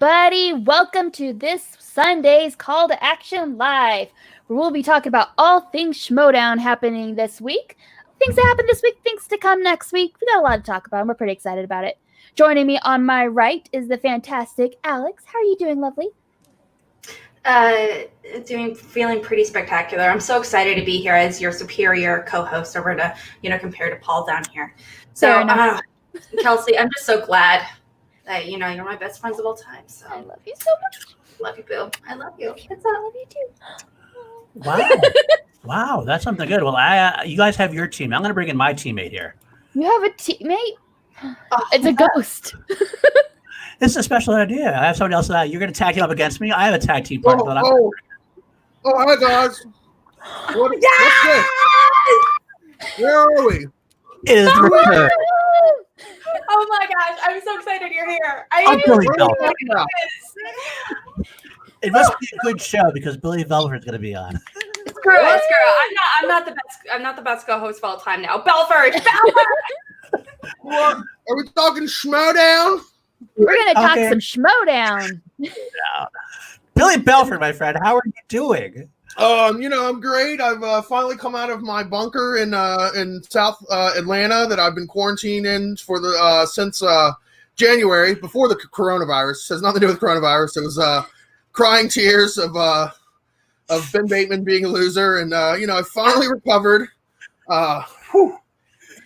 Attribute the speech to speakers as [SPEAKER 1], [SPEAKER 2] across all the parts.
[SPEAKER 1] everybody. Welcome to this Sunday's Call to Action Live, where we'll be talking about all things Schmoedown happening this week. Things that happen this week, things to come next week. We got a lot to talk about, and we're pretty excited about it. Joining me on my right is the fantastic Alex. How are you doing, lovely?
[SPEAKER 2] Feeling pretty spectacular. I'm so excited to be here as your superior co-host over to, compared to Paul down here. So, Kelsey, I'm just so glad that, you're my best friends of all time. So
[SPEAKER 1] I love you so much.
[SPEAKER 2] Love you, boo. I love you.
[SPEAKER 1] That's all. I love you too.
[SPEAKER 3] Wow. Wow, that's something good. Well, you guys have your team. I'm going to bring in my teammate here.
[SPEAKER 1] You have a teammate? It's a ghost.
[SPEAKER 3] This is a special idea. I have somebody else. You're going to tag team up against me. I have a tag team partner.
[SPEAKER 4] Hi, guys. What's this? Where are we?
[SPEAKER 3] It is the return.
[SPEAKER 2] Oh my gosh, I'm so excited you're here.
[SPEAKER 3] Billy Velvet. It must be a good show because Billy Velvet is going to be on.
[SPEAKER 2] Screw it. I'm not the best. I'm not the best co-host of all time now. Belford.
[SPEAKER 4] What? Are we talking Schmoedown?
[SPEAKER 1] We're going to talk some Schmoedown.
[SPEAKER 3] Yeah. Billy Belford, my friend, how are you doing?
[SPEAKER 4] I'm great. I've finally come out of my bunker in South Atlanta that I've been quarantined in for since January, before the coronavirus. It has nothing to do with coronavirus. It was crying tears of Ben Bateman being a loser, and I finally recovered.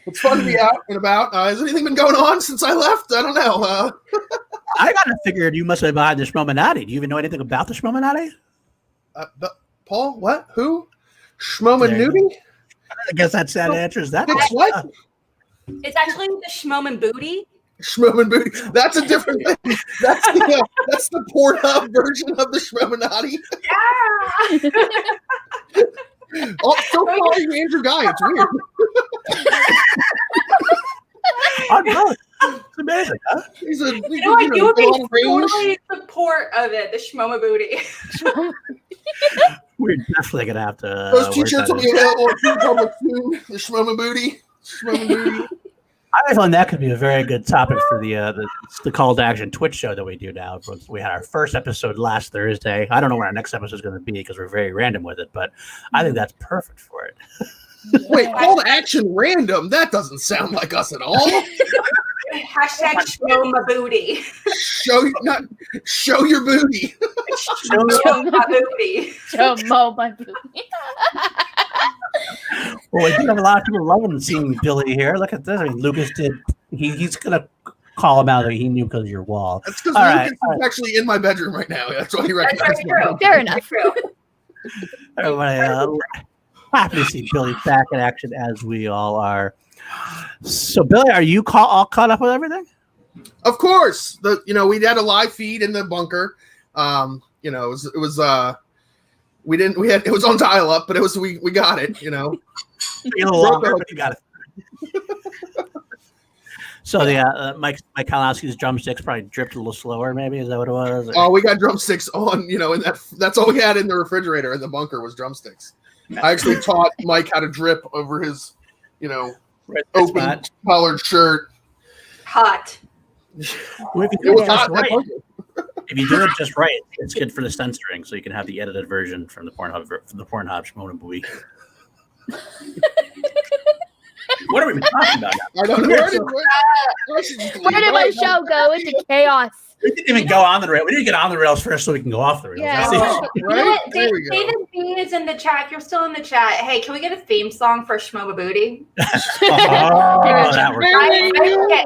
[SPEAKER 4] It's fun to be out and about. Has anything been going on since I left? I don't know.
[SPEAKER 3] I got to figure you must have been behind the Schmoedown. Do you even know anything about the Schmoedown?
[SPEAKER 4] Paul, what? Who? Schmoedown?
[SPEAKER 3] I guess that answers that.
[SPEAKER 4] What?
[SPEAKER 2] It's actually the Schmoedown Booty.
[SPEAKER 4] Schmoedown Booty. That's a different thing. That's the Pornhub version of the Schmoedown.
[SPEAKER 2] Yeah.
[SPEAKER 4] Oh, so far, Andrew Ghai. It's weird.
[SPEAKER 3] It's amazing, huh?
[SPEAKER 2] You would be totally support of it, the Schmoedown Booty.
[SPEAKER 3] We're definitely going to have to.
[SPEAKER 4] Those t-shirts will be available public soon. The Schmoedown Booty. Schmoedown Booty.
[SPEAKER 3] I thought that could be a very good topic for the Call to Action Twitch show that we do now. We had our first episode last Thursday. I don't know when our next episode is going to be because we're very random with it, but I think that's perfect for it.
[SPEAKER 4] Wait, Call to Action random? That doesn't sound like us at all.
[SPEAKER 2] Hashtag Schmoedown Booty.
[SPEAKER 4] Show your booty.
[SPEAKER 2] Show my booty.
[SPEAKER 1] Show my booty.
[SPEAKER 3] Well, we do have a lot of people loving seeing Billy here. Look at this. I mean, Lucas did. He's going to call him out that he knew because of your wall.
[SPEAKER 4] That's because Lucas is actually in my bedroom right now. That's why he recognized me.
[SPEAKER 1] Fair enough.
[SPEAKER 3] Everybody, happy to see Billy back in action as we all are. So, Billy, are you all caught up with everything?
[SPEAKER 4] Of course. We had a live feed in the bunker. It was on dial up, but we got it,
[SPEAKER 3] A little longer, but you got it. So Mike Kalinowski's drumsticks probably dripped a little slower, maybe. Is that what it was?
[SPEAKER 4] Oh, we got drumsticks on, and that's all we had in the refrigerator in the bunker was drumsticks. I actually taught Mike how to drip over his, open collared shirt.
[SPEAKER 2] Hot.
[SPEAKER 3] Well, if you do it just right, it's good for the censoring, so you can have the edited version from the Pornhub Schmoedown Booty. What are we talking about now?
[SPEAKER 4] I don't know.
[SPEAKER 1] Where did my show go into chaos?
[SPEAKER 3] We didn't even go on the rails. We didn't get on the rails first so we can go off the rails.
[SPEAKER 1] Yeah.
[SPEAKER 4] Right?
[SPEAKER 2] David B is in the chat. If you're still in the chat, hey, can we get a theme song for Schmoedown Booty?
[SPEAKER 3] That works.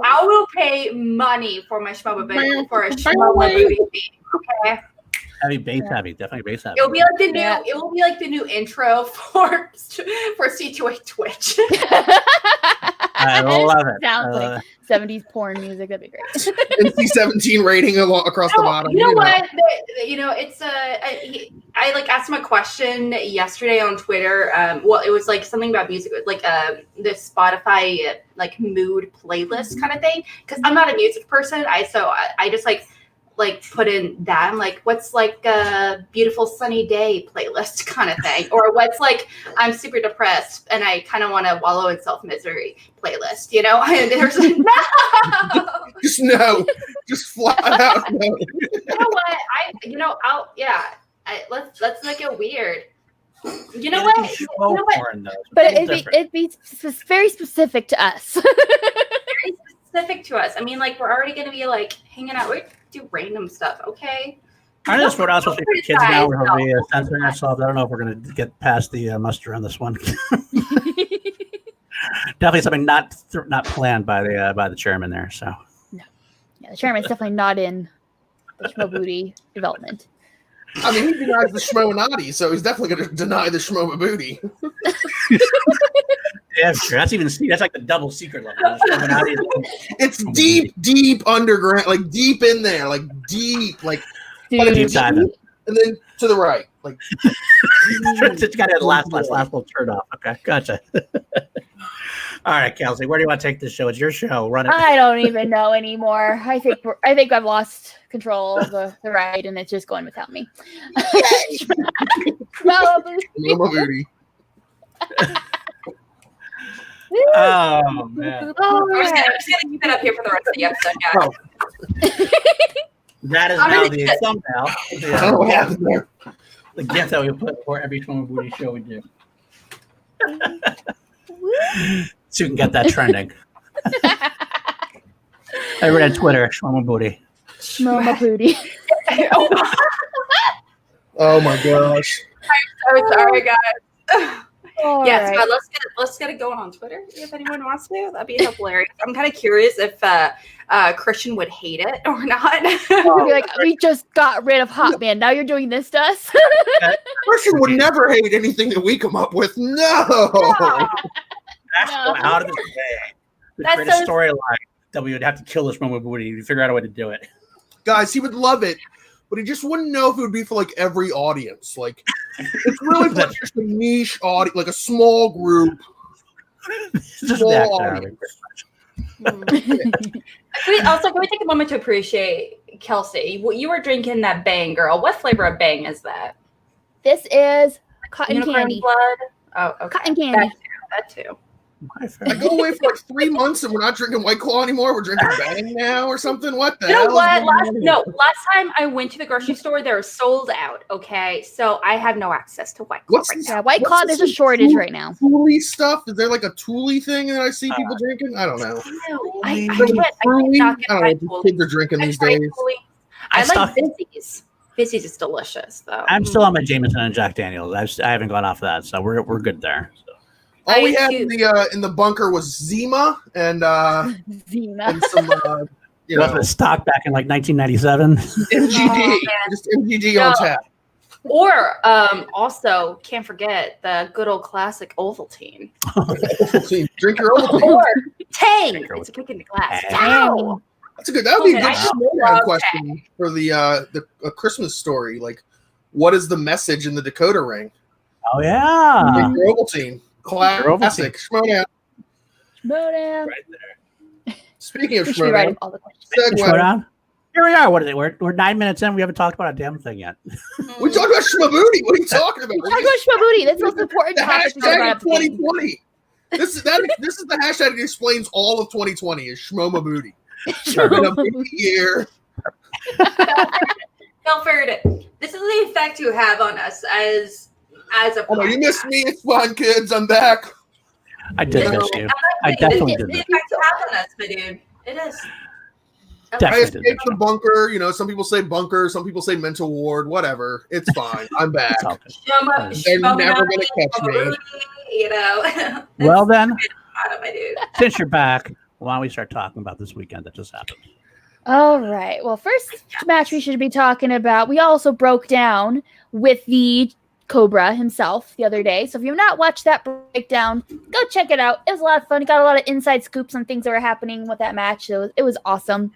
[SPEAKER 2] I will pay money for my Schmoedown Booty for a Schmoedown Booty theme. Okay.
[SPEAKER 3] Heavy bass heavy, definitely bass heavy.
[SPEAKER 2] It will be like the new intro for C2A Twitch.
[SPEAKER 3] I love it.
[SPEAKER 1] Sounds like 70s porn music. That'd be great.
[SPEAKER 4] NC-17 rating across the bottom.
[SPEAKER 2] You know what? It's I asked him a question yesterday on Twitter. It was like something about music, like the Spotify mood playlist kind of thing. Because I'm not a music person. I just like put in that. I'm like, what's like a beautiful sunny day playlist kind of thing, or what's like I'm super depressed and I kind of want to wallow in self misery playlist, you know? And there's
[SPEAKER 4] no, just flat out no.
[SPEAKER 2] You know what? Let's make it weird. You know what?
[SPEAKER 1] But it'd be very specific to us.
[SPEAKER 2] Very specific to us. I mean, like we're already gonna be like hanging out. We do random stuff, okay?
[SPEAKER 3] I know this is what else supposed to be for kids now. We're going to be censoring ourselves. I don't know if we're going to get past the muster on this one. Definitely something not planned by the chairman there. So
[SPEAKER 1] no, yeah, the chairman's definitely not in the Schmo Booty development.
[SPEAKER 4] I mean, he denies the Schmoenati, so he's definitely going to deny the Schmo Booty.
[SPEAKER 3] Yeah, sure. That's like the double secret level.
[SPEAKER 4] It's deep underground, like deep in there, like deep, like
[SPEAKER 3] deep diving.
[SPEAKER 4] And then to the right, like
[SPEAKER 3] it's got a last little turn off. Okay, gotcha. All right, Kelsey, where do you want to take this show? It's your show. Run it.
[SPEAKER 1] I don't even know anymore. I think I've lost control of the ride, and it's just going without me.
[SPEAKER 4] Schmo Booty.
[SPEAKER 3] Oh man!
[SPEAKER 2] I'm just gonna keep it up here for the rest of the episode, guys.
[SPEAKER 3] That is now the thumbnail. The gift that we put for every Schmo Booty show we do. So you can get that trending. Everyone on Twitter, Schmo Booty.
[SPEAKER 1] Schmo Booty.
[SPEAKER 4] Oh my gosh!
[SPEAKER 2] I'm so sorry, guys. Yes,
[SPEAKER 1] right.
[SPEAKER 2] but let's get it going on Twitter if anyone wants to. That'd be hilarious. I'm kind of curious if Christian would hate it or not.
[SPEAKER 1] We'd be like, we just got rid of Hot Man. Now you're doing this to us.
[SPEAKER 4] Christian would never hate anything that we come up with. No.
[SPEAKER 3] That's out of this way. To create a storyline that we would have to kill this Schmo Booty to figure out a way to do it.
[SPEAKER 4] Guys, he would love it, but he just wouldn't know if it would be for like every audience. Like, it's really for just a niche audience, like a small group. Small audience.
[SPEAKER 2] Can we take a moment to appreciate Kelsey? You were drinking that Bang, girl. What flavor of Bang is that?
[SPEAKER 1] This is cotton
[SPEAKER 2] Unicorn
[SPEAKER 1] candy.
[SPEAKER 2] blood. Oh, okay.
[SPEAKER 1] Cotton candy.
[SPEAKER 2] That too.
[SPEAKER 4] I go away for like 3 months and we're not drinking White Claw anymore. We're drinking Bang now or something. What the hell?
[SPEAKER 2] You know what? Last time I went to the grocery store, they were sold out. Okay, so I have no access to White Claw right now.
[SPEAKER 1] Yeah, White Claw. There's a shortage right now.
[SPEAKER 4] Thule stuff? Is there like a Thule thing that I see people drinking? I don't know.
[SPEAKER 2] I can't
[SPEAKER 4] get kids are drinking these days.
[SPEAKER 2] I like Fizzies. Fizzies is delicious though.
[SPEAKER 3] I'm still on my Jameson and Jack Daniels. I haven't gone off that, so we're good there. So.
[SPEAKER 4] All we had in the bunker was Zima and some
[SPEAKER 3] stock back in like 1997.
[SPEAKER 4] MGD, just MGD on tap.
[SPEAKER 2] Or also can't forget the good old classic Ovaltine.
[SPEAKER 4] Ovaltine. Drink your Ovaltine.
[SPEAKER 2] Or Tang. It's a kick in the glass. Wow.
[SPEAKER 4] That's a good. That would be a good Schmoedown question for the Christmas story. Like, what is the message in the Dakota ring?
[SPEAKER 3] Oh yeah,
[SPEAKER 4] Drink your Ovaltine. Classic Schmoedown.
[SPEAKER 1] Schmoedown.
[SPEAKER 3] Right there.
[SPEAKER 4] Speaking of Schmoedown,
[SPEAKER 3] Schmoedown. Here we are. What is it? We're 9 minutes in. We haven't talked about a damn thing yet.
[SPEAKER 4] We talked about Schmo Booty. What are you talking about?
[SPEAKER 1] Talk about Schmo Booty. That's the most important topic.
[SPEAKER 4] Hashtag of 2020. This is the hashtag that explains all of 2020 is Schmo Booty. Been a big year.
[SPEAKER 2] Milford, this is the effect you have on us as a.
[SPEAKER 4] Oh, you missed me. It's fine, kids. I'm back.
[SPEAKER 3] I did miss you. I definitely did.
[SPEAKER 2] The effect you have on us, my dude. It is.
[SPEAKER 4] I escaped the bunker. You know, some people say bunker, some people say mental ward. Whatever. It's fine. I'm back. They're never gonna catch me.
[SPEAKER 2] You know.
[SPEAKER 3] Well then, since you're back, why don't we start talking about this weekend that just happened?
[SPEAKER 1] All right. Well, first match we should be talking about. We also broke down with the Cobra himself the other day. So if you've not watched that breakdown, go check it out. It was a lot of fun. Got a lot of inside scoops on things that were happening with that match. It was awesome.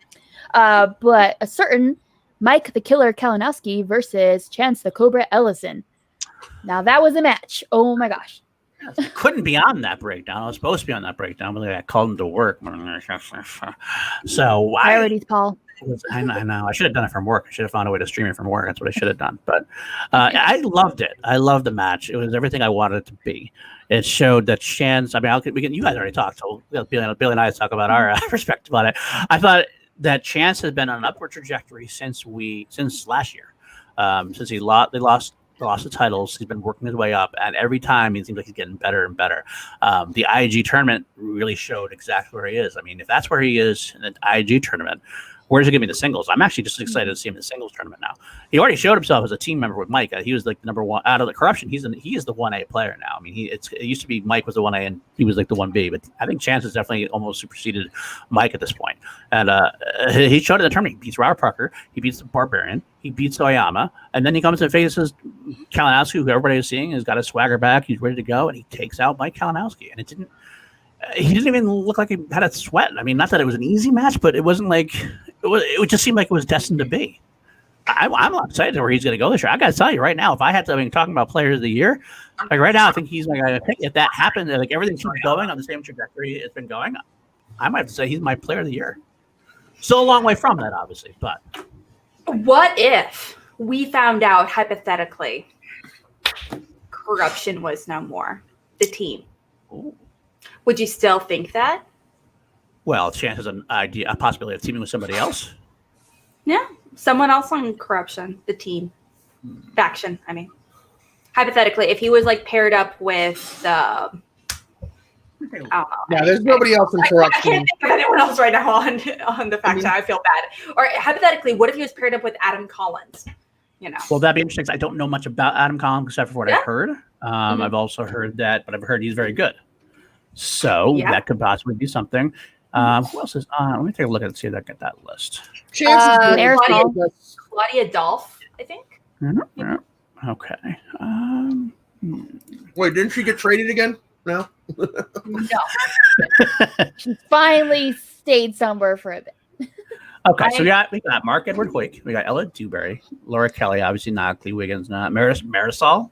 [SPEAKER 1] But a certain Mike the Killer Kalinowski versus Chance the Cobra Ellison. Now that was a match. Oh my gosh.
[SPEAKER 3] Couldn't be on that breakdown. I was supposed to be on that breakdown, but I called him to work. So
[SPEAKER 1] priorities, Paul.
[SPEAKER 3] I know. I should have done it from work. I should have found a way to stream it from work. That's what I should have done. But I loved it. I loved the match. It was everything I wanted it to be. It showed that Shan's. I mean, you guys already talked. So Billy and I talk about our perspective on it. I thought that Chance has been on an upward trajectory since last year. Since they lost the titles, he's been working his way up, and every time he seems like he's getting better and better. The IG tournament really showed exactly where he is. I mean, if that's where he is in the IG tournament, where's he going to be in the singles? I'm actually just excited to see him in the singles tournament now. He already showed himself as a team member with Mike. He was like the number one out of the corruption. He is the 1A player now. I mean, it used to be Mike was the 1A and he was like the 1B, but I think Chance has definitely almost superseded Mike at this point. And he showed in the tournament. He beats Robert Parker. He beats the Barbarian. He beats Oyama. And then he comes and faces Kalinowski, who everybody is seeing has got his swagger back. He's ready to go. And he takes out Mike Kalinowski. And he didn't even look like he had a sweat. I mean, not that it was an easy match, but it wasn't like it just seemed like it was destined to be. I'm excited where he's going to go this year. I got to tell you right now, if I had to, talking about players of the year, like right now, I think he's like, I think if that happened, like everything keeps going on the same trajectory it's been going, I might have to say he's my player of the year. Still a long way from that, obviously, but.
[SPEAKER 2] What if we found out hypothetically corruption was no more, the team?
[SPEAKER 3] Ooh.
[SPEAKER 2] Would you still think that?
[SPEAKER 3] Well, Chance has a possibility of teaming with somebody else.
[SPEAKER 2] Yeah, someone else on corruption, the team, faction. I mean, hypothetically, if he was like paired up with
[SPEAKER 4] yeah, there's nobody else in corruption.
[SPEAKER 2] I can't think of anyone else right now on the faction. I feel bad. Or hypothetically, what if he was paired up with Adam Collins?
[SPEAKER 3] Well, that'd be interesting. I don't know much about Adam Collins except for what I've heard. I've also heard that, but I've heard he's very good. So that could possibly be something. Who else is on? Let me take a look and see if I get that list.
[SPEAKER 2] Claudia Dolph, I think.
[SPEAKER 3] Mm-hmm. Okay.
[SPEAKER 4] Wait, didn't she get traded again? No.
[SPEAKER 2] No.
[SPEAKER 1] She finally stayed somewhere for a bit.
[SPEAKER 3] Okay, so we got Mark Edward Hoyk, we got Ella Dewberry, Laura Kelly, obviously not, Lee Wiggins, not Marisol,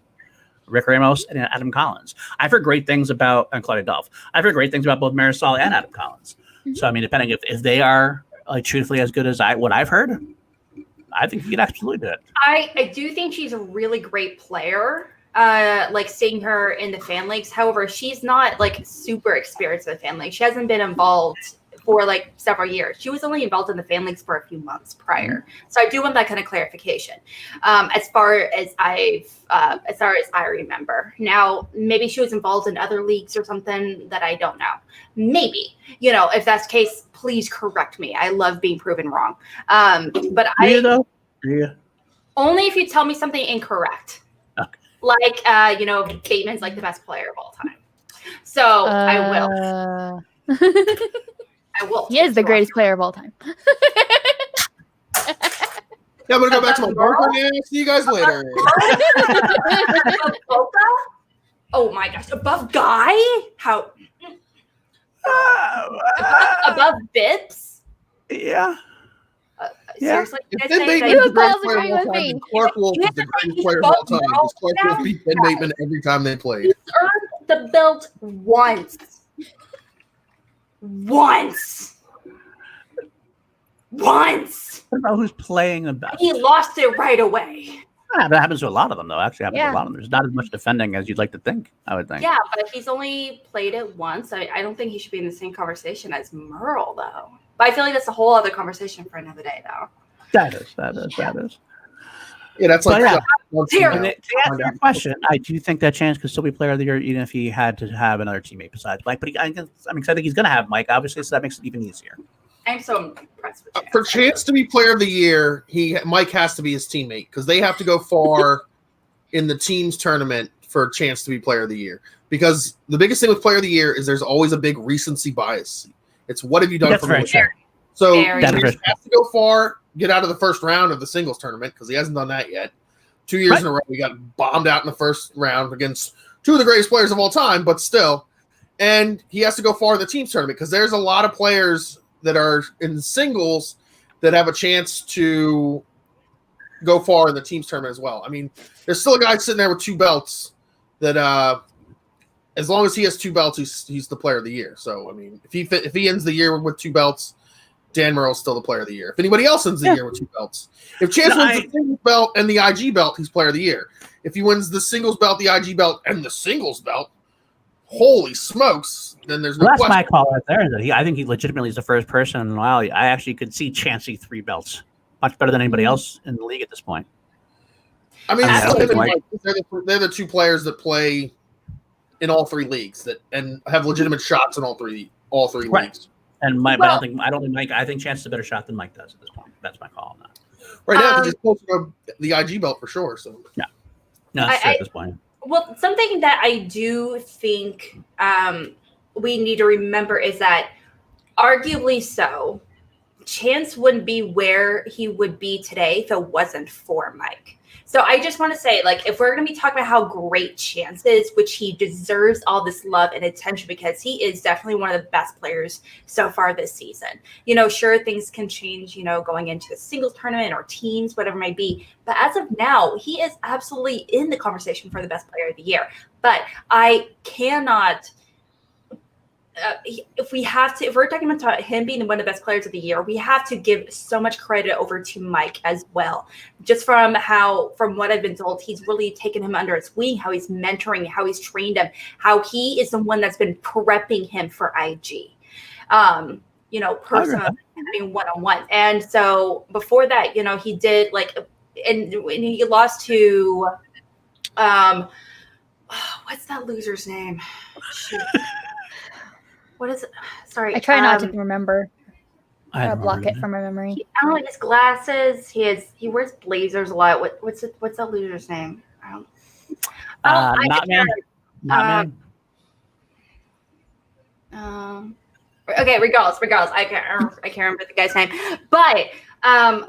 [SPEAKER 3] Rick Ramos, and Adam Collins. I've heard great things about Claudia Dolph. I've heard great things about both Marisol and Adam Collins. Mm-hmm. So I mean, depending if they are like truthfully as good as what I've heard, I think you could absolutely do it.
[SPEAKER 2] I do think she's a really great player. Like seeing her in the fan leagues. However, she's not like super experienced in the fan league. She hasn't been involved for like several years. She was only involved in the fan leagues for a few months prior. Mm-hmm. So I do want that kind of clarification. As far as I remember. Now, maybe she was involved in other leagues or something that I don't know. Maybe, if that's the case, please correct me. I love being proven wrong. But only if you tell me something incorrect. Okay. Like, Bateman's like the best player of all time. So I will. I will.
[SPEAKER 1] He is the greatest player of all time.
[SPEAKER 4] Yeah, I'm going to go back to my bunker now. See you guys later.
[SPEAKER 2] Above Roca? Oh my gosh. Above Ghai? How? Above Bibbs?
[SPEAKER 3] Yeah.
[SPEAKER 2] Seriously?
[SPEAKER 4] If Ben Bateman is the greatest player of all time, Clark Wolf is the greatest player of all time. Because Clark Wolf beat Ben Bateman every time they played.
[SPEAKER 2] He's earned the belt once.
[SPEAKER 3] What about who's playing the best?
[SPEAKER 2] He lost it right away.
[SPEAKER 3] Yeah, that happens to a lot of them, though. Actually, happens to a lot of them. There's not as much defending as you'd like to think, I would think.
[SPEAKER 2] Yeah, but he's only played it once. I don't think he should be in the same conversation as Merle, though. But I feel like that's a whole other conversation for another day, though.
[SPEAKER 3] That is.
[SPEAKER 4] Yeah, that's like...
[SPEAKER 3] To answer your question, I do think that Chance could still be player of the year, even if he had to have another teammate besides Mike. But I think he's going to have Mike, obviously, so that makes it even easier.
[SPEAKER 2] I'm so impressed with Chance.
[SPEAKER 4] For Chance to be player of the year, Mike has to be his teammate because they have to go far in the team's tournament for Chance to be player of the year. Because the biggest thing with player of the year is there's always a big recency bias. It's what have you done for me? So he has to go far, get out of the first round of the singles tournament because he hasn't done that yet. 2 years in a row, we got bombed out in the first round against two of the greatest players of all time, but still. And he has to go far in the team's tournament because there's a lot of players that are in singles that have a chance to go far in the team's tournament as well. I mean, there's still a guy sitting there with 2 belts that as long as he has 2 belts, he's the player of the year. So, I mean, if he ends the year with 2 belts, Dan Murrell's still the player of the year. If anybody else wins the year with 2 belts. If Chance wins the singles belt and the IG belt, he's player of the year. If he wins the singles belt, the IG belt, and the singles belt, holy smokes, then there's no
[SPEAKER 3] that's
[SPEAKER 4] question.
[SPEAKER 3] my call right there. That I think he legitimately is the first person in a while. I actually could see Chancey 3 belts. Much better than anybody else in the league at this point.
[SPEAKER 4] I mean, they're the 2 players that play in all 3 leagues and have legitimate shots in all three
[SPEAKER 3] right.
[SPEAKER 4] leagues.
[SPEAKER 3] And Mike, I don't think Mike. I think Chance is a better shot than Mike does at this point. That's my call on that.
[SPEAKER 4] Right now, because he's close to the IG belt for sure. So
[SPEAKER 3] no, that's true at this point.
[SPEAKER 2] Well, something that I do think we need to remember is that, arguably so, Chance wouldn't be where he would be today if it wasn't for Mike. So I just want to say, like, if we're going to be talking about how great Chance is, which he deserves all this love and attention because he is definitely one of the best players so far this season. You know, sure, things can change, you know, going into a singles tournament or teams, whatever it may be. But as of now, he is absolutely in the conversation for the best player of the year. But I cannot... if we're talking about him being one of the best players of the year, we have to give so much credit over to Mike as well. Just from what I've been told, he's really taken him under his wing, how he's mentoring, how he's trained him, how he is the one that's been prepping him for IG. You know, personally, having one-on-one. And so before that, you know, he did and when he lost to, what's that loser's name? Shoot. What is it? Sorry.
[SPEAKER 1] I try not to remember.
[SPEAKER 3] I
[SPEAKER 1] block it from my memory.
[SPEAKER 2] I don't like his glasses. He wears blazers a lot. What's that loser's name?
[SPEAKER 3] Not man.
[SPEAKER 2] Okay, regardless. I can't remember the guy's name. But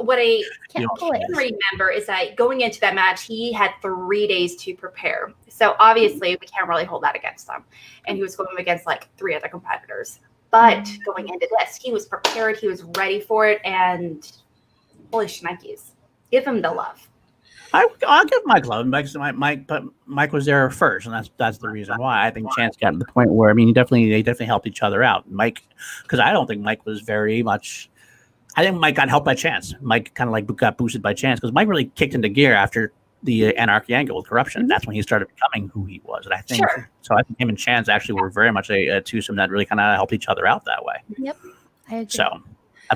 [SPEAKER 2] what I can remember is that going into that match, he had 3 days to prepare. So obviously, we can't really hold that against him. And he was going against like 3 other competitors. But going into this, he was prepared. He was ready for it. And holy shnikes, give him the love.
[SPEAKER 3] I'll give Mike love. But Mike was there first, and that's the reason why I think Chance got to the point where they definitely helped each other out. Mike, because I don't think Mike was very much. I think Mike got helped by Chance. Mike kind of like got boosted by Chance because Mike really kicked into gear after the Anarchy angle with corruption. That's when he started becoming who he was. And I think so. I think him and Chance actually were very much a twosome that really kind of helped each other out that way.
[SPEAKER 1] Yep. I agree.
[SPEAKER 3] So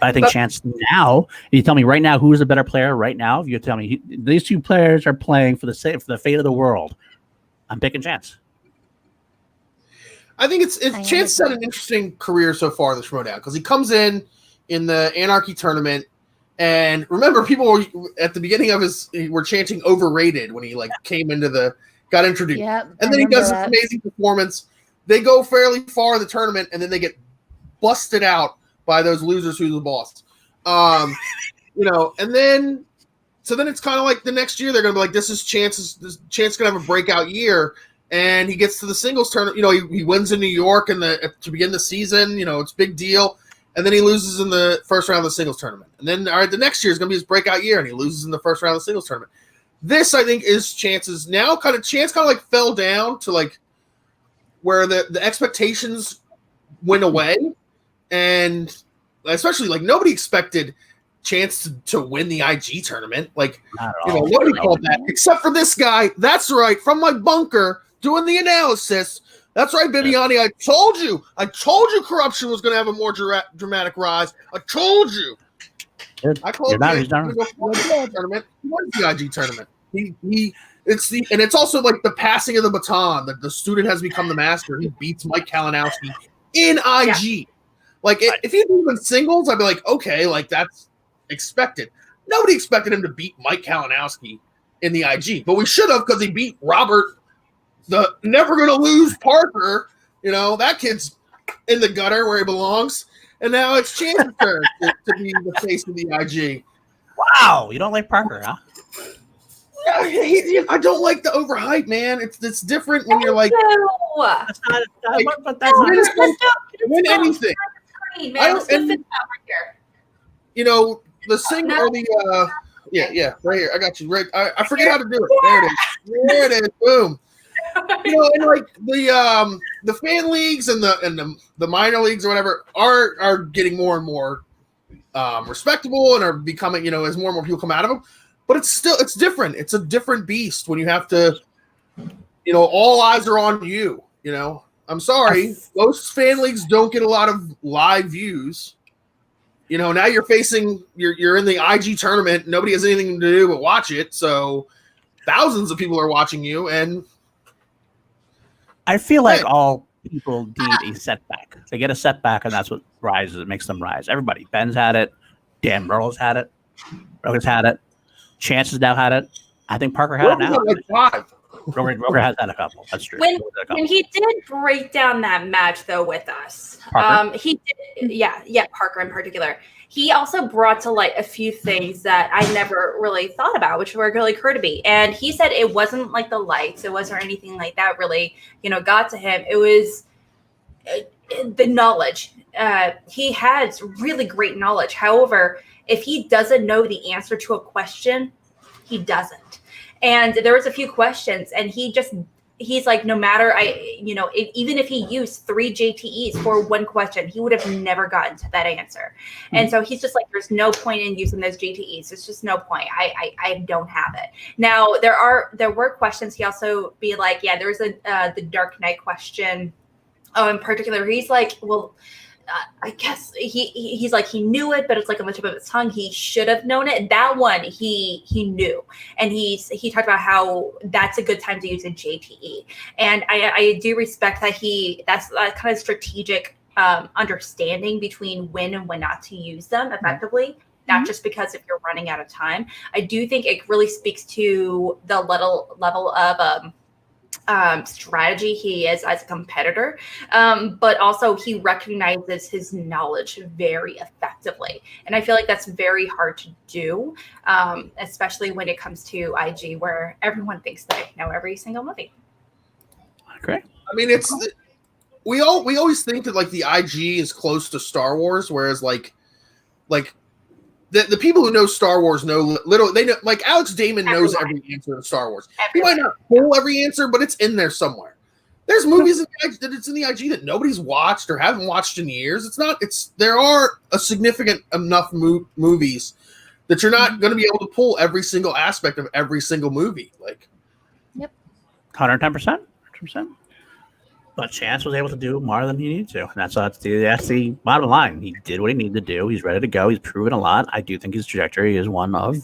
[SPEAKER 3] I think Chance now. You tell me right now who is a better player right now. If you tell me these 2 players are playing for the fate of the world, I'm picking Chance.
[SPEAKER 4] I think Chance had an interesting career so far in the Schmoedown because he comes in the Anarchy tournament, and remember, people were at the beginning of were chanting overrated when he got introduced.
[SPEAKER 1] Yep,
[SPEAKER 4] and then he does this amazing performance. They go fairly far in the tournament, and then they get busted out by those losers who's the boss. You know, and then it's kind of like the next year they're gonna be like, this Chance gonna have a breakout year, and he gets to the singles tournament. You know, he wins in New York to begin the season. You know, it's a big deal. And then he loses in the first round of the singles tournament. And then, all right, the next year is going to be his breakout year, and he loses in the first round of the singles tournament. This, I think, is Chance's now Chance kind of like fell down to like where the expectations went away. And especially like nobody expected Chance to win the IG tournament. Like, nobody called that except for this guy. That's right. From my bunker doing the analysis. That's right, Bibiani. I told you corruption was going to have a more dramatic rise. I told you. I told you. He's going to go the tournament. He won the IG tournament. It's also like the passing of the baton. That the student has become the master. He beats Mike Kalinowski in IG. Yeah. Like if he was in singles, I'd be like, okay, like that's expected. Nobody expected him to beat Mike Kalinowski in the IG, but we should have because he beat Robert. The never going to lose Parker, you know, that kid's in the gutter where he belongs. And now it's Chance's turn to be the face of the IG.
[SPEAKER 3] Wow. You don't like Parker, huh?
[SPEAKER 4] Yeah, I don't like the overhype, man. It's different when you're like,
[SPEAKER 3] that's not
[SPEAKER 4] win anything. You know, the single or the, yeah, right here. I got you. Right. I forget how to do it. There it is. Boom. You know, and like the fan leagues and the minor leagues or whatever are getting more and more respectable and are becoming, as more and more people come out of them. But it's different. It's a different beast when you have to, all eyes are on you. I'm sorry, most fan leagues don't get a lot of live views. Now you're in the IG tournament. Nobody has anything to do but watch it. So thousands of people are watching you, and
[SPEAKER 3] I feel like all people need a setback. They get a setback, and that's what rises. It makes them rise. Everybody. Ben's had it. Dan Merle's had it. Roca's had it. Chance has now had it. I think Parker had it now.
[SPEAKER 4] Like 5.
[SPEAKER 3] Roca has had a couple. That's true.
[SPEAKER 2] When he did break down that match, though, with us, he did, yeah, Parker in particular. He also brought to light a few things that I never really thought about, which were really occurred to me. And he said it wasn't like the lights, it wasn't anything like that really, got to him. It was the knowledge. He has really great knowledge. However, if he doesn't know the answer to a question, he doesn't. And there was a few questions, and he's like, no matter even if he used 3 JTEs for one question, he would have never gotten to that answer. And so he's just like, there's no point in using those JTEs. There's just no point. I don't have it. Now there were questions. He also be like, yeah, there was the Dark Knight question. In particular, he's like, well, I guess he's like, he knew it, but it's like on the tip of his tongue. He should have known it. That one he knew, and he talked about how that's a good time to use a JTE. And I do respect that that's that kind of strategic understanding between when and when not to use them effectively. Not just because if you're running out of time. I do think it really speaks to the level of strategy he is as a competitor, but also he recognizes his knowledge very effectively, and I feel like that's very hard to do, especially when it comes to IG, where everyone thinks they know every single movie.
[SPEAKER 3] Great.
[SPEAKER 4] I mean, we always think that like the IG is close to Star Wars, whereas like the people who know Star Wars know they know, like Alex Damon knows every answer in Star Wars. He might not pull every answer, but it's in there somewhere. There's movies that it's in the IG that nobody's watched or haven't watched in years. There are a significant enough movies that you're not going to be able to pull every single aspect of every single movie. Like,
[SPEAKER 1] yep,
[SPEAKER 3] 110%. But Chance was able to do more than he needed to. And that's the bottom line. He did what he needed to do. He's ready to go. He's proven a lot. I do think his trajectory is one of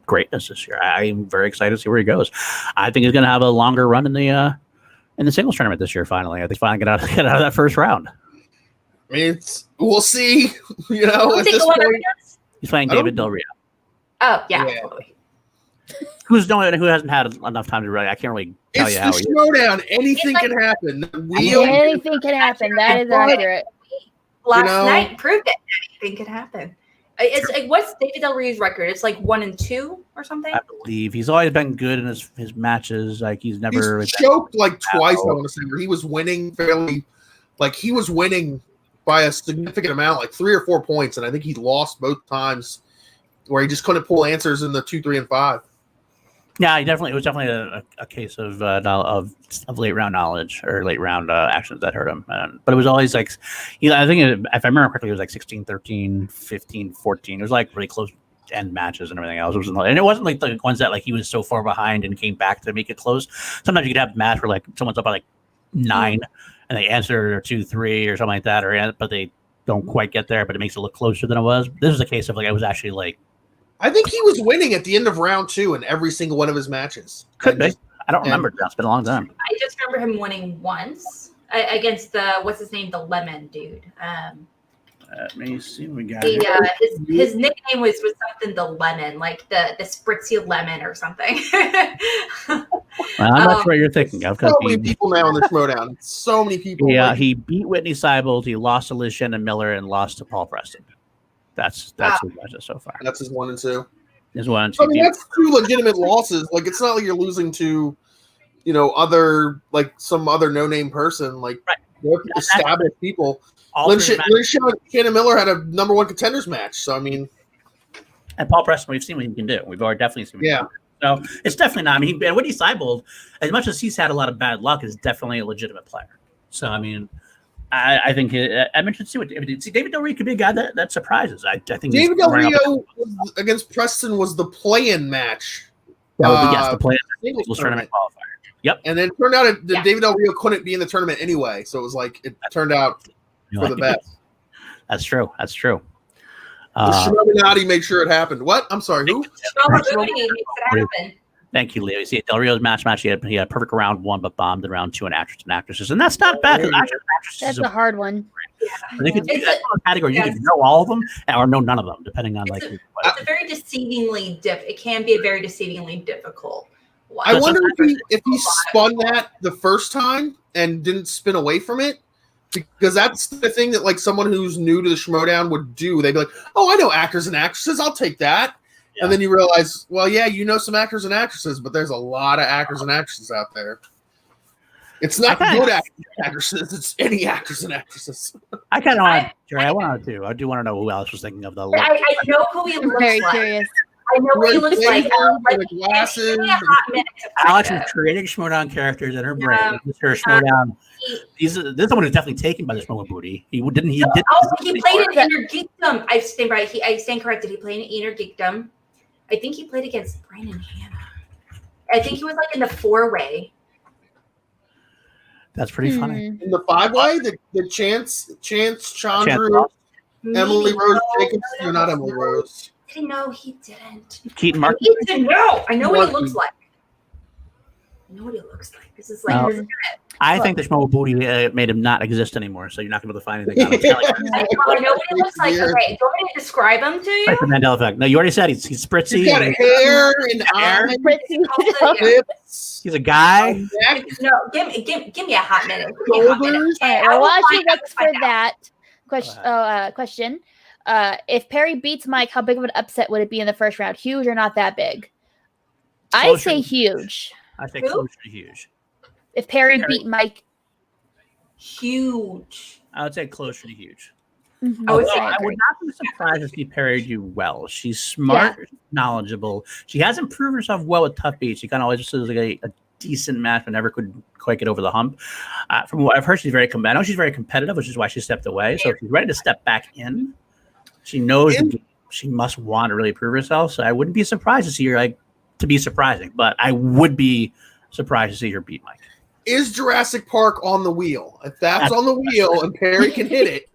[SPEAKER 3] greatness this year. I'm very excited to see where he goes. I think he's going to have a longer run in the singles tournament this year. Finally, I think finally get out of that first round.
[SPEAKER 4] I mean, we'll see. At this point,
[SPEAKER 3] he's playing David Del Rio.
[SPEAKER 2] Oh yeah.
[SPEAKER 3] Who hasn't had enough time to really? I can't really tell you how.
[SPEAKER 4] It's the Schmoedown. Anything can happen.
[SPEAKER 1] Anything can happen. That is accurate.
[SPEAKER 2] Last night proved it. Anything can happen. It's like, what's David Del Rio's record? It's like 1-2 or something.
[SPEAKER 3] I believe he's always been good in his matches. Like he's
[SPEAKER 4] choked like twice. I want to say where he was winning fairly, like he was winning by a significant amount, like 3 or 4 points, and I think he lost both times where he just couldn't pull answers in the 2, 3, and 5.
[SPEAKER 3] Yeah, it was definitely a case of late round knowledge or late round actions that hurt him. But it was always like, I think if I remember correctly, it was like 16-13, 15-14. It was like really close end matches and everything else. And it wasn't like the ones that like he was so far behind and came back to make it close. Sometimes you could have a match where like someone's up by like 9 and they answer or 2-3 or something like that, but they don't quite get there, but it makes it look closer than it was. This is a case of like I was actually like.
[SPEAKER 4] I think he was winning at the end of round 2 in every single one of his matches.
[SPEAKER 3] Could be. I don't remember. It's been a long time.
[SPEAKER 2] I just remember him winning once against what's his name? The Lemon dude.
[SPEAKER 3] Let me see what we got.
[SPEAKER 2] His nickname was something the Lemon, like the spritzy lemon or something.
[SPEAKER 3] I'm not sure what you're thinking of.
[SPEAKER 4] So many people now in the Schmoedown. So many people.
[SPEAKER 3] Yeah, he beat Whitney Seibold. He lost to Liz Shannon Miller and lost to Paul Preston. That's his matches so far.
[SPEAKER 4] That's his 1 and 2.
[SPEAKER 3] His 1 and 2.
[SPEAKER 4] I mean, that's 2 legitimate losses. Like, it's not like you're losing to, other like some other no-name person. Like, established people. Liz Shannon Miller had a number 1 contenders match. So I mean,
[SPEAKER 3] and Paul Preston, we've seen what he can do. We've already definitely seen. What he can do. So it's definitely not. I mean, Whitney Seibold, as much as he's had a lot of bad luck, is definitely a legitimate player. So I mean. I think I'm interested to see what David Del Rio could be a guy that surprises. I think
[SPEAKER 4] David Del Rio against Preston was the play-in match.
[SPEAKER 3] The play-in
[SPEAKER 4] singles
[SPEAKER 3] tournament qualifier. Yep.
[SPEAKER 4] And then it turned out that David Del Rio couldn't be in the tournament anyway, so it was like it turned out for the best.
[SPEAKER 3] That's true.
[SPEAKER 4] Schmoedown made sure it happened. What? I'm sorry. Who?
[SPEAKER 2] Schmoedown makes it happen.
[SPEAKER 3] Thank you, Leo. You see, Del Rio's match. He had a perfect round 1, but bombed in round 2 in actors and actresses, and that's not bad.
[SPEAKER 1] That's a hard one.
[SPEAKER 3] Yeah. They could do that category. You could know all of them or know none of them, depending on
[SPEAKER 2] it's a very deceivingly It can be a very deceivingly difficult one.
[SPEAKER 4] I wonder if he spun that the first time and didn't spin away from it, because that's the thing that like someone who's new to the Schmoedown would do. They'd be like, "Oh, I know actors and actresses. I'll take that." Yeah. And then you realize, well, yeah, you know some actors and actresses, but there's a lot of actors and actresses out there. It's not good actors and actresses. It's any actors and actresses.
[SPEAKER 3] I kind of want to. I do want to know who else was thinking of the.
[SPEAKER 2] I know who he looks
[SPEAKER 1] very
[SPEAKER 2] like.
[SPEAKER 1] Curious.
[SPEAKER 2] I know what he looks like.
[SPEAKER 4] Glasses.
[SPEAKER 3] Alex is creating Schmoedown characters in her brain. Her Schmoedown. This is someone who's definitely taken by the Schmoedown booty. He played
[SPEAKER 2] in Inner Geekdom. I stand right. I stand corrected. He played in Inner Geekdom. I think he played against Brandon Hanna. I think he was like in the 4-way.
[SPEAKER 3] That's pretty funny.
[SPEAKER 4] In the 5-way, the Chance, Chandra, Emily Rose Jacobs. You're not Emily Rose.
[SPEAKER 2] No, he didn't.
[SPEAKER 3] Keaton Mark.
[SPEAKER 2] He didn't know. I know what he looks like. This is like.
[SPEAKER 3] I think the Schmo booty made him not exist anymore, so you're not going to be able to find anything on him.
[SPEAKER 2] I know what he looks like. Okay, do you want me to describe him to you?
[SPEAKER 3] Like the Mandela effect. No, you already said he's spritzy.
[SPEAKER 4] He's got hair and eyes.
[SPEAKER 3] He's a guy.
[SPEAKER 2] No, give me a hot minute.
[SPEAKER 1] While she looks for that question, if Perry beats Mike, how big of an upset would it be in the first round? Huge or not that big? I say huge.
[SPEAKER 3] I think closer to huge.
[SPEAKER 1] If Perry beat Mike,
[SPEAKER 2] huge.
[SPEAKER 3] I would say closer to huge.
[SPEAKER 1] Mm-hmm.
[SPEAKER 3] I would not be surprised to see Perry do well. She's smart, knowledgeable. She has improved herself well with tough beats. She kind of always just was like a decent match, but never could quite get over the hump. From what I've heard, she's very I know she's very competitive, which is why she stepped away. So if she's ready to step back in, she knows she must want to really prove herself. So I wouldn't be surprised to see her to be surprising, but I would be surprised to see her beat Mike.
[SPEAKER 4] Is Jurassic Park on the wheel? If that's on the wheel and Perry can hit it,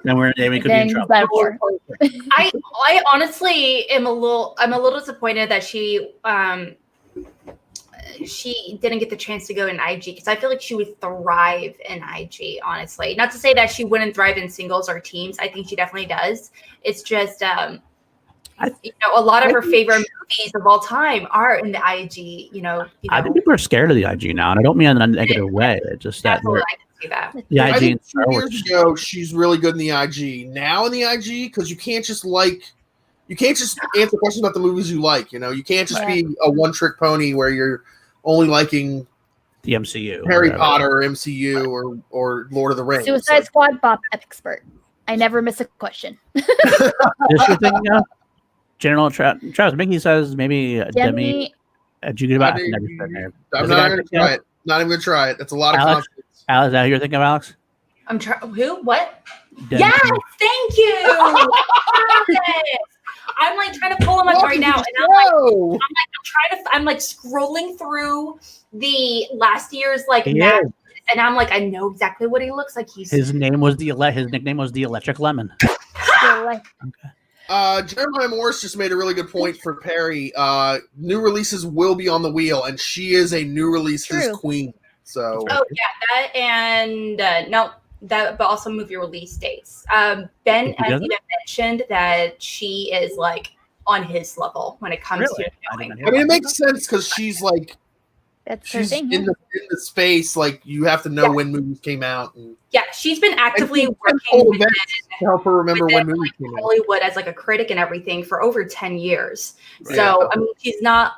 [SPEAKER 3] then we could be in trouble.
[SPEAKER 2] I honestly am a little disappointed that she didn't get the chance to go in IG, because I feel like she would thrive in IG, honestly. Not to say that she wouldn't thrive in singles or teams. I think she definitely does. It's just a lot of her favorite movies of all time are in the IG. I think
[SPEAKER 3] people are scared of the IG now, and I don't mean in a negative way. It's just that.
[SPEAKER 2] I can see that.
[SPEAKER 3] The IG.
[SPEAKER 4] I think 2 years ago, she's really good in the IG. Now in the IG, because you can't just answer questions about the movies you like. You can't just be a one-trick pony where you're only liking
[SPEAKER 3] the MCU,
[SPEAKER 4] Harry Potter, or MCU, or Lord of the Rings.
[SPEAKER 1] Suicide Squad bop expert. I never miss a question.
[SPEAKER 3] Is your thing, General Travis Mickey says maybe Demi.
[SPEAKER 4] I'm not even going to try it. Not even going to try it. That's a lot of confidence.
[SPEAKER 3] Alex, is that who you're thinking of, Alex?
[SPEAKER 2] I'm trying. Who? What?
[SPEAKER 3] Demi.
[SPEAKER 2] Yes, thank you. I'm like trying to pull him up right now, and I'm like scrolling through the last year's match, and I'm like, I know exactly what he looks like.
[SPEAKER 3] His nickname was the Electric Lemon.
[SPEAKER 1] Okay.
[SPEAKER 4] Jeremiah Morris just made a really good point for Perry. New releases will be on the wheel, and she is a new releases queen. So,
[SPEAKER 2] that and that, but also movie release dates. Ben has even mentioned that she is on his level when it comes to knowing.
[SPEAKER 4] I mean, it makes sense because she's
[SPEAKER 1] that's
[SPEAKER 4] she's
[SPEAKER 1] her thing,
[SPEAKER 4] in the space. You have to know when movies came out. And
[SPEAKER 2] she's been actively working
[SPEAKER 4] to help her remember when movies came out.
[SPEAKER 2] Hollywood as a critic and everything for over 10 years. Right. So I mean, she's not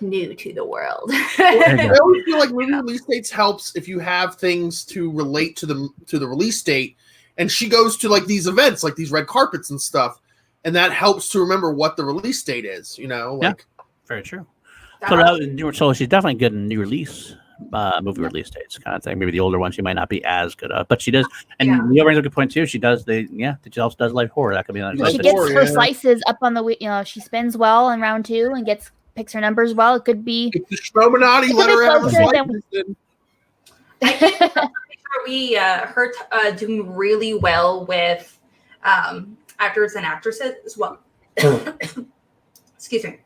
[SPEAKER 2] new to the world.
[SPEAKER 4] I always feel like movie release dates helps if you have things to relate to the release date. And she goes to these events, these red carpets and stuff, and that helps to remember what the release date is.
[SPEAKER 3] Very true. So she's definitely good in new release movie release dates kind of thing. Maybe the older one she might not be as good at, but she does. And Neil brings up a good point too. She does she also does light horror. That could be another.
[SPEAKER 1] She gets her slices up on the she spins well in round 2 and picks her numbers well. It could be.
[SPEAKER 4] If the Schmoedown let her have a slice.
[SPEAKER 2] I think we her doing really well with actors and actresses as well. Excuse me.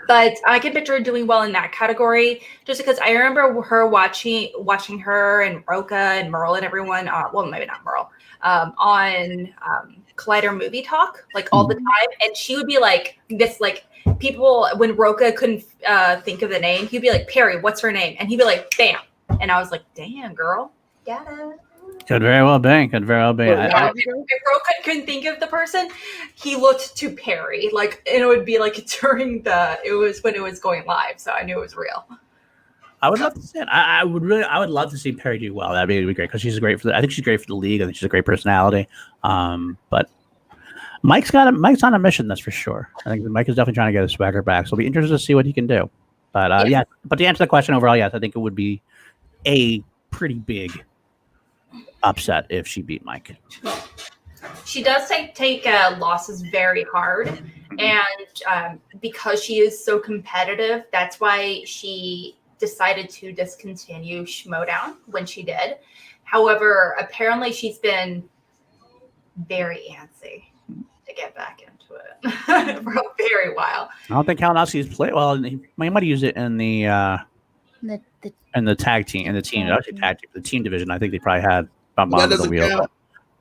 [SPEAKER 2] But I can picture her doing well in that category just because I remember her watching her and Roca and Merle and everyone, well, maybe not Merle, on Collider Movie Talk, like all the time. And she would be like this, like people, when Roca couldn't think of the name, he'd be like, Perry, what's her name? And he'd be like, bam. And I was like, damn, girl. Got it.
[SPEAKER 3] Could very well be.
[SPEAKER 2] If Roca couldn't think of the person, he looked to Perry. Like, and it would be like when it was going live, so I knew it was real.
[SPEAKER 3] I would love to see it. I would love to see Perry do well. That'd be great because she's great I think she's great for the league. I think she's a great personality. But Mike's on a mission, that's for sure. I think Mike is definitely trying to get his swagger back. So it'll be interesting to see what he can do. But but to answer the question overall, yes, I think it would be a pretty big upset if she beat Mike.
[SPEAKER 2] She does take losses very hard, and because she is so competitive, that's why she decided to discontinue Schmoedown when she did. However, apparently she's been very antsy to get back into it for a very while.
[SPEAKER 3] I don't think Kalinowski's played well. He might use it in the tag team, the team division. I think they probably had Bond on the wheel. Count.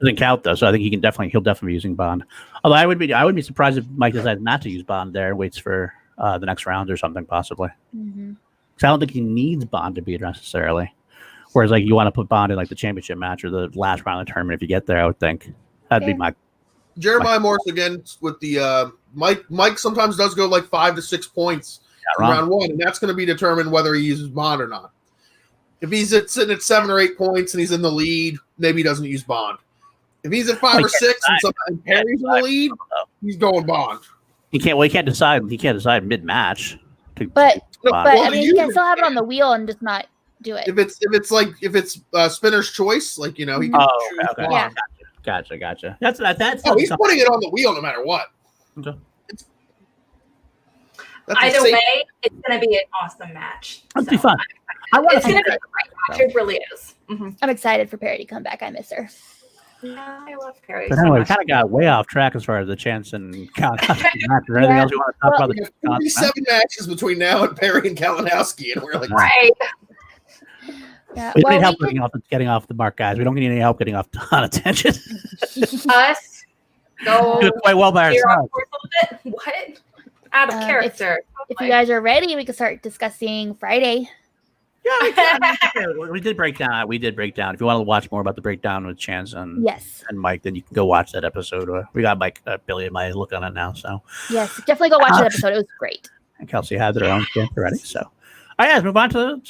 [SPEAKER 3] Doesn't count though, so I think he'll definitely be using Bond. Although I would be surprised if Mike decides not to use Bond there, waits for the next round or something possibly. Because I don't think he needs Bond to beat necessarily. Whereas like you want to put Bond in like the championship match or the last round of the tournament if you get there, I would think that'd be my.
[SPEAKER 4] Jeremiah Morris again with the Mike. Mike sometimes does go like 5 to 6 points in round 1, and that's going to be determined whether he uses Bond or not. If he's sitting at 7 or 8 points and he's in the lead, maybe he doesn't use Bond. If he's at 5 or 6 and Perry's in the lead, he's going Bond.
[SPEAKER 3] He can't decide. He can't decide mid match.
[SPEAKER 1] But I mean, you can still have it on the wheel and just not do it.
[SPEAKER 4] If it's spinner's choice, like he can choose Bond.
[SPEAKER 3] Yeah. Gotcha. That's
[SPEAKER 4] he's putting it on the wheel no matter what.
[SPEAKER 3] Okay.
[SPEAKER 2] Either way, it's going to be an awesome match.
[SPEAKER 3] That'd be fun.
[SPEAKER 2] It's going to be a great match. It really is.
[SPEAKER 1] I'm excited for Perry to come back. I miss her.
[SPEAKER 2] Yeah, I love Perry.
[SPEAKER 3] But anyway, we kind of got way off track as far as the chance and Kalinowski. Anything else you want to talk about?
[SPEAKER 4] There's 47 matches between now and Perry and Kalinowski, and we're like,
[SPEAKER 2] right.
[SPEAKER 1] Yeah.
[SPEAKER 3] We need help getting off the mark, guys. We don't need any help getting off on attention.
[SPEAKER 2] Us go
[SPEAKER 3] do it quite well by ourselves.
[SPEAKER 2] What? Out of character.
[SPEAKER 1] If you guys are ready, we can start discussing Friday.
[SPEAKER 3] Yeah, we did break down. If you want to watch more about the breakdown with Chance and Mike, then you can go watch that episode. We got Mike, Billy, and my look on it now. So
[SPEAKER 1] yes, definitely go watch that episode. It was great.
[SPEAKER 3] And Kelsey had their own chance already. So all right, let's move on to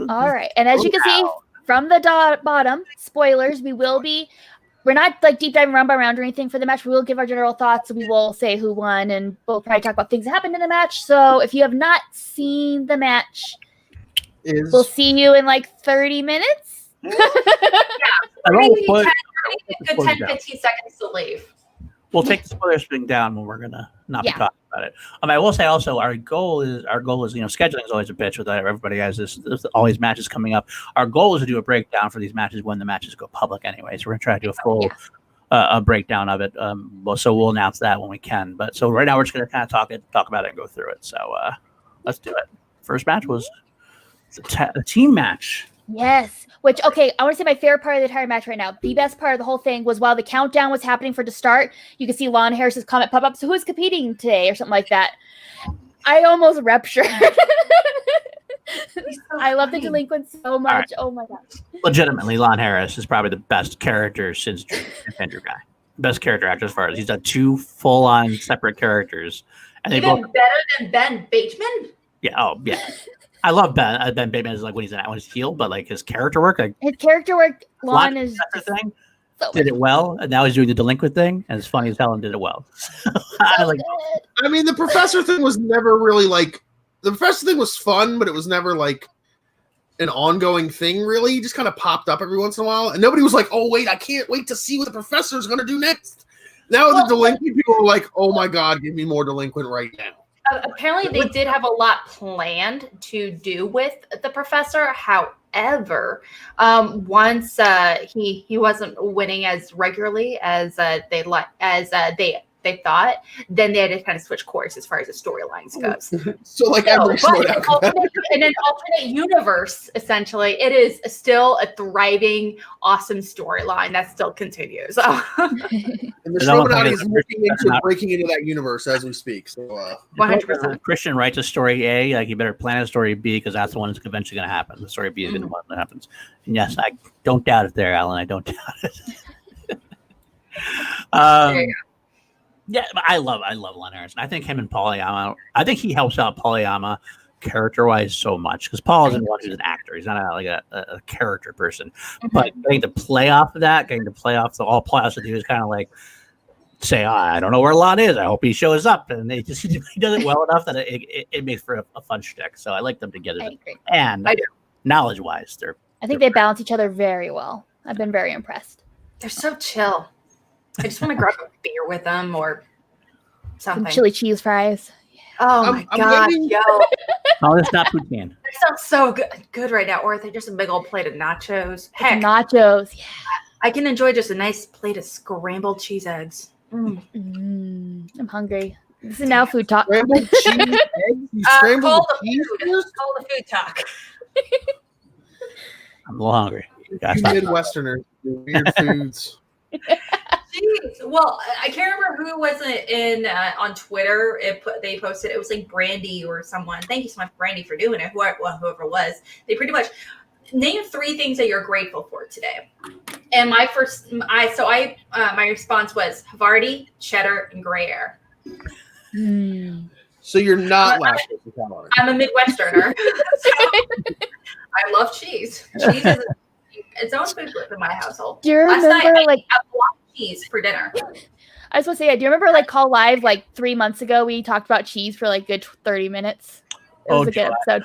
[SPEAKER 1] all right. And as you can see from the bottom, spoilers. We're not like deep diving round by round or anything for the match. We will give our general thoughts. We will say who won, and we'll probably talk about things that happened in the match. So if you have not seen the match, we'll see you in like 30 minutes.
[SPEAKER 2] Yeah. 10-15 seconds to leave.
[SPEAKER 3] We'll take the spoiler thing down when we're gonna not be talking about it. I will say also our goal is scheduling is always a bitch with everybody has all these matches coming up. Our goal is to do a breakdown for these matches when the matches go public anyway. So we're gonna try to do a full a breakdown of it. So we'll announce that when we can. But so right now we're just gonna kind of talk about it and go through it. So let's do it. First match was the team match.
[SPEAKER 1] Yes. Which, okay, I want to say my favorite part of the entire match right now. The best part of the whole thing was while the countdown was happening for it to start, you could see Lon Harris's comment pop up. So who's competing today or something like that? I almost ruptured. I love the delinquents so much. Right. Oh my gosh.
[SPEAKER 3] Legitimately, Lon Harris is probably the best character since Andrew Ghai. Best character actor as far as he's done 2 full-on separate characters. And
[SPEAKER 2] even better than Ben Bateman?
[SPEAKER 3] Yeah. Oh, yeah. I love Ben. Ben Bateman is like when he's healed, but like his character work,
[SPEAKER 1] Lon is
[SPEAKER 3] thing. Did it well, and now he's doing the delinquent thing, and it's funny as hell and did it well.
[SPEAKER 4] I mean, the professor thing was never really like the professor thing was fun, but it was never like an ongoing thing, really. He just kind of popped up every once in a while, and nobody was like, "Oh wait, I can't wait to see what the professor is going to do next." Now the delinquent people are like, "Oh my god, give me more delinquent right now."
[SPEAKER 2] Apparently, they did have a lot planned to do with the professor. However, once he wasn't winning as regularly as they thought, then they had to kind of switch course as far as the storylines goes.
[SPEAKER 4] So like every
[SPEAKER 2] in an alternate universe, essentially, it is still a thriving, awesome storyline that still continues.
[SPEAKER 4] And the Schmoedown is breaking into that universe as we speak. So
[SPEAKER 2] 100%.
[SPEAKER 3] Christian writes a story A, like you better plan a story B because that's the one that's eventually going to happen. The story B is going to be one that happens. And yes, I don't doubt it there, Alan. I don't doubt it.
[SPEAKER 2] There you go.
[SPEAKER 3] Yeah, but I love Len Harrison. I think him and Paul, I think he helps out Paul character-wise so much because Paul isn't one who's an actor. He's not a character person. But getting to play off of that, all Paul has to do is kind of like say, I don't know where Lon is. I hope he shows up. And he does it well enough that it makes for a fun shtick. So I like them together.
[SPEAKER 1] I agree.
[SPEAKER 3] And knowledge-wise,
[SPEAKER 1] I think they balance each other very well. I've been very impressed.
[SPEAKER 2] They're so chill. I just want to grab a beer with them or something.
[SPEAKER 1] Some chili cheese fries.
[SPEAKER 2] Oh my god, yo!
[SPEAKER 3] Oh, it's not poutine.
[SPEAKER 2] It sounds so good right now. Or if they're just a big old plate of nachos. Heck,
[SPEAKER 1] nachos. Yeah.
[SPEAKER 2] I can enjoy just a nice plate of scrambled cheese eggs.
[SPEAKER 1] I'm hungry. This is now food talk.
[SPEAKER 4] Scrambled cheese eggs?
[SPEAKER 2] Call the food talk.
[SPEAKER 3] I'm a little hungry.
[SPEAKER 4] You Midwesterners, weird foods.
[SPEAKER 2] Jeez. Well, I can't remember who was in on Twitter. They posted it was like Brandy or someone. Thank you so much, Brandy, for doing it. Whoever it was, they pretty much name 3 things that you're grateful for today. And my response was Havarti, cheddar, and gray air.
[SPEAKER 4] So you're not lactose intolerant.
[SPEAKER 2] I'm a Midwesterner. I love cheese. Cheese is its own food group in my household.
[SPEAKER 1] Do you remember
[SPEAKER 2] Last night, I ate a block of cheese for dinner.
[SPEAKER 1] I was supposed to say, do you remember Call Live 3 months ago? We talked about cheese for good 30 minutes. It was a good episode.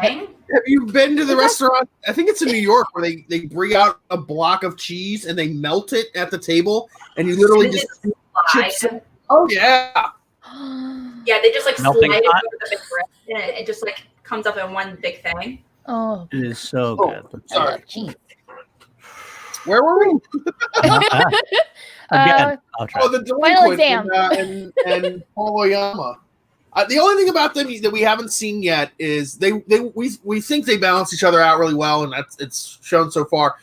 [SPEAKER 4] Have you been to the restaurant? I think it's in New York where they bring out a block of cheese and they melt it at the table and you literally just chips it. Oh yeah.
[SPEAKER 2] Yeah, they just slide it
[SPEAKER 3] pot?
[SPEAKER 2] over the big bread and it just comes up in one big thing.
[SPEAKER 1] Oh,
[SPEAKER 3] it is so good.
[SPEAKER 4] Sorry. Where were we?
[SPEAKER 3] Again, I'll try.
[SPEAKER 4] The delinquent and Paul Oyama. The only thing about them that we haven't seen yet is we think they balance each other out really well, and it's shown so far.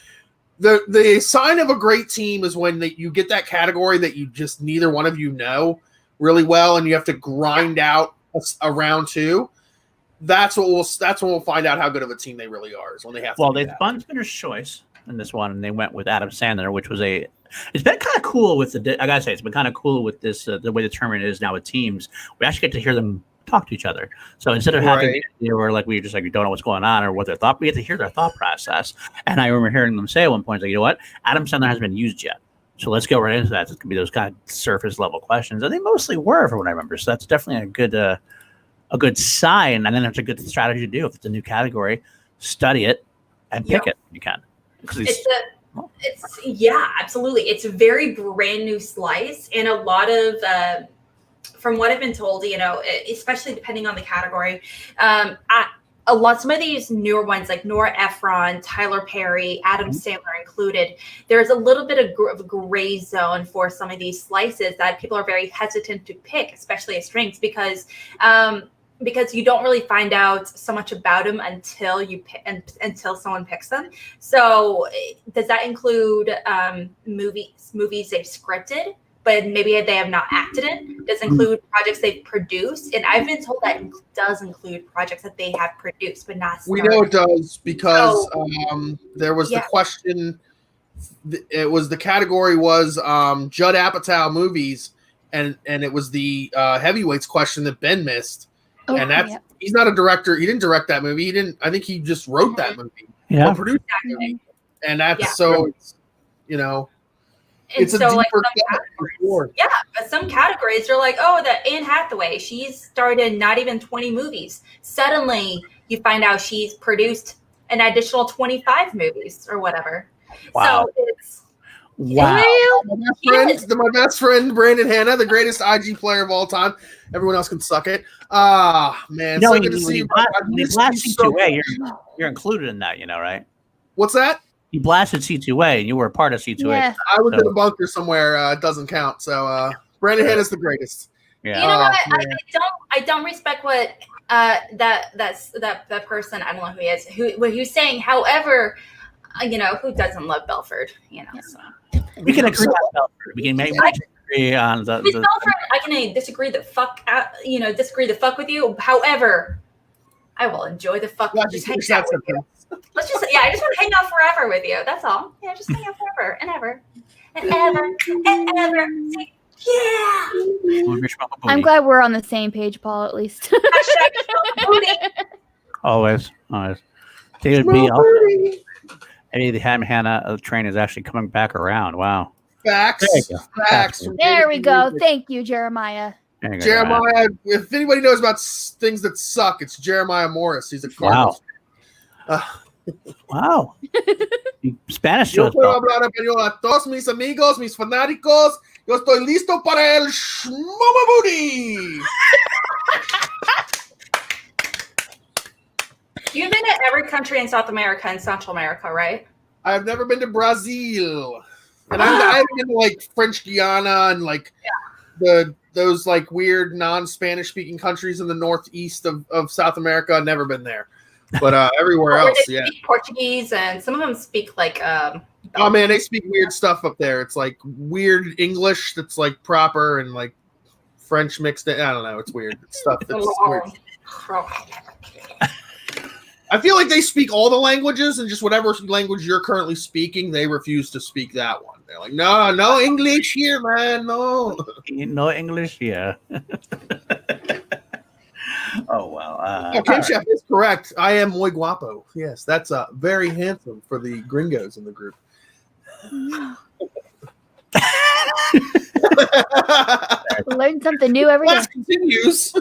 [SPEAKER 4] The sign of a great team is when you get that category that you just neither one of you know really well, and you have to grind out a round 2. That's when we'll find out how good of a team they really are. Is when they have. Well, they
[SPEAKER 3] spun Spinner's Choice in this one, and they went with Adam Sandler, which was It's been kind of cool with I gotta say, it's been kind of cool with this the way the tournament is now with teams. We actually get to hear them talk to each other. So instead of having the idea where we just don't know what's going on or what their thought, we get to hear their thought process. And I remember hearing them say at one point, you know what, Adam Sandler hasn't been used yet. So let's go right into that. It's gonna be those kind of surface level questions, and they mostly were, from what I remember. So that's definitely a good sign, and then it's a good strategy to do. If it's a new category, study it and pick it if you can.
[SPEAKER 2] Absolutely. It's a very brand new slice, and a lot of from what I've been told, especially depending on the category, some of these newer ones like Nora Ephron, Tyler Perry, Adam Sandler included, there's a little bit of gray zone for some of these slices that people are very hesitant to pick, especially as strengths, because you don't really find out so much about them until someone picks them. So does that include movies they've scripted, but maybe they have not acted in? Does it include projects they've produced? And I've been told that does include projects that they have produced, but not starred.
[SPEAKER 4] We know it does because there was the question. The category was Judd Apatow movies, and it was the heavyweights question that Ben missed. And he's not a director. He didn't direct that movie. I think he just wrote that movie.
[SPEAKER 3] Yeah.
[SPEAKER 4] Or produced that movie. And that's it's a
[SPEAKER 2] so
[SPEAKER 4] deeper
[SPEAKER 2] but some categories are the Anne Hathaway, she's starred in not even 20 movies. Suddenly you find out she's produced an additional 25 movies or whatever.
[SPEAKER 3] Wow.
[SPEAKER 2] So it's
[SPEAKER 3] Wow.
[SPEAKER 4] My best friend, Brandon Hanna, the greatest IG player of all time. Everyone else can suck it. Man, so good to see you.
[SPEAKER 3] When you blast C2A, you're included in that, right?
[SPEAKER 4] What's that?
[SPEAKER 3] You blasted C2A, and you were a part of C2A.
[SPEAKER 1] Yeah.
[SPEAKER 4] I was in a bunker somewhere. It doesn't count. So Brandon Hanna's the greatest.
[SPEAKER 2] Yeah. You know what? I don't respect what that person. I don't know who he is. What he was saying. However, who doesn't love Belford? So.
[SPEAKER 3] We can agree on Belford. We can agree on the
[SPEAKER 2] Belford. I can disagree the fuck out. Disagree the fuck with you. However, I will enjoy the fuck. Just hang out with you. I just want to hang out forever with you. That's all. Yeah, just hang out forever and ever and ever and ever. Yeah.
[SPEAKER 1] I'm glad we're on the same page, Paul. At least.
[SPEAKER 3] Always. David B. Maybe the Hannah train is actually coming back around. Wow.
[SPEAKER 4] Facts.
[SPEAKER 1] There we go. Thank you, Jeremiah.
[SPEAKER 4] Jeremiah. If anybody knows about things that suck, it's Jeremiah Morris. He's a Cardinals.
[SPEAKER 3] Wow. Spanish to us.
[SPEAKER 4] A todos mis amigos, mis fanáticos, yo estoy listo para el Schmoedown.
[SPEAKER 2] You've been to every country in South America and Central America, right?
[SPEAKER 4] I've never been to Brazil. And I've been to like French Guiana and those like weird non-Spanish speaking countries in the northeast of South America. I've never been there. But everywhere else,
[SPEAKER 2] they speak Portuguese, and some of them speak like.
[SPEAKER 4] Oh man, they speak weird stuff up there. It's like weird English that's like proper and like French mixed in. I don't know. It's weird. It's stuff that's weird. I feel like they speak all the languages, and just whatever language you're currently speaking, they refuse to speak that one. They're like, no English here, man, no
[SPEAKER 3] English here. Oh, well.
[SPEAKER 4] Kim Chef is correct. I am muy guapo. Yes, that's very handsome for the gringos in the group.
[SPEAKER 1] Learn something new every day.
[SPEAKER 4] Class continues.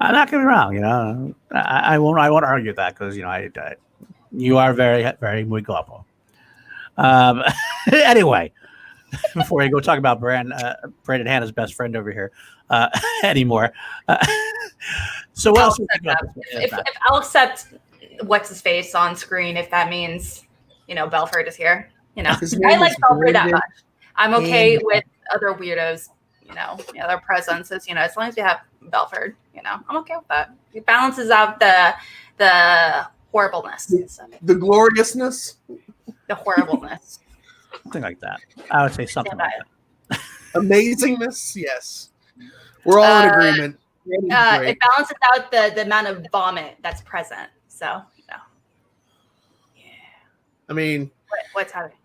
[SPEAKER 3] I'm not getting me wrong. I won't argue that because, you are very, very muy guapo. Anyway, before we go talk about Brandon Hanna's best friend over here anymore. So what else?
[SPEAKER 2] If I'll accept what's his face on screen, if that means Belford is here. I like Belford that much. I'm okay with other weirdos. Their presences. As long as you have Belford, I'm okay with that. It balances out the horribleness,
[SPEAKER 4] the gloriousness,
[SPEAKER 2] the horribleness.
[SPEAKER 3] Something like that. I would say something like that.
[SPEAKER 4] Amazingness, yes. We're all in agreement.
[SPEAKER 2] It balances out the amount of vomit that's present. So, yeah.
[SPEAKER 4] I mean,
[SPEAKER 2] what's happening?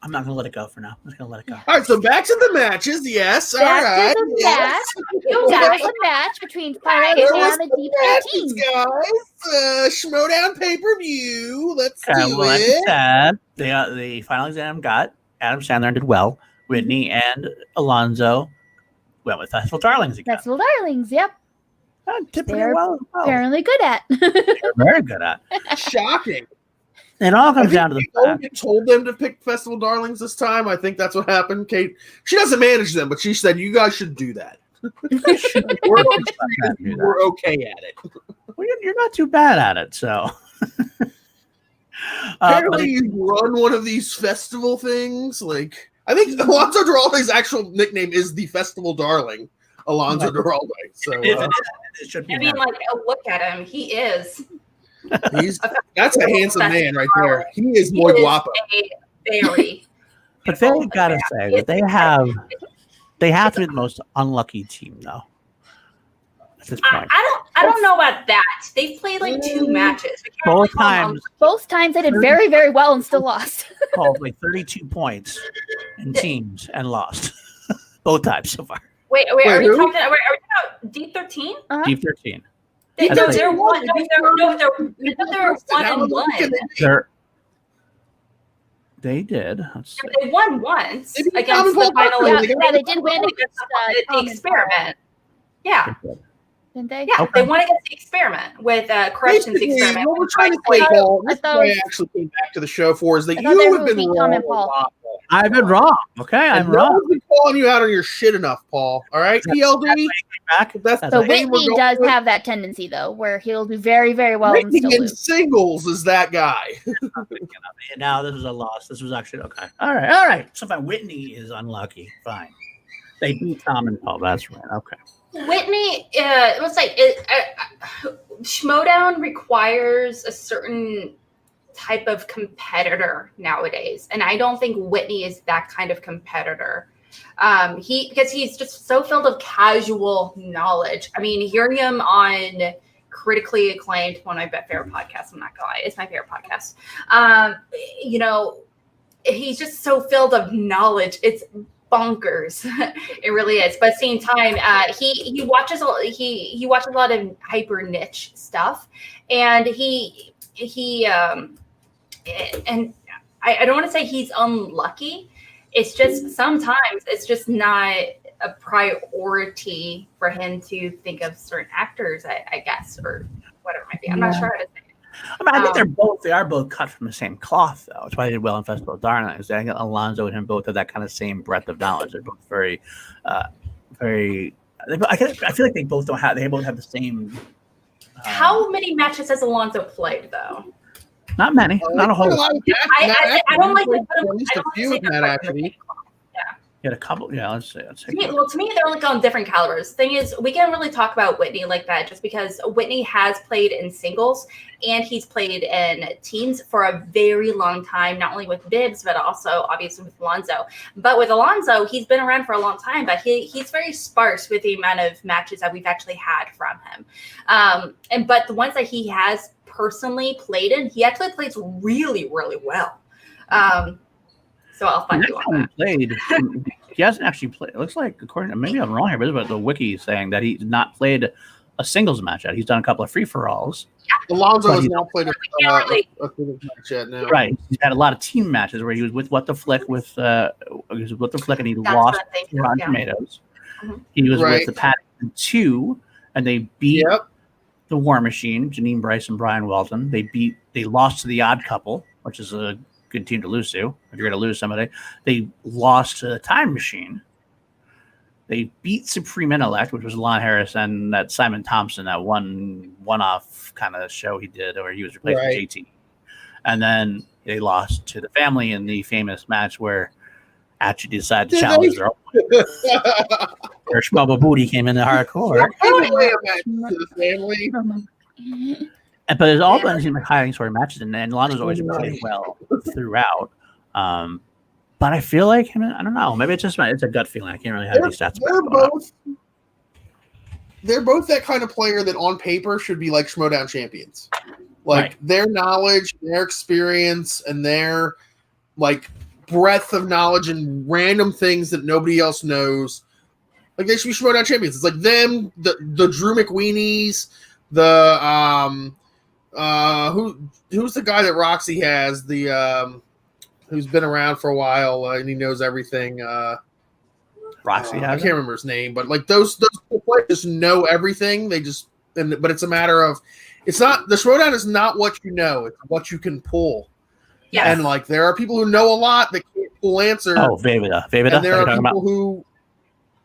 [SPEAKER 3] I'm not going to let it go for now. I'm just going to let it go.
[SPEAKER 4] All right, so back to the matches. Yes, all right.
[SPEAKER 1] Yes. There was a match between Fire and the Deep 13.
[SPEAKER 4] Guys, Schmoedown pay-per-view. Let's do it.
[SPEAKER 3] The final exam got Adam Sandler and did well. Whitney and Alonzo went with Festival Darlings again.
[SPEAKER 1] Festival Darlings, yep.
[SPEAKER 3] Did pretty well.
[SPEAKER 1] Apparently good at.
[SPEAKER 3] They're very good at.
[SPEAKER 4] Shocking.
[SPEAKER 3] It all comes down to the fact.
[SPEAKER 4] Kate told them to pick Festival Darlings this time. I think that's what happened. Kate, she doesn't manage them, but she said, you guys should do that. We're okay at it.
[SPEAKER 3] Well, you're not too bad at it, so.
[SPEAKER 4] Apparently, you run one of these festival things. Like, I think Alonzo Duralde's actual nickname is the Festival Darling, Alonzo Duralde. So,
[SPEAKER 3] it should be.
[SPEAKER 2] I mean, look at him. He is.
[SPEAKER 4] That's a handsome man right there. He is muy guapo.
[SPEAKER 3] But they gotta say that they have to be the most unlucky team though. At this point.
[SPEAKER 2] I don't know about that. They've played like 2 matches.
[SPEAKER 3] Both times
[SPEAKER 1] they did very, very well and still lost.
[SPEAKER 3] Called like 32 points in teams and lost. Both times so far.
[SPEAKER 2] Wait, are we talking about Deep 13?
[SPEAKER 3] Deep 13.
[SPEAKER 2] They're one. They're 1-1.
[SPEAKER 3] They did.
[SPEAKER 2] They won once against the final.
[SPEAKER 1] Yeah, they did win against
[SPEAKER 2] the experiment. Yeah.
[SPEAKER 1] didn't they?
[SPEAKER 2] Yeah, they won against the experiment with Corrections Experiment.
[SPEAKER 4] What we're trying to say, Paul, this is what I actually came back to the show for, is that you have been wrong a lot.
[SPEAKER 3] I've been wrong. Okay, I'm wrong.
[SPEAKER 4] No one's been calling you out on your shit enough, Paul. All right, PLD.
[SPEAKER 1] So Whitney does have that tendency, though, where he'll do very, very well and still lose.
[SPEAKER 4] Singles is that guy.
[SPEAKER 3] Now this was a loss. This was actually okay. All right. So fine. Whitney is unlucky. Fine. They beat Tom and Paul. That's right. Okay.
[SPEAKER 2] Whitney, it was like Schmoedown requires a certain type of competitor nowadays, and I don't think Whitney is that kind of competitor. Because he's just so filled of casual knowledge. I mean, hearing him on critically acclaimed, one of my favorite podcasts, I'm not gonna lie, it's my favorite podcast. He's just so filled of knowledge. It's bonkers. It really is. But at the same time, he watches a lot of hyper niche stuff, and and I don't want to say he's unlucky. It's just sometimes it's just not a priority for him to think of certain actors, I guess, or whatever it might be. I'm not sure how to say it.
[SPEAKER 3] I mean, I think they are both cut from the same cloth, though. It's why they did well in Festival of Darkness. I think Alonzo and him both have that kind of same breadth of knowledge. They're both very. I feel like they both have the same.
[SPEAKER 2] How many matches has Alonzo played, though?
[SPEAKER 3] Not many, not a whole lot.
[SPEAKER 2] I don't like to put him.
[SPEAKER 4] At least a few in that, actually.
[SPEAKER 3] Get a couple. Yeah, let's see.
[SPEAKER 2] To me, they're like on different calibers. Thing is, we can't really talk about Whitney like that, just because Whitney has played in singles and he's played in teams for a very long time, not only with Bibbs, but also obviously with Alonzo. But with Alonzo, he's been around for a long time, but he's very sparse with the amount of matches that we've actually had from him. But the ones that he has personally played in, he actually plays really, really well. So I'll find you on that.
[SPEAKER 3] He hasn't actually played. It looks like, according to, maybe I'm wrong here, but the wiki is saying that he's not played a singles match yet. He's done a couple of free-for-alls.
[SPEAKER 4] Alonzo has now played a singles match yet now.
[SPEAKER 3] Right. He's had a lot of team matches where he was with What the Flick and he lost to Rotten Tomatoes. Mm-hmm. He was with the Paddington 2, and they beat the War Machine, Janine Bryce and Brian Walton. They lost to the Odd Couple, which is a good team to lose to if you're going to lose somebody. They lost to the Time Machine. They beat Supreme Intellect, which was Lon Harris and that Simon Thompson, that one-off kind of show he did where he was replacing JT. And then they lost to the Family in the famous match where actually decided to challenge their own. Where Schmobo Booty came into hardcore.
[SPEAKER 4] To the Family.
[SPEAKER 3] But there's all been seem like high sort of matches, and Lonzo's always played well throughout. But I feel like I don't know. Maybe it's a gut feeling. I can't really have these stats.
[SPEAKER 4] They're both that kind of player that on paper should be like Schmoedown champions. Like their knowledge, their experience, and their like breadth of knowledge and random things that nobody else knows. Like they should be Schmoedown champions. It's like them, the Drew McWeenies, the who's the guy that Roxy has, the who's been around for a while and he knows everything.
[SPEAKER 3] Roxy has
[SPEAKER 4] I can't remember his name, but like those players just know everything. They just but it's a matter of it's not the Schmoedown is not what you know, it's what you can pull. Yeah. And like there are people who know a lot that can't pull answers.
[SPEAKER 3] Oh, Vevida.
[SPEAKER 4] And there are people who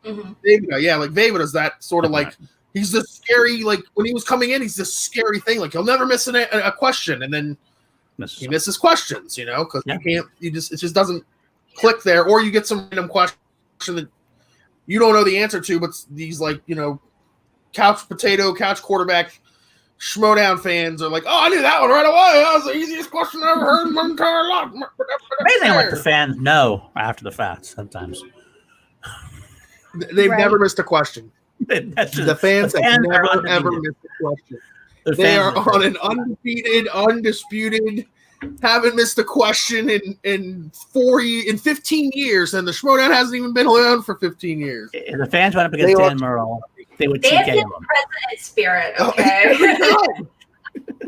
[SPEAKER 4] Vevida, like Vevida's that sort of like he's this scary, like when he was coming in, he's this scary thing. Like he'll never miss a question, and then he misses questions, because it just doesn't click there. Or you get some random question that you don't know the answer to, but these couch quarterback Schmoedown fans are like, oh, I knew that one right away. That was the easiest question I ever heard in my entire life.
[SPEAKER 3] Amazing what the fans know after the fact sometimes.
[SPEAKER 4] They've never missed a question. The fans have never, ever missed a question. They are on an undisputed, haven't missed a question in 15 years, and the Schmoedown hasn't even been around for 15 years.
[SPEAKER 3] If the fans went up against Dan Murrell, they would take anyone.
[SPEAKER 2] President spirit, okay?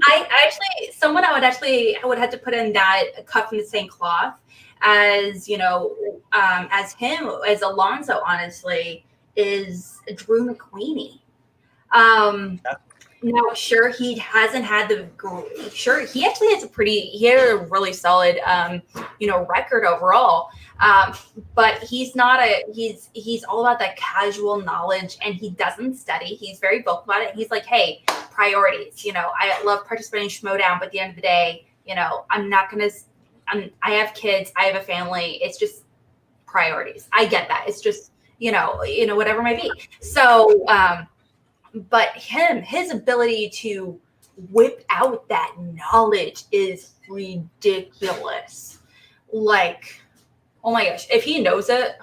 [SPEAKER 2] I would have to put in that cut from the same cloth as as him, as Alonzo, honestly, is Drew McWeeny. Now, sure, he hasn't had he actually has he had a really solid, record overall. But he's not he's all about that casual knowledge, and he doesn't study. He's very vocal about it. He's like, hey, priorities. I love participating in Schmoedown, but at the end of the day, I'm not going to, I have kids, I have a family. It's just priorities. I get that. It's just, whatever it might be. So, but his ability to whip out that knowledge is ridiculous. Like, oh my gosh, if he knows it,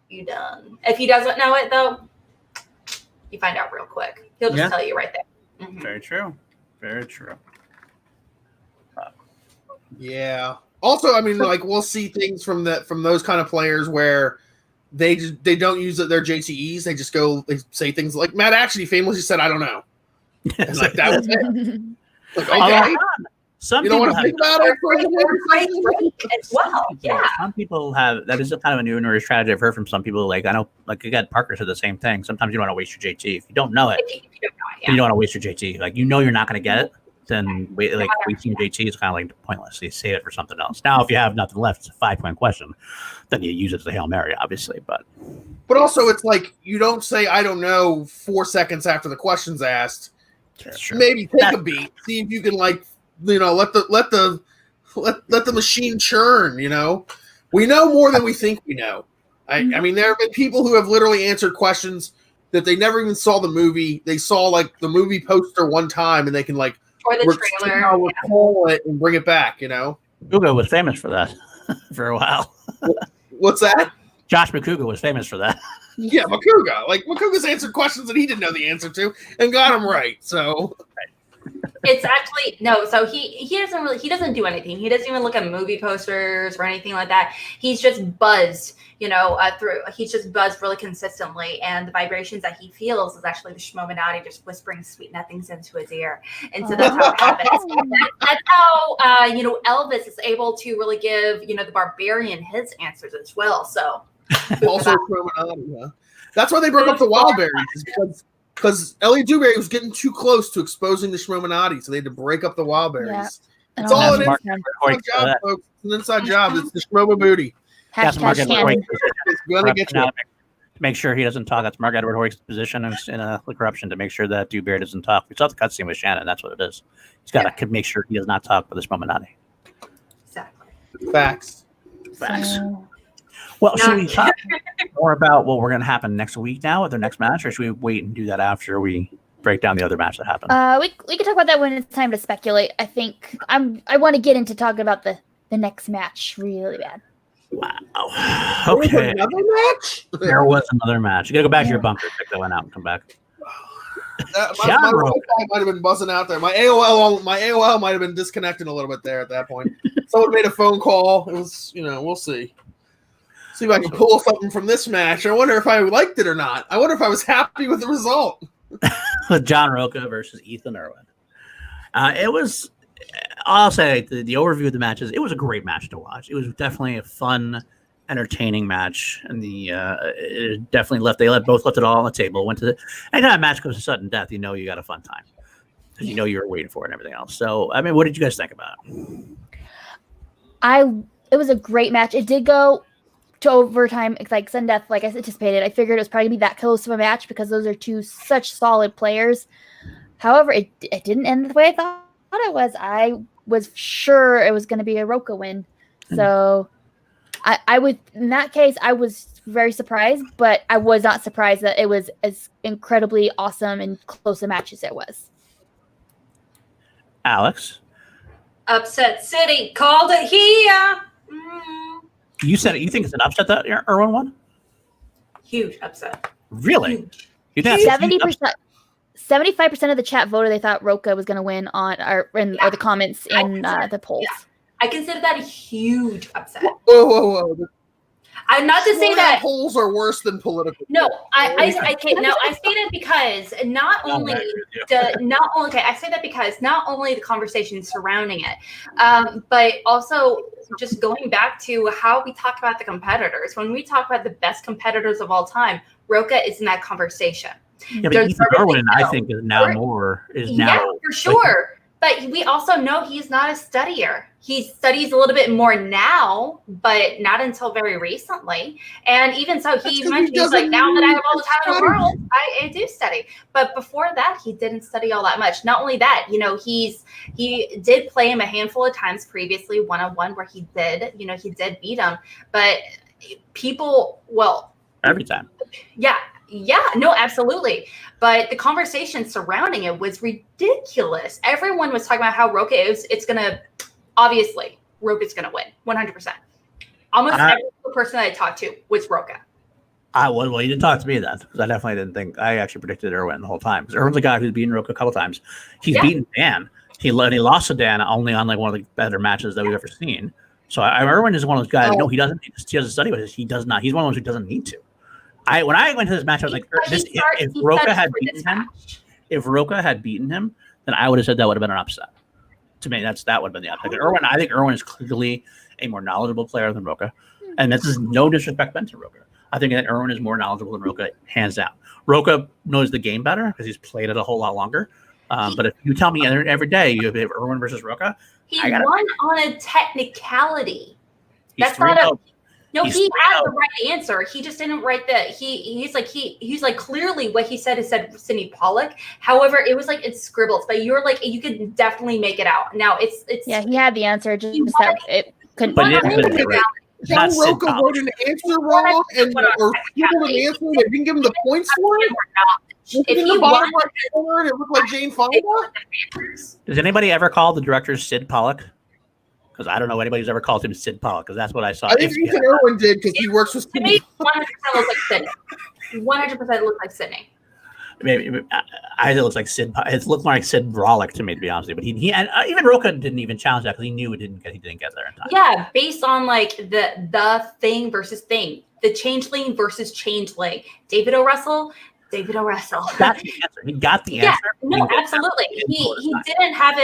[SPEAKER 2] you done. If he doesn't know it, though, you find out real quick. He'll just tell you right there. Mm-hmm.
[SPEAKER 3] Very true. Very true.
[SPEAKER 4] Yeah. Also, I mean, like, we'll see things from those kind of players where they don't use their JTEs. They just they say things like Matt actually famously said, "I don't know." And like that was it. Like, okay.
[SPEAKER 3] Some
[SPEAKER 4] you don't want to think about it
[SPEAKER 2] as well. Yeah.
[SPEAKER 3] Some people have that is a kind of a new strategy I've heard from some people. Like I know, like again, Parker said the same thing. Sometimes you don't want to waste your JT if you don't know it. You don't want to waste your JT. Like you're not going to get it. Then wasting your JT is kind of like pointless. So you save it for something else. Now, if you have nothing left, it's a 5-point question. Then you use it as a Hail Mary, obviously. But
[SPEAKER 4] also, it's like you don't say "I don't know" 4 seconds after the question's asked. Maybe take a beat, see if you can let the machine churn. We know more than we think we know. I mean, there have been people who have literally answered questions that they never even saw the movie. They saw the movie poster one time, and they can
[SPEAKER 2] or the trailer,
[SPEAKER 4] recall it and bring it back.
[SPEAKER 3] Kuga was famous for that for a while.
[SPEAKER 4] What's that?
[SPEAKER 3] Josh McCouga was famous for that.
[SPEAKER 4] Yeah, McCouga. McCouga's answered questions that he didn't know the answer to and got them right. So
[SPEAKER 2] it's actually no. So he doesn't do anything. He doesn't even look at movie posters or anything like that. He's just buzzed, he's just buzzed really consistently, and the vibrations that he feels is actually the Schmoedown just whispering sweet nothings into his ear, and so that's how it happens. That's how Elvis is able to really give the barbarian his answers as well. So
[SPEAKER 4] also Schmoedown, huh? That's why they broke up the Wild Berries, because Ellie Dewberry was getting too close to exposing the Schmoedown, so they had to break up the Wild Berries. Yeah. It's all an inside job, folks. It's an inside job. It's the Schmoedown booty.
[SPEAKER 3] That's Mark Edward
[SPEAKER 4] It's going to get you.
[SPEAKER 3] To make sure he doesn't talk. That's Mark Edward Hoyt's position in a corruption to make sure that Dewberry doesn't talk. We saw the cutscene with Shannon. That's what it is. He's got to make sure he does not talk with this Schmoedown.
[SPEAKER 2] Exactly.
[SPEAKER 4] Facts.
[SPEAKER 3] Well, should we talk more about what we're going to happen next week now with the next match, or should we wait and do that after we break down the other match that happened?
[SPEAKER 1] We can talk about that when it's time to speculate. I think I want to get into talking about the next match really bad.
[SPEAKER 3] Wow. Okay.
[SPEAKER 4] Another match?
[SPEAKER 3] There was another match. You got to go back to your bunker, check that one out, and come back.
[SPEAKER 4] My Wi-Fi might have been buzzing out there. My AOL might have been disconnecting a little bit there at that point. Someone made a phone call. It was, we'll see. See if I can pull something from this match. I wonder if I liked it or not. I wonder if I was happy with the result.
[SPEAKER 3] John Roca versus Ethan Irwin. It was, I'll say, the overview of the matches, it was a great match to watch. It was definitely a fun, entertaining match. And it definitely both left it all on the table. Anytime a match goes to sudden death, you got a fun time. Because you were waiting for it and everything else. So, I mean, what did you guys think about it?
[SPEAKER 1] It was a great match. It did go to overtime, like sudden death, like I anticipated. I figured it was probably going to be that close of a match because those are two such solid players. However, it didn't end the way I thought it was. I was sure it was going to be a Roca win. So I would, in that case, I was very surprised, but I was not surprised that it was as incredibly awesome and close a match as it was.
[SPEAKER 3] Alex?
[SPEAKER 2] Upset City called it here.
[SPEAKER 3] You said it. You think it's an upset that Irwin won?
[SPEAKER 2] Huge upset.
[SPEAKER 3] Really?
[SPEAKER 2] Huge.
[SPEAKER 3] You think
[SPEAKER 1] 70%? 75% of the chat voted they thought Roca was going to win or the comments in the polls.
[SPEAKER 2] Yeah. I consider that a huge upset.
[SPEAKER 4] Whoa.
[SPEAKER 2] I'm not to say that
[SPEAKER 4] polls are worse than political.
[SPEAKER 2] No, I say that because not only the conversation surrounding it, but also just going back to how we talk about the competitors. When we talk about the best competitors of all time, Roca is in that conversation.
[SPEAKER 3] Yeah, but
[SPEAKER 2] There's
[SPEAKER 3] Ethan
[SPEAKER 2] Irwin,
[SPEAKER 3] Irwin, I think, is now.
[SPEAKER 2] Yeah, for sure. But we also know he's not a studier. He studies a little bit more now, but not until very recently. And even so, he mentioned, he's like, now that I have all the time in the world, I do study. But before that, he didn't study all that much. Not only that, he did play him a handful of times previously, one-on-one, where he did beat him. But
[SPEAKER 3] every time.
[SPEAKER 2] Yeah, no, absolutely. But the conversation surrounding it was ridiculous. Everyone was talking about how Roca Roca's going to win 100%. Almost every person that I talked to was Roca.
[SPEAKER 3] Well, you didn't talk to me then, because I definitely didn't think. I actually predicted Irwin the whole time. Because Irwin's a guy who's beaten Roca a couple times. He's beaten Dan. He lost to Dan only on like one of the better matches that we've ever seen. So Irwin is one of those guys. No, he doesn't. He doesn't study with this. He does not. He's one of those who doesn't need to. When I went to this match, I was like, if Roca had beaten him, then I would have said that would have been an upset. To me, that would have been the upset. I think Irwin is clearly a more knowledgeable player than Roca, and this is no disrespect meant to Roca. I think that Irwin is more knowledgeable than Roca, hands down. Roca knows the game better because he's played it a whole lot longer. But if you tell me every day you have Irwin versus Roca,
[SPEAKER 2] he won on a technicality. That's not a. No, he had the right answer. He just didn't write the. He's like clearly what he said is said Sidney Pollock. However, it was like it's scribbles, but you're like you could definitely make it out. Now it's
[SPEAKER 1] yeah. He had the answer, just that it couldn't.
[SPEAKER 3] But
[SPEAKER 4] John Roca wrote an answer wrong or scribbled an answer and didn't give him the points for it. If he bottom right corner, it looked like Jane Fonda.
[SPEAKER 3] Does anybody ever call the director Sid Pollock? Because I don't know anybody who's ever called him Sid Pollock, because that's what I saw.
[SPEAKER 4] I think Ethan Irwin did, because he works with.
[SPEAKER 2] To me, 100% looks like Sydney. 100% looks like Sydney.
[SPEAKER 3] Maybe I think it looks like Sid. It looked more like Sid Brolick to me, to be honest with you. But he and even Roca didn't even challenge that because he knew he didn't get there in time.
[SPEAKER 2] Yeah, based on like the thing versus thing, the changeling versus changeling. David O. Russell. That's
[SPEAKER 3] the answer. He got the answer.
[SPEAKER 2] No, absolutely. He didn't have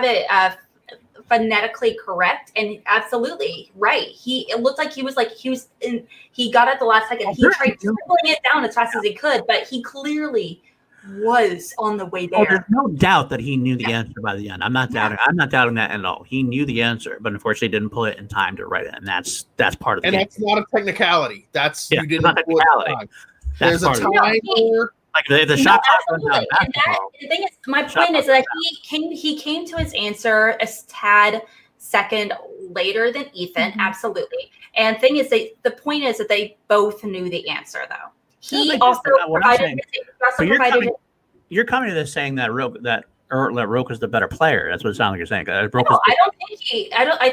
[SPEAKER 2] it phonetically correct, and absolutely right. It looked like he got it the last second. He tried scribbling it down as fast as he could, but he clearly was on the way there.
[SPEAKER 3] There's no doubt that he knew the answer by the end. I'm not doubting that at all. He knew the answer, but unfortunately didn't pull it in time to write it, and that's part of the game.
[SPEAKER 4] And that's not a technicality. You didn't
[SPEAKER 3] not
[SPEAKER 4] pull it in time. There's a timer.
[SPEAKER 3] Like the shot clock
[SPEAKER 2] runs out. The thing is, my point is that he came to his answer a tad second later than Ethan, absolutely. And thing is, the point is that they both knew the answer, though. He also provided.
[SPEAKER 3] You're coming to this saying that Roca's the better player. That's what it sounds like you're saying.
[SPEAKER 2] I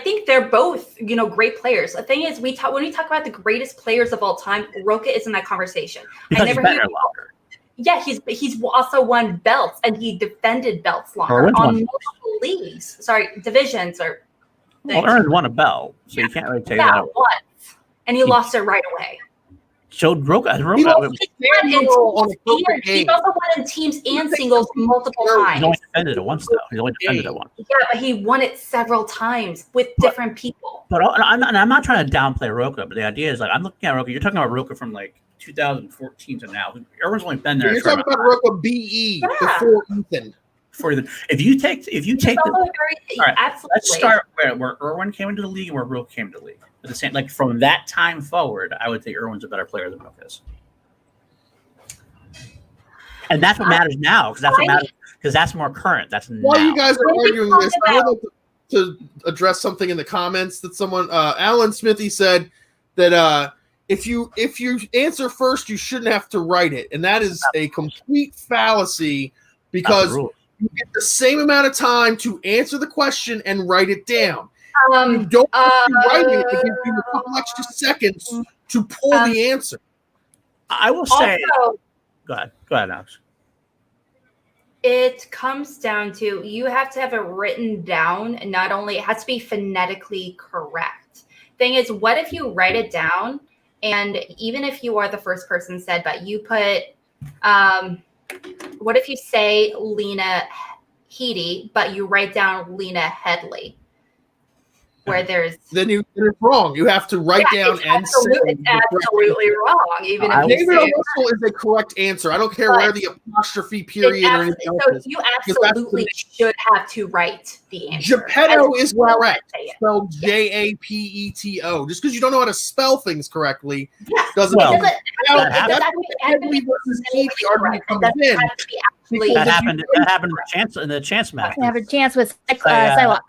[SPEAKER 2] think they're both, great players. The thing is, when we talk about the greatest players of all time, Roca is in that conversation.
[SPEAKER 3] Because he's better longer.
[SPEAKER 2] Yeah, he's also won belts, and he defended belts longer on multiple leagues. Sorry, divisions or.
[SPEAKER 3] Irwin won a belt, so you can't really take that.
[SPEAKER 2] Once, and he lost it right away.
[SPEAKER 3] So Roca
[SPEAKER 2] he also won in teams and singles multiple times.
[SPEAKER 3] He's only defended it once, though.
[SPEAKER 2] Yeah, but he won it several times with different people.
[SPEAKER 3] But I'm not trying to downplay Roca, but the idea is like I'm looking at Roca. You're talking about Roca from like 2014 to now. Everyone's only been there.
[SPEAKER 4] You're talking about Roca BE before Ethan.
[SPEAKER 3] If you take all right,
[SPEAKER 2] absolutely.
[SPEAKER 3] Let's start where Irwin came into the league and where Roca came to the league. At the same, like from that time forward, I would think Irwin's a better player than Roca is, and that's what matters now because that's more current. That's
[SPEAKER 4] while
[SPEAKER 3] now.
[SPEAKER 4] You guys are arguing this, I would like to address something in the comments that someone Alan Smithy said that if you answer first, you shouldn't have to write it, and that is a complete fallacy because you get the same amount of time to answer the question and write it down. You don't have to write it. It gives you a couple extra seconds to pull the answer.
[SPEAKER 3] I will say. Also, go ahead, Alex.
[SPEAKER 2] It comes down to you have to have it written down, and not only it has to be phonetically correct. Thing is, what if you write it down, and even if you are the first person said, but you put, what if you say Lena Headey, but you write down Lena Headley? where there's
[SPEAKER 4] then it's wrong. You have to write down and say.
[SPEAKER 2] It's absolutely wrong. Even if
[SPEAKER 4] David
[SPEAKER 2] you say
[SPEAKER 4] O'Russell is a correct answer. I don't care where the apostrophe period or anything else
[SPEAKER 2] so
[SPEAKER 4] is.
[SPEAKER 2] you absolutely should have to write the answer.
[SPEAKER 4] Geppetto is correct.
[SPEAKER 2] Say it.
[SPEAKER 4] Spelled Japeto. Just because you don't know how to spell things correctly doesn't
[SPEAKER 3] Well,
[SPEAKER 4] mean
[SPEAKER 2] it doesn't have to
[SPEAKER 4] Headley versus Keith argument comes in.
[SPEAKER 3] That happened in the chance match.
[SPEAKER 1] I have a chance with Psylocke.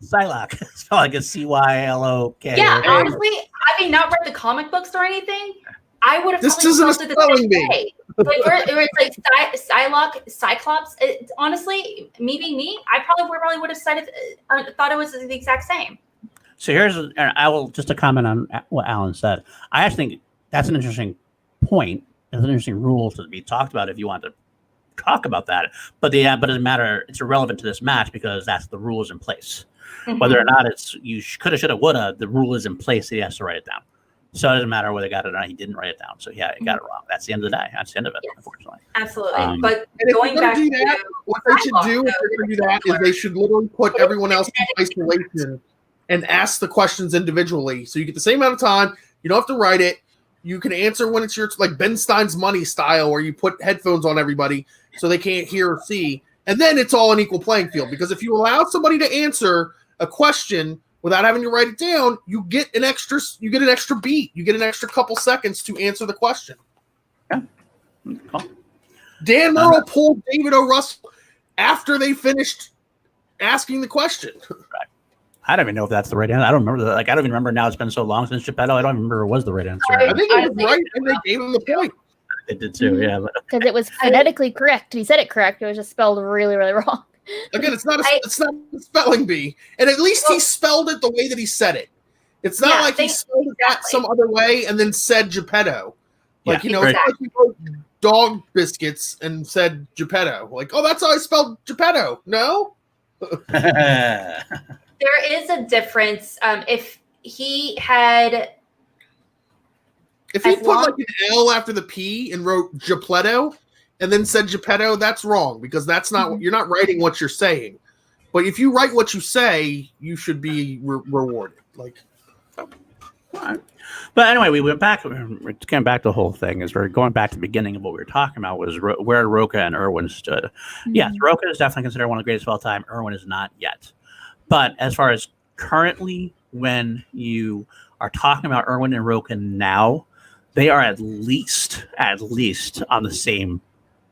[SPEAKER 3] Psylocke. It's like a Cylok.
[SPEAKER 2] Yeah, honestly, having not read the comic books or anything, I would have
[SPEAKER 4] This
[SPEAKER 2] probably
[SPEAKER 4] isn't a
[SPEAKER 2] spelled it
[SPEAKER 4] spelling
[SPEAKER 2] the same
[SPEAKER 4] bee.
[SPEAKER 2] way. Like, or it's like Psylocke, Cyclops. Honestly, me being me, I probably would have said it, thought it was the exact same.
[SPEAKER 3] So and I will just to comment on what Alan said. I actually think that's an interesting point. It's an interesting rule to be talked about if you want to talk about that. But it doesn't matter. It's irrelevant to this match because that's the rules in place. Mm-hmm. Whether or not it's you coulda, shoulda, woulda, the rule is in place. He has to write it down. So it doesn't matter whether he got it or not. He didn't write it down. So yeah, he got it wrong. That's the end of the day. That's the end of it, unfortunately.
[SPEAKER 2] Absolutely. But
[SPEAKER 4] going back to that, what they should do if they're going to do that is they should literally put everyone else in isolation and ask the questions individually. So you get the same amount of time. You don't have to write it. You can answer when it's your, like Ben Stein's Money style, where you put headphones on everybody so they can't hear or see. And then it's all an equal playing field. Because if you allow somebody to answer a question without having to write it down, you get an extra beat. You get an extra couple seconds to answer the question.
[SPEAKER 3] Yeah. Cool.
[SPEAKER 4] Dan Murrow pulled David O'Russell after they finished asking the question.
[SPEAKER 3] Right. I don't even know if that's the right answer. I don't remember. I don't even remember now. It's been so long since Geppetto. I don't remember it was the right answer.
[SPEAKER 4] I think it was right, and they gave him the point.
[SPEAKER 3] They did too, yeah.
[SPEAKER 1] Because it was phonetically correct. He said it correct. It was just spelled really, really wrong.
[SPEAKER 4] Again, it's not a spelling bee, and at least he spelled it the way that he said it. It's not like he spelled it that some other way and then said Geppetto. Like, it's like he wrote dog biscuits and said Geppetto. Like, oh, that's how I spelled Geppetto. No?
[SPEAKER 2] There is a difference. If he put
[SPEAKER 4] like an L after the P and wrote Geppetto and then said Geppetto, that's wrong because that's not you're not writing what you're saying. But if you write what you say, you should be rewarded. Like,
[SPEAKER 3] all right. But anyway, we went back. We're getting back to the whole thing. We're going back to the beginning of what we were talking about was where Roca and Irwin stood. Mm-hmm. Yes, Roca is definitely considered one of the greatest of all time. Irwin is not yet. But as far as currently, when you are talking about Irwin and Roca now, they are at least on the same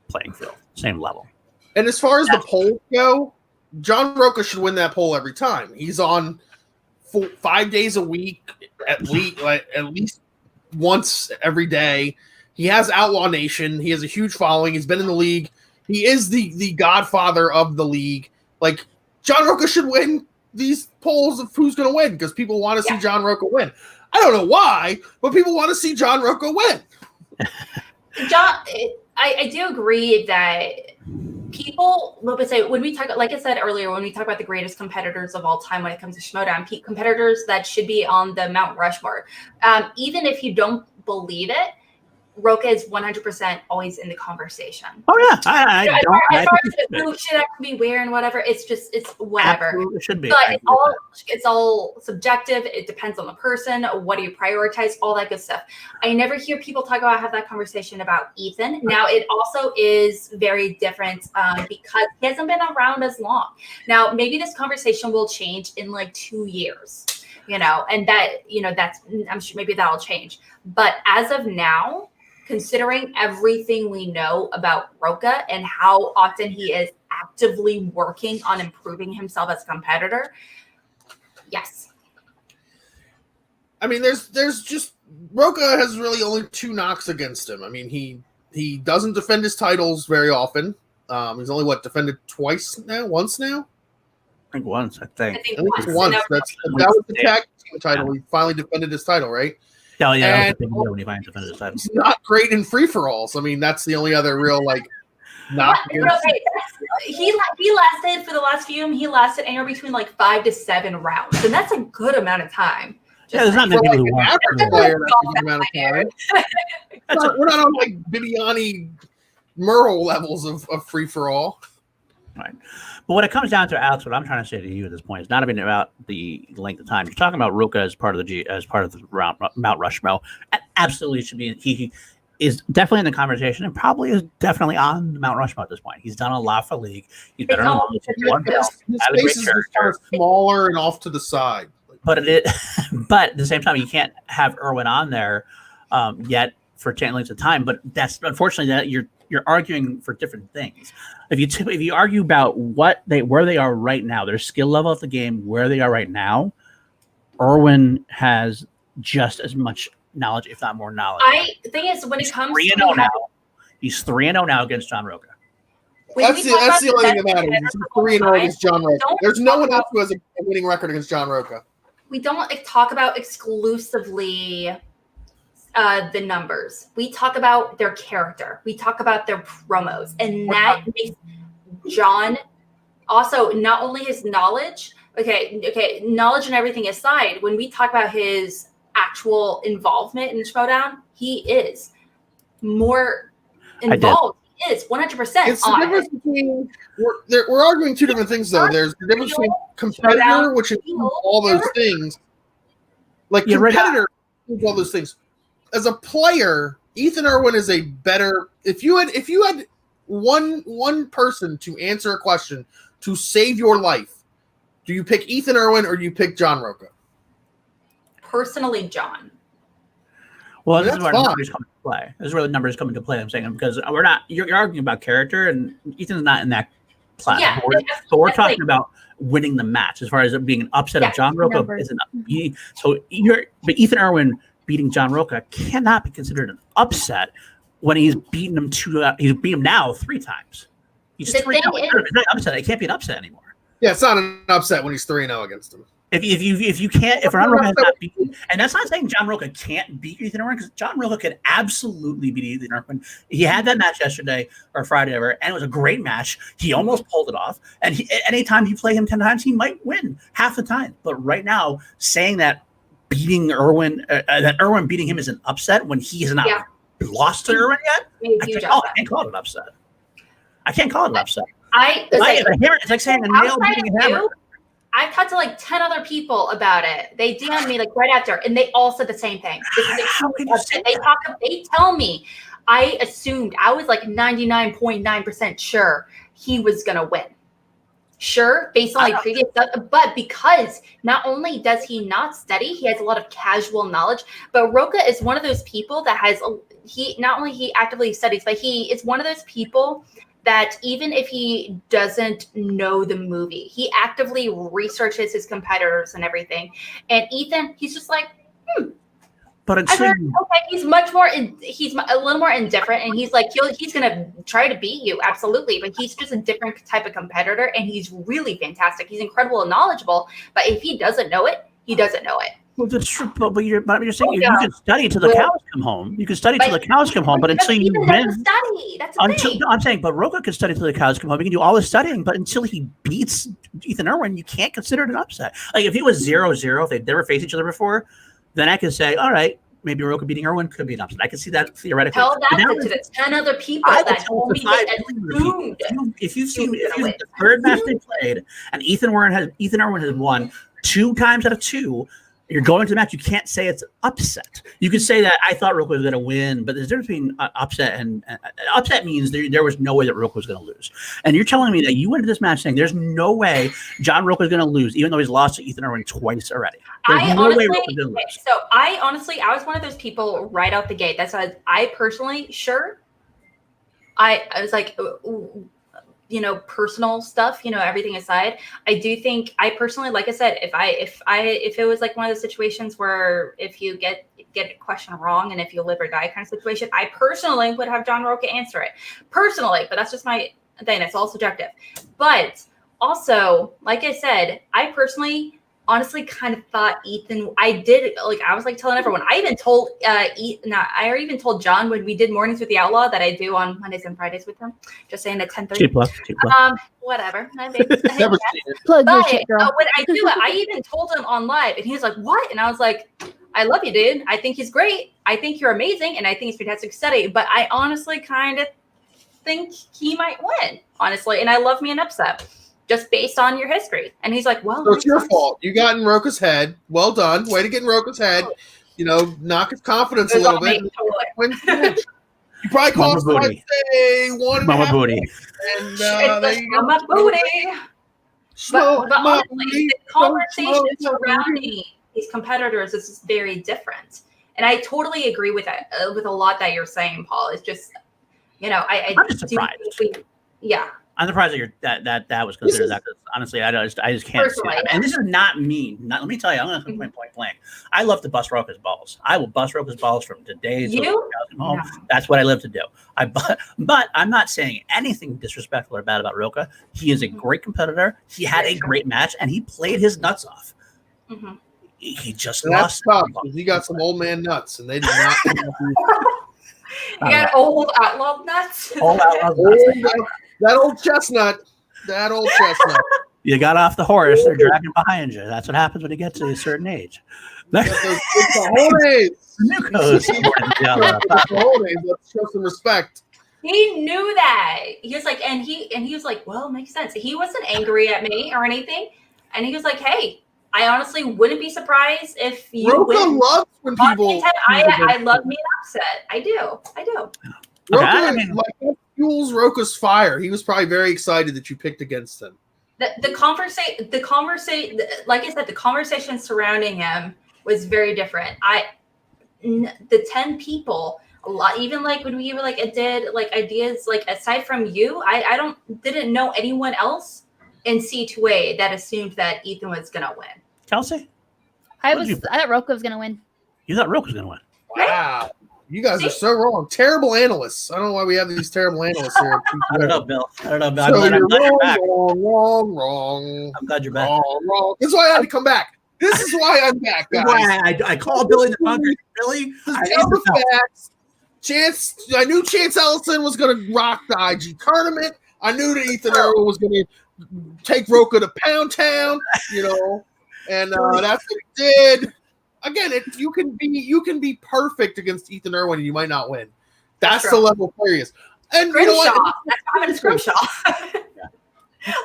[SPEAKER 3] playing field, same level.
[SPEAKER 4] And as far as the polls go, John Roca should win that poll every time. He's on 5 days a week, at least once every day. He has Outlaw Nation. He has a huge following. He's been in the league. He is the godfather of the league. Like, John Roca should win these polls of who's going to win because people want to see John Roca win. I don't know why, but people want to see John Roca win.
[SPEAKER 2] I do agree that people, when we talk, like I said earlier, when we talk about the greatest competitors of all time when it comes to Schmoedown, competitors that should be on the Mount Rushmore, even if you don't believe it, Roca is 100% always in the conversation.
[SPEAKER 3] Oh yeah, I don't.
[SPEAKER 2] As far as who should actually be where and whatever, it's whatever.
[SPEAKER 3] Absolutely should be.
[SPEAKER 2] But it's all subjective. It depends on the person. What do you prioritize? All that good stuff. I never hear people have that conversation about Ethan. Now it also is very different because he hasn't been around as long. Now maybe this conversation will change in like 2 years. And I'm sure maybe that'll change. But as of now, considering everything we know about Roca and how often he is actively working on improving himself as a competitor, yes.
[SPEAKER 4] I mean, there's just Roca has really only 2 knocks against him. I mean, he doesn't defend his titles very often. He's only defended once now.
[SPEAKER 3] I think once. I think
[SPEAKER 4] once. That was the tag team title. He finally defended his title, right?
[SPEAKER 3] Hell yeah, that was a big deal when he finally defended his title.
[SPEAKER 4] He's not great in free-for-alls. I mean, that's the only other real knock.
[SPEAKER 2] He lasted for the last few. He lasted anywhere between 5 to 7 rounds, and that's a good amount of time.
[SPEAKER 3] There's not many people who want
[SPEAKER 4] average player. That's a good amount of time. We're not on Bibiani Murrow levels of free-for-all.
[SPEAKER 3] Right. But when it comes down to Alex, what I'm trying to say to you at this point is not even about the length of time. You're talking about Roca as part of the Mount Rushmore. Absolutely should be. He is definitely in the conversation and probably is definitely on the Mount Rushmore at this point. He's done a lot for League. He's better than one belt.
[SPEAKER 4] His face is kind of smaller and off to the side.
[SPEAKER 3] But but at the same time, you can't have Irwin on there yet for lengths of time. But that's unfortunately that you're arguing for different things. If you argue about where they are right now, their skill level of the game, where they are right now, Irwin has just as much knowledge, if not more knowledge.
[SPEAKER 2] The thing is, when it comes to
[SPEAKER 3] he's 3-0 now against John Roca.
[SPEAKER 4] That's the only thing that matters. He's 3-0 against John Roca. There's no one else who has a winning record against John Roca.
[SPEAKER 2] We don't talk about exclusively the numbers. We talk about their character. We talk about their promos, and that makes John also not only his knowledge. Okay, knowledge and everything aside, when we talk about his actual involvement in Schmoedown, he is more involved. He is 100%.
[SPEAKER 4] It's the difference between we're arguing two different things though. There's the difference between competitor, which includes all those things. Like competitor includes all those things. As a player, Ethan Irwin is a better. If you had one person to answer a question to save your life, do you pick Ethan Irwin or do you pick John Roca?
[SPEAKER 2] Personally, John.
[SPEAKER 3] Well, this is where numbers come into play. This is where the numbers come into play. I'm saying because we're not. You're arguing about character, and Ethan's not in that class.
[SPEAKER 2] Yeah,
[SPEAKER 3] so we're talking about winning the match. As far as it being an upset of John Roca isn't. But Ethan Irwin beating John Roca cannot be considered an upset when he's beaten him he's beat him now 3 times. He's 3-0. It's not upset. It can't be an upset anymore.
[SPEAKER 4] Yeah, it's not an upset when he's 3-0 against him.
[SPEAKER 3] If you can't, if Ron Roca has not beaten, and that's not saying John Roca can't beat Ethan Irwin, because John Roca could absolutely beat Ethan Irwin. He had that match yesterday or Friday, and it was a great match. He almost pulled it off. And anytime you play him 10 times, he might win half the time. But right now, saying that beating Irwin, that Irwin beating him is an upset when he has not lost to Irwin yet, I can't call it an upset. I can't call it an upset. It's like saying a nail beating a hammer.
[SPEAKER 2] I've talked to like 10 other people about it. They DM'd me like right after, and they all said the same thing. They tell me, I assumed, I was like 99.9% sure he was gonna win. Sure, based on like previous stuff, but because not only does he not study, he has a lot of casual knowledge. But Roca is one of those people that has he actively studies, but he is one of those people that even if he doesn't know the movie, he actively researches his competitors and everything. And Ethan, he's just like,
[SPEAKER 3] But
[SPEAKER 2] he's much more. He's a little more indifferent, and he's like he's gonna try to beat you, absolutely. But he's just a different type of competitor, and he's really fantastic. He's incredible and knowledgeable. But if he doesn't know it, he doesn't know it.
[SPEAKER 3] Well, that's true, but you're saying you can study till the cows come home. You can study till the cows come home, but until you win,
[SPEAKER 2] study. That's the thing.
[SPEAKER 3] I'm saying, but Roca can study till the cows come home. He can do all this studying, but until he beats Ethan Irwin, you can't consider it an upset. Like if he was 0-0, if they'd never faced each other before, then I could say, all right, maybe Roca beating Irwin could be an upset. I can see that theoretically.
[SPEAKER 2] Tell that to the 10 other people that told me they assumed.
[SPEAKER 3] If you've seen the third match they played, and Ethan Irwin has won 2 times out of 2. You're going to the match. You can't say it's an upset. You could say that I thought Roca was going to win, but there's a difference between upset and upset means there was no way that Roca was going to lose. And you're telling me that you went into this match saying there's no way John Roca is going to lose, even though he's lost to Ethan Irwin twice already. I was one of those people right out the gate. That's why I personally, I was like,
[SPEAKER 2] personal stuff, everything aside, I do think I personally, like I said, if it was like one of those situations where if you get a question wrong and if you live or die kind of situation, I personally would have John Roca answer it personally, but that's just my thing. That's all subjective. But also, like I said, I personally honestly kind of thought Ethan, I was like telling everyone, I even told I even told John when we did Mornings with the Outlaw that I do on Mondays and Fridays with him, just saying at 10:30. Whatever.
[SPEAKER 1] Plug your shit, girl.
[SPEAKER 2] When I do it, I even told him on live, and he was like, "What?" And I was like, "I love you, dude. I think he's great. I think you're amazing, and I think it's fantastic study." But I honestly kind of think he might win, honestly. And I love me an upset just based on your history. And he's like, well,
[SPEAKER 4] So it's your fault. You got in Roca's head. Well done. Way to get in Roca's head. Knock his confidence a little bit.
[SPEAKER 2] Totally.
[SPEAKER 4] You probably cost him, I'd say,
[SPEAKER 3] Mama Booty.
[SPEAKER 4] And there you go.
[SPEAKER 2] Mama Booty. But honestly, the conversation surrounding these competitors is very different. And I totally agree with that, with a lot that you're saying, Paul. It's just, I'm
[SPEAKER 3] just surprised.
[SPEAKER 2] Yeah.
[SPEAKER 3] I'm surprised that that was considered that. Honestly, I just can't see it. And this is not me. Let me tell you, I'm going to point blank. I love to bust Roca's balls. I will bust Roca's balls from today to home. No. That's what I live to do. But I'm not saying anything disrespectful or bad about Roca. He is a great competitor. He had a great match, and he played his nuts off. Mm-hmm. He just lost.
[SPEAKER 4] That's tough because he got some old man nuts, and they did not.
[SPEAKER 2] You got old outlaw nuts.
[SPEAKER 3] Old outlaw nuts.
[SPEAKER 4] That old chestnut.
[SPEAKER 3] You got off the horse. They're dragging behind you. That's what happens when you get to a certain age.
[SPEAKER 4] Let's show some respect.
[SPEAKER 2] He knew that. He was like, and he was like, well, it makes sense. He wasn't angry at me or anything. And he was like, hey, I honestly wouldn't be surprised if you
[SPEAKER 4] Roca
[SPEAKER 2] win.
[SPEAKER 4] loves when people.
[SPEAKER 2] I love me an upset. I do.
[SPEAKER 4] Roca, that fuels Roca's fire. He was probably very excited that you picked against him.
[SPEAKER 2] The conversation, like I said, the conversation surrounding him was very different. The 10 people, a lot, even like when we were like did like ideas, like aside from you, I didn't know anyone else in C2A that assumed that Ethan was gonna win.
[SPEAKER 3] Kelsey,
[SPEAKER 1] I thought Roca was gonna win.
[SPEAKER 3] You thought Roca was gonna win?
[SPEAKER 4] Wow. You guys are so wrong. Terrible analysts. I don't know why we have these terrible analysts here.
[SPEAKER 3] I don't know, Bill.
[SPEAKER 4] So
[SPEAKER 3] I'm glad you're back.
[SPEAKER 4] Wrong.
[SPEAKER 3] I'm glad you're back.
[SPEAKER 4] Wrong. This is why I had to come back. This is why I'm back, guys.
[SPEAKER 3] I called Billy the bunker. Billy,
[SPEAKER 4] I know the facts. I knew Chance Ellison was going to rock the IG tournament. I knew that Ethan Irwin was going to take Roca to Pound Town, and that's what he did. Again, you can be perfect against Ethan Irwin and you might not win. That's the level of player he is. And
[SPEAKER 2] you know what? That's having a scrimshaw.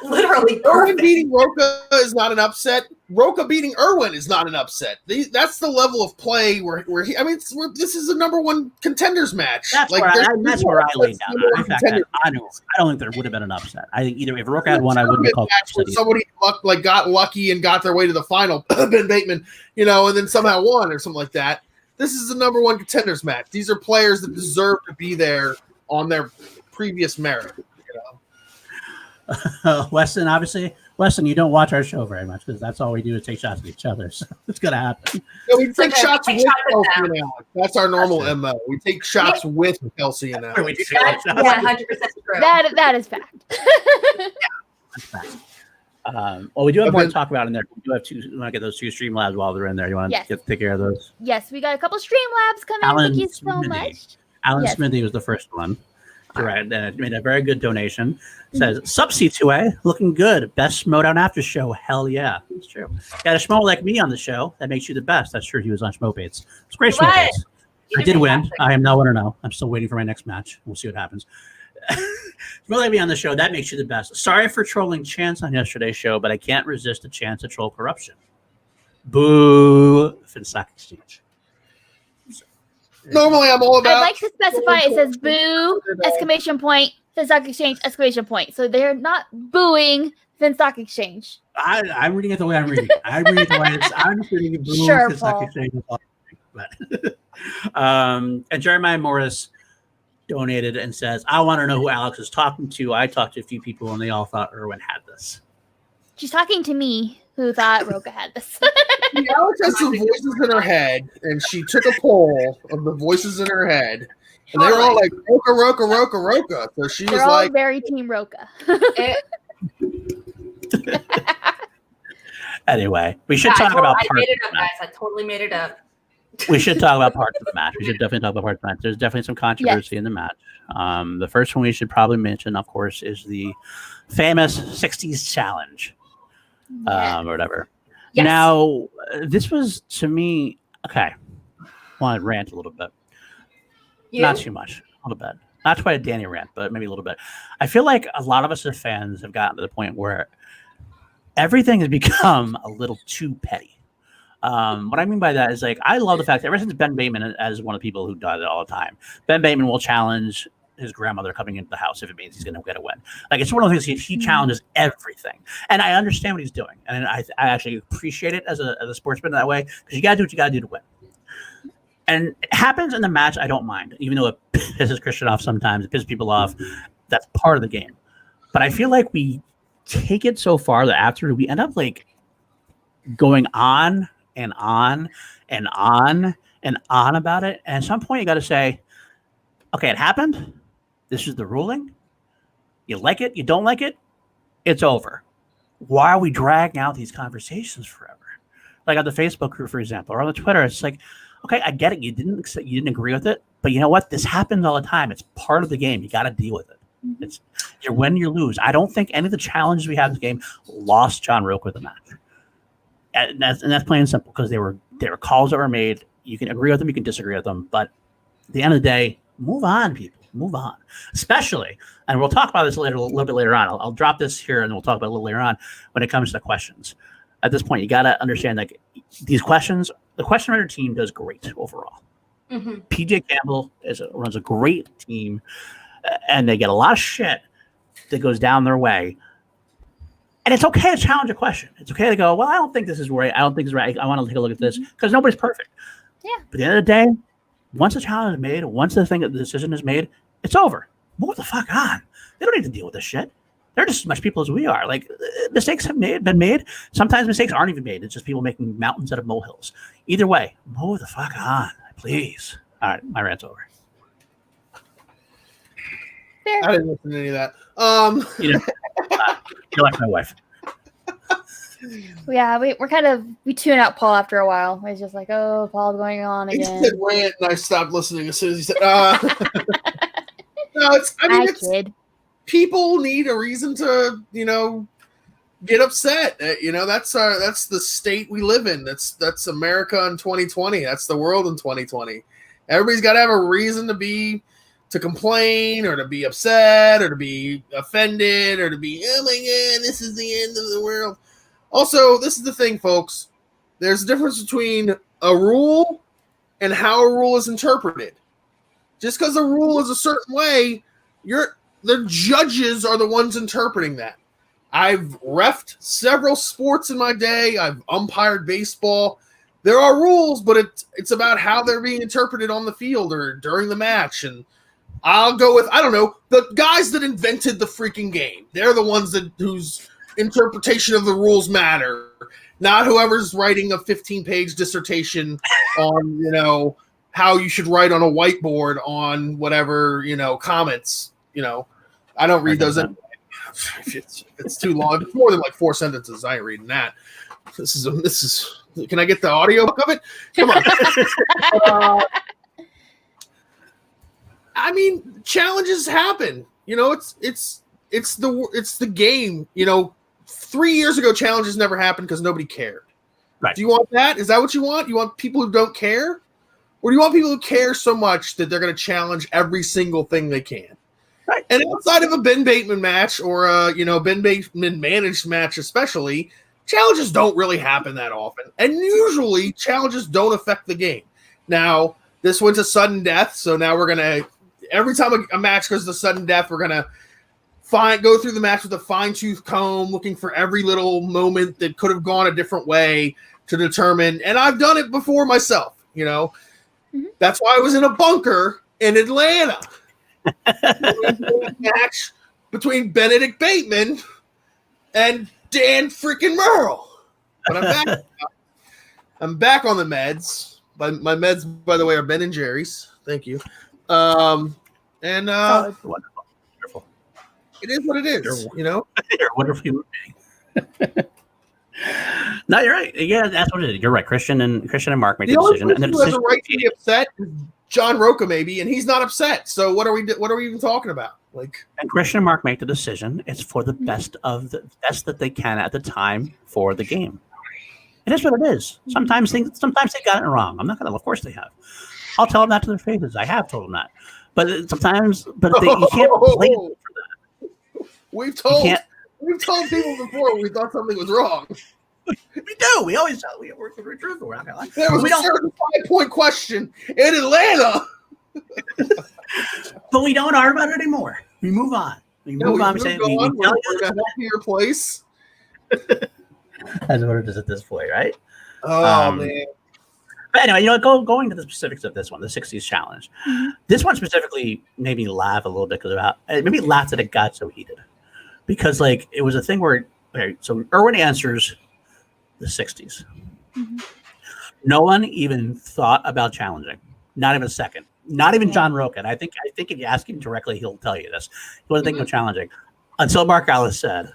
[SPEAKER 2] Literally perfect.
[SPEAKER 4] Irwin beating Roca is not an upset. Roca beating Irwin is not an upset. That's the level of play where he. I mean, this is a number one contenders match.
[SPEAKER 3] That's where I laid down. In fact, I don't think there would have been an upset. I think either if Roca had won, I wouldn't have called it.
[SPEAKER 4] Somebody got lucky and got their way to the final. Ben Bateman, and then somehow won or something like that. This is a number one contenders match. These are players that deserve to be there on their previous merit.
[SPEAKER 3] Weston, obviously. Weston, you don't watch our show very much because that's all we do is take shots at each other. So it's going to happen.
[SPEAKER 4] No, we take shots with Kelsey and Alex. That's our normal MO. We take shots with Kelsey and Alex.
[SPEAKER 2] We do shots. 100% true.
[SPEAKER 1] That is fact.
[SPEAKER 3] That's fact. Well, we do have more to talk about in there. We do have two. We want to get those two Streamlabs while they're in there. You want to take care of those?
[SPEAKER 1] Yes, we got a couple Streamlabs coming. Thank you so much.
[SPEAKER 3] Alan Smithy was the first one. Right, made a very good donation. Says, Sup C2A, looking good. Best Schmoedown after show. Hell yeah. That's true. Got a Schmo like me on the show. That makes you the best. That's true. He was on Schmobates. It's great Schmobates. I did win. I am now 1-0. I'm still waiting for my next match. We'll see what happens. Schmo like me on the show. That makes you the best. Sorry for trolling Chance on yesterday's show, but I can't resist a chance to troll corruption. Boo. Finstock Exchange.
[SPEAKER 4] Normally, I'm all about.
[SPEAKER 1] I'd like to specify it says boo, exclamation point, Finstock Exchange, exclamation point. So they're not booing Finstock Exchange.
[SPEAKER 3] I'm reading it the way I'm reading. I'm reading it the way I'm just reading it. Boo,
[SPEAKER 1] sure,
[SPEAKER 3] Finstock Exchange. But, and Jeremiah Morris donated and says, I want to know who Alex is talking to. I talked to a few people and they all thought Irwin had this.
[SPEAKER 1] She's talking to me, who thought Roca had this.
[SPEAKER 4] Alex has some voices in her head, and she took a poll of the voices in her head, and they were all like, Roca, Roca, Roca, Roca. So she was like,
[SPEAKER 1] very Team Roca.
[SPEAKER 3] Anyway, we should talk about parts.
[SPEAKER 2] I made it up, guys. I totally made it up.
[SPEAKER 3] We should talk about parts of the match. We should definitely talk about parts of the match. There's definitely some controversy in the match. The first one we should probably mention, of course, is the famous 60s challenge. Or whatever. Yes. Now, this was to me, okay. I want to rant a little bit. Not too much, a little bit. Not quite a Danny rant, but maybe a little bit. I feel like a lot of us as fans have gotten to the point where everything has become a little too petty. What I mean by that is, like, I love the fact that ever since Ben Bateman, as one of the people who does it all the time, Ben Bateman will challenge his grandmother coming into the house if it means he's going to get a win. Like, it's one of those things he challenges everything, and I understand what he's doing, and I actually appreciate it as a sportsman that way, because you got to do what you got to do to win. And it happens in the match. I don't mind, even though it pisses Christian off sometimes. It pisses people off. That's part of the game. But I feel like we take it so far that after we end up like going on and on and on and on about it. And at some point, you got to say, okay, it happened. This is the ruling. You like it. You don't like it. It's over. Why are we dragging out these conversations forever? Like on the Facebook group, for example, or on the Twitter, it's like, okay, I get it. You didn't agree with it, but you know what? This happens all the time. It's part of the game. You got to deal with it. It's you win, you lose. I don't think any of the challenges we had in this game lost John Roca the match, and that's plain and simple, because they were calls that were made. You can agree with them, you can disagree with them, but at the end of the day, move on, people. Move on. Especially, and we'll talk about this later, a little bit later on. I'll drop this here, and we'll talk about it a little later on when it comes to questions. At this point, you got to understand, like, these questions. The question writer team does great overall. PJ Campbell runs a great team, and they get a lot of shit that goes down their way. And it's okay to challenge a question. It's okay to go, well, I don't think this is right. I don't think it's right. I want to take a look at this, because nobody's perfect.
[SPEAKER 1] Yeah.
[SPEAKER 3] But at the end of the day, once the challenge is made, once the decision is made, it's over. Move the fuck on. They don't need to deal with this shit. They're just as much people as we are. Like, mistakes have been made. Sometimes mistakes aren't even made. It's just people making mountains out of molehills. Either way, move the fuck on, please. All right, my rant's over.
[SPEAKER 1] Fair.
[SPEAKER 4] I didn't listen to any of that.
[SPEAKER 3] You're like my wife.
[SPEAKER 1] Yeah, we tune out Paul after a while. It's just like, oh, Paul's going on
[SPEAKER 4] He
[SPEAKER 1] again.
[SPEAKER 4] said rant, and I stopped listening as soon as he said. No,
[SPEAKER 1] Kid.
[SPEAKER 4] People need a reason to, get upset. That's the state we live in. That's America in 2020. That's the world in 2020. Everybody's got to have a reason to complain, or to be upset, or to be offended, or to be, oh my God, this is the end of the world. Also, this is the thing, folks. There's a difference between a rule and how a rule is interpreted. Just because a rule is a certain way, the judges are the ones interpreting that. I've reffed several sports in my day. I've umpired baseball. There are rules, but it's about how they're being interpreted on the field or during the match. And I'll go with, I don't know, the guys that invented the freaking game. They're the ones whose interpretation of the rules matter, not whoever's writing a 15-page dissertation on, how you should write on a whiteboard on whatever, comments. I don't read those. It's too long. It's more than like 4 sentences. I ain't reading that. This is. Can I get the audio of it? Come on. I mean, challenges happen. It's the game. 3 years ago, challenges never happened because nobody cared.
[SPEAKER 3] Right.
[SPEAKER 4] Do you want that? Is that what you want? You want people who don't care? Or do you want people who care so much that they're going to challenge every single thing they can?
[SPEAKER 3] Right.
[SPEAKER 4] And outside of a Ben Bateman match or a Ben Bateman managed match especially, challenges don't really happen that often. And usually challenges don't affect the game. Now, this went to sudden death, so now we're going to, every time a match goes to sudden death, we're going to go through the match with a fine-tooth comb, looking for every little moment that could have gone a different way to determine. And I've done it before myself, That's why I was in a bunker in Atlanta. Match between Benedict Bateman and Dan freaking Merle. But I'm back. I'm back on the meds. My meds, by the way, are Ben and Jerry's. Thank you.
[SPEAKER 3] Wonderful.
[SPEAKER 4] It is what it is,
[SPEAKER 3] You're a wonderful human being. No, you're right. Yeah, that's what it is. You're right. Christian and Mark made the decision.
[SPEAKER 4] And who has a right to be upset? John Roca, maybe, and he's not upset. So what are we even talking about?
[SPEAKER 3] And Christian and Mark make the decision. It's for the best that they can at the time for the game. It is what it is. Sometimes they got it wrong. I'm not gonna. Of course they have. I'll tell them that to their faces. I have told them that. But sometimes, you can't blame them for that.
[SPEAKER 4] We've told people before we thought something was wrong.
[SPEAKER 3] We do. We always tell. We're truthful. We're not gonna lie.
[SPEAKER 4] There was a certain 5-point question in Atlanta.
[SPEAKER 3] But we don't argue about it anymore. We move on. We move on.
[SPEAKER 4] We're in a healthier place.
[SPEAKER 3] As it is at this point, right?
[SPEAKER 4] Oh, man.
[SPEAKER 3] But anyway, going to the specifics of this one, the 60s challenge. Mm-hmm. This one specifically made me laugh a little bit because it made me laugh that it got so heated. Because, like, it was a thing where, okay, so Irwin answers the 60s. Mm-hmm. No one even thought about challenging. Not even a second. Not even John Roca. And I think if you ask him directly, he'll tell you this. He wasn't thinking of challenging. Until Mark Ellis said,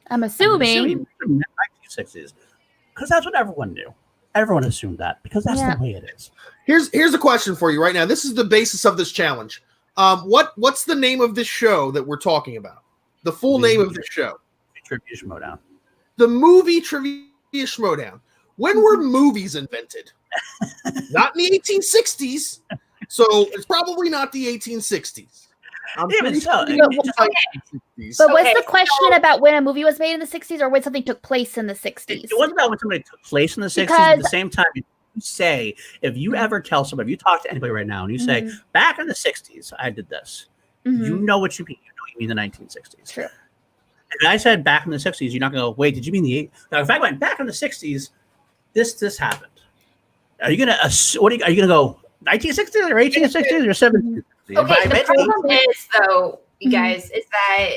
[SPEAKER 1] I'm assuming
[SPEAKER 3] 1960s. Because that's what everyone knew. Everyone assumed that because that's the way it is.
[SPEAKER 4] Here's a question for you right now. This is the basis of this challenge. What's the name of this show that we're talking about? The full name of the show.
[SPEAKER 3] Trivia Schmoedown.
[SPEAKER 4] The movie Trivia Schmoedown. When were movies invented? Not in the 1860s. So it's probably not the 1860s.
[SPEAKER 1] Even so, but what's the question about when a movie was made in the 60s or when something took place in the 60s?
[SPEAKER 3] It wasn't about when something took place in the 60s. At the same time, you say, if you ever tell somebody, if you talk to anybody right now and you say, back in the 60s, I did this. You know what you mean. You know what you mean the 1960s. True. If I said back in the 60s, you're not going to go, wait, did you mean the 80s? Now, if I went back in the 60s, this happened. Are you going to, are you going to go 1960s or 1860s or 1760s?
[SPEAKER 2] Okay, the problem is, though, you guys, is that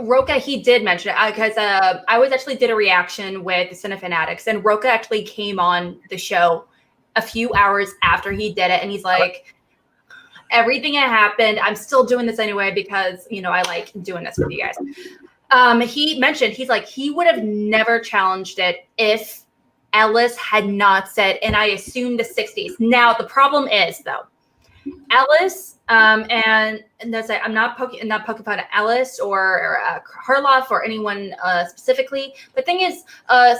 [SPEAKER 2] Roca, he did mention it because I was actually did a reaction with the Cinefanatics, and Roca actually came on the show a few hours after he did it, and he's like, everything that happened, I'm still doing this anyway because, I like doing this with you guys. He mentioned, he's like, he would have never challenged it if Ellis had not said, and I assume the 60s. Now, the problem is, though, Ellis, and that's like, I'm not poking fun at Ellis or Harloff or anyone specifically. The thing is,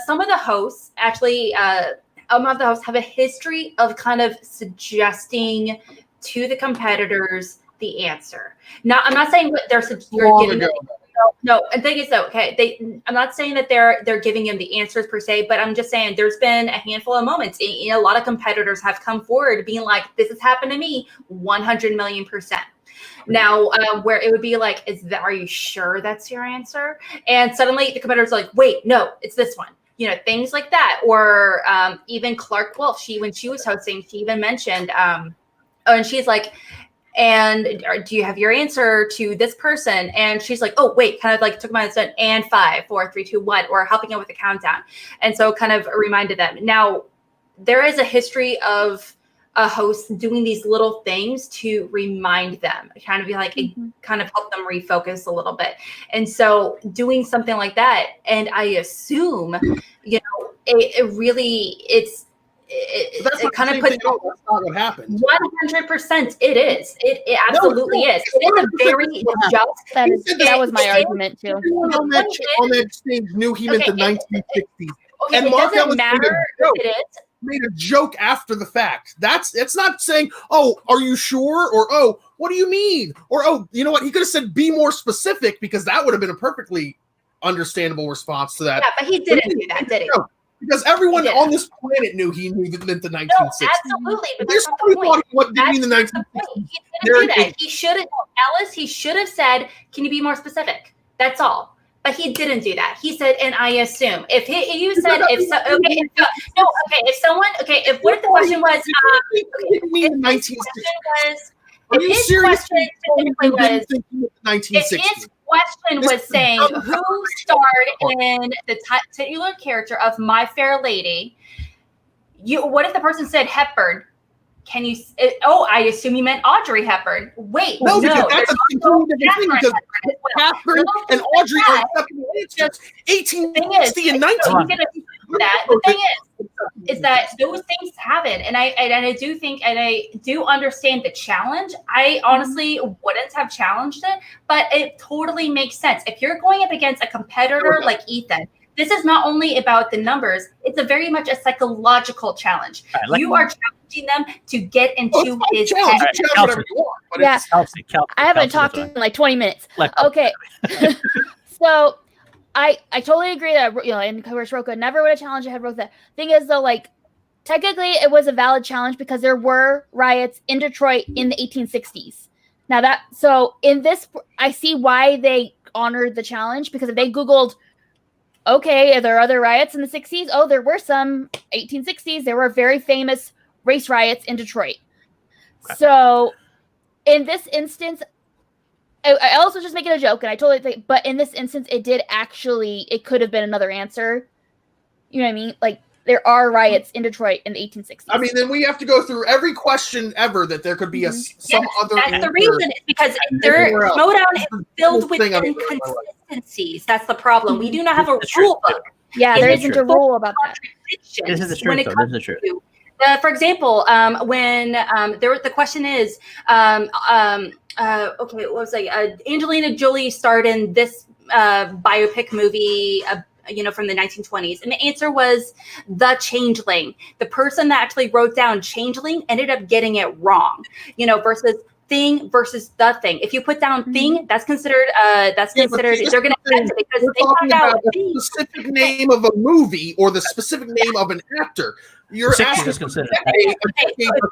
[SPEAKER 2] some of the hosts actually, have a history of kind of suggesting to the competitors the answer. Now, I'm not saying what you're giving them. No, and thing is though, okay, I'm not saying that they're giving him the answers per se, but I'm just saying there's been a handful of moments. A lot of competitors have come forward being like, "This has happened to me 100 million%." Now, where it would be like, are you sure that's your answer? And suddenly the competitors are like, "Wait, no, it's this one." Things like that. Or even Clark Wolf, when she was hosting, she even mentioned, and she's like, and do you have your answer to this person? And she's like, oh, wait, kind of like took my answer, and 5, 4, 3, 2, 1, or helping out with the countdown. And so kind of reminded them. Now, there is a history of a host doing these little things to remind them, kind of be like, it kind of help them refocus a little bit. And so doing something like that, and I assume, it really, it's kind of puts.
[SPEAKER 4] That's not what happened.
[SPEAKER 2] 100%, it is. It absolutely is. It is a very just.
[SPEAKER 1] That was my argument too.
[SPEAKER 4] On that stage, knew he meant the 1960s.
[SPEAKER 2] Okay, and it doesn't matter if it is.
[SPEAKER 4] Made a joke after the fact. It's not saying, "Oh, are you sure?" or "Oh, what do you mean?" or "Oh, you know what?" He could have said, "Be more specific," because that would have been a perfectly understandable response to that.
[SPEAKER 2] Yeah, but he didn't do that, did he?
[SPEAKER 4] No. Because everyone on this planet knew he meant the 1960s.
[SPEAKER 2] No, absolutely. But
[SPEAKER 4] there's somebody thought what did mean the 1960s.
[SPEAKER 2] He didn't do that. He should have, Ellis, he should have said, "Can you be more specific?" That's all. But he didn't do that. He said, "And I assume." If what if the question was, if his question was saying who starred in the titular character of My Fair Lady, what if the person said Hepburn? Can you? I assume you meant Audrey Hepburn. Wait, no,
[SPEAKER 4] that's a completely different thing because Hepburn and Audrey are acceptable answers. 1860 and 19.
[SPEAKER 2] The thing is that those things happen, and I do think, and I do understand the challenge. I honestly wouldn't have challenged it, but it totally makes sense if you're going up against a competitor like Ethan. This is not only about the numbers; it's a very much a psychological challenge. You are challenging them to get into his
[SPEAKER 4] challenge.
[SPEAKER 2] head.
[SPEAKER 4] Challenge whatever you want, but
[SPEAKER 1] Yeah.
[SPEAKER 3] Kelsey,
[SPEAKER 1] I haven't talked in like 20 minutes. Okay. So I totally agree that, in course, Roca never would have challenged I had Roca. Thing is, though, like, technically it was a valid challenge because there were riots in Detroit in the 1860s. Now so in this, I see why they honored the challenge, because if they Googled, okay, are there other riots in the 60s? Oh, there were some 1860s. There were very famous race riots in Detroit. Okay. So in this instance, I also was just making a joke, and I totally think, but in this instance, it could have been another answer. You know what I mean? Like, there are riots in Detroit in the 1860s.
[SPEAKER 4] I mean, then we have to go through every question ever that there could be some other
[SPEAKER 2] That's
[SPEAKER 4] answer.
[SPEAKER 2] the reason, is because Schmoedown is filled with inconsistencies. That's the problem. We do not have a rule book.
[SPEAKER 1] Yeah, there isn't a rule about that.
[SPEAKER 3] This is the truth, though. This is the truth.
[SPEAKER 2] For example, when the question is, okay, what was Angelina Jolie starred in this biopic movie, from the 1920s, and the answer was The Changeling. The person that actually wrote down Changeling ended up getting it wrong, versus Thing versus The Thing. If you put down Thing, that's considered they're going to accept it because
[SPEAKER 4] they talking about the specific name of a movie or the specific name of an actor. You're asking a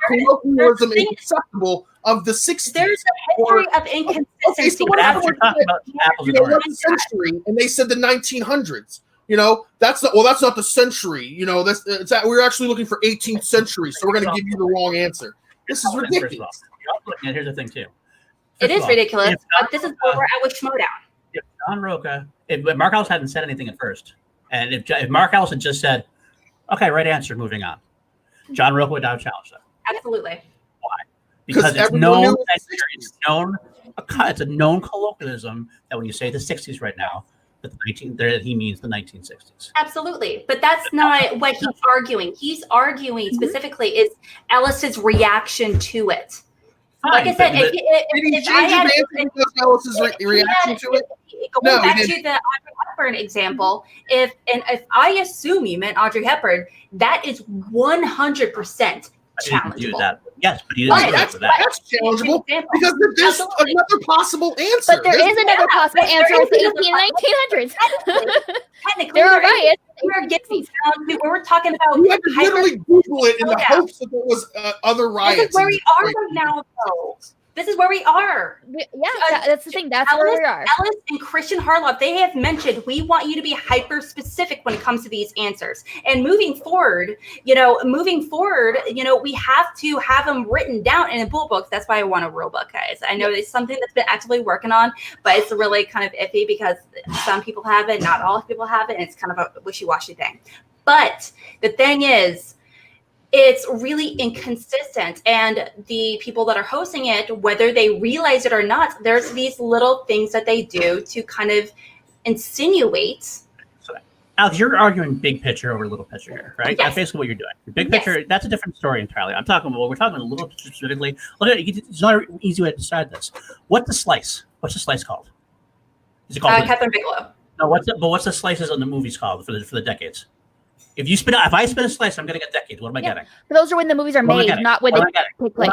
[SPEAKER 4] colloquialism is acceptable of the 60s.
[SPEAKER 2] There's a history of inconsistency.
[SPEAKER 4] So what happened the century, and they said the 1900s. That's not the century. We're actually looking for 18th century, so we're going to give you the wrong answer. This is ridiculous.
[SPEAKER 3] And here's the thing too.
[SPEAKER 2] It is ridiculous, but this is where we're at with Schmoedown.
[SPEAKER 3] If John Roca, if Mark Ellison hadn't said anything at first, and if Mark Ellison just said, "Okay, right answer, moving on," John Roca would have challenged that.
[SPEAKER 2] Absolutely.
[SPEAKER 3] Why? Because it's known. It's a known colloquialism that when you say the 60s right now, that he means the 1960s.
[SPEAKER 2] Absolutely, but that's not what he's arguing. He's arguing specifically is Ellis's reaction to it.
[SPEAKER 3] Fine,
[SPEAKER 2] like I said,
[SPEAKER 4] if I had Ellis's reaction to it,
[SPEAKER 2] going back to the Audrey Hepburn example, if I assume you meant Audrey Hepburn, that is 100% challengeable.
[SPEAKER 3] Yes, but he didn't do that for that.
[SPEAKER 4] That's challengeable because there's another possible answer.
[SPEAKER 1] But there is another possible answer. It's the 1800s.
[SPEAKER 2] Technically,
[SPEAKER 1] there are riots.
[SPEAKER 2] We're talking about.
[SPEAKER 4] You had to literally Google it in the hopes that there was other riots.
[SPEAKER 2] This is where we are right now, though. This is where we are.
[SPEAKER 1] That's the thing. That's where we are.
[SPEAKER 2] Ellis and Christian Harloff, they have mentioned, we want you to be hyper specific when it comes to these answers. And moving forward, we have to have them written down in a bullet book. That's why I want a rule book, guys. I know it's something that's been actively working on, but it's really kind of iffy because some people have it, not all people have it, and it's kind of a wishy-washy thing. But the thing is, it's really inconsistent, and the people that are hosting it, whether they realize it or not, there's these little things that they do to kind of insinuate.
[SPEAKER 3] So, Alex, you're arguing big picture over little picture here, right?
[SPEAKER 2] Yes.
[SPEAKER 3] That's basically what you're doing. Big picture, that's a different story entirely. We're talking about a little picture specifically. It's not an easy way to decide this. What's the slice called? Is it called
[SPEAKER 2] Catherine Bigelow?
[SPEAKER 3] No, what's the slices on the movies called for the decades? If I spin a slice, I'm getting a decade. What am I getting?
[SPEAKER 1] But those are when the movies are made, not when they take place.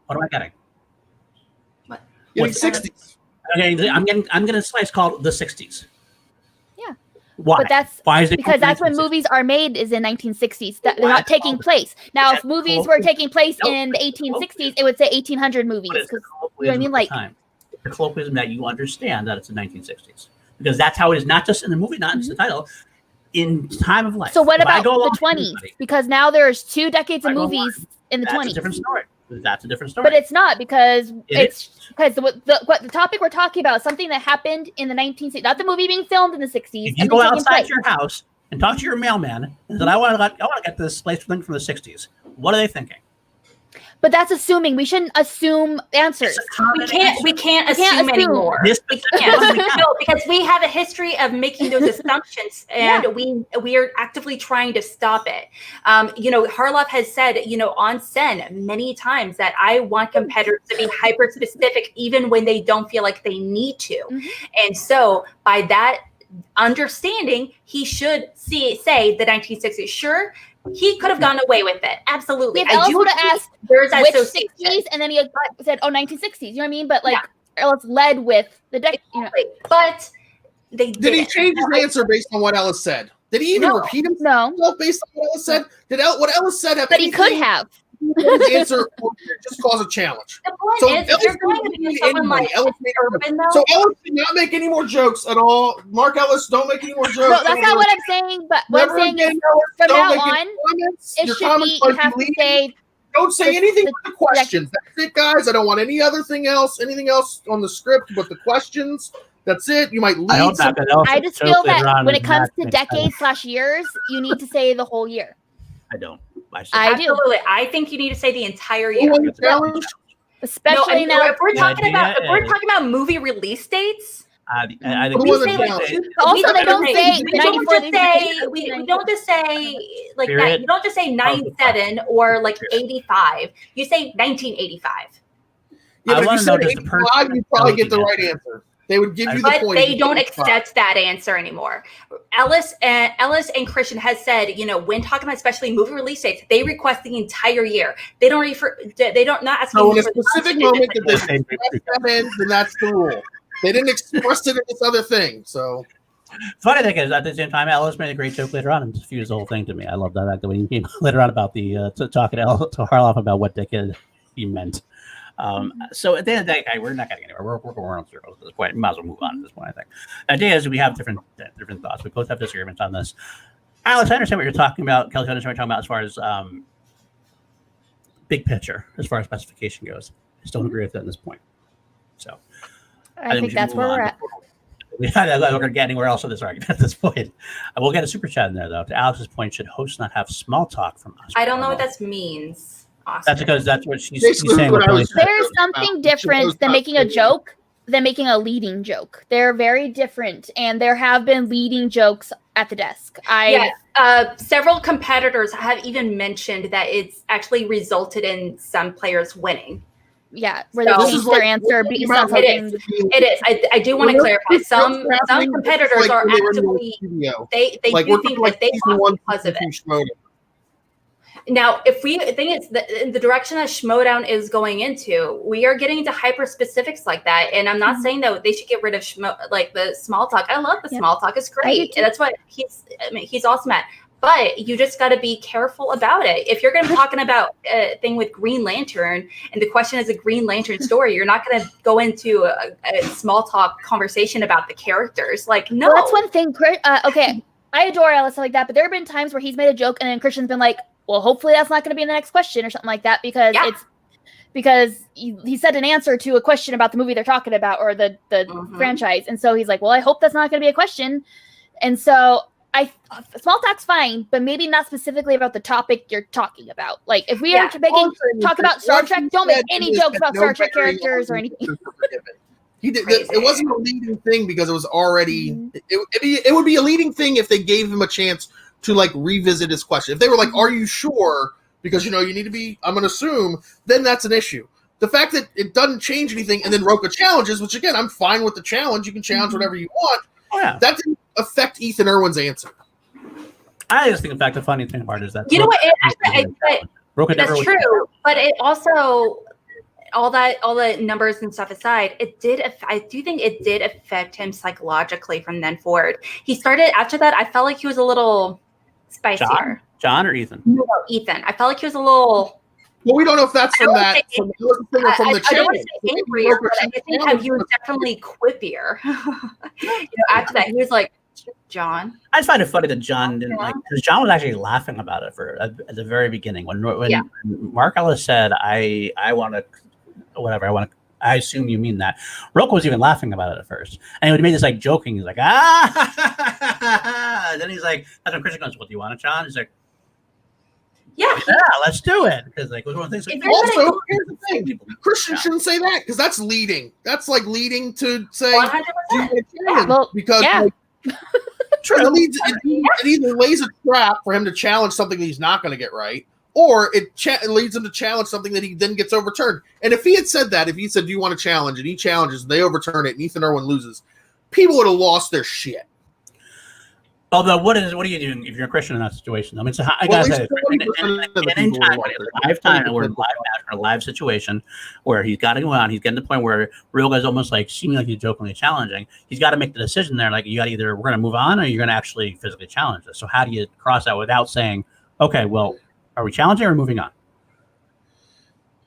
[SPEAKER 3] What am I getting?
[SPEAKER 2] What?
[SPEAKER 4] What's 60s?
[SPEAKER 3] I'm getting a slice called the 60s.
[SPEAKER 1] Yeah.
[SPEAKER 3] Why?
[SPEAKER 1] But
[SPEAKER 3] why is it
[SPEAKER 1] because that's when movies are made is in 1960s. They're not taking place. Now, if movies were taking place in the 1860s, it would say 1800 movies.
[SPEAKER 3] You know
[SPEAKER 1] what I mean? Like
[SPEAKER 3] the colloquialism that you understand that it's the 1960s. Because that's how it is, not just in the movie, not just the title. In time of life.
[SPEAKER 1] So what about the 20s? Because now there's 2 decades of movies in the 20s.
[SPEAKER 3] That's a different story. That's a different story.
[SPEAKER 1] But it's not because the topic we're talking about is something that happened in the 1960s, not the movie being filmed in the 60s.
[SPEAKER 3] If you go outside your house and talk to your mailman and say, I want to get this place link from the 60s, what are they thinking?
[SPEAKER 1] But that's assuming. We shouldn't assume answers.
[SPEAKER 2] We can't assume anymore. Because we have a history of making those assumptions, and we are actively trying to stop it. Harloff has said, on Sen many times that I want competitors to be hyper specific, even when they don't feel like they need to. Mm-hmm. And so by that understanding, he should say the 1960s. Sure, He could have gone away with it. Absolutely.
[SPEAKER 1] If Ellis would have asked
[SPEAKER 2] there's
[SPEAKER 1] which
[SPEAKER 2] association.
[SPEAKER 1] 60s, and then he said, 1960s. You know what I mean? But like, Ellis led with the decade. You know.
[SPEAKER 2] But they
[SPEAKER 4] did he change his answer based on what Ellis said? Did he even repeat himself based on what Ellis said? Did what Ellis said have
[SPEAKER 1] But he could have.
[SPEAKER 4] His answer just cause a challenge.
[SPEAKER 2] The point is, if you're going to be someone like Irwin, though.
[SPEAKER 4] So Ellis did not make any more jokes at all. Mark Ellis, don't make any more jokes.
[SPEAKER 1] No, that's not what I'm saying. But what I'm saying is, from now on, it should be, you have to say,
[SPEAKER 4] don't say anything but the questions. That's it, guys. I don't want anything else on the script but the questions. That's it. You might leave.
[SPEAKER 1] I just feel that when it comes to decades/years, you need to say the whole year.
[SPEAKER 3] I don't.
[SPEAKER 1] I do.
[SPEAKER 2] Absolutely. I think you need to say the entire year.
[SPEAKER 1] Especially now.
[SPEAKER 2] If we're talking about movie release dates.
[SPEAKER 3] I think
[SPEAKER 1] also, they don't say 94.
[SPEAKER 2] We don't just say like that. You don't just say 97 or like 85. You say 1985.
[SPEAKER 4] Yeah, but if you said 85, you probably get the right answer. They would give you the point.
[SPEAKER 2] But they don't accept that answer anymore. Ellis and Christian has said, when talking about especially movie release dates, they request the entire year. They don't not asking.
[SPEAKER 4] So in a specific moment that they express that in, then that's the rule. They didn't express it in this other thing. So
[SPEAKER 3] funny thing is, at the same time, Ellis made a great joke later on and diffused the whole thing to me. I love that when he came later on about the talking to Harloff about what decade he meant. So at the end of the day, we're not getting anywhere. We're around circles at this point. We might as well move on at this point, I think. The idea is we have different thoughts. We both have disagreements on this. Alex, I understand what you're talking about. Kelsey, I understand what you're talking about as far as big picture, as far as specification goes. I still don't agree with that at this point. So
[SPEAKER 1] I think that's where we're at.
[SPEAKER 3] We're not going to get anywhere else in this argument at this point. We'll get a super chat in there, though. To Alex's point, should hosts not have small talk from us?
[SPEAKER 2] I don't know what that means. Awesome.
[SPEAKER 3] That's because that's what she's saying.
[SPEAKER 1] There's something different than making a joke than making a leading joke. They're very different, and there have been leading jokes at the desk.
[SPEAKER 2] Several competitors have even mentioned that it's actually resulted in some players winning.
[SPEAKER 1] Yeah, where they changed their answer based on something.
[SPEAKER 2] It is. I do want to clarify. Some competitors are actively they do think that they lost because of it. Now, if we think it's the direction that Schmoedown is going into, we are getting into hyper specifics like that. And I'm not saying that they should get rid of the small talk. I love the small talk; it's great, and that's what he's awesome at. But you just got to be careful about it. If you're going to be talking about a thing with Green Lantern, and the question is a Green Lantern story, you're not going to go into a small talk conversation about the characters. Like, no,
[SPEAKER 1] that's one thing. Okay, I adore Ellison like that, but there have been times where he's made a joke, and then Christian's been like, well, hopefully that's not going to be in the next question or something like that, because he said an answer to a question about the movie they're talking about or the franchise. And so he's like, well, I hope that's not going to be a question. And so small talk's fine, but maybe not specifically about the topic you're talking about. Like if we are talk about Star Trek, don't make any jokes about Star Trek characters or anything.
[SPEAKER 4] He did. It wasn't a leading thing because it was already. It would be a leading thing if they gave him a chance to like revisit his question. If they were like, "Are you sure?" Because you need to be. I'm going to assume. Then that's an issue. The fact that it doesn't change anything, and then Roca challenges, which again, I'm fine with the challenge. You can challenge whatever you want. Oh, yeah. That didn't affect Ethan Irwin's answer.
[SPEAKER 3] I just think, in fact, the funny thing part is that
[SPEAKER 2] Roca that's true. But it also. All the numbers and stuff aside, I do think it did affect him psychologically from then forward. He started after that. I felt like he was a little spicier.
[SPEAKER 3] John or Ethan?
[SPEAKER 2] No, Ethan. I felt like he was a little.
[SPEAKER 4] Well, we don't know if that's from that. From the
[SPEAKER 2] I don't want to say angrier, but I think he was definitely quippier. After that, he was like, John.
[SPEAKER 3] I just find it funny that John didn't because John was actually laughing about it at the very beginning when Mark Ellis said, "I want to." Whatever I want to, I assume you mean that. Roca was even laughing about it at first, and he would make this like joking. He's like, and then he's like, "That's when Christian goes, well, do you want it, John?" He's like, "Yeah, let's do it." Because like, it was one of the things.
[SPEAKER 4] Also, here's the thing: Christian shouldn't say that because that's leading. That's like leading to say, because it either lays a trap for him to challenge something that he's not going to get right. Or it leads him to challenge something that he then gets overturned. And if he had said that, if he said, do you want to challenge? And he challenges, and they overturn it, and Ethan Irwin loses, people would have lost their shit.
[SPEAKER 3] Although, what are you doing if you're a Christian in that situation? I mean, I
[SPEAKER 4] Well,
[SPEAKER 3] gotta
[SPEAKER 4] at
[SPEAKER 3] say,
[SPEAKER 4] least 20% of the
[SPEAKER 3] in
[SPEAKER 4] people
[SPEAKER 3] time,
[SPEAKER 4] will
[SPEAKER 3] when
[SPEAKER 4] watch
[SPEAKER 3] it's
[SPEAKER 4] it.
[SPEAKER 3] a live time, or a
[SPEAKER 4] 20%
[SPEAKER 3] live match, or a live situation where he's got to go on, he's getting to the point where real guy's almost like seeming like he's jokingly challenging. He's got to make the decision there. Like, you got to either we're going to move on, or you're going to actually physically challenge this. So how do you cross that without saying, okay, well, are we challenging or moving on?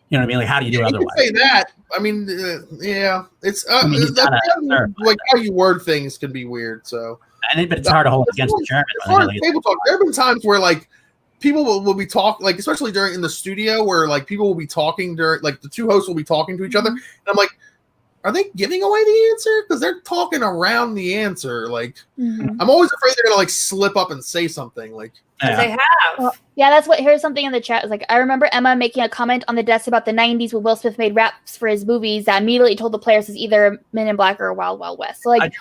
[SPEAKER 3] You know what I mean? Like, how do you do it otherwise?
[SPEAKER 4] You can say that. I mean, yeah, it's
[SPEAKER 3] I mean,
[SPEAKER 4] like how you word things can be weird. So,
[SPEAKER 3] but it's hard to hold against the German.
[SPEAKER 4] As far as table talk, there have been times where like people will be talking, like especially during in the studio where like people will be talking during, like the two hosts will be talking to each other, and I'm like, are they giving away the answer? Because they're talking around the answer. Like, I'm always afraid they're gonna like slip up and say something. Like,
[SPEAKER 2] they have.
[SPEAKER 1] Well, yeah, that's what. Here's something in the chat. It's like, I remember Emma making a comment on the desk about the '90s when Will Smith made raps for his movies that immediately told the players it's either Men in Black or Wild Wild West. So like,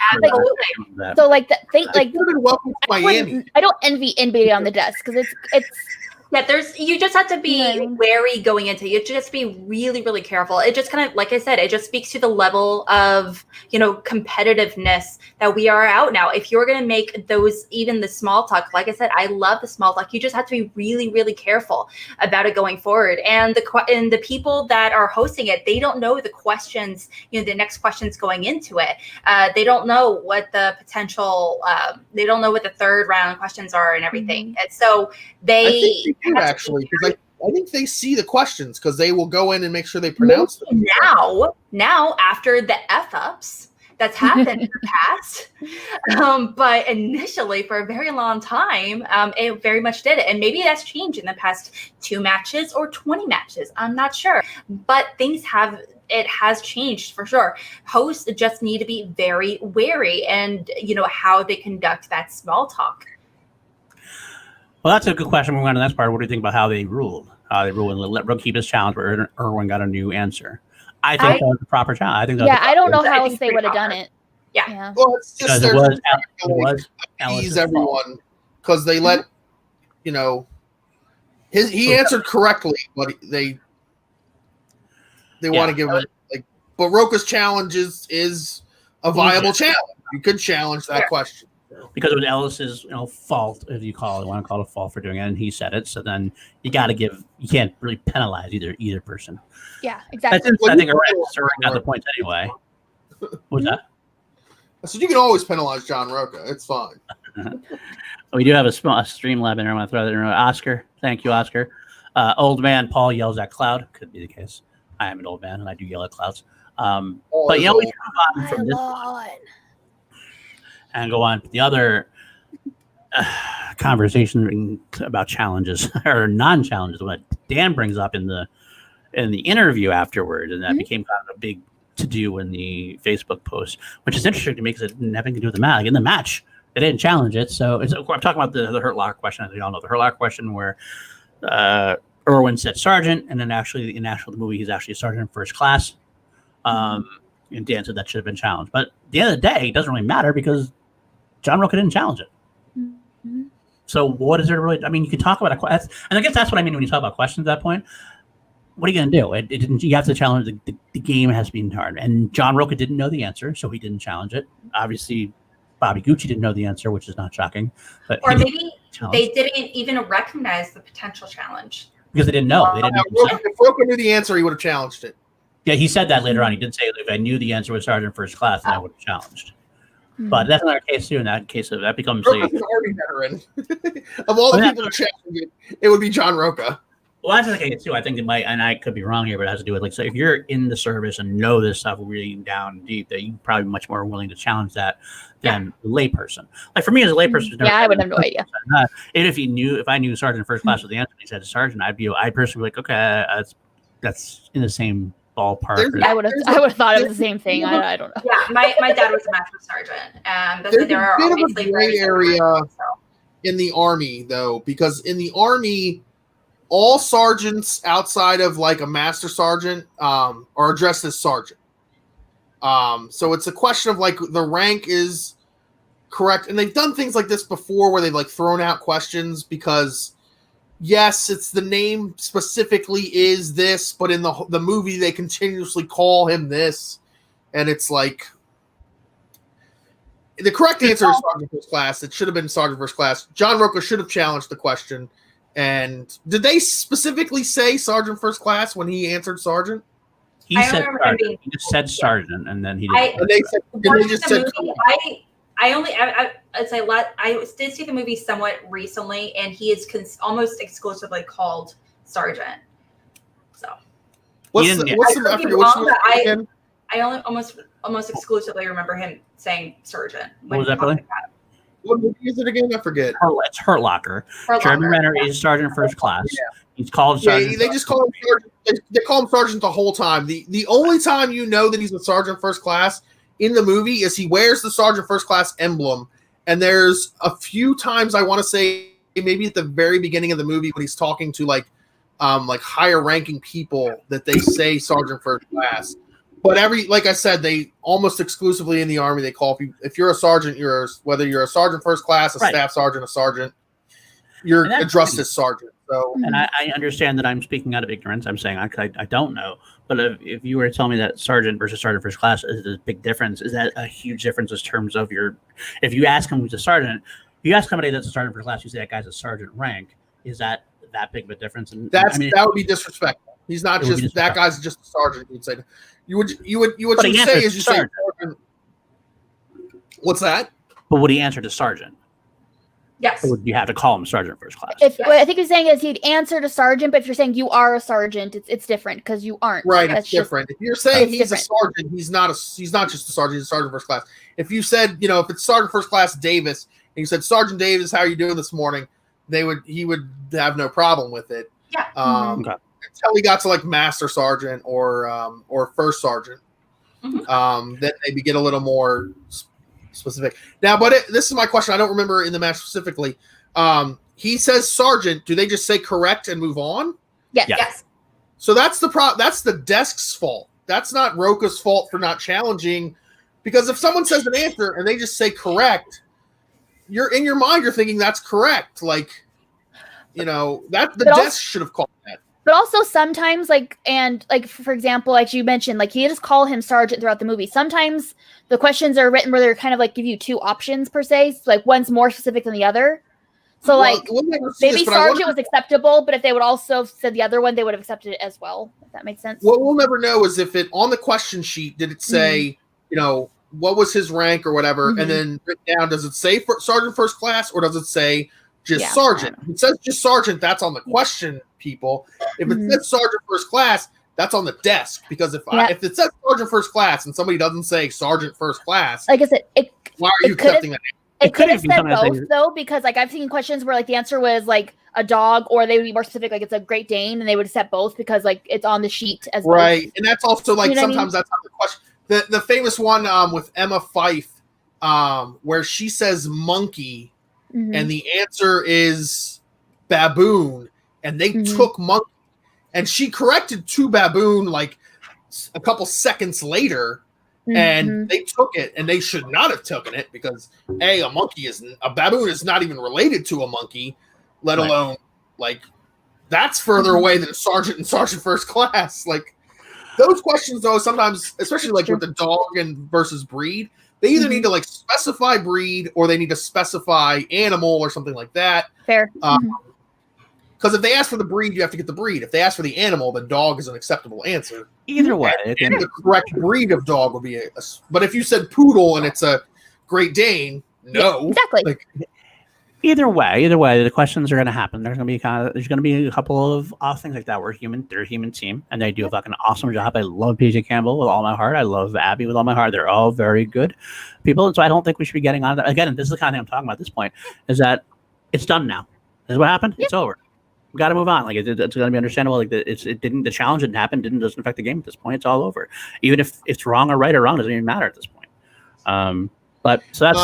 [SPEAKER 1] so like that thing, like,
[SPEAKER 4] welcome to Miami.
[SPEAKER 1] I don't envy anybody on the desk because it's.
[SPEAKER 2] Yeah, you just have to be wary going into it. You just be really, really careful. It just kind of, like I said, it just speaks to the level of, competitiveness that we are out now. If you're going to make those, even the small talk, like I said, I love the small talk. You just have to be really, really careful about it going forward. And the people that are hosting it, they don't know the questions, the next questions going into it. They don't know what the potential, they don't know what the third round questions are and everything. And so they
[SPEAKER 4] actually, because I think they see the questions because they will go in and make sure they pronounce them.
[SPEAKER 2] Now after the F-ups that's happened in the past, but initially for a very long time, it very much did it. And maybe that's changed in the past 2 matches or 20 matches. I'm not sure, but it has changed for sure. Hosts just need to be very wary and how they conduct that small talk.
[SPEAKER 3] Well, that's a good question. We're going to the next part. What do you think about how they ruled? And let Roca keep his challenge, but Irwin got a new answer. I think that was the proper challenge.
[SPEAKER 1] I don't know how else they would have done it.
[SPEAKER 2] Yeah.
[SPEAKER 4] Well, it's just
[SPEAKER 3] because it was
[SPEAKER 4] appease everyone because they let he answered correctly, but they want to give him but Roca's challenge is a viable challenge. You could challenge that question.
[SPEAKER 3] Because it was Ellis's fault, if you want to call it a fault for doing it, and he said it. So then you can't really penalize either person.
[SPEAKER 1] Yeah, exactly.
[SPEAKER 3] I think Irwin got the points anyway. What's that?
[SPEAKER 4] So you can always penalize John Roca. It's fine.
[SPEAKER 3] We do have a stream lab in there. I want to throw that in. Oscar, thank you, Oscar. Old man Paul yells at cloud. Could be the case. I am an old man and I do yell at clouds. But we can move on from this one and go on to the other conversation about challenges or non-challenges. What Dan brings up in the interview afterward, and that became kind of a big to-do in the Facebook post, which is interesting to me because it didn't have anything to do with the match. Like in the match, they didn't challenge it. So I'm talking about the Hurt Locker question, as we all know, the Hurt Locker question where Irwin said sergeant, and then actually in the movie, he's actually a sergeant in first class. And Dan said that should have been challenged. But at the end of the day, it doesn't really matter because John Roca didn't challenge it. Mm-hmm. So what is there really? I mean, you can talk about and I guess that's what I mean when you talk about questions at that point. What are you going to do? You have to challenge the game has been hard. And John Roca didn't know the answer, so he didn't challenge it. Obviously, Bobby Gucci didn't know the answer, which is not shocking. But
[SPEAKER 2] or maybe they didn't even recognize the potential challenge.
[SPEAKER 3] Because they didn't know.
[SPEAKER 4] If Roca knew the answer, he would have challenged it.
[SPEAKER 3] Yeah, he said that later on. He did say, if I knew the answer was sergeant first class, then I would have challenged. But that's another case too. In that case, that becomes
[SPEAKER 4] Roca's an Army veteran. Of all the people to challenge it would be John Roca.
[SPEAKER 3] Well, that's the case too. I think it might, and I could be wrong here, but it has to do with so if you're in the service and know this stuff really down deep, that you're probably much more willing to challenge that than a layperson. Like for me as a layperson,
[SPEAKER 1] I would have no idea.
[SPEAKER 3] And if I knew sergeant first class was the answer, he said sergeant, I'd personally be like, okay, that's in the same ballpark.
[SPEAKER 1] I would have thought it was the same thing. I don't know.
[SPEAKER 2] Yeah, my dad was a master sergeant.
[SPEAKER 4] There's there are a bit of a gray area in the Army, though, because in the Army, all sergeants outside of like a master sergeant are addressed as sergeant. So it's a question of like the rank is correct, and they've done things like this before where they've like thrown out questions because. Yes, it's the name specifically is this, but in the movie they continuously call him this, and it's like The correct answer is Sergeant First Class. It should have been Sergeant First Class. John Roca should have challenged the question. And did they specifically say Sergeant First Class when he answered Sergeant?
[SPEAKER 3] He said Sergeant. He just said Sergeant, and then he didn't.
[SPEAKER 2] I did see the movie somewhat recently, and he is almost exclusively called Sergeant. So, I only almost exclusively remember him saying Sergeant.
[SPEAKER 3] What was that, Billy?
[SPEAKER 4] What movie is it again? I forget.
[SPEAKER 3] It's Hurt Locker. Jeremy Renner is Sergeant First Class. Yeah. He's called Sergeant.
[SPEAKER 4] They just call him Sergeant. They call him Sergeant the whole time. The only time you know that he's a Sergeant First Class in the movie is he wears the Sergeant First Class emblem. And there's a few times, I want to say maybe at the very beginning of the movie when he's talking to like higher ranking people that they say Sergeant First Class. But like I said, they almost exclusively in the Army, they call if you're a sergeant, whether you're a Sergeant First Class, a staff sergeant, a sergeant, you're addressed as sergeant. So,
[SPEAKER 3] and I understand that I'm speaking out of ignorance. I'm saying I don't know. But if you were to tell me that sergeant versus Sergeant First Class is a big difference, is that a huge difference in terms of if you ask him who's a sergeant, if you ask somebody that's a Sergeant First Class, you say that guy's a sergeant rank, is that big of a difference? And
[SPEAKER 4] that would be disrespectful. He's not just that guy's just a sergeant. You'd say you would say is you say sergeant. What's that?
[SPEAKER 3] But would he answer to sergeant?
[SPEAKER 2] Yes.
[SPEAKER 3] Or would you have to call him Sergeant First Class?
[SPEAKER 1] What I think you're saying is he'd answer to sergeant, but if you're saying you are a sergeant, it's different because you aren't.
[SPEAKER 4] Right, it's different. If you're saying he's a sergeant, he's not just a sergeant. He's a Sergeant First Class. If you said, if it's Sergeant First Class Davis, and you said Sergeant Davis, how are you doing this morning? He would have no problem with it.
[SPEAKER 2] Yeah.
[SPEAKER 4] Until he got to like Master Sergeant or First Sergeant, then maybe get a little more specific. Now, but this is my question. I don't remember in the match specifically. He says Sergeant. Do they just say correct and move on?
[SPEAKER 2] Yes.
[SPEAKER 4] So that's the desk's fault. That's not Roca's fault for not challenging, because if someone says an answer and they just say correct, you're in your mind you're thinking that's correct. Like, that the desk should have called that.
[SPEAKER 1] But also sometimes, for example, like you mentioned, like he just call him sergeant throughout the movie. Sometimes the questions are written where they're kind of like give you two options per se. So like one's more specific than the other. So maybe sergeant was acceptable, but if they would also said the other one, they would have accepted it as well. If that makes sense.
[SPEAKER 4] What we'll never know is if it on the question sheet did it say, what was his rank or whatever, and then written down, does it say Sergeant First Class or does it say just sergeant? If it says just sergeant, that's on the question, people. If it says Sergeant First Class, that's on the desk, because if it says Sergeant First Class and somebody doesn't say Sergeant First Class,
[SPEAKER 1] like I said,
[SPEAKER 4] why are you accepting that?
[SPEAKER 1] It could have said both though, because like I've seen questions where like the answer was like a dog, or they would be more specific, like it's a Great Dane, and they would accept both because like it's on the sheet as well.
[SPEAKER 4] Right, and that's also like sometimes that's not the question. The famous one with Emma Fife, where she says monkey, and the answer is baboon, and they took monkey, and she corrected to baboon like a couple seconds later, and they took it, and they should not have taken it, because a baboon is not even related to a monkey, let alone like that's further away than a sergeant and Sergeant First Class. Like those questions though, sometimes, especially like with the dog and versus breed, they either need to like specify breed or they need to specify animal or something like that.
[SPEAKER 1] Fair.
[SPEAKER 4] Because if they ask for the breed, you have to get the breed. If they ask for the animal, then dog is an acceptable answer.
[SPEAKER 3] Either way.
[SPEAKER 4] And the correct breed of dog would be but if you said poodle and it's a Great Dane, no.
[SPEAKER 1] Yeah, exactly.
[SPEAKER 3] Like, Either way, the questions are going to happen. There's going to be a couple of things like that. They're a human team, and they do a fucking awesome job. I love PJ Campbell with all my heart. I love Abby with all my heart. They're all very good people, and so I don't think we should be getting on that. Again, this is the kind of thing I'm talking about at this point, is that it's done now. This is what happened. Yep. It's over. We got to move on. Like it's going to be understandable. Like the challenge didn't happen. Doesn't affect the game at this point. It's all over. Even if it's wrong or right or wrong, doesn't even matter at this point. But so that's.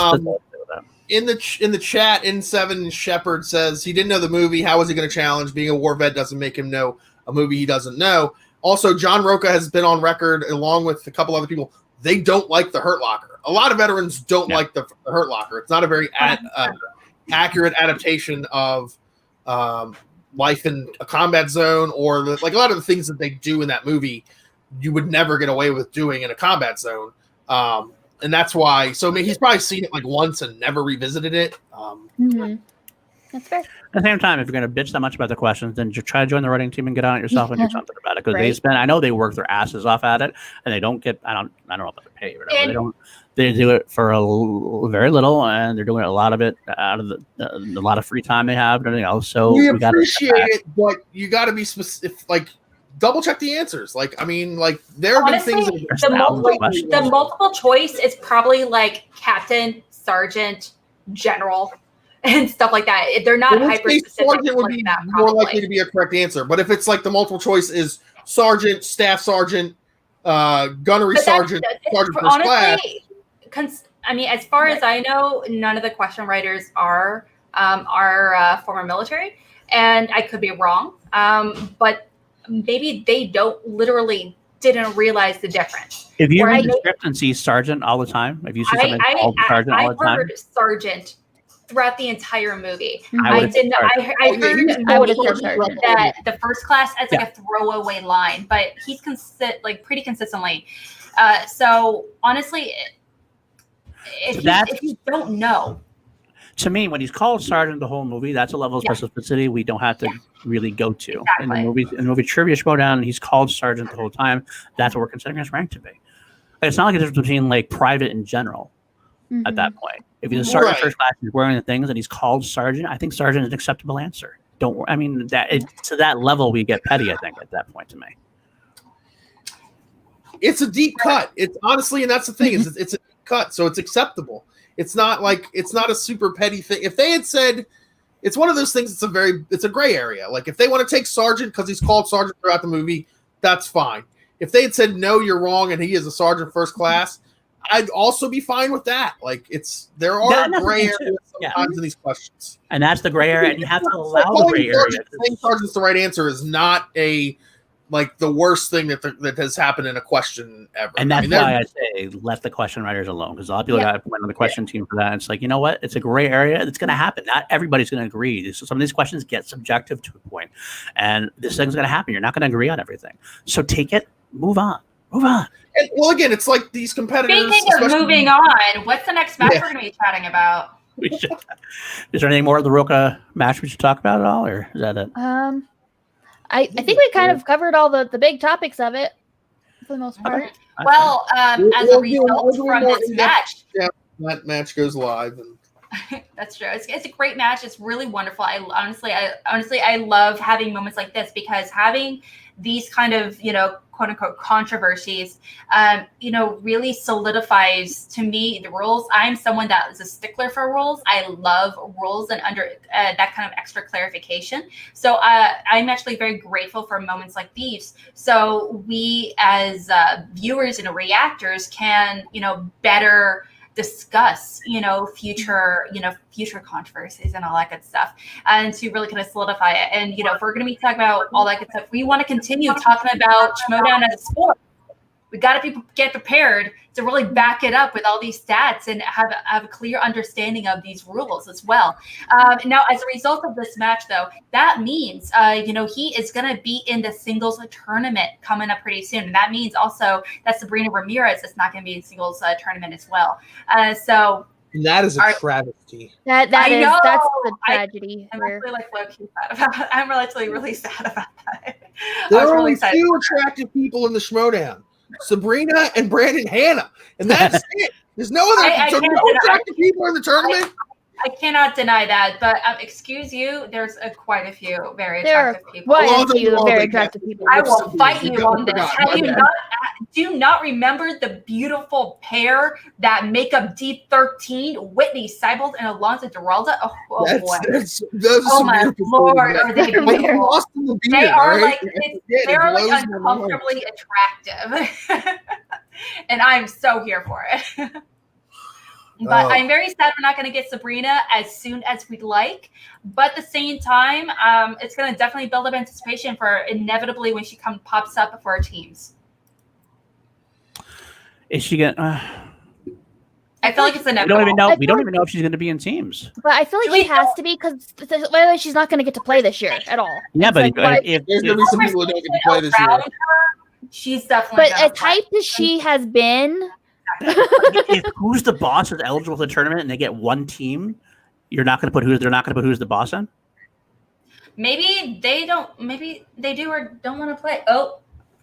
[SPEAKER 4] In the chat, N7 Shepard says he didn't know the movie. How was he going to challenge? Being a war vet doesn't make him know a movie he doesn't know. Also, John Roca has been on record, along with a couple other people. They don't like the Hurt Locker. A lot of veterans don't like the Hurt Locker. It's not a very accurate adaptation of life in a combat zone, or like a lot of the things that they do in that movie, you would never get away with doing in a combat zone. and that's why. So I mean, he's probably seen it like once and never revisited it.
[SPEAKER 1] That's fair.
[SPEAKER 3] At the same time, if you're going to bitch that much about the questions, then just try to join the writing team and get on it yourself and do something about it. Because they spend, I know they work their asses off at it, and they don't get. I don't know about the pay or whatever. They don't. They do it for very little, and they're doing a lot of it out of a lot of free time they have and everything else. So
[SPEAKER 4] we appreciate it, but you got to be specific. Like, double check the answers. Like, I mean, like there have been things.
[SPEAKER 2] The multiple choice is probably like captain, sergeant, general, and stuff like that. They're not hyper specific.
[SPEAKER 4] Sergeant would be more likely to be a correct answer. But if it's like the multiple choice is sergeant, staff sergeant, gunnery sergeant, sergeant first class.
[SPEAKER 2] I mean, as far as I know, none of the question writers are former military, and I could be wrong. But maybe they didn't realize the difference.
[SPEAKER 3] If you read the script and see sergeant all the time, if you see something called sergeant all the time,
[SPEAKER 2] I heard sergeant throughout the entire movie.
[SPEAKER 3] I
[SPEAKER 2] heard that the first class as like a throwaway line, but he's pretty consistently. So honestly, if you don't know.
[SPEAKER 3] To me, when he's called sergeant the whole movie, that's a level of specificity we don't have to really go to. Exactly. In the movie Trivia Schmoedown, he's called sergeant the whole time. That's what we're considering his rank to be. Like, it's not like a difference between like private and general at that point. If he's a sergeant first class, he's wearing the things and he's called sergeant, I think sergeant is an acceptable answer. To that level we get petty, I think, at that point to me.
[SPEAKER 4] It's a deep cut. It's honestly, and that's the thing, is it's a deep cut, so it's acceptable. It's not a super petty thing. If they had said, it's one of those things, it's a gray area. Like if they want to take sergeant because he's called sergeant throughout the movie, that's fine. If they had said, no, you're wrong, and he is a sergeant first class, I'd also be fine with that. Like there are gray areas sometimes in these questions.
[SPEAKER 3] And that's the gray area, and you have to allow the gray area.
[SPEAKER 4] Saying sergeant's the right answer is not the worst thing that has happened in a question ever.
[SPEAKER 3] And that's why I say let the question writers alone, because a lot of people got went on the question team for that. And it's like, you know what? It's a gray area. It's going to happen. Not everybody's going to agree. So some of these questions get subjective to a point, and this thing's going to happen. You're not going to agree on everything. So take it, move on.
[SPEAKER 4] And, well, again, it's like these competitors.
[SPEAKER 2] Speaking of moving on, what's the next match we're going to be chatting about?
[SPEAKER 3] Is there any more of the Roca match we should talk about at all, or is that it?
[SPEAKER 1] I think we kind of covered all the big topics of it for the most part.
[SPEAKER 2] Well, as a result from this match,
[SPEAKER 4] that match goes live. And
[SPEAKER 2] that's true. It's a great match. It's really wonderful. I honestly love having moments like this, because having these kind of, quote unquote controversies, really solidifies to me the rules. I'm someone that is a stickler for rules. I love rules and under that kind of extra clarification. So I'm actually very grateful for moments like these. So we as viewers and reactors can, better discuss, future controversies and all that good stuff, and to really kind of solidify it. And, if we're going to be talking about all that good stuff, we want to continue talking about Schmoedown as a sport. We got to get prepared to really back it up with all these stats and have a clear understanding of these rules as well. Now, as a result of this match, though, that means, he is going to be in the singles tournament coming up pretty soon. And that means also that Sabrina Ramirez is not going to be in singles tournament as well. So
[SPEAKER 4] that is a travesty.
[SPEAKER 1] That's the tragedy.
[SPEAKER 2] I'm actually low-key sad about it. I'm actually really sad about that.
[SPEAKER 4] There are only two attractive people in the Schmoedown. Sabrina and Brandon Hanna, and that's it. There's no other attractive people in the tournament.
[SPEAKER 2] I cannot deny that, but excuse you, there's quite a few very attractive people.
[SPEAKER 1] Quite a few very attractive people.
[SPEAKER 2] I will fight you on this. Do you not remember the beautiful pair that make up D13, Whitney Seibold and Alonso Duralda? Oh boy! Oh my Lord, are they beautiful? They are they're uncomfortably attractive, and I'm so here for it. But I'm very sad we're not going to get Sabrina as soon as we'd like. But at the same time, it's going to definitely build up anticipation for inevitably when she pops up for our teams.
[SPEAKER 3] Is she going
[SPEAKER 2] I feel like it's inevitable.
[SPEAKER 3] We don't even know if she's going to be in teams.
[SPEAKER 1] But I feel like she has to be, because otherwise she's not going to get to play this year at all.
[SPEAKER 3] Yeah, but if
[SPEAKER 4] there's going to be some people who don't get to play this year.
[SPEAKER 2] She's definitely.
[SPEAKER 1] But as hyped as she has been,
[SPEAKER 3] if who's the boss is eligible for the tournament and they get one team, you're not going to put who's. They're not going to put who's the boss in.
[SPEAKER 2] Maybe they don't. Maybe they do or don't want to play. Oh,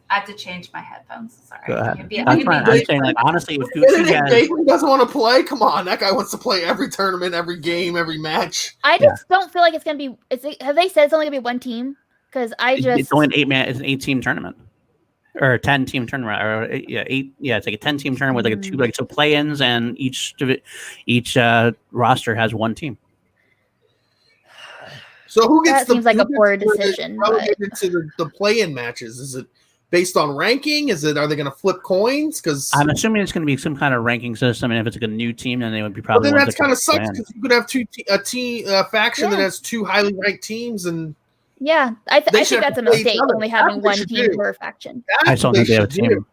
[SPEAKER 2] I have to change my headphones. Sorry.
[SPEAKER 3] Go ahead.
[SPEAKER 2] I'm
[SPEAKER 3] saying, like, honestly, if Gucci
[SPEAKER 4] doesn't want to play, come on, that guy wants to play every tournament, every game, every match.
[SPEAKER 1] I just don't feel like it's gonna be. Have they said it's only gonna be one team? Because
[SPEAKER 3] it's only an 8-man. It's an 8-team tournament. Or a 10-team tournament, or eight. Yeah, it's like a 10-team tournament with like a two, like so play-ins, and each roster has one team.
[SPEAKER 4] So who gets
[SPEAKER 1] that seems like a poor decision.
[SPEAKER 4] Relegated to the play-in matches? Is it based on ranking? Are they going to flip coins? Because
[SPEAKER 3] I'm assuming it's going to be some kind of ranking system, and if it's like a new team, then they would be probably.
[SPEAKER 4] Well, then that's kind of sucks because you could have a faction that has two highly ranked teams and.
[SPEAKER 1] Yeah, I think that's a mistake, only having one team per faction.
[SPEAKER 3] I don't think they have a team.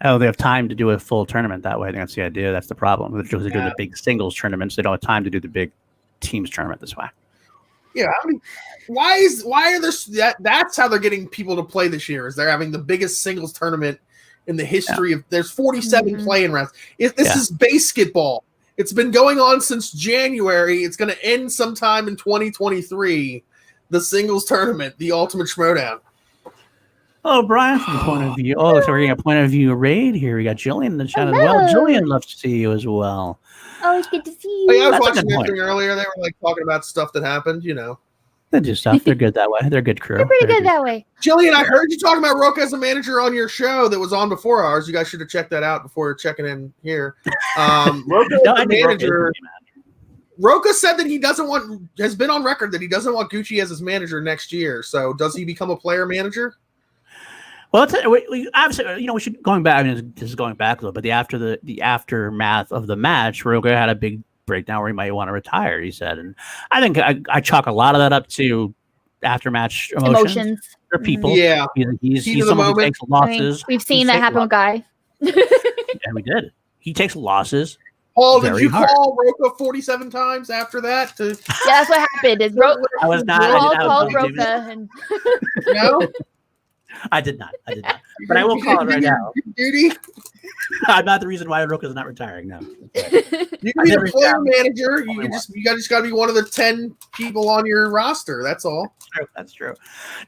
[SPEAKER 3] Oh, they have time to do a full tournament that way. I think that's the idea. That's the problem. They're doing the big singles tournaments. They don't have time to do the big teams tournament this way.
[SPEAKER 4] Yeah, I mean, why are there? That's how they're getting people to play this year. Is they're having the biggest singles tournament in the history of. There's 47 play-in rounds. This is basketball. It's been going on since January. It's going to end sometime in 2023. The singles tournament, the ultimate Schmoedown.
[SPEAKER 3] Oh, Brian, from the point of view. Oh, so we're getting a point of view raid here. We got Jillian in the chat as well. Jillian loves to see you as well.
[SPEAKER 1] Oh, it's good to see you.
[SPEAKER 4] Oh, yeah, I was watching that thing earlier. They were like talking about stuff that happened,
[SPEAKER 3] They do stuff. They're good that way. They're a good crew.
[SPEAKER 1] They're pretty good that way.
[SPEAKER 4] Jillian, I heard you talking about Roca as a manager on your show that was on before ours. You guys should have checked that out before checking in here. Roca as a manager. Roca said that has been on record that he doesn't want Gucci as his manager next year. So does he become a player manager?
[SPEAKER 3] Well, we obviously, we should going back. I mean, this is going back a little, but the aftermath of the match, Roca had a big breakdown where he might want to retire. He said, and I think I chalk a lot of that up to after-match emotions. They're people.
[SPEAKER 4] Yeah,
[SPEAKER 3] he's someone who takes losses.
[SPEAKER 1] I mean, we've seen that happen with Ghai.
[SPEAKER 3] Yeah, we did. He takes losses.
[SPEAKER 4] Paul, did you call Roca 47 times after that?
[SPEAKER 1] Yeah, that's what happened.
[SPEAKER 3] I was not.
[SPEAKER 1] Paul called Roca.
[SPEAKER 4] No?
[SPEAKER 3] I did not. But I will call it right now.
[SPEAKER 4] Duty?
[SPEAKER 3] I'm not the reason why Roca is not retiring. No.
[SPEAKER 4] You can be a player manager. You just got to be one of the 10 people on your roster. That's all.
[SPEAKER 3] That's true.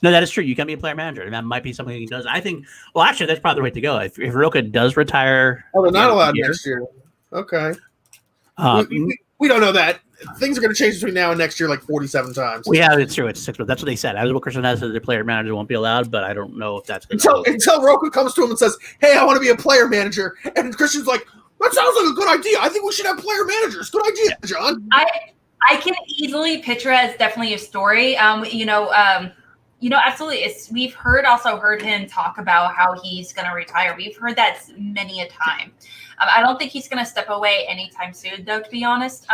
[SPEAKER 3] No, that is true. You can be a player manager, and that might be something he does. I think. Well, actually, that's probably the way to go. If Roca does retire,
[SPEAKER 4] they're not allowed next year. Okay. We don't know that. Things are going to change between now and next year like 47 times.
[SPEAKER 3] Yeah, it's true. It's 6 months. That's what they said. As what Christian has said, the player manager won't be allowed, but I don't know if that's going
[SPEAKER 4] to until Roca comes to him and says, "Hey, I want to be a player manager," and Christian's like, "That sounds like a good idea. I think we should have player managers. Good idea, John."
[SPEAKER 2] I can easily picture it as definitely a story. Absolutely. We've also heard him talk about how he's going to retire. We've heard that many a time. I don't think he's going to step away anytime soon, though, to be honest.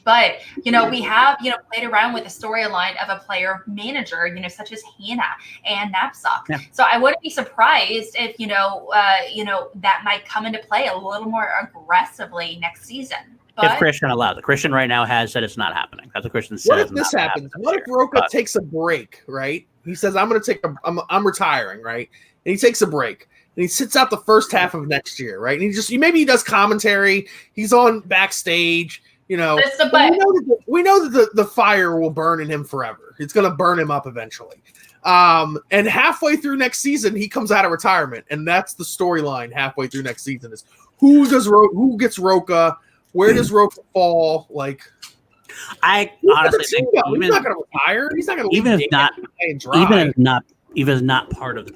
[SPEAKER 2] But, we have, played around with the storyline of a player manager, such as Hannah and Knapsack. Yeah. So I wouldn't be surprised if, that might come into play a little more aggressively next season. But,
[SPEAKER 3] if Christian allows it. Christian right now has said it's not happening. That's what Christian said.
[SPEAKER 4] What if this happens? What if Roca takes a break, right? He says, I'm I'm retiring, right? And he takes a break. And he sits out the first half of next year, right? And maybe he does commentary. He's on backstage, we know that the fire will burn in him forever. It's going to burn him up eventually. And halfway through next season, he comes out of retirement, and that's the storyline. Halfway through next season is who gets Roca, where does Roca fall? Like,
[SPEAKER 3] I honestly think
[SPEAKER 4] he's not going to retire. He's not going to
[SPEAKER 3] even if not part of the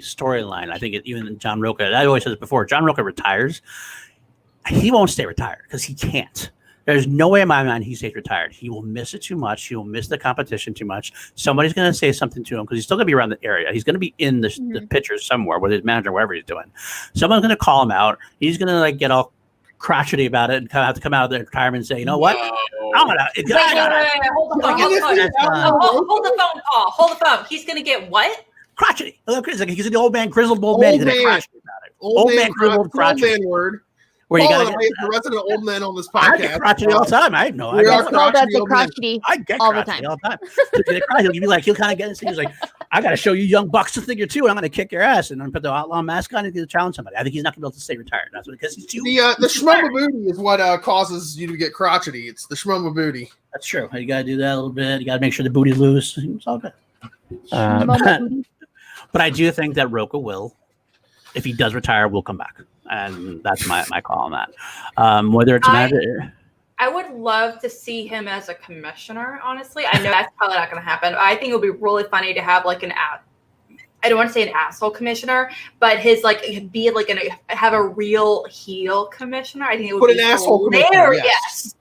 [SPEAKER 3] storyline. I think even John Roca. I always said this before. John Roca retires, he won't stay retired because he can't. There's no way in my mind he stays retired. He will miss it too much. He will miss the competition too much. Somebody's going to say something to him because he's still going to be around the area. He's going to be in the pictures somewhere with his manager, wherever he's doing. Someone's going to call him out. He's going to get all crotchety about it and have to come out of the retirement and say, you know what?
[SPEAKER 2] Hold the phone, Paul. Hold the phone. He's going to get what?
[SPEAKER 3] Crotchety. He's an old man, grizzled old man. He's going to crotchety about it. Old man, grizzled, crotchety.
[SPEAKER 4] Old man word.
[SPEAKER 3] Where you got
[SPEAKER 4] the resident old man on this podcast.
[SPEAKER 3] I get crotchety all the time. I know.
[SPEAKER 1] I get crotchety all the time.
[SPEAKER 3] He'll kind of get into. He's like, I got to show you young bucks to figure too, and I'm going to kick your ass, and I'm going to put the outlaw mask on and to challenge somebody. I think he's not going to be able to stay retired. That's because he's too.
[SPEAKER 4] The Schmoedown booty is what causes you to get crotchety. It's the Schmoedown booty.
[SPEAKER 3] That's true. You got to do that a little bit. You got to make sure the booty's loose. It's all good. But I do think that Roca will, if he does retire, will come back, and that's my call on that. Whether it's manager.
[SPEAKER 2] I would love to see him as a commissioner, honestly. I know that's probably not going to happen. I think it would be really funny to have like I don't want to say an asshole commissioner, but his have a real heel commissioner. I think it would be
[SPEAKER 4] an asshole
[SPEAKER 2] hilarious.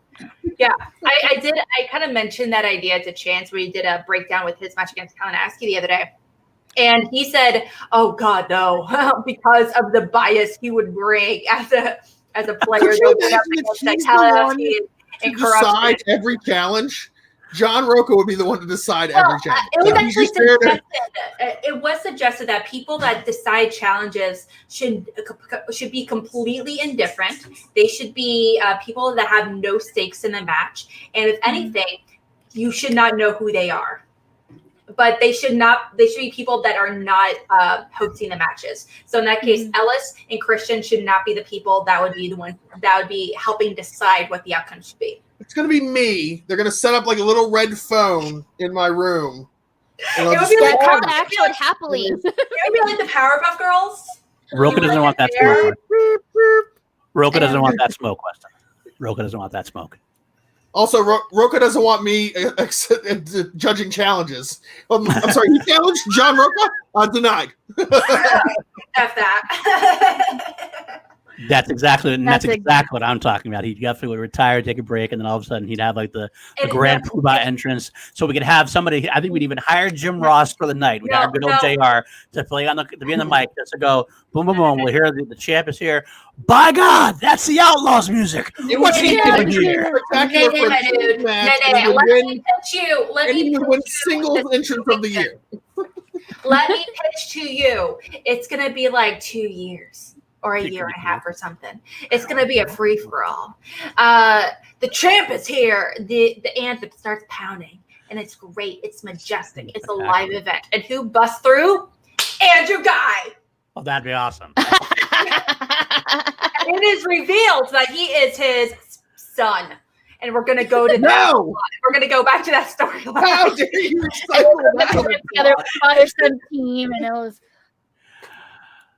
[SPEAKER 2] Yeah, I kind of mentioned that idea to Chance when he did a breakdown with his match against Kalinowski the other day. And he said, "Oh God, no!" because of the bias he would bring as a player.
[SPEAKER 4] And decide every challenge. John Roca would be the one to decide every challenge.
[SPEAKER 2] It was actually suggested. It was suggested that people that decide challenges should be completely indifferent. They should be people that have no stakes in the match, and if anything, you should not know who they are. But they should be people that are not hosting the matches. So in that case, Ellis and Christian should not be the people that would be the one that would be helping decide what the outcome should be.
[SPEAKER 4] It's going to be me. They're going to set up like a little red phone in my room.
[SPEAKER 1] It would be like call to action happily.
[SPEAKER 2] It would be like the Powerpuff Girls.
[SPEAKER 3] Roca doesn't want that smoke. Roca doesn't want that smoke, Weston. Roca doesn't want that smoke.
[SPEAKER 4] Also, Roca doesn't want me judging challenges. I'm sorry, he challenged John Roca? Denied.
[SPEAKER 2] F that.
[SPEAKER 3] That's exactly what I'm talking about. He definitely would retire, take a break, and then all of a sudden he'd have like the grand poobah entrance. So we could have somebody. I think we'd even hire Jim Ross for the night. We'd hire good old JR to play to be on the mic, just to go boom, boom, boom. We'll hear the champ is here. By God, that's the Outlaws music. What's he doing here?
[SPEAKER 2] Let me pitch you. Let me
[SPEAKER 4] win singles entrance of the year.
[SPEAKER 2] Let me pitch to you. It's gonna be like 2 years. Or a year and a half or something. It's going to be a free-for-all. The champ is here. The anthem starts pounding. And it's great. It's majestic. It's a live event. And who busts through? Andrew Ghai.
[SPEAKER 3] Oh, that'd be awesome.
[SPEAKER 2] And it is revealed that he is his son. And we're going to go to that. We're going to go back to that storyline.
[SPEAKER 4] How dare you?
[SPEAKER 1] Together father-son team. And it was...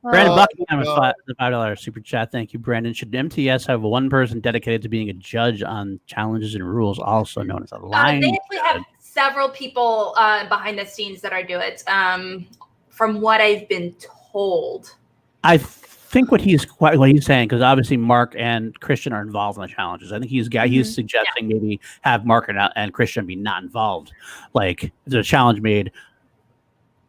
[SPEAKER 3] Brandon Buckingham with the $5 super chat. Thank you, Brandon. Should MTS have one person dedicated to being a judge on challenges and rules, also known as a line?
[SPEAKER 2] They actually have several people behind the scenes that are doing it. From what I've been told,
[SPEAKER 3] I think what he's saying, because obviously Mark and Christian are involved in the challenges. I think he's suggesting maybe have Mark and Christian be not involved. Like if there's a challenge made,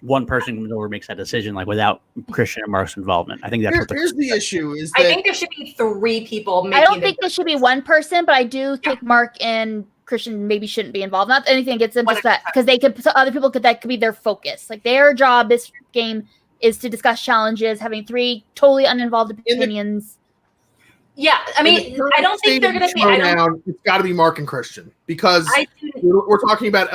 [SPEAKER 3] one person comes over, makes that decision, like without Christian and Mark's involvement. I think that's
[SPEAKER 4] here's the issue. Is that
[SPEAKER 2] I think there should be 3 people.
[SPEAKER 1] I don't think there should be one person, but I do think Mark and Christian maybe shouldn't be involved. Not anything against them, just that because they could. So other people that could be their focus. Like their job this game is to discuss challenges, having 3 totally uninvolved opinions.
[SPEAKER 2] Yeah, I mean, I don't think they're going to be.
[SPEAKER 4] It's got to be Mark and Christian because we're talking about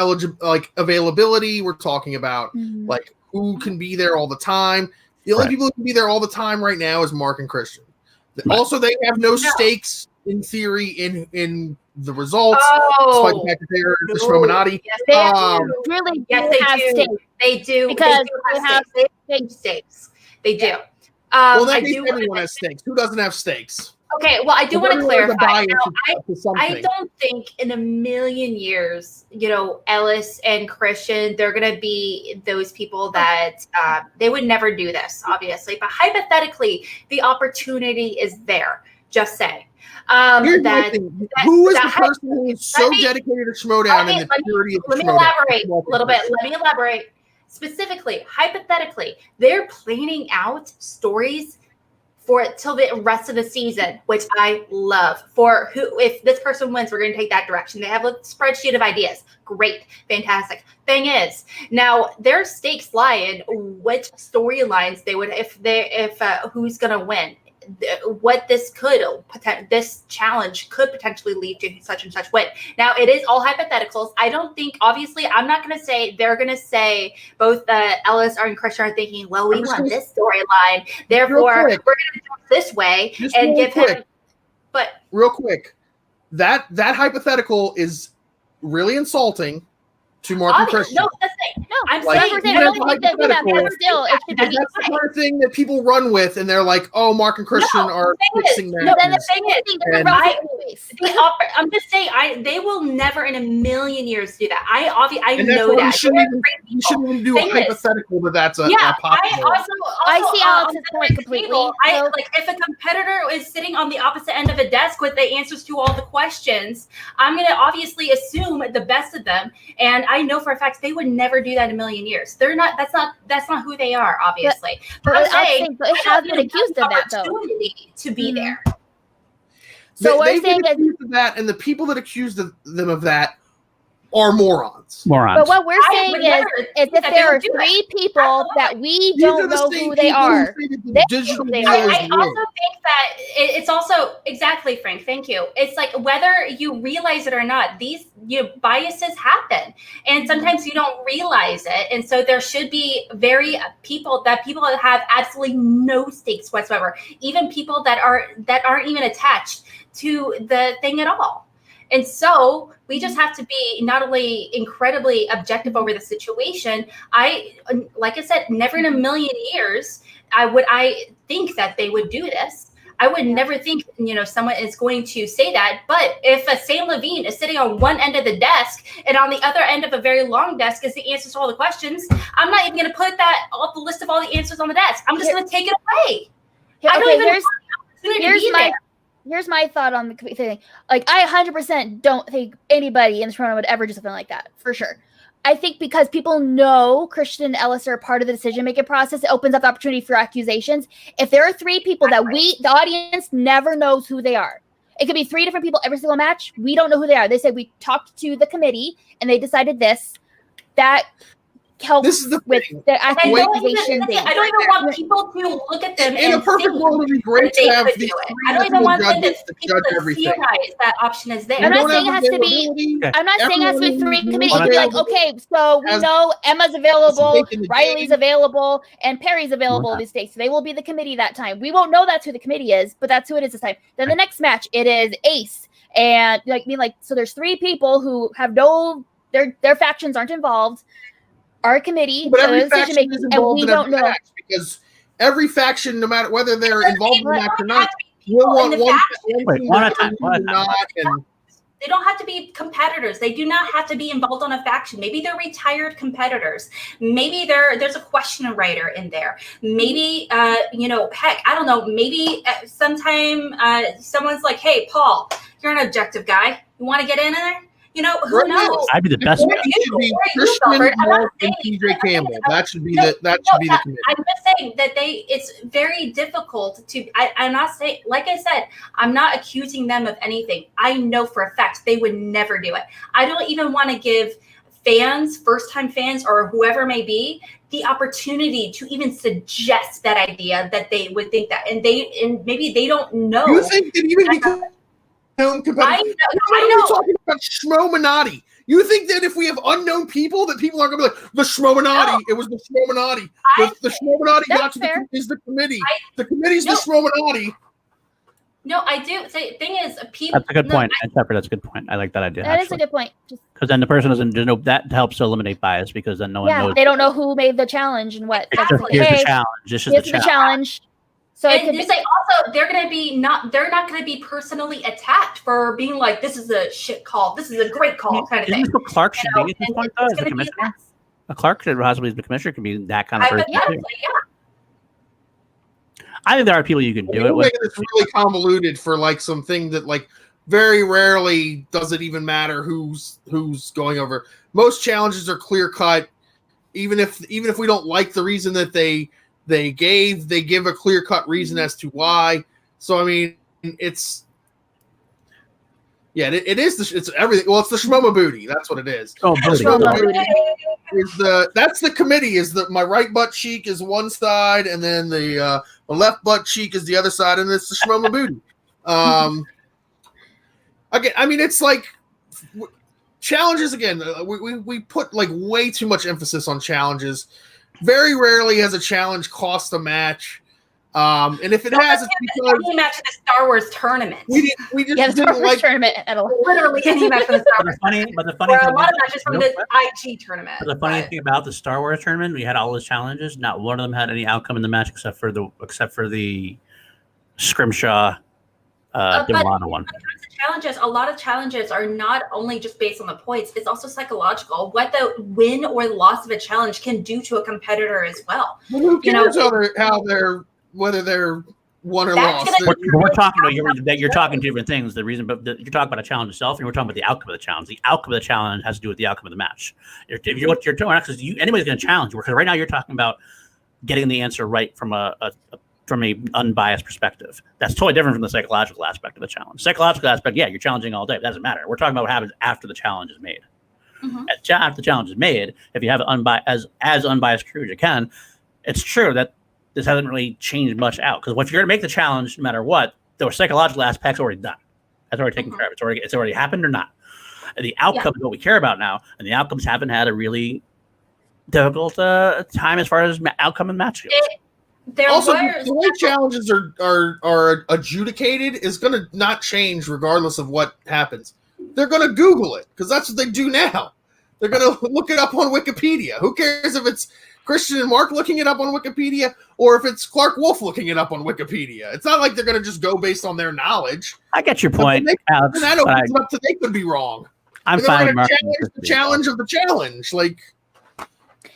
[SPEAKER 4] availability. We're talking about like who can be there all the time. The only people who can be there all the time right now is Mark and Christian. Right. Also, they have no stakes in theory in the results. Despite the fact that they are the Schmoedown.
[SPEAKER 2] Yes, they do. Because they have stakes. They do.
[SPEAKER 4] Well, that means everyone has stakes. Who doesn't have stakes?
[SPEAKER 2] Okay, well, I do want to clarify. Now, I don't think in a million years, Ellis and Christian, they're going to be those people that they would never do this, obviously. But hypothetically, the opportunity is there. Just saying.
[SPEAKER 4] Who is the person who is so dedicated to Schmoedown and the purity of Schmoedown?
[SPEAKER 2] Let me elaborate a little bit. Let me elaborate. Specifically, hypothetically, they're planning out stories for it till the rest of the season, which I love. For if this person wins, we're going to take that direction. They have a spreadsheet of ideas. Great, fantastic. Thing is, now their stakes lie in which storylines they would, if who's going to win. this challenge could potentially lead to such and such win. Now, it is all hypotheticals. I don't think, obviously, I'm not going to say they're going to say both Ellis and Christian are thinking, well, we want this storyline, therefore we're going to do it this way and give him. But
[SPEAKER 4] real quick, that hypothetical is really insulting to Mark and Christian.
[SPEAKER 2] No, that's it. No, I'm
[SPEAKER 4] like,
[SPEAKER 2] saying
[SPEAKER 1] I don't think that still it should be.
[SPEAKER 4] That's the kind of thing that people run with, and they're like, "Oh, Mark and Christian are fixing that."
[SPEAKER 2] No, then the thing is, I'm just saying, they will never in a million years do that. I know that.
[SPEAKER 4] You shouldn't even do a hypothetical that's a possible.
[SPEAKER 2] I
[SPEAKER 1] see Alex's point completely.
[SPEAKER 2] Like if a competitor is sitting on the opposite end of a desk with the answers to all the questions, I'm going to obviously assume the best of them, and I know for a fact they would never do that in a million years. They're not. That's not who they are, obviously. But I'm saying
[SPEAKER 1] they have been accused of that, though.
[SPEAKER 2] To be there.
[SPEAKER 1] So what I'm saying is
[SPEAKER 4] that, and the people that accused them of that are morons.
[SPEAKER 1] But what we're saying is if there are three people that we don't know who they are,
[SPEAKER 2] I also think that it's also exactly, Frank. Thank you. It's like whether you realize it or not, these biases happen, and sometimes you don't realize it, and so there should be people that have absolutely no stakes whatsoever, even people that aren't even attached to the thing at all. And so we just have to be not only incredibly objective over the situation. Like I said, never in a million years I think that they would do this. I would never think, someone is going to say that. But if a Sam Levine is sitting on one end of the desk and on the other end of a very long desk is the answers to all the questions, I'm not even going to put that off the list of all the answers on the desk. I'm just going to take it away.
[SPEAKER 1] Here's my thought on the thing. Like, I 100% don't think anybody in Toronto would ever do something like that, for sure. I think because people know Christian and Ellis are part of the decision-making process, it opens up the opportunity for accusations. If there are three people that the audience never knows who they are, it could be three different people every single match. We don't know who they are. They say we talked to the committee and they decided this. That helps with the accusation thing.
[SPEAKER 2] I don't even want people to look at them
[SPEAKER 4] in a perfect world. It would be great to have these.
[SPEAKER 2] I don't even want them to theorize that option is there.
[SPEAKER 1] I'm not saying it has to be. I'm not saying it has to be three committees. You'd be like, okay, so we know Emma's available, Riley's available, and Perry's available these days. So they will be the committee that time. We won't know that's who the committee is, but that's who it is this time. Then the next match, it is Ace, and so there's three people who have their factions aren't involved. Our committee,
[SPEAKER 4] but every faction is involved in every match because every faction, no matter whether they're involved in the match or not, will want one at a time.
[SPEAKER 2] They don't have to be competitors. They do not have to be involved on a faction. Maybe they're retired competitors. Maybe there's a question writer in there. Maybe heck, I don't know. Maybe sometime someone's like, "Hey, Paul, you're an objective guy. You want to get in there?" Who knows?
[SPEAKER 3] I'd be the best.
[SPEAKER 4] It should be Christian, Mark, and TJ Campbell. That should be the committee.
[SPEAKER 2] I'm just saying that it's very difficult to. I'm not saying, like I said, I'm not accusing them of anything. I know for a fact they would never do it. I don't even want to give fans, first-time fans, or whoever may be, the opportunity to even suggest that idea that they would think that, and maybe they don't know.
[SPEAKER 4] You think that even because I know. We're talking about Schmoedown. You think that if we have unknown people, that people aren't going to be like, the Schmoedown,
[SPEAKER 2] no.
[SPEAKER 4] It was the Schmoedown. The Schmoedown got to the committee. The committee's the Schmoedown.
[SPEAKER 2] No, I do. Say, thing is, people.
[SPEAKER 3] That's a good point. That's a good point. I like that idea.
[SPEAKER 1] That is a good point.
[SPEAKER 3] Because then the person doesn't know that helps to eliminate bias because then no one knows.
[SPEAKER 1] They don't know who made the challenge and what.
[SPEAKER 3] Here's the challenge. This is the challenge.
[SPEAKER 2] So also they're not going to be personally attacked for being like, this is a shit call, this is a great call kind of thing.
[SPEAKER 3] Isn't what Clark should be at this point though, as the commissioner? A Clark should possibly, as the commissioner, can be that kind of person. I think there are people you can do it with.
[SPEAKER 4] It's really convoluted for like something that like very rarely does it even matter who's going over. Most challenges are clear cut, even if we don't like the reason that they give a clear-cut reason as to why. So I mean, it's everything. Well, it's the Schmoedown booty. That's what it is.
[SPEAKER 3] Oh,
[SPEAKER 4] that's the committee. Is that my right butt cheek is one side, and then the The left butt cheek is the other side, and it's the Schmoema booty. Again, I mean, it's like challenges. Again, we put like way too much emphasis on challenges. Very rarely has a challenge cost a match. And if it has, it's because
[SPEAKER 2] any match in the Star Wars tournament.
[SPEAKER 4] We just didn't like
[SPEAKER 1] tournament at all.
[SPEAKER 2] Literally any match from the Star Wars.
[SPEAKER 3] But the funny
[SPEAKER 2] or
[SPEAKER 3] thing
[SPEAKER 2] a lot of matches from the IG tournament.
[SPEAKER 3] But the funny thing about the Star Wars tournament, we had all those challenges. Not one of them had any outcome in the match except for the Scrimshaw Demolana one.
[SPEAKER 2] Challenges, a lot of challenges are not only just based on the points, it's also psychological. What the win or loss of a challenge can do to a competitor as well.
[SPEAKER 4] Who cares whether they're won or lost?
[SPEAKER 3] We're talking about you're talking different things. The reason, but you're talking about a challenge itself, and we're talking about the outcome of the challenge. The outcome of the challenge has to do with the outcome of the match. If you're what you're doing, because anybody's going to challenge you. Because right now you're talking about getting the answer right from a unbiased perspective. That's totally different from the psychological aspect of the challenge. Psychological aspect, yeah, you're challenging all day. It doesn't matter. We're talking about what happens after the challenge is made.
[SPEAKER 2] Mm-hmm.
[SPEAKER 3] After the challenge is made, if you have an as unbiased crew as you can, it's true that this hasn't really changed much out. Because if you're going to make the challenge, no matter what, the psychological aspect's already done. That's already taken care of. It's already happened or not. And the outcome is what we care about now, and the outcomes haven't had a really difficult time as far as outcome and match goes.
[SPEAKER 4] Also, the way challenges are adjudicated is going to not change regardless of what happens. They're going to Google it because that's what they do now. They're going to look it up on Wikipedia. Who cares if it's Christian and Mark looking it up on Wikipedia or if it's Clark Wolf looking it up on Wikipedia? It's not like they're going to just go based on their knowledge.
[SPEAKER 3] I get your point, Alex.
[SPEAKER 4] That opens it up to they could be wrong.
[SPEAKER 3] I'm fine with
[SPEAKER 4] the challenge of the challenge. Like,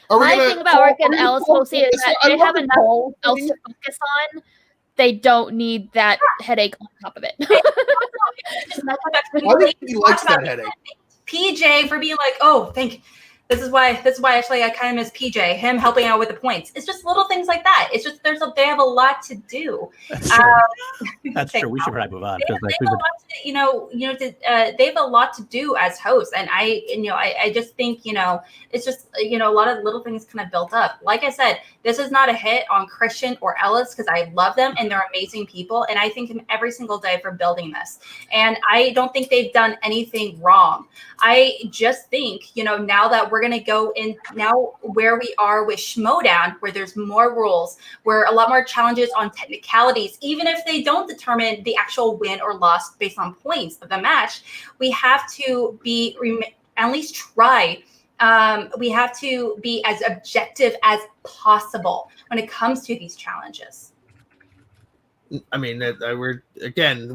[SPEAKER 1] my thing about Roca and Ellison mostly is that they have enough else to focus on. They don't need that headache on top of it.
[SPEAKER 4] I think he likes that headache.
[SPEAKER 2] PJ for being like, this is why actually I kind of miss PJ, him helping out with the points. It's just little things like that. It's just they have a lot to do.
[SPEAKER 3] That's true. That's true. We should probably move on. They have a lot to do as hosts, and I just think it's just a lot of little things kind of built up. Like I said, this is not a hit on Christian or Ellis because I love them and they're amazing people, and I thank them every single day for building this. And I don't think they've done anything wrong. I just think now that we're going to go in now where we are with Schmoedown, where there's more rules, where a lot more challenges on technicalities, even if they don't determine the actual win or loss based on points of the match, we have to at least try. We have to be as objective as possible when it comes to these challenges.
[SPEAKER 4] I mean,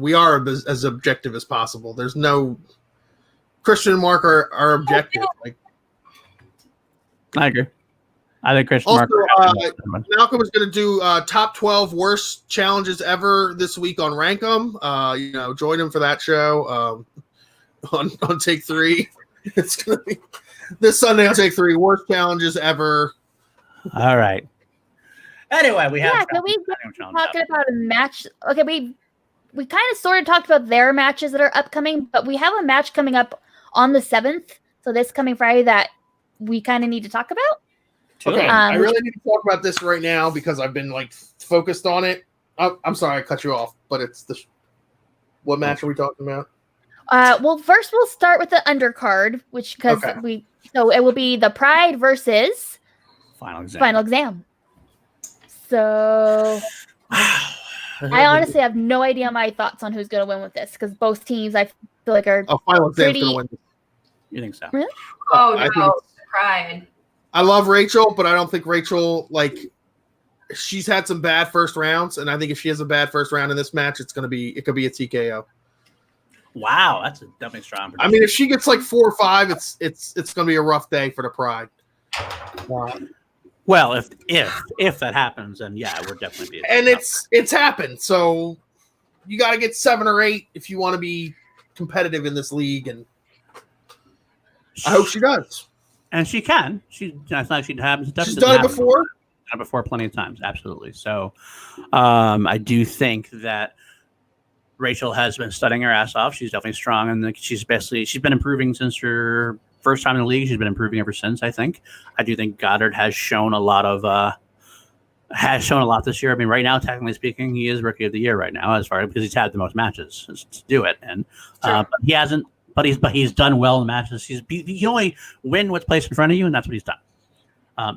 [SPEAKER 4] we are as objective as possible. There's no Christian and Mark are objective.
[SPEAKER 3] I agree. I think Christian
[SPEAKER 4] also,
[SPEAKER 3] Mark.
[SPEAKER 4] Malcolm is going to do top 12 worst challenges ever this week on Rankum. Join him for that show on Take 3. It's going to be this Sunday on Take 3. Worst challenges ever.
[SPEAKER 3] All right. Anyway, we have.
[SPEAKER 1] Can we talk about a match? Okay, we kind of sort of talked about their matches that are upcoming, but we have a match coming up on the 7th. So this coming Friday that we kind of need to talk about.
[SPEAKER 4] Okay, I really need to talk about this right now because I've been focused on it. I'm sorry I cut you off, but it's what match are we talking about?
[SPEAKER 1] Well, first we'll start with the undercard, so it will be the Pride versus Final Exam. So I honestly have no idea my thoughts on who's going to win with this because both teams I feel like are
[SPEAKER 4] Final Exam's going to win.
[SPEAKER 3] You think so?
[SPEAKER 1] Really?
[SPEAKER 2] Oh no, Pride.
[SPEAKER 4] I love Rachel, but I don't think Rachel she's had some bad first rounds, and I think if she has a bad first round in this match, it could be a TKO.
[SPEAKER 3] Wow, that's definitely strong.
[SPEAKER 4] I mean, if she gets 4 or 5, it's going to be a rough day for the Pride.
[SPEAKER 3] Well, if that happens, then yeah, we're definitely.
[SPEAKER 4] And it's happened, so you got to get 7 or 8 if you want to be competitive in this league, and I hope she does.
[SPEAKER 3] And she can. It's not she happens.
[SPEAKER 4] She's done it before.
[SPEAKER 3] Done it before plenty of times, absolutely. So, I do think that Rachel has been studying her ass off. She's definitely strong, and she's been improving since her first time in the league. She's been improving ever since. I do think Goddard has shown a lot of has shown a lot this year. I mean, right now, technically speaking, he is Rookie of the Year right now, as far because he's had the most matches to do it, and
[SPEAKER 2] Sure.
[SPEAKER 3] but he hasn't. But he's done well in the matches. He can only win what's placed in front of you, and that's what he's done.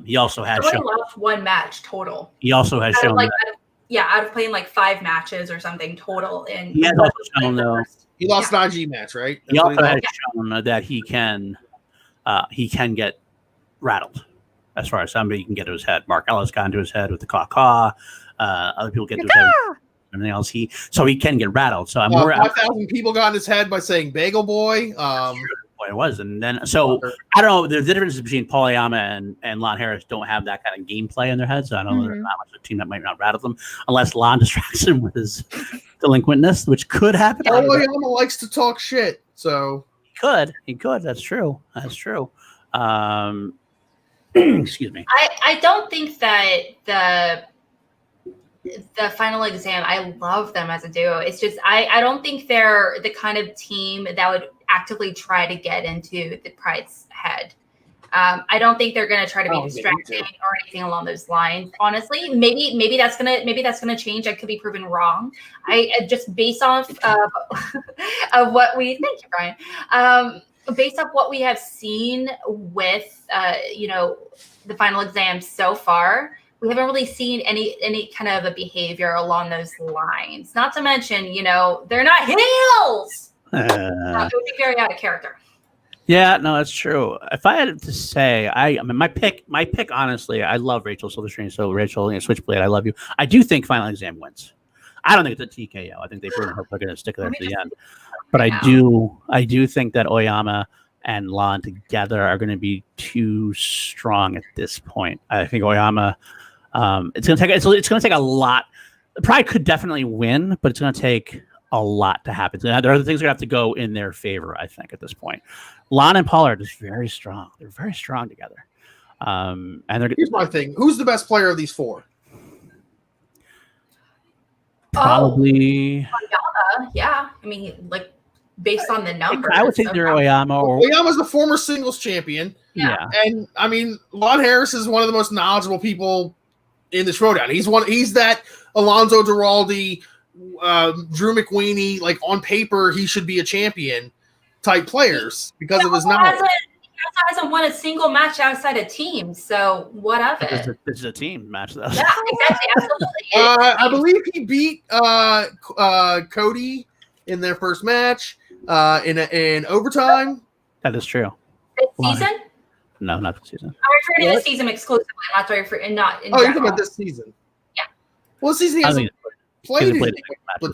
[SPEAKER 3] He also has shown
[SPEAKER 2] lost one match total.
[SPEAKER 3] He also has shown
[SPEAKER 2] out of playing like 5 matches or something total. And
[SPEAKER 3] he has also shown though
[SPEAKER 4] he lost an IG match, right?
[SPEAKER 3] He also has shown that he can get rattled. As far as somebody can get to his head, Mark Ellis got into his head with the caw. Other people get to his head. Everything else, he can get rattled. So I'm more
[SPEAKER 4] 5,000 people got in his head by saying "Bagel Boy."
[SPEAKER 3] It was, and then so I don't know. The difference between Paul Oyama and Lon Harris don't have that kind of gameplay in their heads. So I don't know. There's not much of a team that might not rattle them unless Lon distracts him with his delinquentness, which could happen.
[SPEAKER 4] Paul Oyama likes to talk shit, so
[SPEAKER 3] he could. That's true. Excuse me.
[SPEAKER 2] I don't think that the final exam, I love them as a duo. It's just I don't think they're the kind of team that would actively try to get into the Pride's head. I don't think they're going to try to be distracting or anything along those lines. Honestly, maybe that's gonna change. I could be proven wrong. I just based off of what we thank you, Brian. Based off what we have seen with the final exam so far, we haven't really seen any kind of a behavior along those lines. Not to mention, they're not heels. It would be very out of character.
[SPEAKER 3] Yeah, no, that's true. If I had to say, I mean, my pick, honestly, I love Rachel Silverstream. So Rachel, Switchblade, I love you. I do think final exam wins. I don't think it's a TKO. I think they've proven her going to stick there to the end. But I do think that Oyama and Lon together are going to be too strong at this point. I think Oyama, it's going to take a lot. Pride could definitely win, but it's going to take a lot to happen. There are other things that have to go in their favor, I think, at this point. Lon and Paul are just very strong. They're very strong together. And here's
[SPEAKER 4] my thing: who's the best player of these 4?
[SPEAKER 3] Probably.
[SPEAKER 2] Oyama, yeah. I mean, like based on the numbers,
[SPEAKER 3] I would think they're Oyama.
[SPEAKER 4] Oyama's the former singles champion.
[SPEAKER 3] Yeah,
[SPEAKER 4] and I mean, Lon Harris is one of the most knowledgeable people in the Schmoedown. He's that Alonzo Duralde, Drew McWeeny. Like on paper, he should be a champion type players because of his knowledge.
[SPEAKER 2] He hasn't won a single match outside a team, so what of it?
[SPEAKER 3] This is a team match, though.
[SPEAKER 2] Yeah, exactly, absolutely.
[SPEAKER 4] I believe he beat Cody in their first match in overtime.
[SPEAKER 3] That is true.
[SPEAKER 2] This season?
[SPEAKER 3] No, not this season.
[SPEAKER 2] I'm referring to this season exclusively, not in
[SPEAKER 4] you're talking about this season?
[SPEAKER 2] Yeah.
[SPEAKER 4] Well, this season he hasn't played with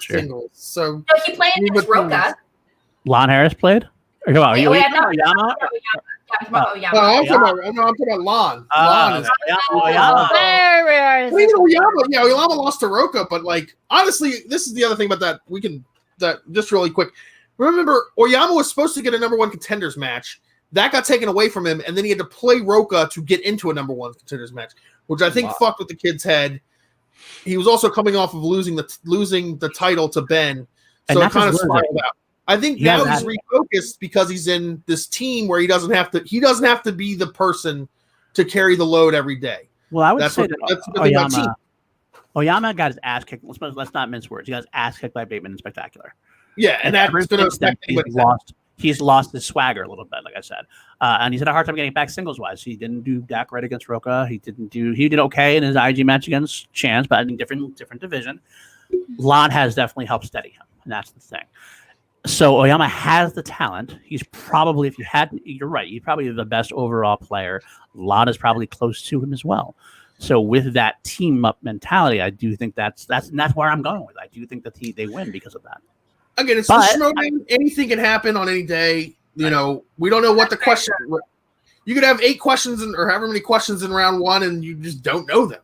[SPEAKER 4] singles, so
[SPEAKER 2] no, he played against Roca.
[SPEAKER 3] Lon Harris played? Or come on,
[SPEAKER 2] I'm talking
[SPEAKER 4] I'm
[SPEAKER 2] about
[SPEAKER 4] talking about Lon. Lon is
[SPEAKER 3] Oyama.
[SPEAKER 4] Oyama lost to Roca, but like honestly, this is the other thing about that. That just really quick. Remember, Oyama was supposed to get a number 1 contenders match. That got taken away from him, and then he had to play Roca to get into a number 1 contenders match, which I think fucked with the kid's head. He was also coming off of losing the title to Ben, so it kind of spiraled out. I think now he's refocused because he's in this team where he doesn't have to be the person to carry the load every day.
[SPEAKER 3] Well, I would say that Oyama got his ass kicked. Let's not mince words. He got his ass kicked by Bateman in Spectacular.
[SPEAKER 4] Yeah, and that's going to affect
[SPEAKER 3] he's lost his swagger a little bit, like I said. And he's had a hard time getting back singles-wise. He didn't do that right against Roca. He did okay in his IG match against Chance, but in different division. Lon has definitely helped steady him, and that's the thing. So Oyama has the talent. He's probably, you're right, he's probably the best overall player. Lon is probably close to him as well. So with that team up mentality, I do think that's where I'm going with. I do think that they win because of that.
[SPEAKER 4] Again, it's the Schmoedown. Anything can happen on any day. We don't know what the question. You could have 8 questions or however many questions in round 1, and you just don't know them.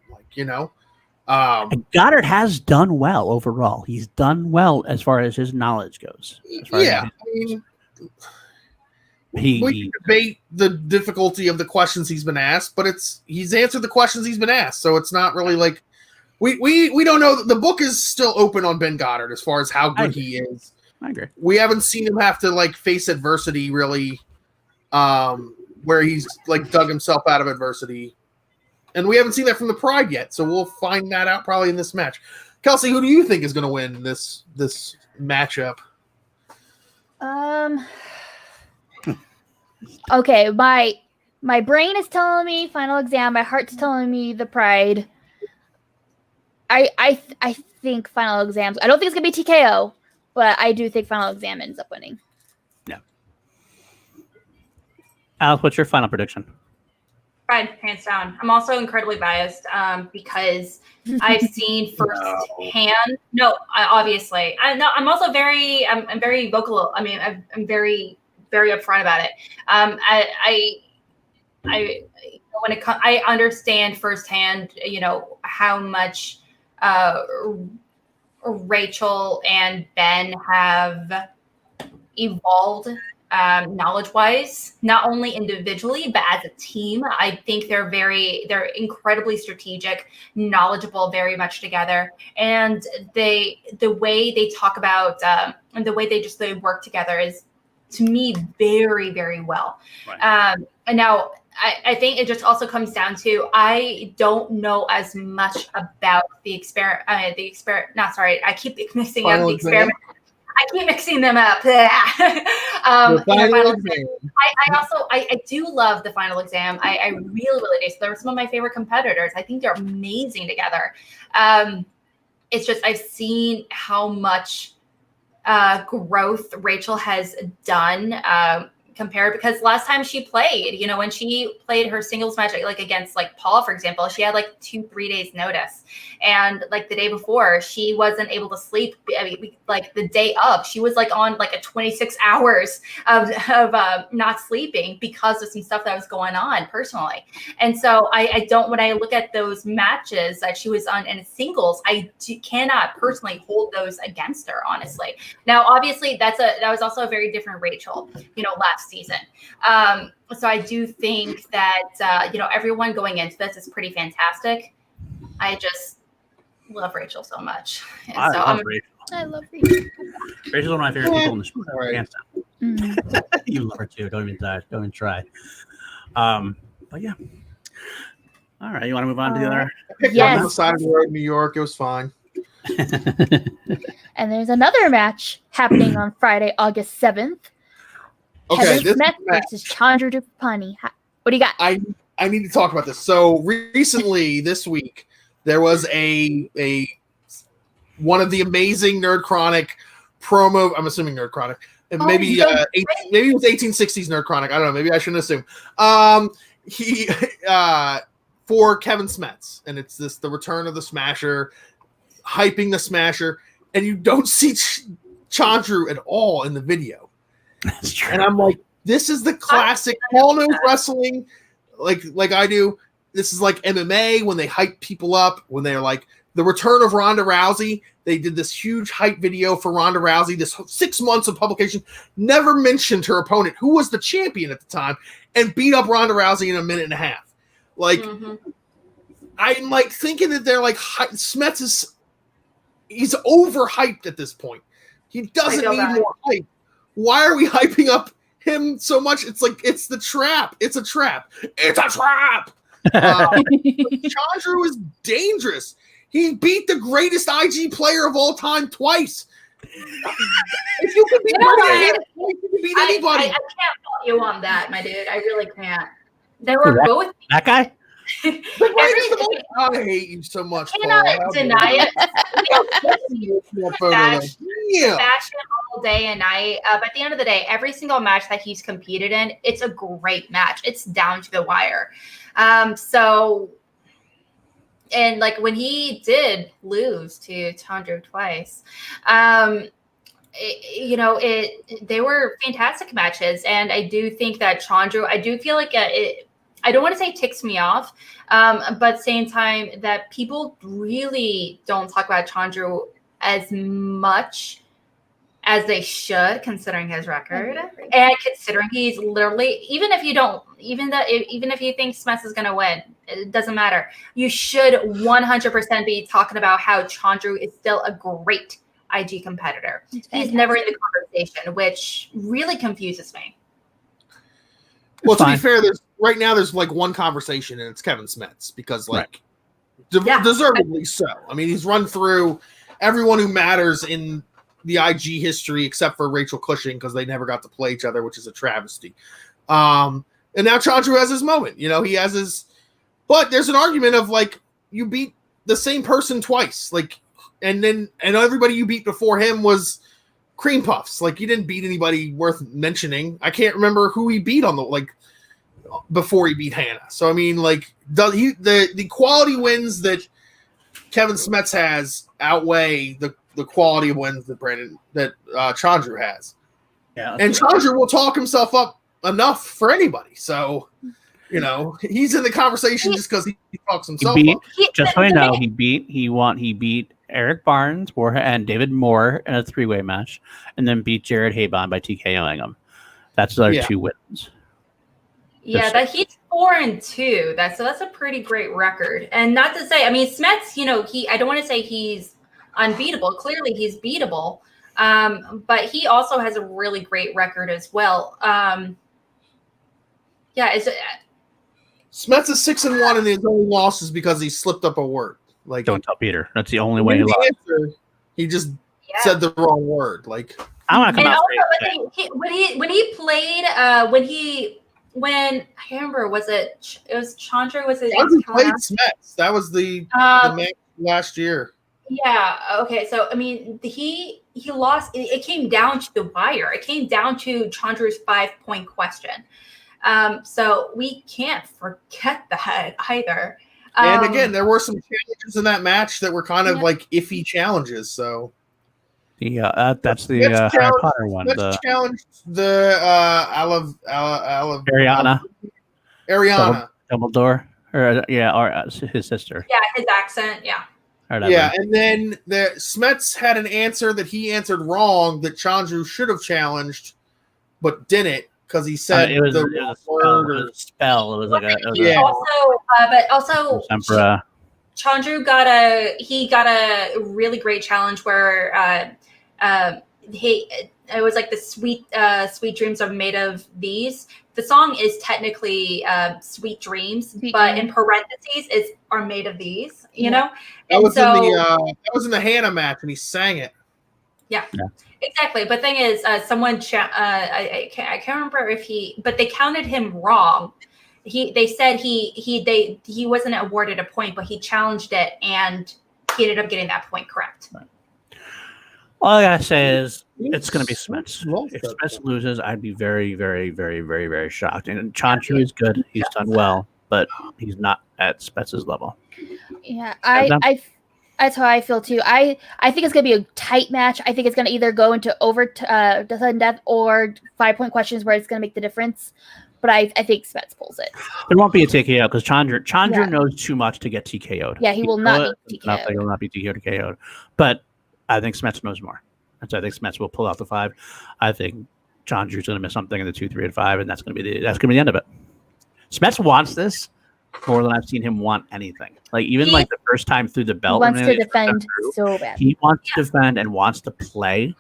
[SPEAKER 3] Goddard has done well overall. He's done well as far as his knowledge goes.
[SPEAKER 4] I mean, we can debate the difficulty of the questions he's been asked, but he's answered the questions he's been asked, so it's not really like we don't know. The book is still open on Ben Goddard as far as how good he is.
[SPEAKER 3] I agree.
[SPEAKER 4] We haven't seen him have to face adversity really, where he's dug himself out of adversity. And we haven't seen that from the Pride yet, so we'll find that out probably in this match. Kelsey, who do you think is going to win this matchup?
[SPEAKER 1] Okay, my brain is telling me Final Exam. My heart's telling me the Pride. I think Final Exams. I don't think it's gonna be TKO, but I do think Final Exam ends up winning.
[SPEAKER 3] Yeah. Alice, what's your final prediction?
[SPEAKER 2] Pride, hands down. I'm also incredibly biased because I've seen firsthand. No, obviously. I'm also very. I'm very vocal. I mean, I'm very, very upfront about it. When it comes, I understand firsthand. How much Rachel and Ben have evolved. Knowledge-wise, not only individually but as a team. I think they're incredibly strategic, knowledgeable, very much together, and the way they talk about and the way they work together is, to me, very, very well.
[SPEAKER 3] Right.
[SPEAKER 2] And now I think it just also comes down to, I don't know as much about the experiment. I keep mixing up the experiment. I keep mixing them up. I do love the Final Exam. I really, really do. So they're some of my favorite competitors. I think they're amazing together. It's just, I've seen how much growth Rachel has done compared, because last time she played, when she played her singles match, like against like Paul, for example, she had like 2-3 days notice. And like the day before, she wasn't able to sleep. I mean, like the day of, she was like on like a 26 hours of not sleeping because of some stuff that was going on personally. And so I don't, when I look at those matches that she was on in singles, I cannot personally hold those against her, honestly. Now, obviously, that was also a very different Rachel, last season. So I do think that, everyone going into this is pretty fantastic. I just love Rachel so much.
[SPEAKER 3] I love Rachel.
[SPEAKER 1] I love Rachel.
[SPEAKER 3] Rachel's one of my favorite people in the sport.
[SPEAKER 4] Right.
[SPEAKER 3] You love her too. Don't even try. But yeah. All right. You want to move on to the other?
[SPEAKER 4] Yes. On the side of the road in New York. It was fine.
[SPEAKER 1] And there's another match happening on Friday, August 7th.
[SPEAKER 4] Okay,
[SPEAKER 1] Kevin Smith versus Chandra Dupani. What do you got?
[SPEAKER 4] I need to talk about this. So recently, this week, there was a one of the amazing Nerd Chronic promo. I'm assuming Nerd Chronic, and maybe maybe it was 1860s Nerd Chronic. I don't know. Maybe I shouldn't assume. He for Kevin Smets, and it's the return of the Smasher, hyping the Smasher, and you don't see Chandra at all in the video.
[SPEAKER 3] That's true.
[SPEAKER 4] And I'm like, this is the classic Paul knows wrestling, like I do. This is like MMA when they hype people up, when they're like the return of Ronda Rousey. They did this huge hype video for Ronda Rousey, this 6 months of publication, never mentioned her opponent, who was the champion at the time, and beat up Ronda Rousey in a minute and a half. Like, I'm like thinking that they're like, Smets he's overhyped at this point. He doesn't need more hype. Why are we hyping up him so much? It's like, it's the trap. It's a trap. It's a trap. Chandra was dangerous. He beat the greatest IG player of all time twice. If you could beat you could beat anybody.
[SPEAKER 2] I can't fault you on that, my dude. I really can't. They were both
[SPEAKER 3] that guy.
[SPEAKER 4] I hate you so much.
[SPEAKER 2] I cannot deny it. Fashion all day and night. But at the end of the day, every single match that he's competed in, it's a great match. It's down to the wire. And like when he did lose to Chandra twice, they were fantastic matches. And I do think that Chandra, I do feel like I don't want to say ticks me off, but at the same time that people really don't talk about Chandra as much as they should, considering his record and considering he's literally, even if you think Smets is going to win, it doesn't matter. You should 100% be talking about how Chandra is still a great IG competitor. He's never in the conversation, which really confuses me.
[SPEAKER 4] Well, to be fair, right now there's like one conversation, and it's Kevin Smets because like
[SPEAKER 3] Right.
[SPEAKER 4] deservedly so. I mean, he's run through everyone who matters in the IG history except for Rachel Cushing because they never got to play each other, which is a travesty. And now Chandra has his moment. You know, he has his. But there's an argument of like you beat the same person twice, like, and everybody you beat before him was cream puffs. Like you didn't beat anybody worth mentioning. I can't remember who he beat on the like before he beat Hannah. So I mean, like, the quality wins that Kevin Smets has outweigh the quality of wins that Chandra has.
[SPEAKER 3] Yeah,
[SPEAKER 4] and Chandra will talk himself up enough for anybody. So, you know, he's in the conversation just because he talks himself up.
[SPEAKER 3] Just so you know, he beat Eric Barnes and David Moore in a 3-way match, and then beat Jared Habon by TKOing him. That's their 2 wins.
[SPEAKER 2] Yeah, but he's 4-2. That's a pretty great record. And not to say, I mean, Smets, you know, I don't want to say he's unbeatable. Clearly, he's beatable. But he also has a really great record as well.
[SPEAKER 4] Smets is 6-1, and his only loss is because he slipped up a word. Like,
[SPEAKER 3] don't tell Peter. That's the only way he lost.
[SPEAKER 4] He just said the wrong word. Like,
[SPEAKER 3] I want to come out.
[SPEAKER 2] When I can't remember, was it Chandra? Was it
[SPEAKER 4] Chandra played Smets? That was the match last year.
[SPEAKER 2] Yeah. Okay. So I mean, he lost. It came down to the wire. It came down to Chandra's 5-point question. So we can't forget that either.
[SPEAKER 4] And again, there were some challenges in that match that were kind of like iffy challenges. So
[SPEAKER 3] that's the Harry Potter one.
[SPEAKER 4] Let's challenge the Ariana
[SPEAKER 3] Dumbledore, or his sister.
[SPEAKER 2] Yeah, his accent. Yeah.
[SPEAKER 4] Yeah, and then Smets had an answer that he answered wrong that Chandra should have challenged, but didn't because he said
[SPEAKER 3] it was a spell. It was like
[SPEAKER 2] Chandra got a really great challenge where it was like the sweet dreams are made of these. The song is technically sweet dreams, but in parentheses are made of these, you know?
[SPEAKER 4] That was in the Hannah match and he sang it.
[SPEAKER 2] Yeah. Exactly. But thing is, someone I can't remember but they counted him wrong. They said he wasn't awarded a point, but he challenged it and he ended up getting that point correct.
[SPEAKER 3] Right. All I gotta say is it's going to be Smets. If Smets loses, I'd be very, very, very, very, very shocked. And Chandra is good; he's done well, but he's not at Smets' level.
[SPEAKER 1] Yeah, that's how I feel too. I think it's going to be a tight match. I think it's going to either go into sudden death or 5-point questions where it's going to make the difference. But I think Smets pulls it.
[SPEAKER 3] There won't be a TKO because Chandra knows too much to get TKO'd.
[SPEAKER 1] Yeah, he will not be TKO'd.
[SPEAKER 3] He will not be TKO'd. But I think Smets knows more. And so I think Smets will pull out the 5. I think Chandra's going to miss something in the 2, 3, and 5, and that's going to be the end of it. Smets wants this more than I've seen him want anything. Like even like the first time through the belt,
[SPEAKER 1] he wants to defend so bad.
[SPEAKER 3] He wants to defend and wants to play.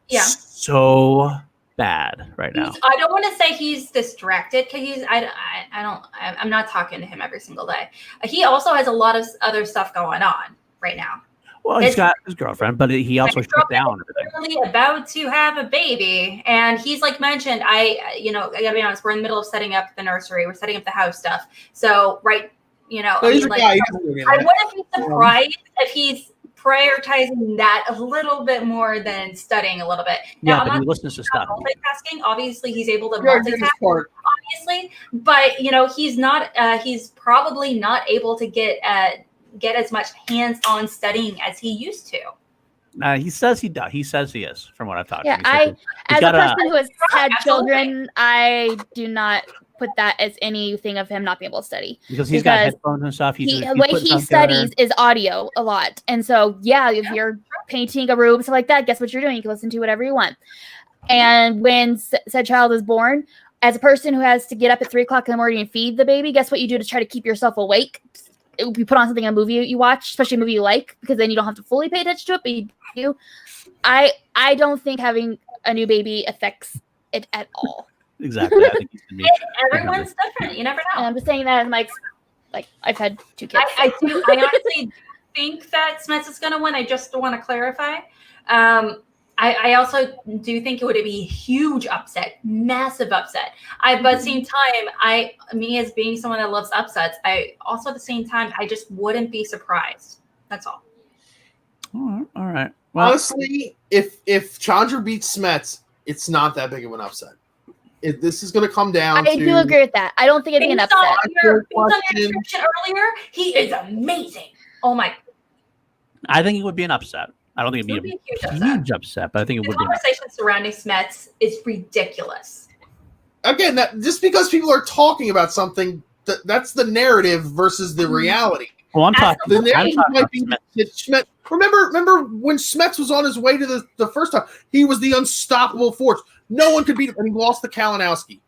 [SPEAKER 3] So bad right now.
[SPEAKER 2] I don't want to say he's distracted because I'm not talking to him every single day. He also has a lot of other stuff going on right now.
[SPEAKER 3] Well, he's got his girlfriend, but he also shut down everything.
[SPEAKER 2] Really about to have a baby, and he's like mentioned. I gotta be honest. We're in the middle of setting up the nursery. We're setting up the house stuff. So I wouldn't be surprised if he's prioritizing that a little bit more than studying a little bit. Now,
[SPEAKER 3] but he listens to stuff.
[SPEAKER 2] Multitasking. Obviously, he's able to multitask. Obviously, but he's not. He's probably not able to get as much hands-on studying as he used to.
[SPEAKER 3] He says he does. He says he is, from what I've talked to.
[SPEAKER 1] As a person who has had children, I do not put that as anything of him not being able to study.
[SPEAKER 3] Because he's got headphones and stuff.
[SPEAKER 1] The way he studies is audio a lot. And so, if you're painting a room, stuff like that, guess what you're doing? You can listen to whatever you want. And when said child is born, as a person who has to get up at 3 o'clock in the morning and feed the baby, guess what you do to try to keep yourself awake? You put on something, a movie you watch, especially a movie you like, because then you don't have to fully pay attention to it, but you do. I don't think having a new baby affects it at all.
[SPEAKER 3] Exactly. I think he's gonna be.
[SPEAKER 2] Everyone's different. You never know.
[SPEAKER 1] And I'm just saying that as Mike's. Like I've had 2 kids.
[SPEAKER 2] I honestly think that Smets is going to win. I just want to clarify. I also do think it would be a huge upset, massive upset. But at the same time, me as being someone that loves upsets, I also at the same time, I just wouldn't be surprised. That's all.
[SPEAKER 3] All right. Well,
[SPEAKER 4] honestly, if Chandra beats Smets, it's not that big of an upset. This is going to come down.
[SPEAKER 1] I do agree with that. I don't think it'd be an upset.
[SPEAKER 2] Based on your description earlier, he is amazing. Oh my!
[SPEAKER 3] I think it would be an upset. I don't think it'd be a huge upset, but I think it would be.
[SPEAKER 2] The conversation surrounding Smets is ridiculous.
[SPEAKER 4] Again, that just because people are talking about something, that's the narrative versus the reality.
[SPEAKER 3] Well, I'm talking.
[SPEAKER 4] The narrative might be Smets. Remember when Smets was on his way to the first time? He was the unstoppable force. No one could beat him, and he lost to Kalinowski.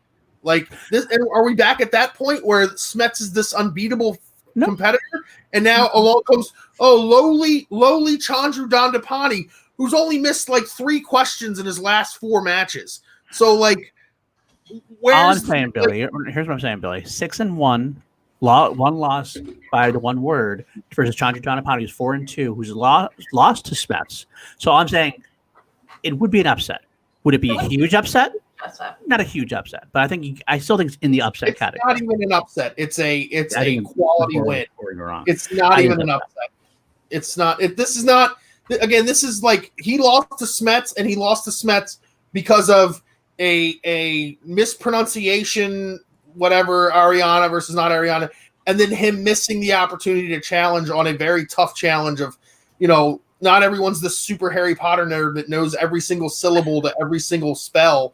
[SPEAKER 4] Like this, and are we back at that point where Smets is this unbeatable competitor? And now along comes lowly Chandra Dandapani, who's only missed like 3 questions in his last 4 matches. So like,
[SPEAKER 3] all I'm saying, Billy. Here's what I'm saying, Billy. 6-1, 1 loss by the 1 word versus Chandra Dandapani, who's 4-2, who's lost to Smets. So all I'm saying, it would be an upset. Would it be a huge upset? Not a huge upset, but I still think it's in the upset category.
[SPEAKER 4] It's not even an upset. It's a quality win. It's not even an upset. It's not. This is not. Again, this is like he lost to Smets, and he lost to Smets because of a mispronunciation, whatever, Ariana versus not Ariana, and then him missing the opportunity to challenge on a very tough challenge of, not everyone's the super Harry Potter nerd that knows every single syllable to every single spell.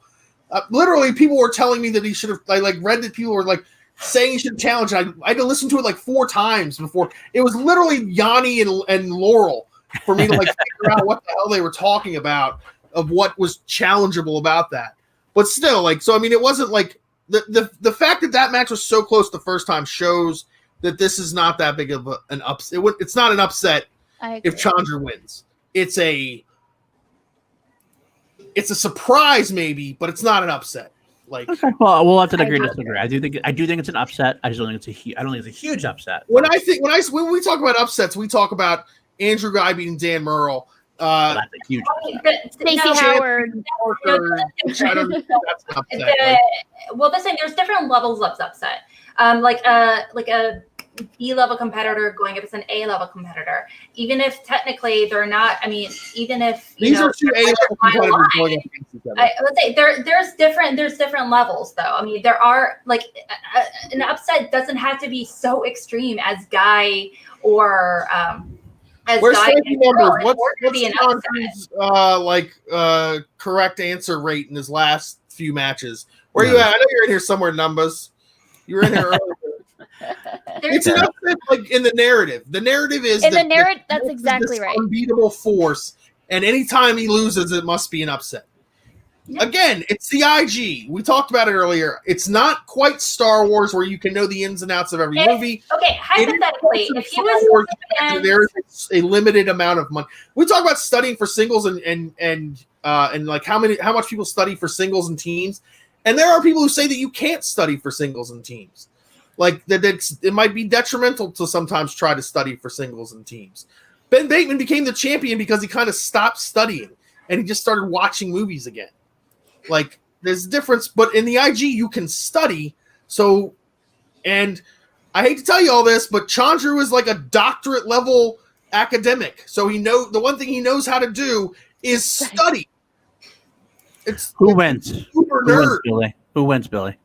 [SPEAKER 4] Literally, people were telling me that he should have. I read that people were saying he should challenge. I had to listen to it 4 times before. It was literally Yanni and Laurel for me to figure out what the hell they were talking about of what was challengeable about that. But still, so I mean, it wasn't the fact that match was so close the first time shows that this is not that big of an upset. It's not an upset. If Chandra wins, it's a surprise maybe, but it's not an upset.
[SPEAKER 3] Okay, well, we'll have to agree to disagree. I do think it's an upset. I just don't think I don't think it's a huge upset.
[SPEAKER 4] When we talk about upsets, we talk about Andrew Ghai beating Dan Murrell.
[SPEAKER 3] That's a huge upset.
[SPEAKER 1] Stacey Howard.
[SPEAKER 2] Well, there's different levels of upset. Like a B-level competitor going up as an A-level competitor, even if technically they're not. I mean, even if
[SPEAKER 4] these are 2 A-level competitors going up against each other.
[SPEAKER 2] Let's say there's different levels though. I mean, there are an upset doesn't have to be so extreme as Ghai or as
[SPEAKER 4] Where's
[SPEAKER 2] Ghai
[SPEAKER 4] numbers? What's Chandra's correct answer rate in his last few matches? Where are you at? I know you're in here somewhere, numbers. You were in here earlier. It's an upset in the narrative. The narrative is
[SPEAKER 1] in the narrative. That's exactly right.
[SPEAKER 4] Unbeatable force, and anytime he loses, it must be an upset. Yeah. Again, it's the IG. We talked about it earlier. It's not quite Star Wars where you can know the ins and outs of every movie.
[SPEAKER 2] Okay, hypothetically, if he was
[SPEAKER 4] there is a limited amount of money. We talk about studying for singles and how much people study for singles and teams, and there are people who say that you can't study for singles and teams. It might be detrimental to sometimes try to study for singles and teams. Ben Bateman became the champion because he kind of stopped studying and he just started watching movies again. There's a difference, but in the IG you can study. So, and I hate to tell you all this, but Chandra is a doctorate level academic. So the one thing he knows how to do is study.
[SPEAKER 3] Who wins?
[SPEAKER 4] Super nerd.
[SPEAKER 3] Who wins, Billy?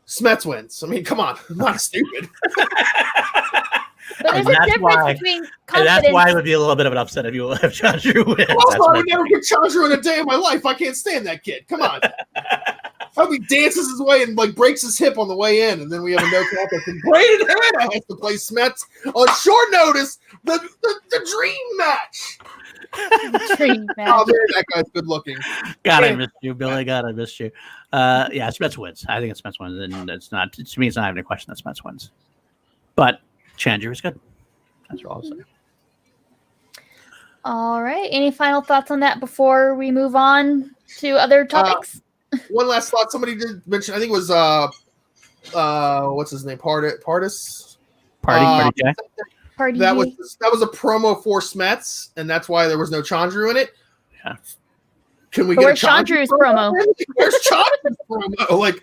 [SPEAKER 4] Smets wins. I mean, come on. I'm not stupid.
[SPEAKER 1] But there's a difference between confidence.
[SPEAKER 3] And that's why it would be a little bit of an upset if Chandra wins.
[SPEAKER 4] Also, I would never get Chandra in a day of my life. I can't stand that kid. Come on. How he dances his way and breaks his hip on the way in, and then we have a no contest. And Braden Hanna has to play Smets on short notice. The dream match.
[SPEAKER 1] Dream match.
[SPEAKER 4] Oh man, that guy's good looking.
[SPEAKER 3] God, I missed you, Billy. God, I missed you. Yeah, Smets wins. I think it's Smets wins, and it's not. To me, it's not even a question that Smets wins. But Chandra is good. That's what I'll say.
[SPEAKER 1] All right. Any final thoughts on that before we move on to other topics?
[SPEAKER 4] one last thought. Somebody did mention. I think it was what's his name? Partis.
[SPEAKER 3] Party Jack.
[SPEAKER 1] Party.
[SPEAKER 4] That was a promo for Smets, and that's why there was no Chandra in it.
[SPEAKER 3] Yeah.
[SPEAKER 4] Can we
[SPEAKER 1] But
[SPEAKER 4] get
[SPEAKER 1] where's Chandra's promo?
[SPEAKER 4] Where's Chandra's promo? Like,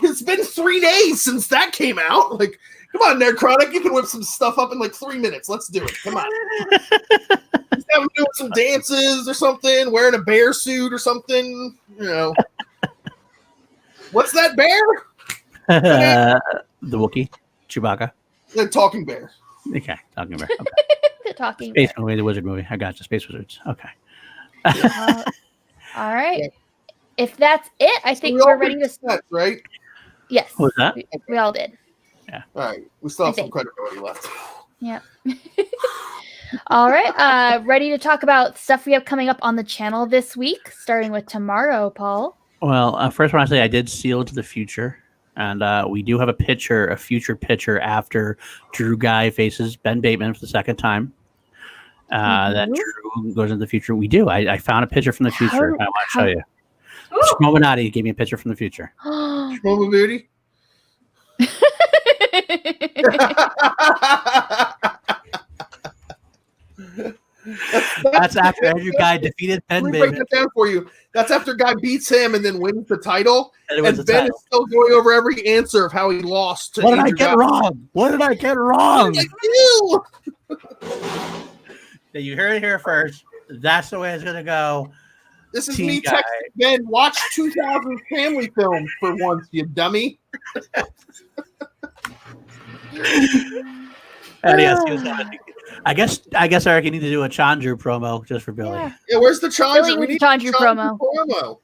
[SPEAKER 4] it's been 3 days since that came out. Like, come on, Nerd Chronic, you can whip some stuff up in like 3 minutes. Let's do it. Come on. Just have him doing some dances or something, wearing a bear suit or something. You know. What's that bear?
[SPEAKER 3] The Wookiee, Chewbacca.
[SPEAKER 4] The talking bear.
[SPEAKER 3] Okay, talking bear. Okay.
[SPEAKER 1] The talking.
[SPEAKER 3] Space movie, the wizard movie. I got you. Space Wizards. Okay.
[SPEAKER 1] All right. Yeah. If that's it, I think we're ready to start.
[SPEAKER 4] Right?
[SPEAKER 1] Yes.
[SPEAKER 3] What was that?
[SPEAKER 1] We all did.
[SPEAKER 3] Yeah.
[SPEAKER 4] All right. We still have some credibility left.
[SPEAKER 1] Yeah. All right. Ready to talk about stuff we have coming up on the channel this week, starting with tomorrow, Paul.
[SPEAKER 3] Well, first one I say I did Seal to the Future. And we do have a future picture after Drew Ghai faces Ben Bateman for the second time. That Drew goes into the future. We do. I found a picture from the future. I want to show you. Schmoedown gave me a picture from the future.
[SPEAKER 4] Schmoedown Beauty.
[SPEAKER 3] That's after Andrew Ghai defeated Ben Bateman.
[SPEAKER 4] Break that down for you. That's after Ghai beats him and then wins the title. And Ben
[SPEAKER 3] title.
[SPEAKER 4] is still going over every answer of how he lost. To
[SPEAKER 3] What did
[SPEAKER 4] Andrew
[SPEAKER 3] I get
[SPEAKER 4] Ghai.
[SPEAKER 3] wrong? What did I get wrong?
[SPEAKER 4] You.
[SPEAKER 3] You heard it here first. That's the way it's gonna go.
[SPEAKER 4] This is
[SPEAKER 3] Team
[SPEAKER 4] me
[SPEAKER 3] Ghai.
[SPEAKER 4] texting Ben. Watch 2000 family film for once, you dummy.
[SPEAKER 3] And yes, I guess Eric, you need to do a Chandra promo just for Billy.
[SPEAKER 4] Yeah, where's the Chandra?
[SPEAKER 1] We need Chandra promo.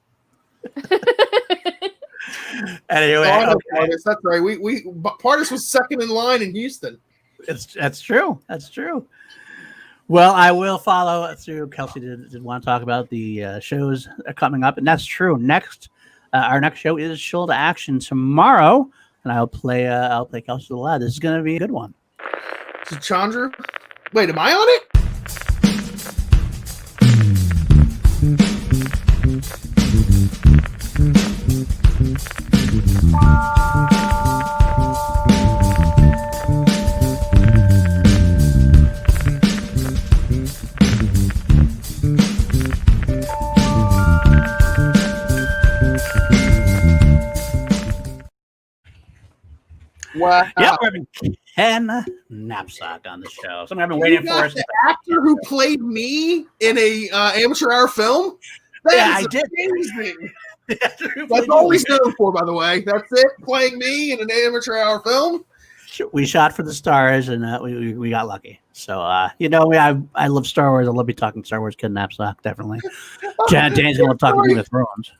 [SPEAKER 3] Anyway,
[SPEAKER 4] Partis, that's right. Partis was second in line in Houston.
[SPEAKER 3] That's true. That's true. Well, I will follow through. Kelsey did want to talk about the shows coming up, and that's true. Next, our next show is Shoulder Action tomorrow, and I'll play Kelsey the Lad. This is going to be a good one.
[SPEAKER 4] Is it Chandra? Wait, am I on it? Wow.
[SPEAKER 3] Yeah, we're having Ken Knapsack on the show. Something I've been waiting for.
[SPEAKER 4] The actor who played me in a amateur hour film?
[SPEAKER 3] I did.
[SPEAKER 4] Amazing. That's all he's known for, by the way. That's it, playing me in an amateur hour film.
[SPEAKER 3] We shot for the stars, and we got lucky. So, I love Star Wars. I love talking Star Wars. Ken Knapsack, definitely. Dan's going to love talking Game of Thrones.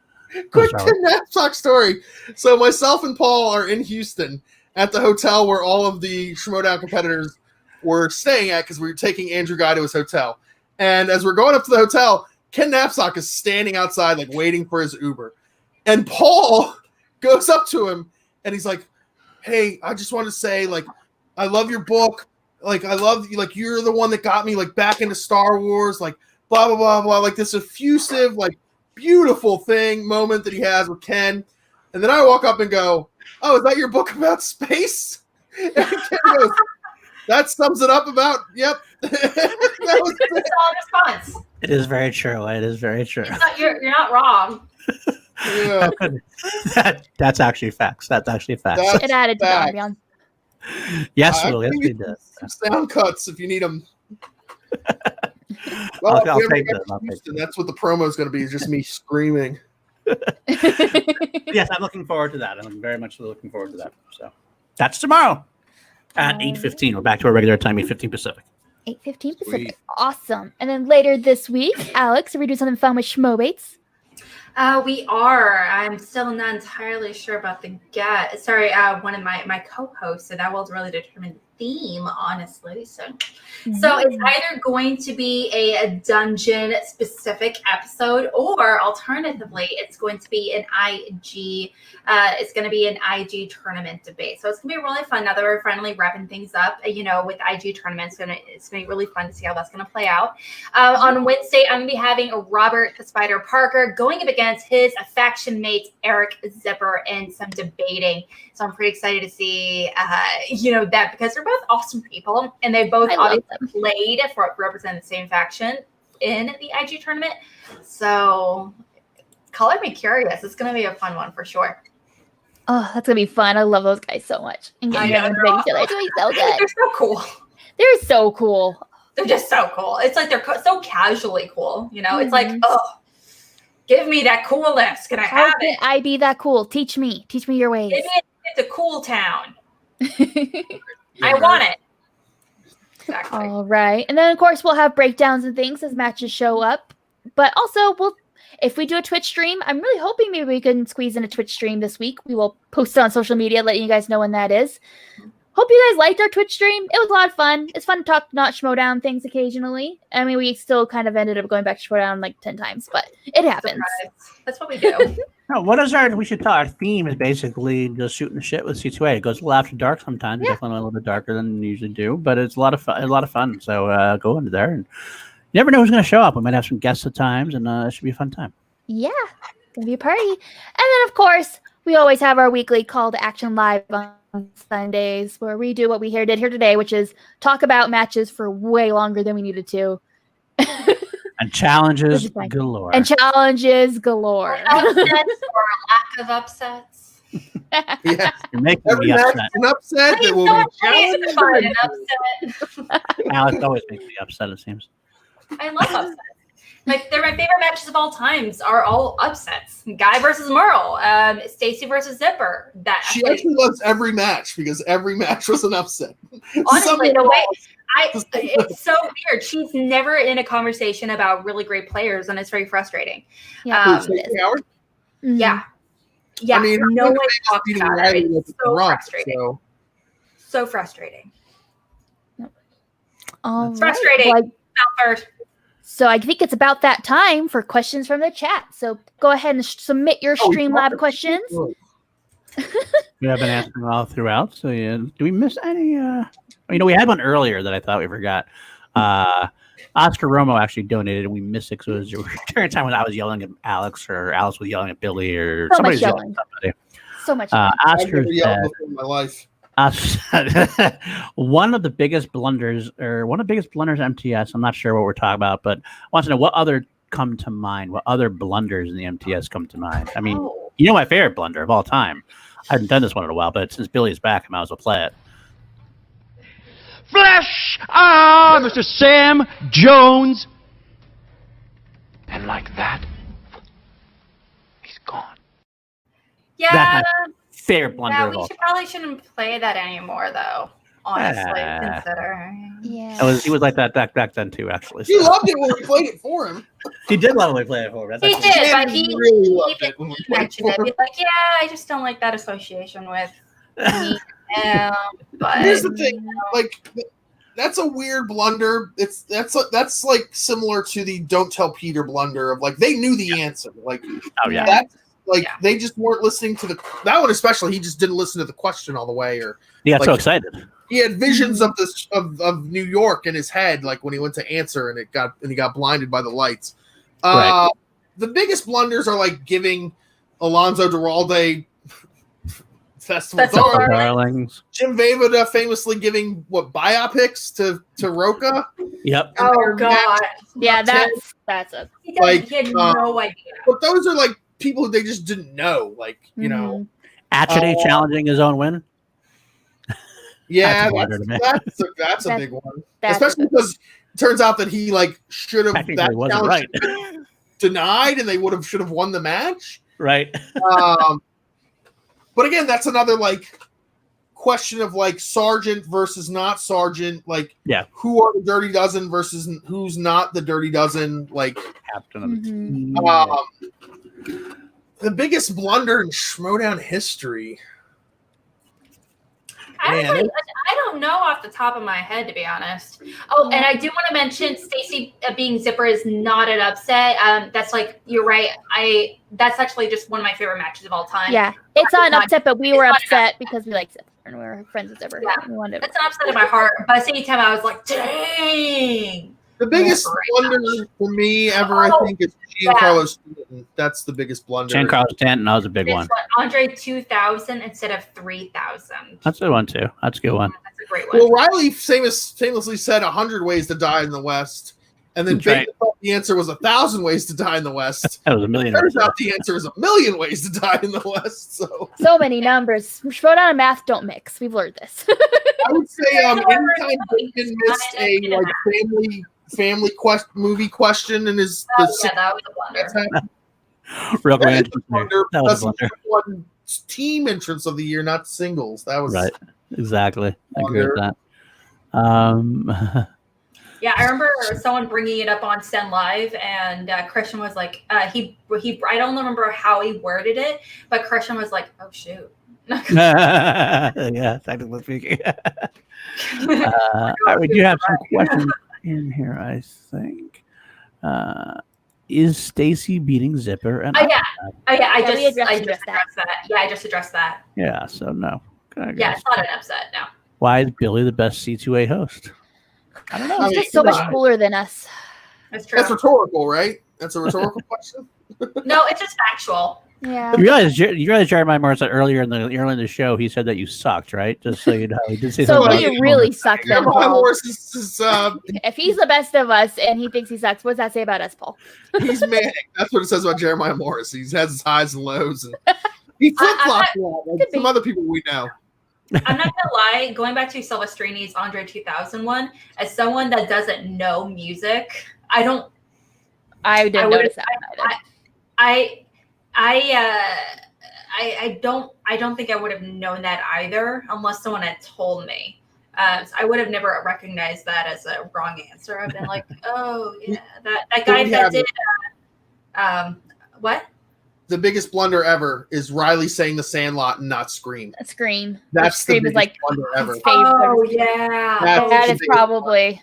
[SPEAKER 4] Quick Ken Knapsack story. So myself and Paul are in Houston at the hotel where all of the Schmoedown competitors were staying at because we were taking Andrew Ghai to his hotel. And as we're going up to the hotel, Ken Knapsack is standing outside, like, waiting for his Uber. And Paul goes up to him, and he's like, hey, I just want to say, like, I love your book. Like, I love you. Like, you're the one that got me, like, back into Star Wars. Like, blah, blah, blah, blah. Like, this effusive, like, beautiful moment that he has with Ken. And then I walk up and go, oh, is that your book about space? And Ken goes, that sums it up about, yep. That was
[SPEAKER 2] a solid response.
[SPEAKER 3] It is very true. It is very true.
[SPEAKER 2] You're not wrong.
[SPEAKER 4] Yeah.
[SPEAKER 3] That's actually facts. That's actually facts.
[SPEAKER 1] It added to the ambiance.
[SPEAKER 3] Yes, Will. Yes, we did.
[SPEAKER 4] Sound cuts if you need them.
[SPEAKER 3] I'll take them.
[SPEAKER 4] That's what the promo is going to be, is just me screaming.
[SPEAKER 3] Yes, I'm looking forward to that. I'm very much looking forward to that. So that's tomorrow at 8:15. We're back to our regular time, 8:15 Pacific.
[SPEAKER 1] 8:15 Pacific. Awesome. And then later this week, Alex, are we doing something fun with Schmoebates?
[SPEAKER 2] We are. I'm still not entirely sure about the guest. Sorry, one of my co-hosts, so that will really determine theme, honestly. So it's either going to be a dungeon specific episode, or alternatively, it's going to be an IG. It's going to be an IG tournament debate. So it's going to be really fun. Now that we're finally wrapping things up, with IG tournaments, and it's going to be really fun to see how that's going to play out. On Wednesday, I'm going to be having Robert the Spider Parker going up against his faction mate Eric Zipper in some debating. So I'm pretty excited to see, that, because they're both awesome people, and they both obviously played for represent the same faction in the IG tournament. So color me curious. It's going to be a fun one for sure.
[SPEAKER 1] Oh, that's gonna be fun. I love those guys so much. And getting them to they're doing so good.
[SPEAKER 2] They're so cool.
[SPEAKER 1] They're so cool.
[SPEAKER 2] They're just so cool. It's like they're so casually cool. It's like, oh, give me that coolness. Can I have it?
[SPEAKER 1] I be that cool? Teach me your ways.
[SPEAKER 2] Give me it's a cool town. I want it. Exactly.
[SPEAKER 1] All right. And then, of course, we'll have breakdowns and things as matches show up. But also, if we do a Twitch stream, I'm really hoping maybe we can squeeze in a Twitch stream this week. We will post it on social media, letting you guys know when that is. Hope you guys liked our Twitch stream. It was a lot of fun. It's fun to talk not Schmoedown things occasionally. I mean, we still kind of ended up going back to Schmoedown like 10 times, but it happens.
[SPEAKER 2] That's what we do.
[SPEAKER 3] No, we should talk. Our theme is basically just shooting the shit with C2A. It goes a little after dark sometimes, definitely a little bit darker than we usually do, but it's a lot of fun. So go into there, and you never know who's going to show up. We might have some guests at times, and it should be a fun time.
[SPEAKER 1] Yeah, it's going to be a party. And then, of course, we always have our weekly call to action live on Sundays, where we do what we did here today, which is talk about matches for way longer than we needed to.
[SPEAKER 3] And challenges galore.
[SPEAKER 1] Upsets or
[SPEAKER 2] lack of upsets.
[SPEAKER 4] Yeah.
[SPEAKER 3] You're making
[SPEAKER 4] Every
[SPEAKER 3] me
[SPEAKER 4] match
[SPEAKER 3] upset.
[SPEAKER 4] is an upset that will be challenging.
[SPEAKER 3] Alex always makes me upset, it seems.
[SPEAKER 2] I love upsets. Like, they're my favorite matches of all times. Are all upsets. Ghai versus Merle, Stacy versus Zipper.
[SPEAKER 4] She actually loves every match because every match was an upset.
[SPEAKER 2] Honestly, the way it's so weird. She's never in a conversation about really great players, and it's very frustrating.
[SPEAKER 1] Yeah.
[SPEAKER 2] Yeah. I mean, no one talks about it. It's so frustrating. So frustrating.
[SPEAKER 1] It's
[SPEAKER 2] frustrating.
[SPEAKER 1] Well, so I think it's about that time for questions from the chat. So go ahead and submit your Streamlab questions.
[SPEAKER 3] We have been asking all throughout. So yeah, do we miss any? We had one earlier that I thought we forgot. Oscar Romo actually donated, and we missed it because it was during a time when I was yelling at Alex, or Alice was yelling at Billy, or somebody's yelling at somebody.
[SPEAKER 1] So much.
[SPEAKER 3] Oscar
[SPEAKER 4] said, in my life.
[SPEAKER 3] One of the biggest blunders MTS. I'm not sure what we're talking about, but I want to know what other come to mind. What other blunders in the MTS come to mind? I mean, my favorite blunder of all time. I haven't done this one in a while, but since Billy's back, I might as well play it.
[SPEAKER 5] Flesh! Ah, Mr. Sam Jones! And like that, he's gone.
[SPEAKER 2] Yeah.
[SPEAKER 3] That's my favorite blunder of all.
[SPEAKER 2] Probably shouldn't play that anymore, though. Honestly, considering.
[SPEAKER 1] Yeah.
[SPEAKER 3] He was like that back then too, actually.
[SPEAKER 4] He loved it when we played it for him.
[SPEAKER 3] He did love when we played it for him.
[SPEAKER 2] He did, but he
[SPEAKER 4] really loved it when we played it
[SPEAKER 2] mentioned
[SPEAKER 4] for
[SPEAKER 2] it.
[SPEAKER 4] him.
[SPEAKER 2] He's like, yeah, I just don't like that association with me. But
[SPEAKER 4] here's the thing, like, that's a weird blunder. That's like similar to the "Don't Tell Peter" blunder of like they knew the answer. Like, they just weren't listening to that one especially. He just didn't listen to the question all the way, or
[SPEAKER 3] he got so excited.
[SPEAKER 4] He had visions of this of New York in his head, like when he went to answer and he got blinded by the lights.
[SPEAKER 3] Right.
[SPEAKER 4] The biggest blunders are like giving Alonzo Duralde Festival
[SPEAKER 3] Darlings.
[SPEAKER 4] Jim Vejvoda famously giving biopics to Roca.
[SPEAKER 3] Yep.
[SPEAKER 2] Oh God.
[SPEAKER 1] Yeah, that's a
[SPEAKER 2] he had no idea.
[SPEAKER 4] But those are like people who they just didn't know. Like,
[SPEAKER 3] Atchity challenging his own win.
[SPEAKER 4] Yeah, that's a big one. Especially because it turns out that he should have that
[SPEAKER 3] wasn't right.
[SPEAKER 4] denied, and they should have won the match.
[SPEAKER 3] Right.
[SPEAKER 4] But again, that's another question of sergeant versus not sergeant. Who are the Dirty Dozen versus who's not the Dirty Dozen?
[SPEAKER 3] Captain of the team.
[SPEAKER 4] The biggest blunder in Schmoedown history.
[SPEAKER 2] I don't don't know off the top of my head, to be honest. Oh, and I do want to mention Stacy being Zipper is not an upset. That's like, you're right. That's actually just one of my favorite matches of all time.
[SPEAKER 1] Yeah, it's not an upset, but we were upset because we like Zipper and we were friends with Zipper.
[SPEAKER 2] Yeah, that's an upset in my heart. But at the same time, I was like, dang.
[SPEAKER 4] The biggest blunder for me ever, I think, is Giancarlo Stanton. That's the biggest blunder.
[SPEAKER 3] Giancarlo Stanton, that was a big one.
[SPEAKER 2] Andre 2000 instead of 3000.
[SPEAKER 3] That's a good one, too. That's a good one.
[SPEAKER 2] That's a great one.
[SPEAKER 4] Well, Riley famously said 100 ways to die in the West. And then Bateman thought the answer was 1,000 ways to die in the West.
[SPEAKER 3] That was a million.
[SPEAKER 4] Turns out the answer is 1,000,000 ways to die in the West.
[SPEAKER 1] So many numbers. Schmoedown and math don't mix. We've learned this.
[SPEAKER 4] I would say anytime Bateman missed a family movie question in his
[SPEAKER 2] that was a blunder.
[SPEAKER 3] Real quick,
[SPEAKER 4] that was a blunder. Team entrance of the year, not singles. That was
[SPEAKER 3] right. Exactly. I agree with that.
[SPEAKER 2] Yeah, I remember someone bringing it up on Sten Live, and Christian was like, he. I don't remember how he worded it, but Christian was like, "Oh shoot."
[SPEAKER 3] Yeah, technically speaking. We do have some questions in here, I think. Is Stacy beating Zipper? And
[SPEAKER 2] yeah. I just addressed that. Yeah, I just addressed that.
[SPEAKER 3] Yeah, so no.
[SPEAKER 2] Yeah, it's not an upset, no.
[SPEAKER 3] Why is Billy the best C2A host?
[SPEAKER 1] I don't know. He's just so much cooler than us.
[SPEAKER 2] That's true.
[SPEAKER 4] That's rhetorical, right? That's a rhetorical question?
[SPEAKER 2] No, it's just factual.
[SPEAKER 1] Yeah.
[SPEAKER 3] You realize Jeremiah Morris said earlier in the show, he said that you sucked, right? Just so you know. He did say
[SPEAKER 1] so
[SPEAKER 3] something.
[SPEAKER 1] we really suck then,
[SPEAKER 4] Jeremiah
[SPEAKER 1] Paul.
[SPEAKER 4] Morris is
[SPEAKER 1] If he's the best of us and he thinks he sucks, what does that say about us, Paul?
[SPEAKER 4] he's manic. That's what it says about Jeremiah Morris. He has his highs and lows, and he flip-flops a lot, like some other people we know.
[SPEAKER 2] I'm not gonna lie, going back to Silvestrini's Andre 2001, as someone that doesn't know music, I didn't notice that either. I don't think I would have known that either unless someone had told me. So I would have never recognized that as a wrong answer. I've been like, oh yeah, that guy that did what?
[SPEAKER 4] The biggest blunder ever is Riley saying The Sandlot and not Scream.
[SPEAKER 1] Scream.
[SPEAKER 4] That's
[SPEAKER 1] Scream
[SPEAKER 4] the
[SPEAKER 1] is like
[SPEAKER 4] blunder ever.
[SPEAKER 2] Oh yeah,
[SPEAKER 1] that is probably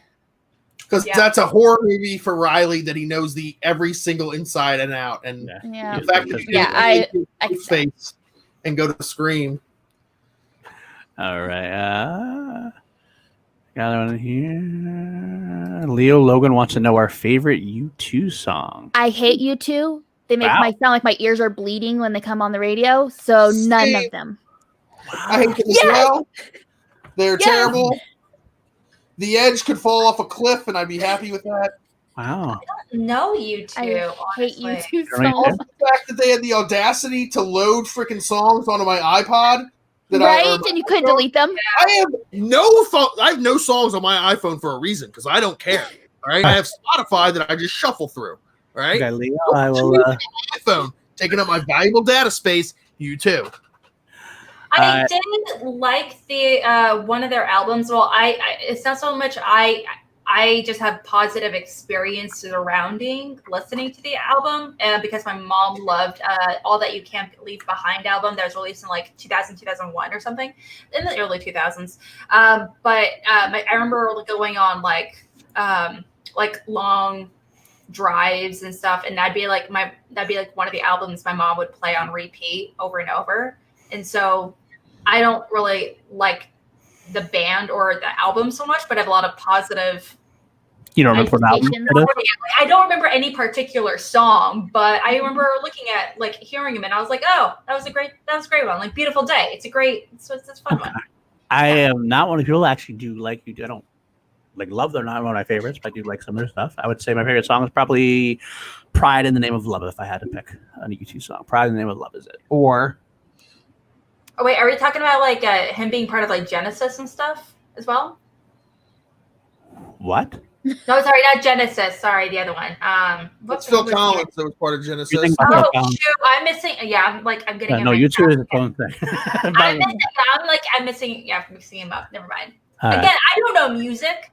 [SPEAKER 4] because that's a horror movie for Riley that he knows every single inside and out, and the fact that I face and go to Scream.
[SPEAKER 3] All right, got one here. Leo Logan wants to know our favorite U2 song.
[SPEAKER 1] I hate U2. They make my sound like my ears are bleeding when they come on the radio. So none of them.
[SPEAKER 4] I hate them as well. They're terrible. The Edge could fall off a cliff, and I'd be happy with that.
[SPEAKER 3] Wow.
[SPEAKER 2] I don't know U2.
[SPEAKER 1] I hate U2 so
[SPEAKER 3] Right.
[SPEAKER 1] much.
[SPEAKER 4] The fact that they had the audacity to load freaking songs onto my iPod.
[SPEAKER 1] And you couldn't delete them.
[SPEAKER 4] I have no songs on my iPhone for a reason because I don't care. All right, I have Spotify that I just shuffle through. All right,
[SPEAKER 3] Okay, Leo, I will.
[SPEAKER 4] iPhone taking up my valuable data space. You too.
[SPEAKER 2] I did like the one of their albums. Well, it's not so much I just have positive experience surrounding listening to the album because my mom loved All That You Can't Leave Behind album that was released in like 2000, 2001 or something in the early 2000s. But I remember going on like long drives and stuff, and that'd be like one of the albums my mom would play on repeat over and over. And so I don't really like the band or the album so much, but I have a lot of positive.
[SPEAKER 3] You don't remember what album?
[SPEAKER 2] I don't remember any particular song, but I remember looking at hearing them, and I was like, "Oh, that was a great one! Like Beautiful Day. It's a fun one."
[SPEAKER 3] I am not one of the people that actually do like you. I don't love. They're not one of my favorites, but I do like some of their stuff. I would say my favorite song is probably "Pride in the Name of Love." If I had to pick a U2 song, "Pride in the Name of Love" is it? Or
[SPEAKER 2] oh wait, are we talking about him being part of Genesis and stuff as well?
[SPEAKER 3] What?
[SPEAKER 2] No, sorry, not Genesis. Sorry, the other one.
[SPEAKER 4] What's Phil Collins that was part of Genesis?
[SPEAKER 2] Oh shoot, I'm missing. Yeah, I'm getting.
[SPEAKER 3] No, U2 is its own thing.
[SPEAKER 2] I'm missing. Yeah, I'm mixing him up. Never mind. Again, I don't know music,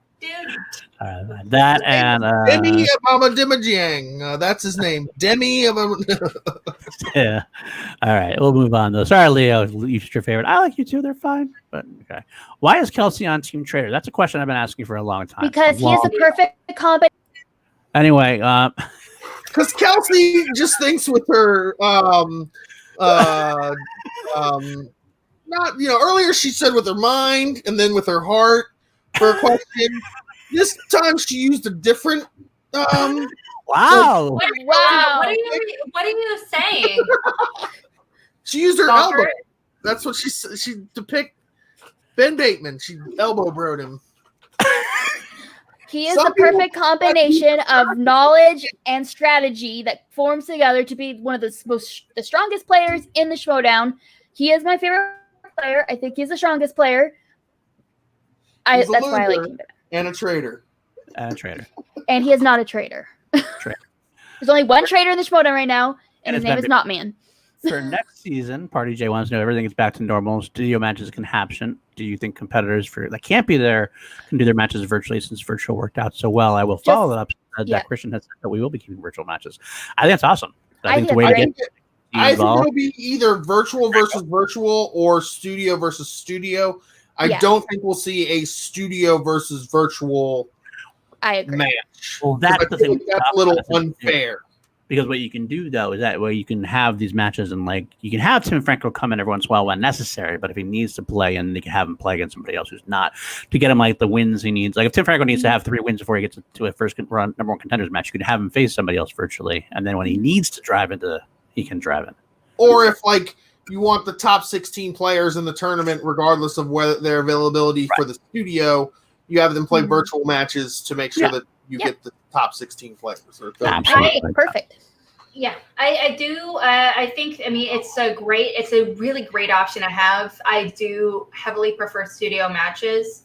[SPEAKER 3] That and
[SPEAKER 4] Demi Abama that's his name. Demi Abama.
[SPEAKER 3] Yeah. All right, we'll move on though. Sorry, Leo, you're your favorite. I like you too. They're fine, but okay. Why is Kelsey on Team Trader? That's a question I've been asking for a long time.
[SPEAKER 1] Because he is the perfect combination.
[SPEAKER 3] Anyway,
[SPEAKER 4] because Kelsey just thinks with her not earlier she said with her mind and then with her heart for a question. This time she used a different
[SPEAKER 3] wow.
[SPEAKER 1] Wow.
[SPEAKER 2] What are you saying?
[SPEAKER 4] She used her elbow. That's what she depict Ben Bateman. She elbow broed him.
[SPEAKER 1] He is the perfect combination of knowledge and strategy that forms together to be one of the strongest players in the Schmoedown. He is my favorite player. I think he's the strongest player. That's why I like him.
[SPEAKER 4] And a traitor.
[SPEAKER 1] And he is not a traitor. There's only one traitor in the Schmoedown right now, and his name is Not Man.
[SPEAKER 3] For next season, Party J wants to know everything is back to normal. Studio matches can happen. Do you think competitors that can't be there can do their matches virtually since virtual worked out so well? I will follow that up. That Christian has said that we will be keeping virtual matches. I think that's awesome. I think the way to get
[SPEAKER 4] I think it'll be either virtual versus virtual or studio versus studio. I don't think we'll see a studio versus virtual match.
[SPEAKER 3] Well, that's the thing.
[SPEAKER 4] That's a little unfair.
[SPEAKER 3] Because what you can do, though, is that way you can have these matches and, you can have Tim Franco come in every once in a while when necessary, but if he needs to play, and they can have him play against somebody else who's not, to get him, the wins he needs. If Tim Franco needs to have 3 wins before he gets to a first run number 1 contenders match, you can have him face somebody else virtually, and then when he needs to drive into, he can drive in.
[SPEAKER 4] Or if, you want the top 16 players in the tournament, regardless of whether their availability for the studio, you have them play virtual matches to make sure that you get the top 16 players.
[SPEAKER 1] Perfect.
[SPEAKER 2] Yeah, I do. I think, it's it's a really great option to have. I do heavily prefer studio matches.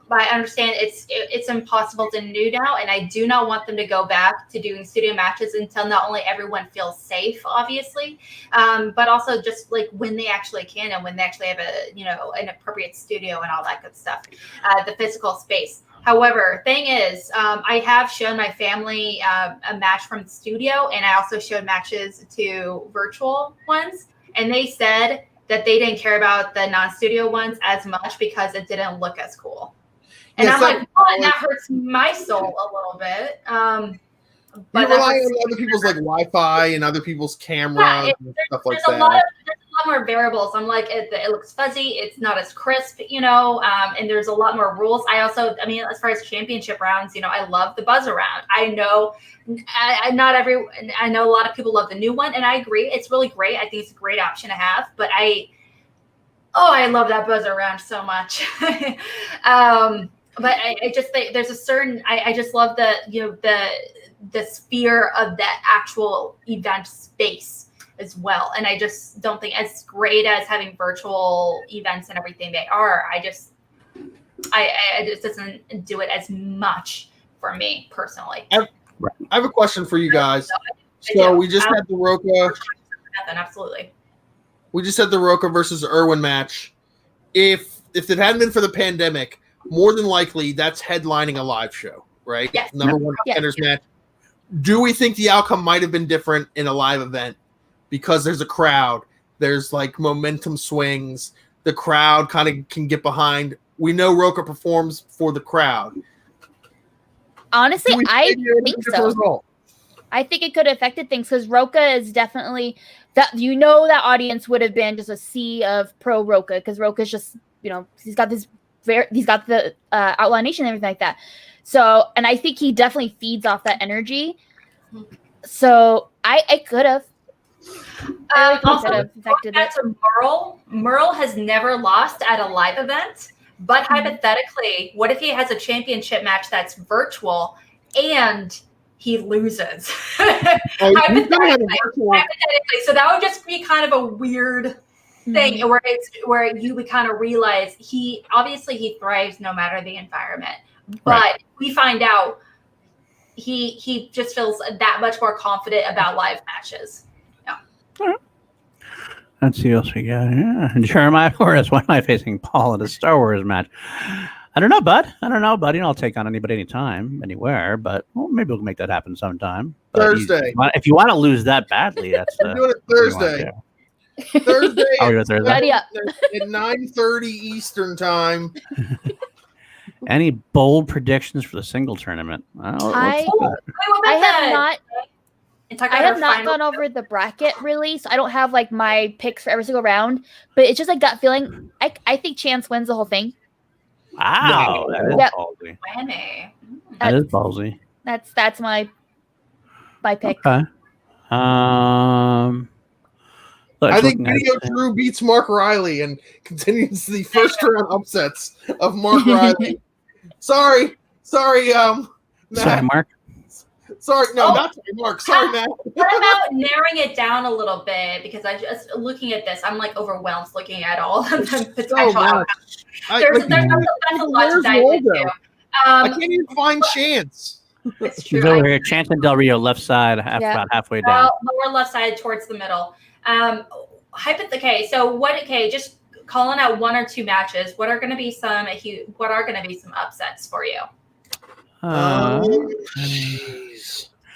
[SPEAKER 2] But I understand it's impossible to do now, and I do not want them to go back to doing studio matches until not only everyone feels safe, obviously, but also just when they actually can and when they actually have an appropriate studio and all that good stuff, the physical space. However, thing is, I have shown my family a match from the studio, and I also showed matches to virtual ones, and they said that they didn't care about the non-studio ones as much because it didn't look as cool. And I'm that hurts my soul a little bit.
[SPEAKER 4] But you rely on other people's Wi-Fi and other people's cameras and stuff like that.
[SPEAKER 2] There's a lot more variables. I'm it looks fuzzy. It's not as crisp, and there's a lot more rules. I also, as far as championship rounds, I love the buzz around. I know a lot of people love the new one, and I agree. It's really great. I think it's a great option to have, but I love that buzz around so much. But I just think there's a certain, I just love the sphere of that actual event space as well. And I just don't think as great as having virtual events and everything they are, I just doesn't do it as much for me personally.
[SPEAKER 4] I have a question for you guys. So we just had the Roca.
[SPEAKER 2] Absolutely.
[SPEAKER 4] We just had the Roca versus Irwin match. If it hadn't been for the pandemic, more than likely that's headlining a live show, right?
[SPEAKER 2] Yes.
[SPEAKER 4] Number 1 contenders match. Do we think the outcome might have been different in a live event because there's a crowd? There's momentum swings. The crowd kind of can get behind. We know Roca performs for the crowd.
[SPEAKER 1] Honestly, I think so. I think it could have affected things because Roca is definitely that that audience would have been just a sea of pro Roca because Roca's just he's got the Outlaw Nation and everything like that. So, and I think he definitely feeds off that energy. So I could have.
[SPEAKER 2] Also, affected it. Merle has never lost at a live event. But hypothetically, what if he has a championship match that's virtual and he loses? Hypothetically, so that would just be kind of a weird thing where you would kind of realize he thrives no matter the environment. But we find out he just feels that much more confident about live matches. Yeah.
[SPEAKER 3] All right. Let's see what else we got here. Jeremiah Torres, why am I facing Paul in a Star Wars match? I don't know, bud. I'll take on anybody, anytime, anywhere. But maybe we'll make that happen sometime. But
[SPEAKER 4] Thursday.
[SPEAKER 3] If you want to lose that badly, that's
[SPEAKER 4] We're doing it Thursday. Thursday.
[SPEAKER 3] Oh, you're Thursday.
[SPEAKER 1] Ready up.
[SPEAKER 4] At 9:30 Eastern time.
[SPEAKER 3] Any bold predictions for the single tournament? Well,
[SPEAKER 1] I have not gone over the bracket release. I don't have like my picks for every single round, but it's just a gut feeling. I think Chance wins the whole thing.
[SPEAKER 3] Wow, that is ballsy. That is ballsy.
[SPEAKER 1] That's my pick.
[SPEAKER 3] Okay.
[SPEAKER 4] I think Video Drew beats Mark Riley and continues the first round upsets of Mark Riley. Sorry, Matt.
[SPEAKER 3] Sorry, Mark.
[SPEAKER 4] Sorry, no, not sorry, Mark. Sorry, Matt.
[SPEAKER 2] What about narrowing it down a little bit? Because I just looking at this, I'm like overwhelmed looking at all of the potential outcomes. There's a lot to dive into.
[SPEAKER 4] I can't even find Chance.
[SPEAKER 2] It's true.
[SPEAKER 3] He's over here. Chance and Del Rio, left side, about halfway down.
[SPEAKER 2] Lower left side towards the middle. Okay, so just calling out one or two matches. What are going to be some upsets for you?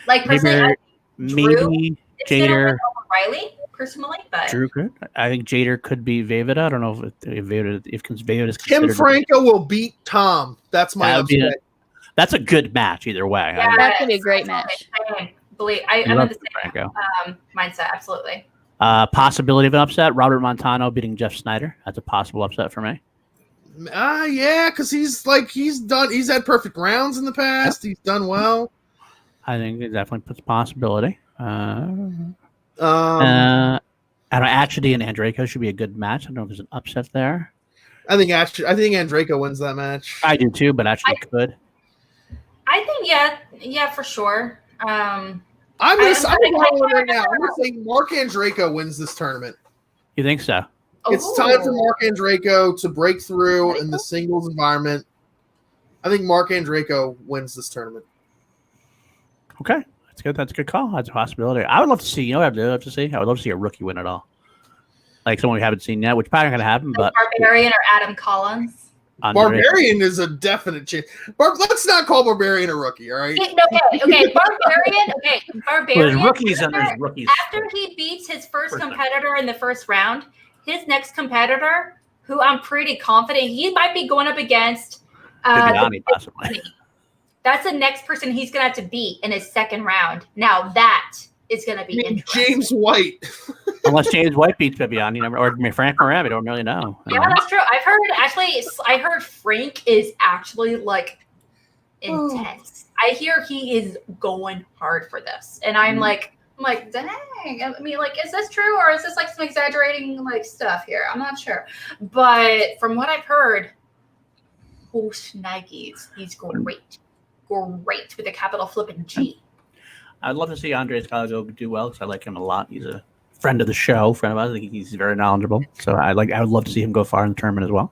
[SPEAKER 2] Like personally,
[SPEAKER 3] maybe Jader,
[SPEAKER 2] Riley personally, but
[SPEAKER 3] Drew could. I think Jader could be Vavida. I don't know if Vavida is
[SPEAKER 4] Tim Franco will beat Tom. That's my upset.
[SPEAKER 3] That's a good match either way.
[SPEAKER 1] Yeah, that's gonna be a great match.
[SPEAKER 2] I'm in the same mindset. Absolutely.
[SPEAKER 3] Possibility of an upset: Robert Montano beating Jeff Snyder. That's a possible upset for me.
[SPEAKER 4] Yeah, because he's had perfect rounds in the past. He's done well.
[SPEAKER 3] I think it definitely puts possibility. I don't know, Atchity and Andreyko should be a good match. I don't know if there's an upset there.
[SPEAKER 4] I think Andreyko wins that match.
[SPEAKER 3] I do too, but Atchity could.
[SPEAKER 2] I think yeah, for sure.
[SPEAKER 4] I'm gonna say Mark Andreyko wins this tournament.
[SPEAKER 3] You think so?
[SPEAKER 4] It's time for Mark Andreyko to break through in the singles environment. I think Mark Andreyko wins this tournament.
[SPEAKER 3] Okay, that's good. That's a good call. That's a possibility. I would love to see. You know, what I'd love to see. I would love to see a rookie win it all, like someone we haven't seen yet, which probably not going to happen. But
[SPEAKER 2] Barbarian or Adam Collins.
[SPEAKER 4] Barbarian is a definite chance. Let's not call Barbarian a rookie, all right?
[SPEAKER 2] Okay. Barbarian.
[SPEAKER 3] There's rookies and there's rookies.
[SPEAKER 2] After he beats his first competitor in the first round, his next competitor, who I'm pretty confident he might be going up against,
[SPEAKER 3] possibly.
[SPEAKER 2] That's the next person he's going to have to beat in his second round. Now that is going to be interesting.
[SPEAKER 4] James White.
[SPEAKER 3] Unless James White beats Bibiani, or Frank Moran, we don't really know.
[SPEAKER 2] Yeah, that's true. I heard Frank is actually like intense. I hear he is going hard for this. And I'm like, dang. I mean, like, is this true? Or is this like some exaggerating like stuff here? I'm not sure. But from what I've heard, Schneigis, he's great. Great with a capital flipping G.
[SPEAKER 3] I'd love to see Andres Gallego do well because I like him a lot. He's a friend of the show, friend of ours. I think he's very knowledgeable. So I would love to see him go far in the tournament as well.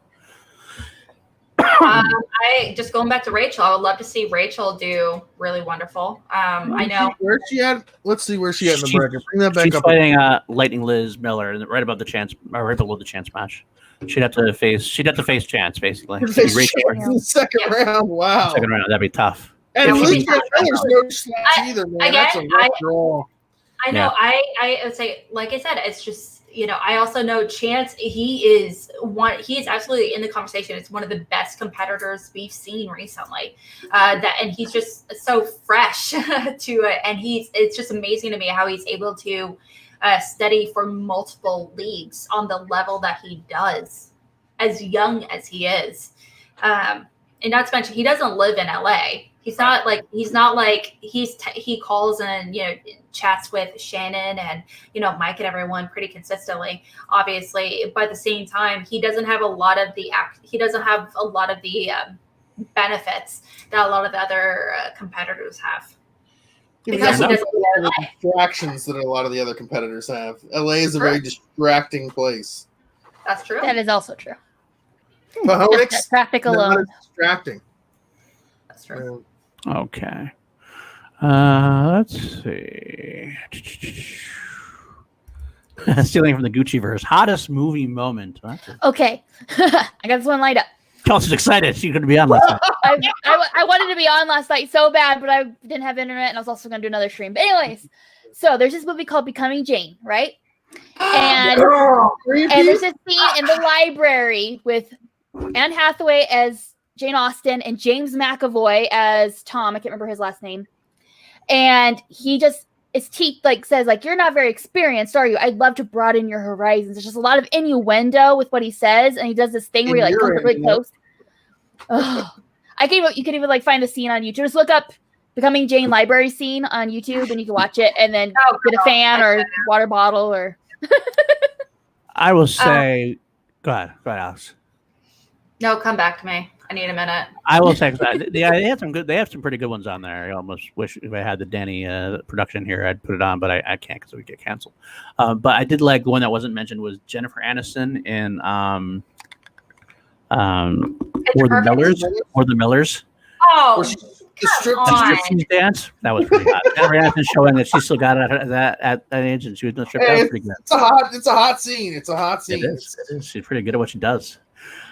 [SPEAKER 2] I just going back to Rachel. I would love to see Rachel do really wonderful. I know
[SPEAKER 4] where's she at. Let's see where she at in the bracket. Bring that back
[SPEAKER 3] she's
[SPEAKER 4] up.
[SPEAKER 3] She's fighting Lightning Liz Miller, right above the chance, or right below the chance match. She'd have to face Chance basically.
[SPEAKER 4] In the second round. Wow.
[SPEAKER 3] Second round, that'd be tough.
[SPEAKER 4] And Liz Miller's no slouch either, man. That's a rough draw.
[SPEAKER 2] I know. Yeah. I would say, like I said, it's just, I also know Chance, he is absolutely in the conversation. It's one of the best competitors we've seen recently. And he's just so fresh to it. And it's just amazing to me how he's able to study for multiple leagues on the level that he does, as young as he is. And not to mention, he doesn't live in LA. He calls and chats with Shannon and Mike and everyone pretty consistently. Obviously, by the same time, he doesn't have a lot of the benefits that a lot of the other competitors have.
[SPEAKER 4] Because of the distractions that a lot of the other competitors have. LA is a very distracting place.
[SPEAKER 2] That's true.
[SPEAKER 1] That is also true.
[SPEAKER 4] Mahonix,
[SPEAKER 1] traffic alone.
[SPEAKER 4] Distracting.
[SPEAKER 2] That's true.
[SPEAKER 3] Okay. Let's see. Stealing from the Gucci verse. Hottest movie moment.
[SPEAKER 1] Okay. I got this one lined up.
[SPEAKER 3] Kelsey's excited. She's going to be on last night.
[SPEAKER 1] I wanted to be on last night so bad, but I didn't have internet, and I was also going to do another stream. But anyways, so there's this movie called Becoming Jane, right? And there's this scene in the library with Anne Hathaway as Jane Austen and James McAvoy as Tom. I can't remember his last name. And he just, his teeth says you're not very experienced, are you? I'd love to broaden your horizons. There's just a lot of innuendo with what he says, and he does this thing where he comes really close. Oh, you can even find the scene on YouTube. Just look up Becoming Jane library scene on YouTube, and you can watch it, and then get a fan or water bottle or.
[SPEAKER 3] I will say, go ahead, Alex.
[SPEAKER 2] No, come back to me. I need a minute.
[SPEAKER 3] I will say that they have some good. They have some pretty good ones on there. I almost wish if I had the Danny production here, I'd put it on, but I can't because we get canceled. But I did like the one that wasn't mentioned was Jennifer Aniston in Or the Millers.
[SPEAKER 2] Oh,
[SPEAKER 4] the
[SPEAKER 3] striptease dance. That was pretty hot. Jennifer Aniston showing that she still got it at that age, and she was doing strip. That was pretty good.
[SPEAKER 4] It's a hot scene. It is. She's
[SPEAKER 3] pretty good at what she does.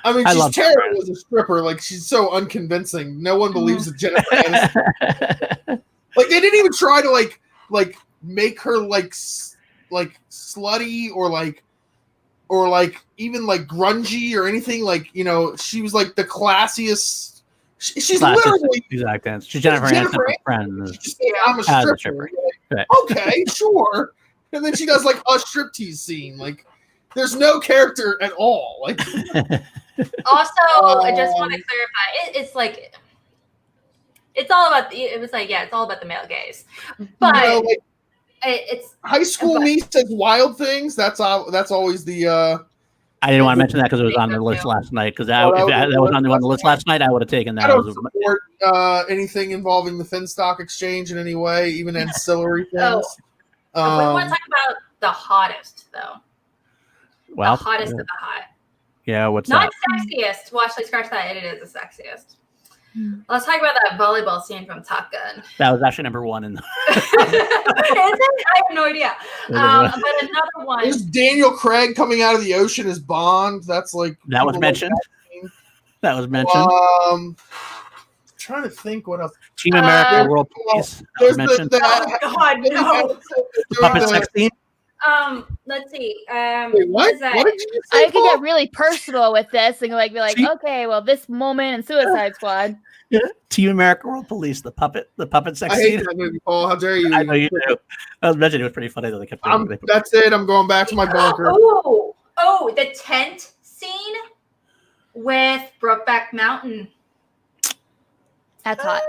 [SPEAKER 4] I mean, she's terrible as a stripper. She's so unconvincing. No one believes that Jennifer Aniston. They didn't even try to make her slutty or even grungy or anything. She was the classiest. She's literally
[SPEAKER 3] exact dance. She's Jennifer Aniston's friend.
[SPEAKER 4] I'm a stripper.
[SPEAKER 3] Right.
[SPEAKER 4] Okay, sure. And then she does a striptease scene. There's no character at all.
[SPEAKER 2] Also, I just want to clarify. It's all about. It's all about the male gaze. But it's
[SPEAKER 4] High School Me says wild things. That's always the.
[SPEAKER 3] I didn't want to mention that because it was on the list last night. Because that was on the list last night, I would have taken that.
[SPEAKER 4] I don't support anything involving the Finstock Exchange in any way, even ancillary things.
[SPEAKER 2] We want to talk about the hottest, though.
[SPEAKER 3] Well,
[SPEAKER 2] the hottest of the hot.
[SPEAKER 3] Yeah, what's
[SPEAKER 2] not
[SPEAKER 3] that?
[SPEAKER 2] Sexiest. Well, actually, scratch that. It is the sexiest. Let's talk about that volleyball scene from Top Gun.
[SPEAKER 3] That was actually number one.
[SPEAKER 2] Is it? I have no idea. But another one.
[SPEAKER 4] There's Daniel Craig coming out of the ocean as Bond. That's
[SPEAKER 3] that was mentioned. That was mentioned.
[SPEAKER 4] I'm trying to think what else.
[SPEAKER 3] Team America World Peace.
[SPEAKER 2] There's oh God, no.
[SPEAKER 3] The puppet sex scene.
[SPEAKER 2] Let's see.
[SPEAKER 4] Wait, what? What did you say?
[SPEAKER 1] I could get really personal with this and be like, okay, well, this moment in Suicide Squad.
[SPEAKER 3] Yeah. Team America World Police, the puppet sex
[SPEAKER 4] I hate
[SPEAKER 3] scene.
[SPEAKER 4] that movie, Paul. How dare you?
[SPEAKER 3] I know you do. I was mentioning it was pretty funny that they kept.
[SPEAKER 4] That's it. I'm going back to my bunker.
[SPEAKER 2] Oh, the tent scene with Brokeback Mountain.
[SPEAKER 1] That's hot.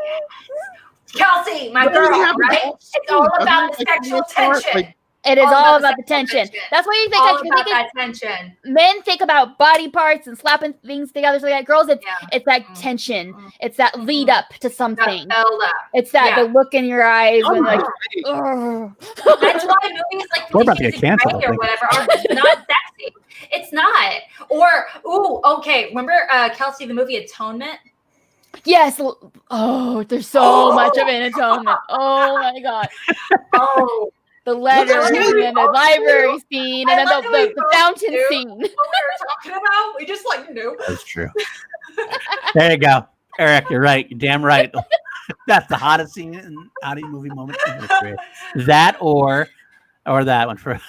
[SPEAKER 2] Kelsey, my girl, right? It's all about the sexual tension.
[SPEAKER 1] It is all about the tension. That's why you think
[SPEAKER 2] all about that tension.
[SPEAKER 1] Men think about body parts and slapping things together. So girls, it's that tension. It's that lead up to something. It's that the look in your eyes when
[SPEAKER 2] That's why movies like
[SPEAKER 3] we're about to get canceled
[SPEAKER 2] or whatever are not sexy. It's not. Or okay. Remember Kelsey, the movie Atonement?
[SPEAKER 1] Yes. Oh, there's so much of an atonement. Oh my God. The letter and then the library scene and then the fountain scene. What we
[SPEAKER 2] were talking about, we just knew.
[SPEAKER 3] That's true. There you go, Eric. You're right. You're damn right. That's the hottest scene in hottest movie moment in history. That or that one for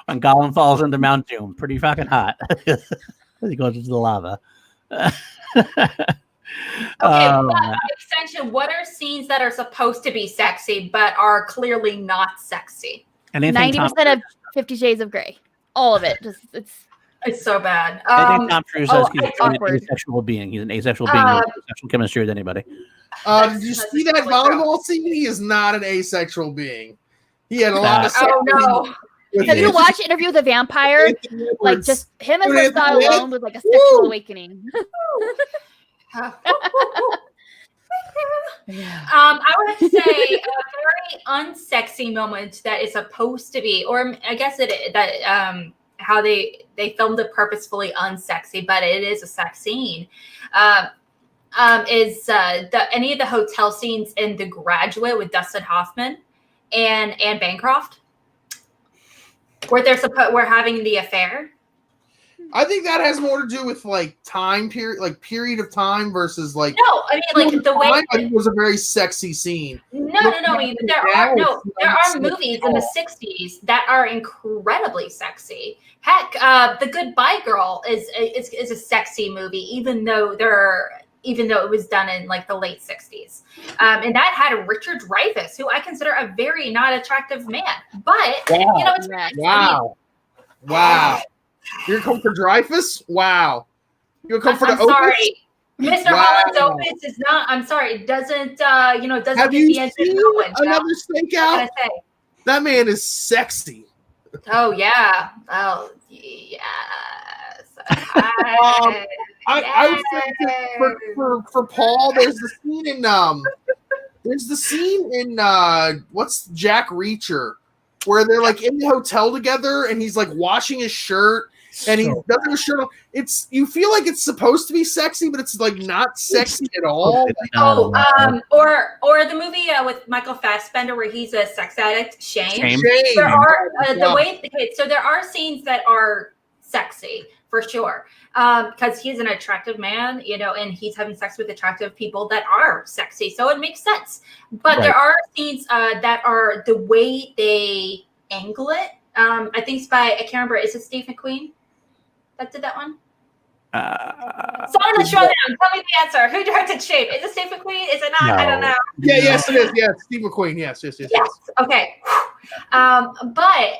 [SPEAKER 3] when Gollum falls into Mount Doom. Pretty fucking hot. He goes into the lava.
[SPEAKER 2] Extension. What are scenes that are supposed to be sexy but are clearly not sexy?
[SPEAKER 1] 90% of 50 Shades of Grey. All of it.
[SPEAKER 2] It's so bad.
[SPEAKER 3] I think Tom Cruise says he's an asexual being. He's an asexual being with sexual chemistry with anybody.
[SPEAKER 4] Did you see that volleyball scene? He is not an asexual being. He had a lot of sex.
[SPEAKER 2] Oh no.
[SPEAKER 1] Have you watched Interview with a Vampire? Just him as a style alone with a sexual awakening.
[SPEAKER 2] I would say a very unsexy moment that is supposed to be, or I guess how they filmed it purposefully unsexy, but it is a sex scene. Is any of the hotel scenes in The Graduate with Dustin Hoffman and Anne Bancroft, where we're having the affair.
[SPEAKER 4] I think that has more to do with like time period, like period of time versus like.
[SPEAKER 2] No, I mean like the way.
[SPEAKER 4] I think it was a very sexy scene.
[SPEAKER 2] No. I mean, but there are movies in the '60s that are incredibly sexy. Heck, The Goodbye Girl is a sexy movie, even though it was done in like the late '60s, and that had Richard Dreyfuss, who I consider a very not attractive man. But it's
[SPEAKER 4] wow. You're coming for Dreyfuss? Wow. You're coming for the
[SPEAKER 2] sorry. Mr. Holland's Opus is not. I'm sorry. It doesn't. Doesn't
[SPEAKER 4] Have
[SPEAKER 2] get
[SPEAKER 4] you
[SPEAKER 2] the end
[SPEAKER 4] seen another Stakeout? That man is sexy.
[SPEAKER 2] Oh yeah. Oh yes.
[SPEAKER 4] I would say for Paul, there's the scene in what's Jack Reacher, where they're like in the hotel together and he's like washing his shirt. And he doesn't have a shirt on. You feel like it's supposed to be sexy, but it's like not sexy at all.
[SPEAKER 2] Or the movie with Michael Fassbender where he's a sex addict. Shame. There are so there are scenes that are sexy for sure, because he's an attractive man, and he's having sex with attractive people that are sexy, so it makes sense. But there are scenes that are the way they angle it. I think it's by, I can't remember. Is it Steve McQueen that did that one? Someone in the Schmoedown, tell me the answer. Who directed Shape? Is it Steve McQueen? Is it not? No. I don't know.
[SPEAKER 4] Yeah, yes, it is. Yes, Steve McQueen. Yes.
[SPEAKER 2] Okay. But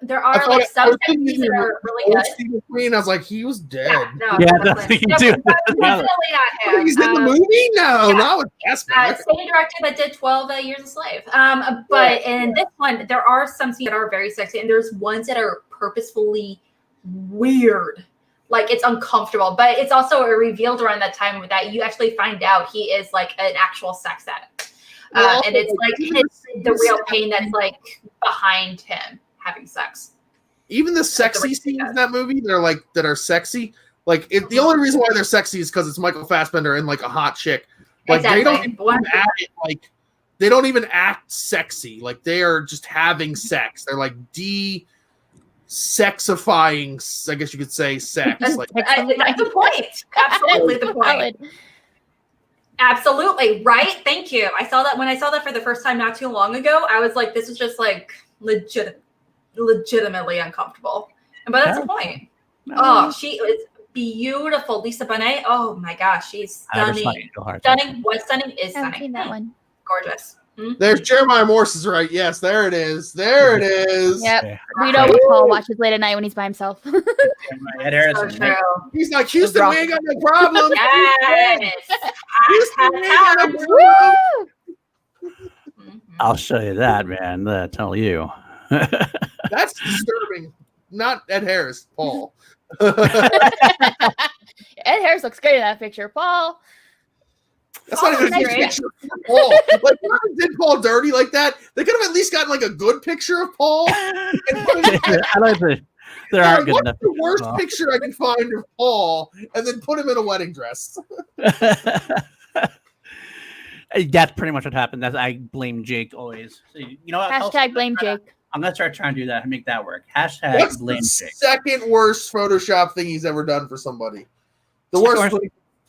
[SPEAKER 2] there are like some scenes that are really good.
[SPEAKER 4] Steve McQueen, I was like, he was dead.
[SPEAKER 2] Definitely not him.
[SPEAKER 4] He's in the movie? No, it's
[SPEAKER 2] same director that did 12 Years a Slave. But in this one, there are some scenes that are very sexy, and there's ones that are purposefully weird. Like it's uncomfortable, but it's also revealed around that time that you actually find out he is like an actual sex addict. And it's like the real pain that's like behind him having sex.
[SPEAKER 4] Even the sexy scenes in that movie, that are sexy. Like the only reason why they're sexy is because it's Michael Fassbender and like a hot chick. Like they don't even act like they don't even act sexy. Like they are just having sex. They're like sexifying, I guess you could say, sex.
[SPEAKER 2] That's the point. Absolutely the point. Absolutely right. Thank you. I saw that when I saw that for the first time not too long ago. I was like, this is just like legitimately uncomfortable. But that's the point. Oh, she is beautiful, Lisa Bonet. Oh my gosh, she's stunning. Stunning. What's stunning is stunning.
[SPEAKER 1] I've seen that one.
[SPEAKER 2] Gorgeous.
[SPEAKER 4] There's Jeremiah Morse is right. Yes, there it is. There it is.
[SPEAKER 1] Yep. We know what Paul watches late at night when he's by himself.
[SPEAKER 4] He's like, Houston, we ain't got no problem.
[SPEAKER 2] Yes.
[SPEAKER 4] Houston, we ain't got no problem.
[SPEAKER 3] I'll show you that, man. I tell you.
[SPEAKER 4] That's disturbing. Not Ed Harris, Paul.
[SPEAKER 1] Ed Harris looks great in that picture, Paul.
[SPEAKER 4] That's not even a good picture of Paul. Like, whoever did Paul dirty like that, they could have at least gotten like a good picture of Paul.
[SPEAKER 3] I don't think there aren't good enough.
[SPEAKER 4] What's the worst picture I can find of Paul, and then put him in a wedding dress?
[SPEAKER 3] That's pretty much what happened. I blame Jake always. So,
[SPEAKER 1] Hashtag blame Jake.
[SPEAKER 3] I'm gonna start trying to do that and make that work. Hashtag blame Jake.
[SPEAKER 4] Second worst Photoshop thing he's ever done for somebody. The worst.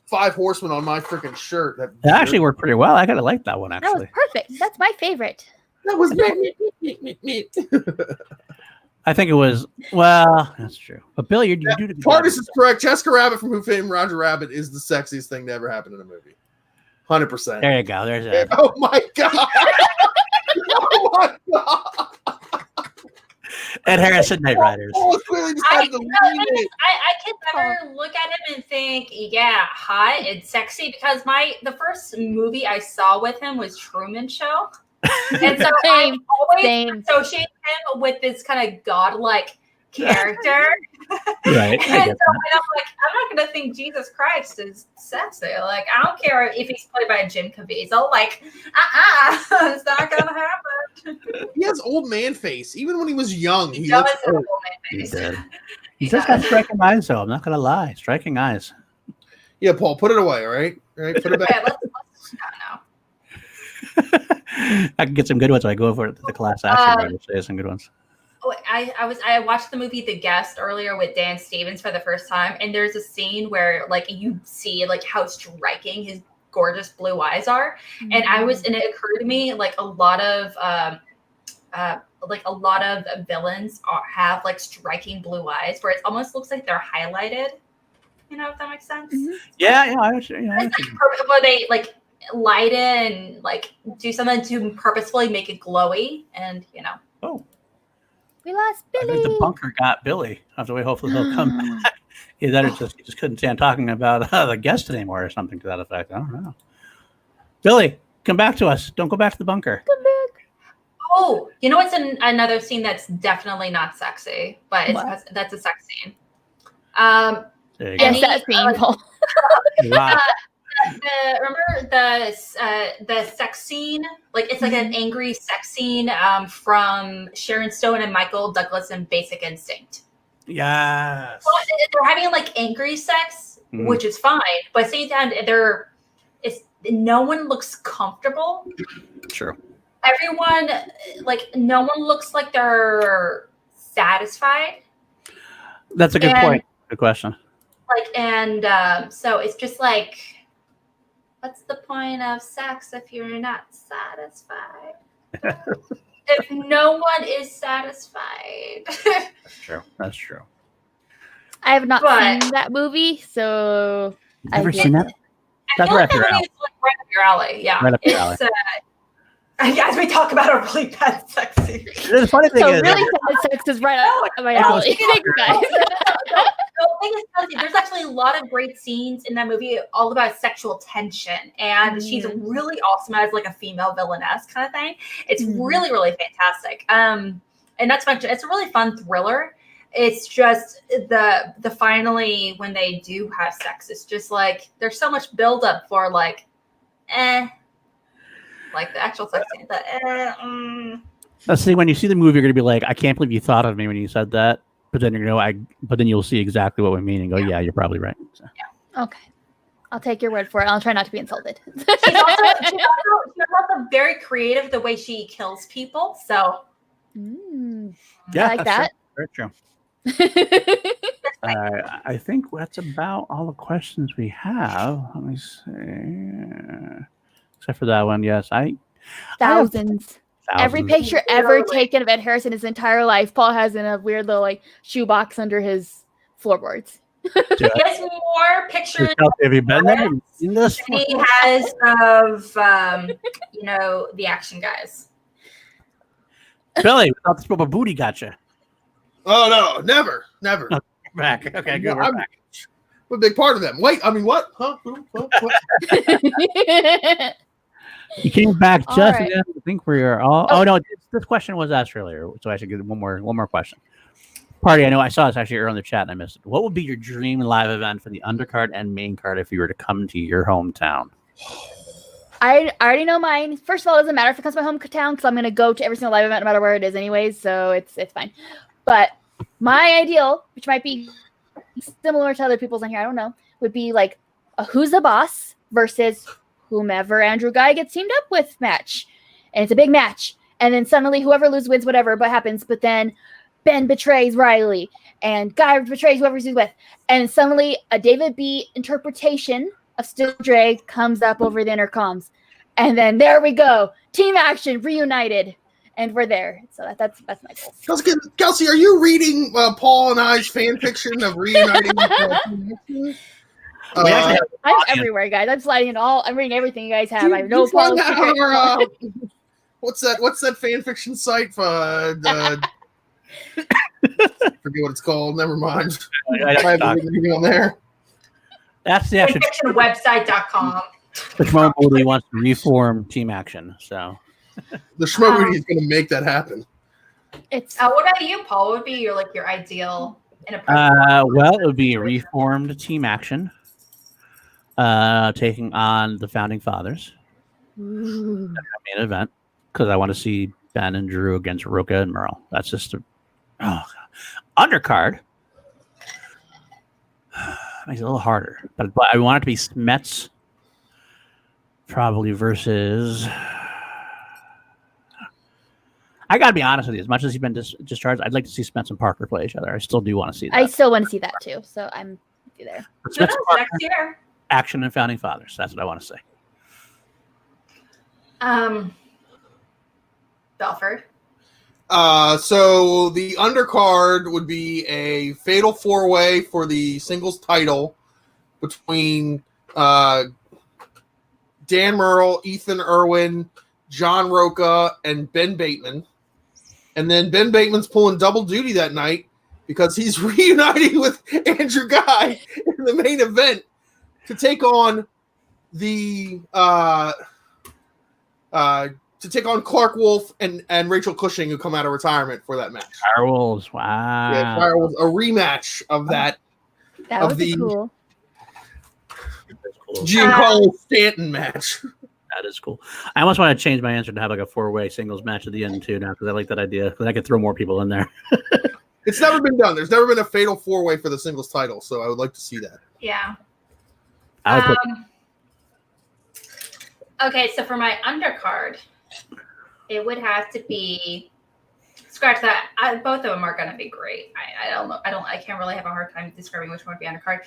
[SPEAKER 4] 5 Horsemen on my freaking shirt. That
[SPEAKER 3] actually worked pretty well. I kind of like that one, actually.
[SPEAKER 1] That was perfect. That's my favorite.
[SPEAKER 4] That was me.
[SPEAKER 3] I think it was, well, that's true. But Bill, you do the
[SPEAKER 4] Pardis is correct. Jessica Rabbit from Who Framed Roger Rabbit is the sexiest thing to ever happen in a movie. 100%.
[SPEAKER 3] There you go. There's that.
[SPEAKER 4] Oh my God. Oh my God.
[SPEAKER 3] Ed Harris and Knight Riders.
[SPEAKER 2] I can never look at him and think, yeah, hot and sexy, because the first movie I saw with him was Truman Show. And so I always associate him with this kind of godlike character.
[SPEAKER 3] Right.
[SPEAKER 2] And so I'm like, I'm not going to think Jesus Christ is sexy. Like, I don't care if he's played by Jim Caviezel. Like, it's not going to happen.
[SPEAKER 4] He has old man face. Even when he was young,
[SPEAKER 2] he does have old man face.
[SPEAKER 3] He just got striking eyes, though. I'm not going to lie. Striking eyes.
[SPEAKER 4] Yeah, Paul, put it away, all right? All right, put it back.
[SPEAKER 2] Yeah, let's
[SPEAKER 3] I can get some good ones when I go over to the class action. Say some good ones.
[SPEAKER 2] I watched the movie The Guest earlier with Dan Stevens for the first time, and there's a scene where like you see like how striking his gorgeous blue eyes are, and it occurred to me like a lot of villains have like striking blue eyes where it almost looks like they're highlighted. You know if that makes sense?
[SPEAKER 3] Mm-hmm. Yeah.
[SPEAKER 2] Where they like light it and like do something to purposefully make it glowy, and
[SPEAKER 3] Oh.
[SPEAKER 1] We lost Billy.
[SPEAKER 3] I think the bunker got Billy. I have to wait. Hopefully he'll come back. Either he just couldn't stand talking about the guest anymore or something to that effect. I don't know. Billy, come back to us. Don't go back to the bunker.
[SPEAKER 1] Come back.
[SPEAKER 2] Oh, you know what's another scene that's definitely not sexy, but that's a sex scene.
[SPEAKER 1] Yes, that's painful.
[SPEAKER 3] Wow.
[SPEAKER 2] Remember the sex scene? Like it's like an angry sex scene from Sharon Stone and Michael Douglas in Basic Instinct.
[SPEAKER 3] Yes.
[SPEAKER 2] Well, they're having like angry sex, which is fine, but at the same time, no one looks comfortable.
[SPEAKER 3] True.
[SPEAKER 2] Everyone, like, no one looks like they're satisfied.
[SPEAKER 3] That's a good point. Good question.
[SPEAKER 2] So it's just like, what's the point of sex if you're not satisfied? If no one is satisfied.
[SPEAKER 3] That's true.
[SPEAKER 1] I have not seen that movie, so
[SPEAKER 3] never seen that.
[SPEAKER 2] That's right up your alley. Right up your alley. Yeah.
[SPEAKER 3] Right up your alley.
[SPEAKER 2] As we talk about a really bad sex scene.
[SPEAKER 3] The funny thing is,
[SPEAKER 1] really bad sex is right up my alley. Thank you, guys.
[SPEAKER 2] The thing is, there's actually a lot of great scenes in that movie all about sexual tension, and she's really awesome as like a female villainess kind of thing. It's really, really fantastic. And that's much. It's a really fun thriller. It's just the finally when they do have sex, it's just like there's so much buildup for like the actual sex scene.
[SPEAKER 3] Let's see. When you see the movie, you're gonna be like, "I can't believe you thought of me when you said that." But then you're gonna but then you'll see exactly what we mean and go, "Yeah, you're probably right." So.
[SPEAKER 1] Yeah. Okay, I'll take your word for it. I'll try not to be insulted.
[SPEAKER 2] She's also very creative the way she kills people. So,
[SPEAKER 3] yeah,
[SPEAKER 1] I like that.
[SPEAKER 3] True. Very true. I think that's about all the questions we have. Let me see. Except for that one, yes.
[SPEAKER 1] Thousands. Every picture ever taken of Ed Harris in his entire life, Paul has in a weird little like shoebox under his floorboards.
[SPEAKER 2] He has more pictures.
[SPEAKER 3] Have you been there?
[SPEAKER 2] He has of the action guys.
[SPEAKER 3] Billy, without this rubber booty gotcha.
[SPEAKER 4] Oh no, never.
[SPEAKER 3] Oh, back. Okay, good. We're back.
[SPEAKER 4] I'm a big part of them. Wait, I mean what? Huh? What?
[SPEAKER 3] You came back
[SPEAKER 1] All
[SPEAKER 3] just
[SPEAKER 1] right.
[SPEAKER 3] again. I think we are all. Oh no, this question was asked earlier, so I should get one more question. Party, I know I saw this actually earlier in the chat and I missed it. What would be your dream live event for the undercard and main card if you were to come to your hometown?
[SPEAKER 1] I already know mine. First of all, it doesn't matter if it comes to my hometown because I'm going to go to every single live event no matter where it is anyways, so it's fine. But my ideal, which might be similar to other people's on here, I don't know, would be like a Who's the Boss versus whomever Andrew Ghai gets teamed up with match. And it's a big match. And then suddenly whoever loses wins, whatever, but happens. But then Ben betrays Riley and Ghai betrays whoever he's with. And suddenly a David B interpretation of Still Dre comes up over the intercoms. And then there we go. Team action reunited. And we're there. So that's my goal.
[SPEAKER 4] Kelsey, are you reading Paul and I's fan fiction of reuniting?
[SPEAKER 1] I'm everywhere, guys. I'm sliding in I'm reading everything you guys have. I have no
[SPEAKER 4] What's
[SPEAKER 1] problem.
[SPEAKER 4] that fan fiction site? Forget what it's called. Never mind. I have everything on there.
[SPEAKER 3] That's the actual
[SPEAKER 2] website.com.
[SPEAKER 3] The Schmoedown wants to reform Team Action, so
[SPEAKER 4] the Schmoedown is going to make that happen.
[SPEAKER 1] It's
[SPEAKER 2] what about you, Paul? What would be your ideal?
[SPEAKER 3] Well, it would be a reformed Team Action, taking on the Founding Fathers. Main event because I want to see Ben and Drew against Roca and Merle. That's just undercard. Makes it a little harder, but I want it to be Smets probably versus. I got to be honest with you. As much as he's been discharged, I'd like to see Spence and Parker play each other. I still do want to see that.
[SPEAKER 1] I still want to see that too. So I'm with you there.
[SPEAKER 3] Spence and Parker,
[SPEAKER 2] Next year.
[SPEAKER 3] action and founding fathers. That's what I want to say.
[SPEAKER 2] Belford.
[SPEAKER 4] So the undercard would be a fatal 4-way for the singles title between Dan Murrell, Ethan Irwin, John Roca, and Ben Bateman. And then Ben Bateman's pulling double duty that night because he's reuniting with Andrew Ghai in the main event to take on the Clark Wolf and Rachel Cushing, who come out of retirement for that match.
[SPEAKER 3] Firewolves, wow.
[SPEAKER 4] Yeah, Firewolves, a rematch of that.
[SPEAKER 1] That
[SPEAKER 4] of
[SPEAKER 1] would
[SPEAKER 4] the
[SPEAKER 1] be cool.
[SPEAKER 4] Giancarlo Stanton match.
[SPEAKER 3] That is cool. I almost want to change my answer to have like a 4-way singles match at the end too now because I like that idea because I could throw more people in there.
[SPEAKER 4] It's never been done. There's never been a fatal 4-way for the singles title, so I would like to see that.
[SPEAKER 2] Yeah.
[SPEAKER 3] I would put,
[SPEAKER 2] Okay, so for my undercard, it would have to be scratch that. Both of them are going to be great. I don't know. I can't really have a hard time describing which one would be undercard.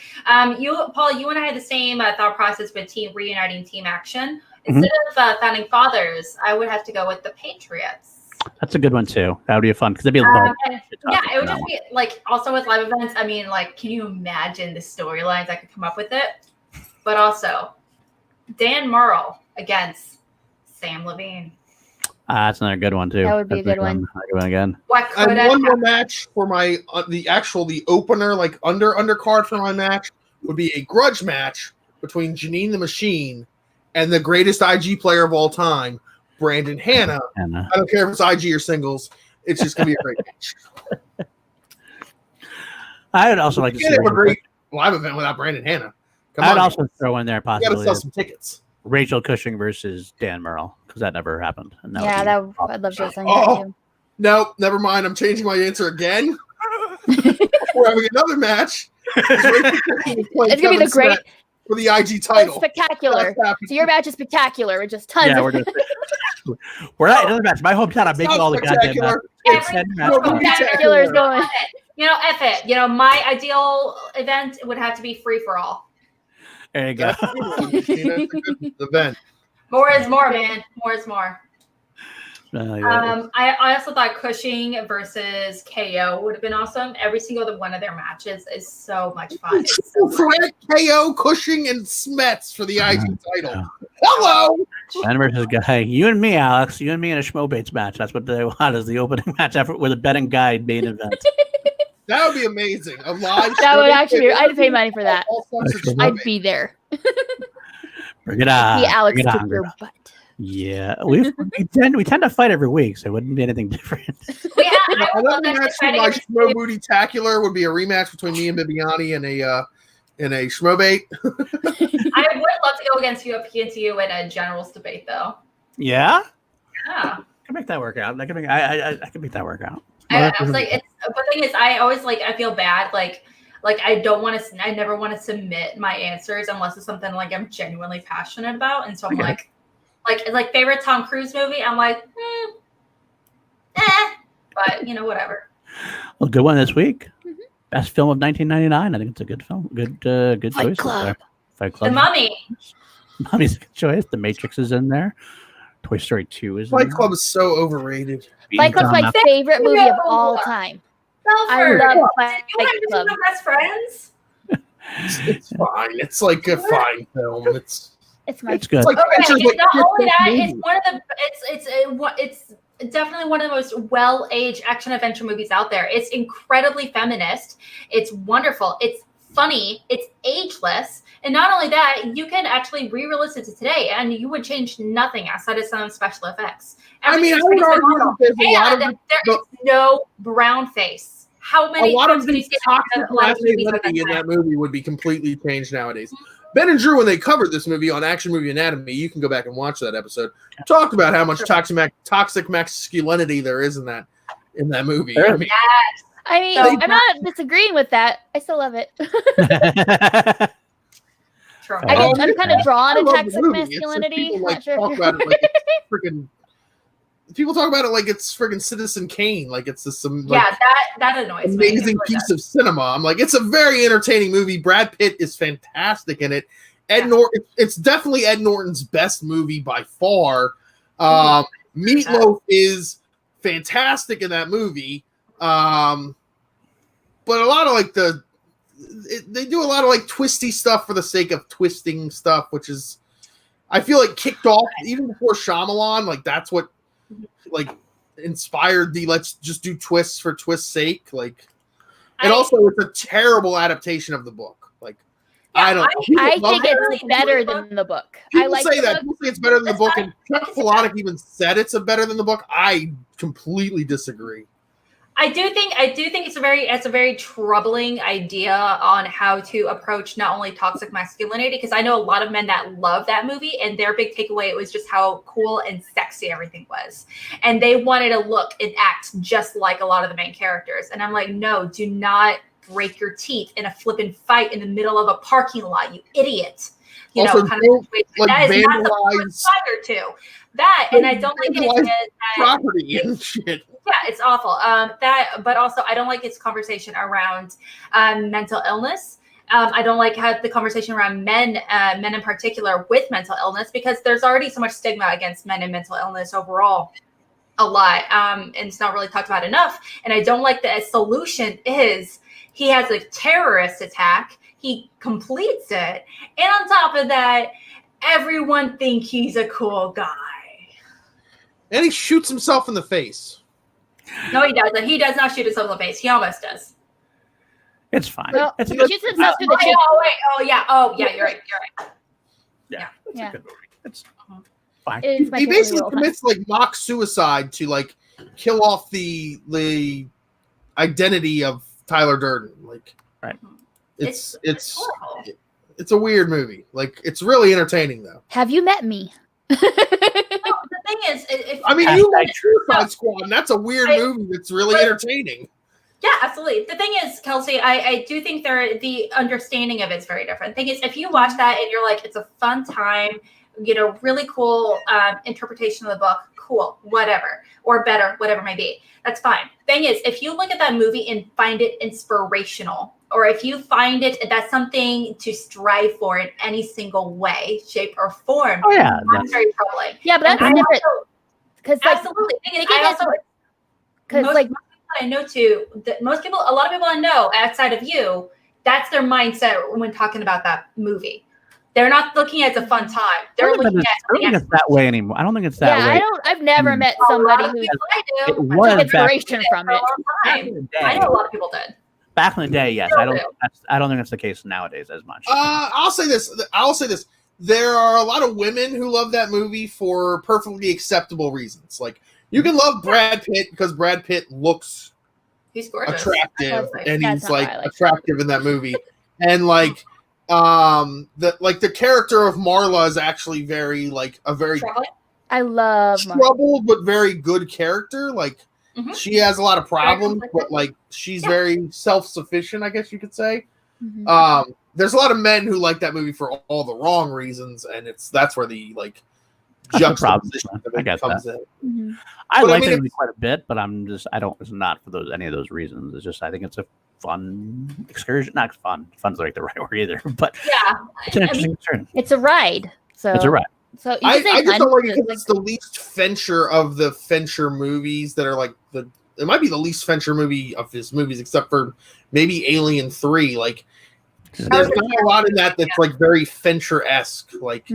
[SPEAKER 2] Paul, you and I had the same thought process with reuniting team action. Instead of founding fathers, I would have to go with the Patriots.
[SPEAKER 3] that's a good one too. That would be fun because it'd be
[SPEAKER 2] yeah, it would just be like also with live events. I mean, like, can you imagine the storylines I could come up with it? But also, Dan Murrell against Sam Levine.
[SPEAKER 3] That's another good one too.
[SPEAKER 1] That would be a good one.
[SPEAKER 3] Good one again.
[SPEAKER 2] What could
[SPEAKER 4] And
[SPEAKER 2] have
[SPEAKER 4] one more
[SPEAKER 2] happened?
[SPEAKER 4] match for my the opener, like undercard for my match would be a grudge match between Janine the Machine and the greatest IG player of all time, Brandon Hanna. I don't care if it's IG or singles. It's just gonna be a great match.
[SPEAKER 3] I would also like to
[SPEAKER 4] You
[SPEAKER 3] see
[SPEAKER 4] can't have a great live event without Brandon Hanna. Come
[SPEAKER 3] I'd
[SPEAKER 4] on,
[SPEAKER 3] also throw in there
[SPEAKER 4] you gotta
[SPEAKER 3] possibly
[SPEAKER 4] sell some tickets.
[SPEAKER 3] Rachel Cushing versus Dan Murrell because that never happened. And
[SPEAKER 1] Yeah,
[SPEAKER 3] would be
[SPEAKER 1] I'd love to see
[SPEAKER 4] Oh.
[SPEAKER 1] that too.
[SPEAKER 4] No, never mind. I'm changing my answer again. We're having another match.
[SPEAKER 1] It's gonna be the great
[SPEAKER 4] for the IG
[SPEAKER 1] it's
[SPEAKER 4] title.
[SPEAKER 1] spectacular.
[SPEAKER 4] That's happening.
[SPEAKER 1] So your match is spectacular with just tons
[SPEAKER 3] Yeah,
[SPEAKER 1] of
[SPEAKER 3] we're gonna. We're at another match. My hometown. I'm making all the goddamn
[SPEAKER 4] Spectacular.
[SPEAKER 3] matches.
[SPEAKER 2] Every-
[SPEAKER 1] spectacular is going.
[SPEAKER 2] You know, F it. You know, my ideal event would have to be free for all.
[SPEAKER 3] There you go.
[SPEAKER 4] That's a good event.
[SPEAKER 2] More is more, man. More is more.
[SPEAKER 3] Yeah.
[SPEAKER 2] I also thought Cushing versus KO would have been awesome. Every single one of their matches is so much fun. It's so
[SPEAKER 4] Fred, KO, Cushing, and Smets for the IG title. Hello.
[SPEAKER 3] Ben versus Ghai. You and me, Alex. You and me in a Schmoebates match. That's what they want as the opening match after with a Ben and Guy main event.
[SPEAKER 4] That would be amazing. A live
[SPEAKER 1] That would
[SPEAKER 4] show.
[SPEAKER 1] actually be. I'd pay money for that.
[SPEAKER 4] All sorts of
[SPEAKER 1] I'd
[SPEAKER 4] Schmoebates.
[SPEAKER 1] be there.
[SPEAKER 3] Bring it on.
[SPEAKER 1] Be Alex
[SPEAKER 3] Bring it
[SPEAKER 1] kick
[SPEAKER 3] on.
[SPEAKER 1] your butt.
[SPEAKER 3] Yeah, we tend to fight every week, so it wouldn't be anything different.
[SPEAKER 2] Yeah, I would love
[SPEAKER 4] Another
[SPEAKER 2] that
[SPEAKER 4] match
[SPEAKER 2] to
[SPEAKER 4] for
[SPEAKER 2] try to
[SPEAKER 4] my
[SPEAKER 2] get
[SPEAKER 4] Schmo Booty Tacular would be a rematch between me and Bibiani in a Schmobate.
[SPEAKER 2] I would love to go against you up against you in a generals debate, though.
[SPEAKER 3] Yeah,
[SPEAKER 2] Yeah.
[SPEAKER 3] I can make that work out. I can make that work out.
[SPEAKER 2] I was like, the thing is, I always I feel bad, like I don't want to, I never want to submit my answers unless it's something like I'm genuinely passionate about, and so I'm
[SPEAKER 3] Okay.
[SPEAKER 2] like favorite Tom Cruise movie, I'm like, but whatever.
[SPEAKER 3] Well, good one this week. Best film of 1999. I think it's a good film. Good
[SPEAKER 1] Fight
[SPEAKER 3] choice.
[SPEAKER 1] Club.
[SPEAKER 3] There. Fight Club.
[SPEAKER 2] The Mummy.
[SPEAKER 3] Mummy's a good choice. The Matrix is in there. Toy Story 2 is in
[SPEAKER 4] Fight
[SPEAKER 3] there.
[SPEAKER 4] Club is so overrated.
[SPEAKER 1] Fight Club's my favorite movie of all time. I
[SPEAKER 2] Belford.
[SPEAKER 1] love
[SPEAKER 2] You
[SPEAKER 1] Fight
[SPEAKER 2] want to
[SPEAKER 1] Club.
[SPEAKER 2] be my best friends?
[SPEAKER 4] It's fine. It's like a fine film. It's
[SPEAKER 1] It's my
[SPEAKER 3] It's good.
[SPEAKER 4] like
[SPEAKER 2] Okay,
[SPEAKER 4] Adventures
[SPEAKER 2] it's not
[SPEAKER 4] Like
[SPEAKER 2] only that,
[SPEAKER 4] Christmas
[SPEAKER 2] it's one of the it's definitely one of the most well-aged action adventure movies out there. It's incredibly feminist. It's wonderful. It's funny. It's ageless. And not only that, you can actually re-release it to today and you would change nothing outside of some special effects.
[SPEAKER 4] I mean, I
[SPEAKER 2] Everything's
[SPEAKER 4] would
[SPEAKER 2] pretty
[SPEAKER 4] argue
[SPEAKER 2] phenomenal.
[SPEAKER 4] that there's a lot of
[SPEAKER 2] And there is no brown face. How
[SPEAKER 4] a
[SPEAKER 2] many
[SPEAKER 4] lot of
[SPEAKER 2] times can you
[SPEAKER 4] the
[SPEAKER 2] see
[SPEAKER 4] toxic
[SPEAKER 2] a lot of movies like
[SPEAKER 4] masculinity in
[SPEAKER 2] that?
[SPEAKER 4] that movie would be completely changed nowadays. Ben and Drew, when they covered this movie on Action Movie Anatomy, you can go back and watch that episode. Talked about how much toxic masculinity there is in that movie.
[SPEAKER 3] There
[SPEAKER 4] I
[SPEAKER 3] is.
[SPEAKER 4] mean,
[SPEAKER 1] I mean,
[SPEAKER 2] So-
[SPEAKER 1] I'm not disagreeing with that. I still love it.
[SPEAKER 2] True.
[SPEAKER 3] I
[SPEAKER 1] I'm kind of drawn
[SPEAKER 4] I
[SPEAKER 1] to
[SPEAKER 4] love the
[SPEAKER 1] toxic
[SPEAKER 4] movie. It's just
[SPEAKER 1] masculinity.
[SPEAKER 4] people,
[SPEAKER 1] Not sure if
[SPEAKER 4] talk
[SPEAKER 1] you're-
[SPEAKER 4] about it like it's freaking people talk about it like it's friggin' Citizen Kane, like it's this some
[SPEAKER 2] that annoys me.
[SPEAKER 4] Amazing piece of cinema. I'm like, it's a very entertaining movie. Brad Pitt is fantastic in it. Norton, it's definitely Ed Norton's best movie by far. Meatloaf is fantastic in that movie. But a lot of like they do a lot of like twisty stuff for the sake of twisting stuff, which is, I feel like, kicked off even before Shyamalan. Like that's what like inspired the let's just do twists for twist's sake. Like, and also it's a terrible adaptation of the book. Like, I
[SPEAKER 1] think it's better than the book.
[SPEAKER 4] People say that. People say it's better than the book, and Chuck Palahniuk even said it's better than the book. I completely disagree.
[SPEAKER 2] I do think it's a very troubling idea on how to approach not only toxic masculinity, because I know a lot of men that love that movie and their big takeaway was just how cool and sexy everything was. And they wanted to look and act just like a lot of the main characters. And I'm like, no, do not break your teeth in a flippin' fight in the middle of a parking lot, you idiot. You
[SPEAKER 4] also,
[SPEAKER 2] know, kind of like that is not the fire to that, and I don't like it.
[SPEAKER 4] Property and shit.
[SPEAKER 2] Yeah, it's awful. But also I don't like its conversation around mental illness. I don't like how the conversation around men in particular with mental illness, because there's already so much stigma against men and mental illness overall. A lot, and it's not really talked about enough. And I don't like that a solution is he has a terrorist attack, he completes it, and on top of that, everyone think he's a cool guy.
[SPEAKER 4] And he shoots himself in the face.
[SPEAKER 2] No, he doesn't. He does not shoot himself in the face. He almost does.
[SPEAKER 3] It's fine.
[SPEAKER 1] Well,
[SPEAKER 3] it's
[SPEAKER 1] he shoots himself through the chin.
[SPEAKER 2] Oh, yeah. You're right.
[SPEAKER 3] Yeah.
[SPEAKER 1] Yeah.
[SPEAKER 3] It's fine.
[SPEAKER 1] It is my
[SPEAKER 4] He
[SPEAKER 1] favorite
[SPEAKER 4] basically
[SPEAKER 1] role.
[SPEAKER 4] commits like mock suicide to like kill off the identity of Tyler Durden. Like,
[SPEAKER 3] right.
[SPEAKER 4] It's
[SPEAKER 2] horrible.
[SPEAKER 4] It's a weird movie. Like, it's really entertaining though.
[SPEAKER 1] Have you met me?
[SPEAKER 2] No, the thing is,
[SPEAKER 4] you like Suicide Squad, and that's a weird movie that's really entertaining.
[SPEAKER 2] Yeah, absolutely. The thing is, Kelsey, I do think the understanding of it's very different. The thing is, if you watch that and you're like, it's a fun time, really cool interpretation of the book, cool, whatever, or better, whatever it may be, that's fine. Thing is, if you look at that movie and find it inspirational, or if you find it that's something to strive for in any single way, shape, or form, that's very troubling.
[SPEAKER 1] Yeah, but that's different. Because
[SPEAKER 2] absolutely, because most people I know too, that a lot of people I know outside of you, that's their mindset when talking about that movie. They're not looking at it as a fun time. They're looking at it.
[SPEAKER 3] I don't think it's that way anymore. I don't think it's that way.
[SPEAKER 1] I've never met somebody who took inspiration from it.
[SPEAKER 2] I know a lot of people did.
[SPEAKER 3] Back in the day, yes. I don't think that's the case nowadays as much.
[SPEAKER 4] I'll say this. There are a lot of women who love that movie for perfectly acceptable reasons. Like, you can love Brad Pitt because Brad Pitt looks
[SPEAKER 2] he's gorgeous,
[SPEAKER 4] attractive, and he's like attractive in that movie. And like, the character of Marla is actually very
[SPEAKER 1] I love
[SPEAKER 4] troubled but very good character. Like, she has a lot of problems, but like she's very self-sufficient, I guess you could say.
[SPEAKER 1] Mm-hmm.
[SPEAKER 4] There's a lot of men who like that movie for all the wrong reasons, and that's where the juxtaposition of it comes in.
[SPEAKER 1] Mm-hmm.
[SPEAKER 3] I like the movie quite a bit, but it's not for any of those reasons. It's just I think it's a fun excursion. Not fun. Fun's like the right word either, but it's an interesting excursion.
[SPEAKER 1] It's a ride. So
[SPEAKER 3] it's a ride.
[SPEAKER 1] So
[SPEAKER 4] I just don't like it because it's the least Fincher of the Fincher movies that are like it might be the least Fincher movie of his movies, except for maybe Alien 3. Like, there's not a lot in that that's like very Fincher-esque. Like,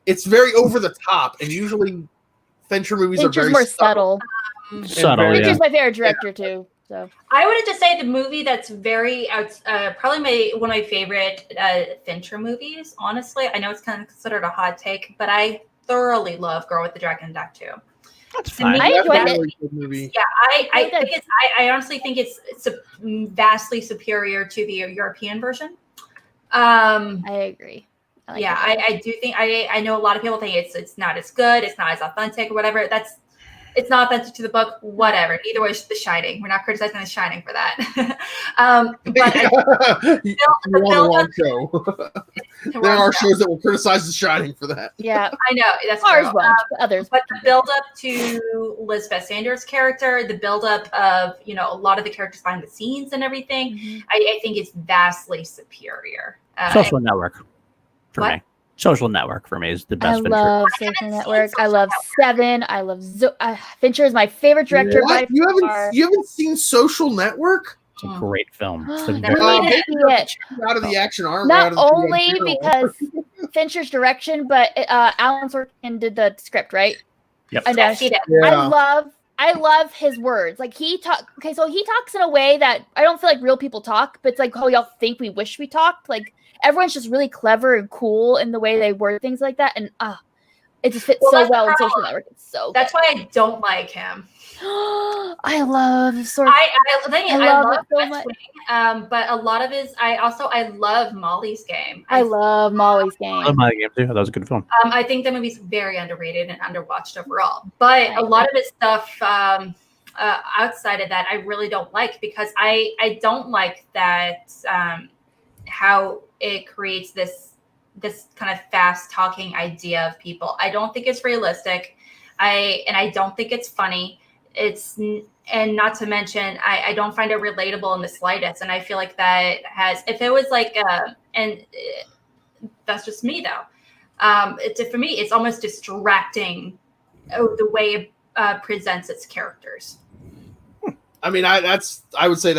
[SPEAKER 4] it's very over the top, and usually Fincher movies are very
[SPEAKER 1] more subtle. Fincher's my favorite director too. So
[SPEAKER 2] I would just say the movie that's very probably one of my favorite Fincher movies. Honestly, I know it's kind of considered a hot take, but I thoroughly love Girl with the Dragon Tattoo.
[SPEAKER 3] That's fine.
[SPEAKER 1] I enjoyed it.
[SPEAKER 4] Movie.
[SPEAKER 2] Yeah, I honestly think it's vastly superior to the European version.
[SPEAKER 1] I agree.
[SPEAKER 2] I do think I know a lot of people think it's not as good, it's not as authentic or whatever. It's not authentic to the book, whatever. Either way, it's The Shining. We're not criticizing The Shining for that. But
[SPEAKER 4] There are shows that will criticize The Shining for that.
[SPEAKER 1] Yeah,
[SPEAKER 2] I know that's
[SPEAKER 1] ours
[SPEAKER 2] true.
[SPEAKER 1] won't, but others.
[SPEAKER 2] But the build up to Lisbeth Sanders' character, the build up of a lot of the characters behind the scenes and everything, I think is vastly superior.
[SPEAKER 3] Social Network for
[SPEAKER 2] what?
[SPEAKER 3] me. Social Network for me is the best.
[SPEAKER 1] I love Social Network. I love Seven. I love Fincher is my favorite director.
[SPEAKER 4] What? You haven't seen Social Network?
[SPEAKER 3] It's a great film. It's a
[SPEAKER 1] I
[SPEAKER 3] very-
[SPEAKER 1] need to see it.
[SPEAKER 4] Out of the action arm.
[SPEAKER 1] Not only because Fincher's direction, but Alan Sorkin did the script, right?
[SPEAKER 3] Yep.
[SPEAKER 1] And
[SPEAKER 2] Yes, he did.
[SPEAKER 1] I love his words. Like he talks in a way that I don't feel like real people talk, but it's like how we all think we wish we talked. Like everyone's just really clever and cool in the way they word things like that, and it just fits so well in Social Network. It's so
[SPEAKER 2] that's why I don't like him.
[SPEAKER 1] I love Sorkin.
[SPEAKER 2] I love
[SPEAKER 1] it so
[SPEAKER 2] West
[SPEAKER 1] much.
[SPEAKER 2] Wing, but a lot of his. I love Molly's Game.
[SPEAKER 1] I love Molly's Game.
[SPEAKER 3] I love my game too. That was a good film.
[SPEAKER 2] I think the movie's very underrated and underwatched overall. But a lot of his stuff outside of that, I really don't like because I don't like that how it creates this kind of fast talking idea of people. I don't think it's realistic. I don't think it's funny. And not to mention, I don't find it relatable in the slightest. And I feel like that if it was like, that's just me though. For me, it's almost distracting the way it presents its characters.
[SPEAKER 4] I mean, I would say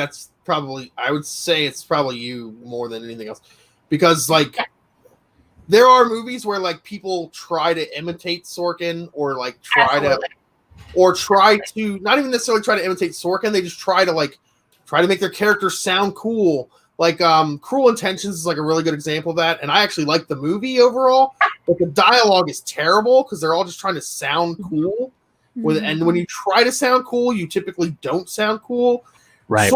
[SPEAKER 4] it's probably you more than anything else, because like there are movies where like people try to imitate Sorkin or like try to not even necessarily try to imitate Sorkin. They just try to make their characters sound cool. Like Cruel Intentions is like a really good example of that. And I actually like the movie overall, but the dialogue is terrible because they're all just trying to sound cool. And when you try to sound cool, you typically don't sound cool.
[SPEAKER 3] Right.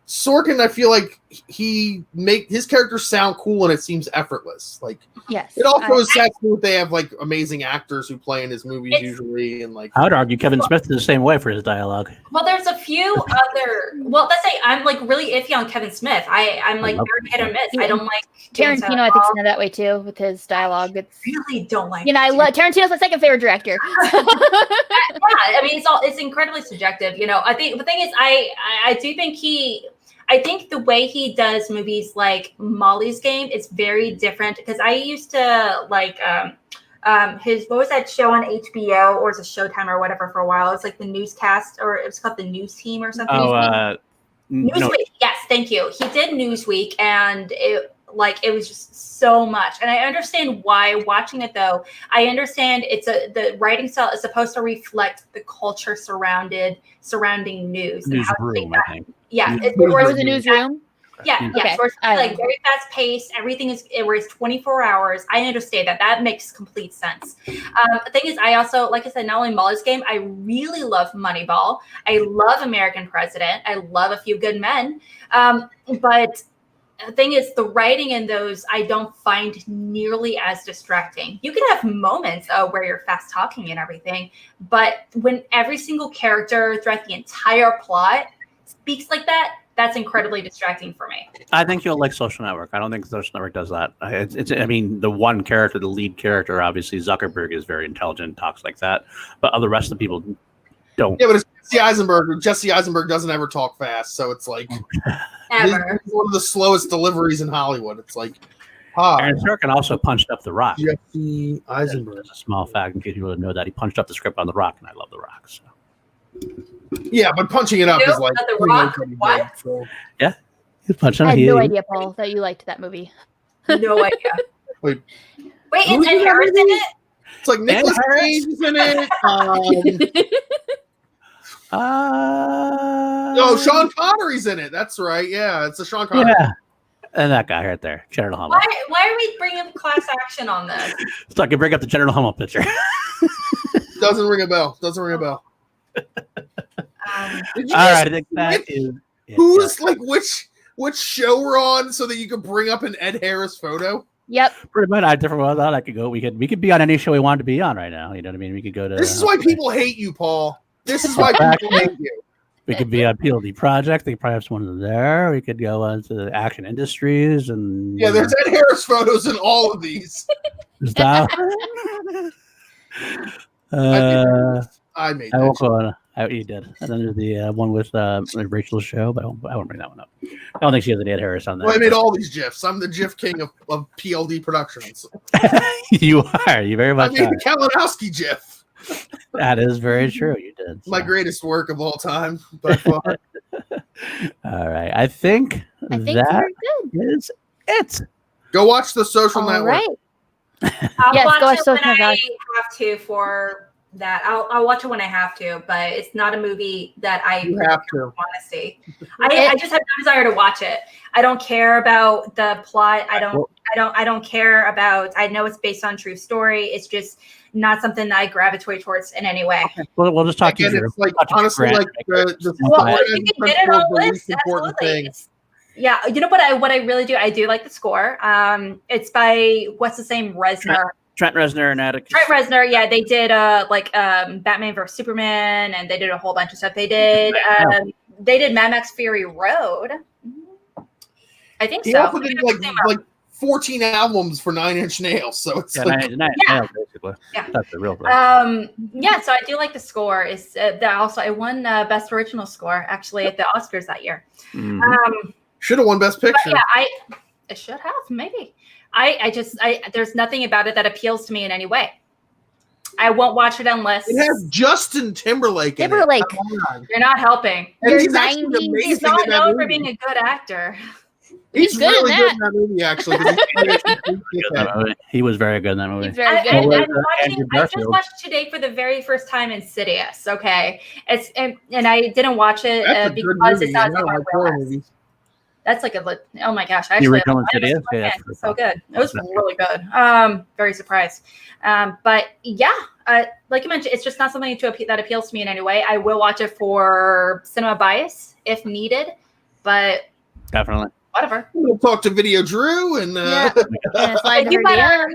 [SPEAKER 4] Sorkin, I feel like his characters sound cool and it seems effortless. Like
[SPEAKER 1] Yes.
[SPEAKER 4] it also is sad too that they have like amazing actors who play in his movies usually, and like
[SPEAKER 3] I would argue Kevin Smith is the same way for his dialogue.
[SPEAKER 2] Well, there's a few other. Well, let's say I'm like really iffy on Kevin Smith. I'm like very hit or miss. I don't like
[SPEAKER 1] Tarantino. I think is that way too with his dialogue. It's
[SPEAKER 2] really don't like.
[SPEAKER 1] I love Tarantino's my second favorite director.
[SPEAKER 2] Yeah, I mean it's incredibly subjective. I think the thing is I do think I think the way he does movies like Molly's Game is very different because I used to like his what was that show on HBO or is it Showtime or whatever for a while? It's like the newscast or it was called the News Team or something. Newsweek.
[SPEAKER 3] No.
[SPEAKER 2] Yes, thank you. He did Newsweek and it was just so much. And I understand why watching it though. I understand the writing style is supposed to reflect the culture surrounding news.
[SPEAKER 3] Newsroom, I think.
[SPEAKER 2] Yeah.
[SPEAKER 1] It was a newsroom.
[SPEAKER 2] Yeah.
[SPEAKER 1] Okay.
[SPEAKER 2] So it's like very fast paced. Everything is 24 hours. I understand that. That makes complete sense. The thing is, I also, like I said, not only Molly's Game, I really love Moneyball. I love American President. I love A Few Good Men. But the thing is, the writing in those I don't find nearly as distracting. You can have moments where you're fast talking and everything, but when every single character throughout the entire plot speaks like that, that's incredibly distracting for me.
[SPEAKER 3] I think you'll like Social Network. I don't think Social Network does that. I mean, the one character, the lead character, obviously Zuckerberg is very intelligent, talks like that, but other rest of the people don't.
[SPEAKER 4] Yeah, but it's Jesse Eisenberg. Jesse Eisenberg doesn't ever talk fast, so it's like
[SPEAKER 2] Ever.
[SPEAKER 4] This is one of the slowest deliveries in Hollywood. It's like,
[SPEAKER 3] Aaron Sorkin also punched up The Rock.
[SPEAKER 4] Jesse Eisenberg.
[SPEAKER 3] That's a small fact in case you didn't know that. He punched up the script on The Rock, and I love The Rock. So.
[SPEAKER 4] Yeah, but punching it up is like
[SPEAKER 2] The Rock? What?
[SPEAKER 4] So.
[SPEAKER 3] Yeah, he punched
[SPEAKER 1] I
[SPEAKER 3] on
[SPEAKER 1] had
[SPEAKER 3] it.
[SPEAKER 1] no idea, Paul, that you liked that movie.
[SPEAKER 2] No idea.
[SPEAKER 4] Wait,
[SPEAKER 2] is Ed Harris in it?
[SPEAKER 4] it's like Nicolas Cage is in it. No, Sean Connery's in it. That's right. Yeah, it's a Sean Connery.
[SPEAKER 3] Yeah, and that guy right there, General Hummel.
[SPEAKER 2] Why are we bringing up class action on this?
[SPEAKER 3] So I can bring up the General Hummel picture.
[SPEAKER 4] Doesn't ring a bell. Doesn't ring a bell.
[SPEAKER 3] All right, I think that is.
[SPEAKER 4] Who's like which show we're on so that you can bring up an Ed Harris photo?
[SPEAKER 1] Yep.
[SPEAKER 3] Pretty much. I different ones. I could go. We could be on any show we wanted to be on right now. You know what I mean? We could go to.
[SPEAKER 4] This is why people hate you, Paul. This is why people hate you.
[SPEAKER 3] We could be on PLD Project. They probably have someone there. We could go on to the Action Industries and
[SPEAKER 4] Yeah, there's Ed Harris photos in all of these.
[SPEAKER 3] stuff.
[SPEAKER 4] I made
[SPEAKER 3] I won't
[SPEAKER 4] that.
[SPEAKER 3] go on. You did. And then there's the one with Rachel's show, but I won't bring that one up. I don't think she has any Ed Harris on there.
[SPEAKER 4] Well, I made all these GIFs. I'm the GIF king of PLD Productions.
[SPEAKER 3] You are. You very
[SPEAKER 4] I
[SPEAKER 3] much
[SPEAKER 4] made
[SPEAKER 3] are.
[SPEAKER 4] the Kalinowski GIF.
[SPEAKER 3] That is very true. You did.
[SPEAKER 4] My greatest work of all time by far.
[SPEAKER 3] All right. I think
[SPEAKER 1] I think
[SPEAKER 3] that
[SPEAKER 1] we're good.
[SPEAKER 3] is it.
[SPEAKER 4] Go watch the Social
[SPEAKER 1] All
[SPEAKER 4] Network.
[SPEAKER 1] right.
[SPEAKER 2] I'll
[SPEAKER 1] Yes,
[SPEAKER 2] watch
[SPEAKER 1] go watch
[SPEAKER 2] it when
[SPEAKER 1] Social
[SPEAKER 2] I
[SPEAKER 1] Network.
[SPEAKER 2] have to for that. I'll watch it when I have to, but it's not a movie that I
[SPEAKER 4] You have to.
[SPEAKER 2] want to see. I just have no desire to watch it. I don't care about the plot. I don't care about. I know it's based on true story. It's just not something that I gravitate towards in any way.
[SPEAKER 3] We'll just talk to
[SPEAKER 4] Again,
[SPEAKER 3] you.
[SPEAKER 4] it's like,
[SPEAKER 3] Talk to
[SPEAKER 4] honestly,
[SPEAKER 3] Grant.
[SPEAKER 4] like the
[SPEAKER 2] Well,
[SPEAKER 3] Right.
[SPEAKER 2] you can get it on the list.
[SPEAKER 4] important
[SPEAKER 2] Absolutely.
[SPEAKER 4] thing.
[SPEAKER 2] Yeah, you know what I really do? I do like the score. It's by what's his name? Reznor.
[SPEAKER 3] Trent Reznor and Atticus.
[SPEAKER 2] Trent Reznor, yeah, they did Batman vs Superman, and they did a whole bunch of stuff. They did Mad Max Fury Road. I think
[SPEAKER 4] He
[SPEAKER 2] so.
[SPEAKER 4] also did like 14 albums for 9 Inch Nails, so it's
[SPEAKER 3] Yeah,
[SPEAKER 4] like
[SPEAKER 3] Nails, basically.
[SPEAKER 2] Yeah.
[SPEAKER 3] That's the real thing.
[SPEAKER 2] Yeah, so I do like the score. Is that also I won Best Original Score actually at the Oscars that year.
[SPEAKER 3] Mhm.
[SPEAKER 4] should have won Best Picture.
[SPEAKER 2] But yeah, it should have maybe. I there's nothing about it that appeals to me in any way. I won't watch it unless
[SPEAKER 4] It has Justin Timberlake in
[SPEAKER 1] Timberlake.
[SPEAKER 4] it. Come on.
[SPEAKER 2] you're not helping.
[SPEAKER 4] And
[SPEAKER 1] You're
[SPEAKER 4] he's actually
[SPEAKER 1] 90s.
[SPEAKER 4] amazing
[SPEAKER 2] He's not
[SPEAKER 4] in that
[SPEAKER 2] known for
[SPEAKER 4] movie.
[SPEAKER 2] being a good actor.
[SPEAKER 4] He's
[SPEAKER 1] good in
[SPEAKER 4] really
[SPEAKER 1] that.
[SPEAKER 4] good in that movie, actually. 'cause
[SPEAKER 3] He was very good in that movie.
[SPEAKER 1] He's very
[SPEAKER 2] I
[SPEAKER 1] good.
[SPEAKER 3] Well,
[SPEAKER 1] at
[SPEAKER 2] I
[SPEAKER 1] it.
[SPEAKER 3] Andrew
[SPEAKER 2] just
[SPEAKER 3] Garfield.
[SPEAKER 2] watched today for the very first time Insidious. Okay, and I didn't watch it
[SPEAKER 4] That's a good
[SPEAKER 2] because
[SPEAKER 4] movie.
[SPEAKER 2] it's not
[SPEAKER 4] I
[SPEAKER 2] in
[SPEAKER 4] don't
[SPEAKER 2] my
[SPEAKER 4] like horror
[SPEAKER 2] wheelhouse.
[SPEAKER 4] movies.
[SPEAKER 2] That's like oh my gosh! I
[SPEAKER 3] The
[SPEAKER 2] actually
[SPEAKER 3] original
[SPEAKER 2] I was
[SPEAKER 3] Insidious?
[SPEAKER 2] a
[SPEAKER 3] Yeah,
[SPEAKER 2] fan.
[SPEAKER 3] that's
[SPEAKER 2] So
[SPEAKER 3] pretty
[SPEAKER 2] good. It was really good. Very surprised. But yeah, like you mentioned, it's just not something that appeals to me in any way. I will watch it for cinema bias if needed, but
[SPEAKER 3] Definitely.
[SPEAKER 2] whatever.
[SPEAKER 4] We'll talk to Video Drew and
[SPEAKER 1] Yeah. And slide
[SPEAKER 2] You
[SPEAKER 1] her
[SPEAKER 2] better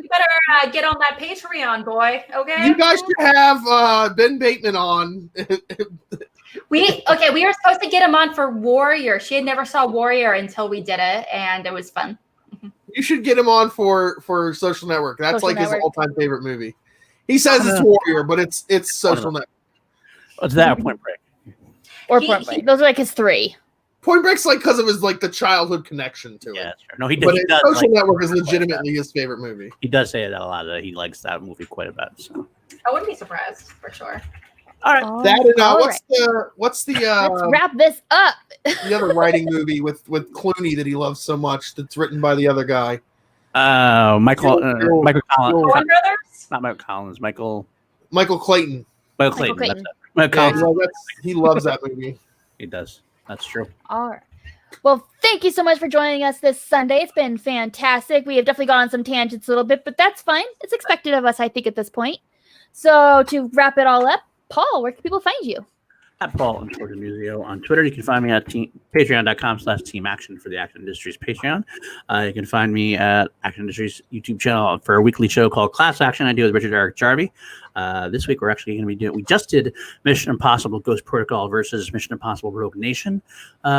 [SPEAKER 1] DM.
[SPEAKER 2] get on that Patreon, boy. Okay.
[SPEAKER 4] you guys should have Ben Bateman on.
[SPEAKER 2] We were supposed to get him on for Warrior. She had never saw Warrior until we did it, and it was fun.
[SPEAKER 4] You should get him on for Social Network. That's
[SPEAKER 1] Social
[SPEAKER 4] like
[SPEAKER 1] Network.
[SPEAKER 4] his all-time favorite movie. He says it's Warrior, but it's Social Network.
[SPEAKER 3] What's that? Point Break.
[SPEAKER 1] Or
[SPEAKER 2] He-
[SPEAKER 1] Point Break. Those are like his 3.
[SPEAKER 4] Point Break's like because of his like the childhood connection to it.
[SPEAKER 3] Yeah, that's true. No, he
[SPEAKER 4] But
[SPEAKER 3] does
[SPEAKER 4] Social
[SPEAKER 3] like
[SPEAKER 4] Network is
[SPEAKER 3] quite a bit.
[SPEAKER 4] legitimately his favorite movie.
[SPEAKER 3] He does say that a lot. That he likes that movie quite a bit. So.
[SPEAKER 2] I wouldn't be surprised for sure.
[SPEAKER 3] All right.
[SPEAKER 4] That and
[SPEAKER 1] all
[SPEAKER 4] what's the
[SPEAKER 1] Let's wrap this up.
[SPEAKER 4] the other writing movie with Clooney that he loves so much that's written by the other guy?
[SPEAKER 3] Michael Collins.
[SPEAKER 2] Coen Brothers?
[SPEAKER 3] Not Michael Collins. Michael
[SPEAKER 4] Clayton.
[SPEAKER 3] Clayton.
[SPEAKER 1] Clayton.
[SPEAKER 3] That's it. Michael
[SPEAKER 4] Yeah,
[SPEAKER 3] Collins.
[SPEAKER 4] he loves that movie.
[SPEAKER 3] He does. That's true.
[SPEAKER 1] All right. Well, thank you so much for joining us this Sunday. It's been fantastic. We have definitely gone on some tangents a little bit, but that's fine. It's expected of us, I think, at this point. So to wrap it all up, Paul, where can people find you?
[SPEAKER 3] At Paul _ Museo on Twitter. You can find me at patreon.com/Team Action for the Action Industries Patreon. You can find me at Action Industries YouTube channel for a weekly show called Class Action I do with Richard Eric Jarvie. This week we're actually going to be doing, we just did Mission Impossible Ghost Protocol versus Mission Impossible Rogue Nation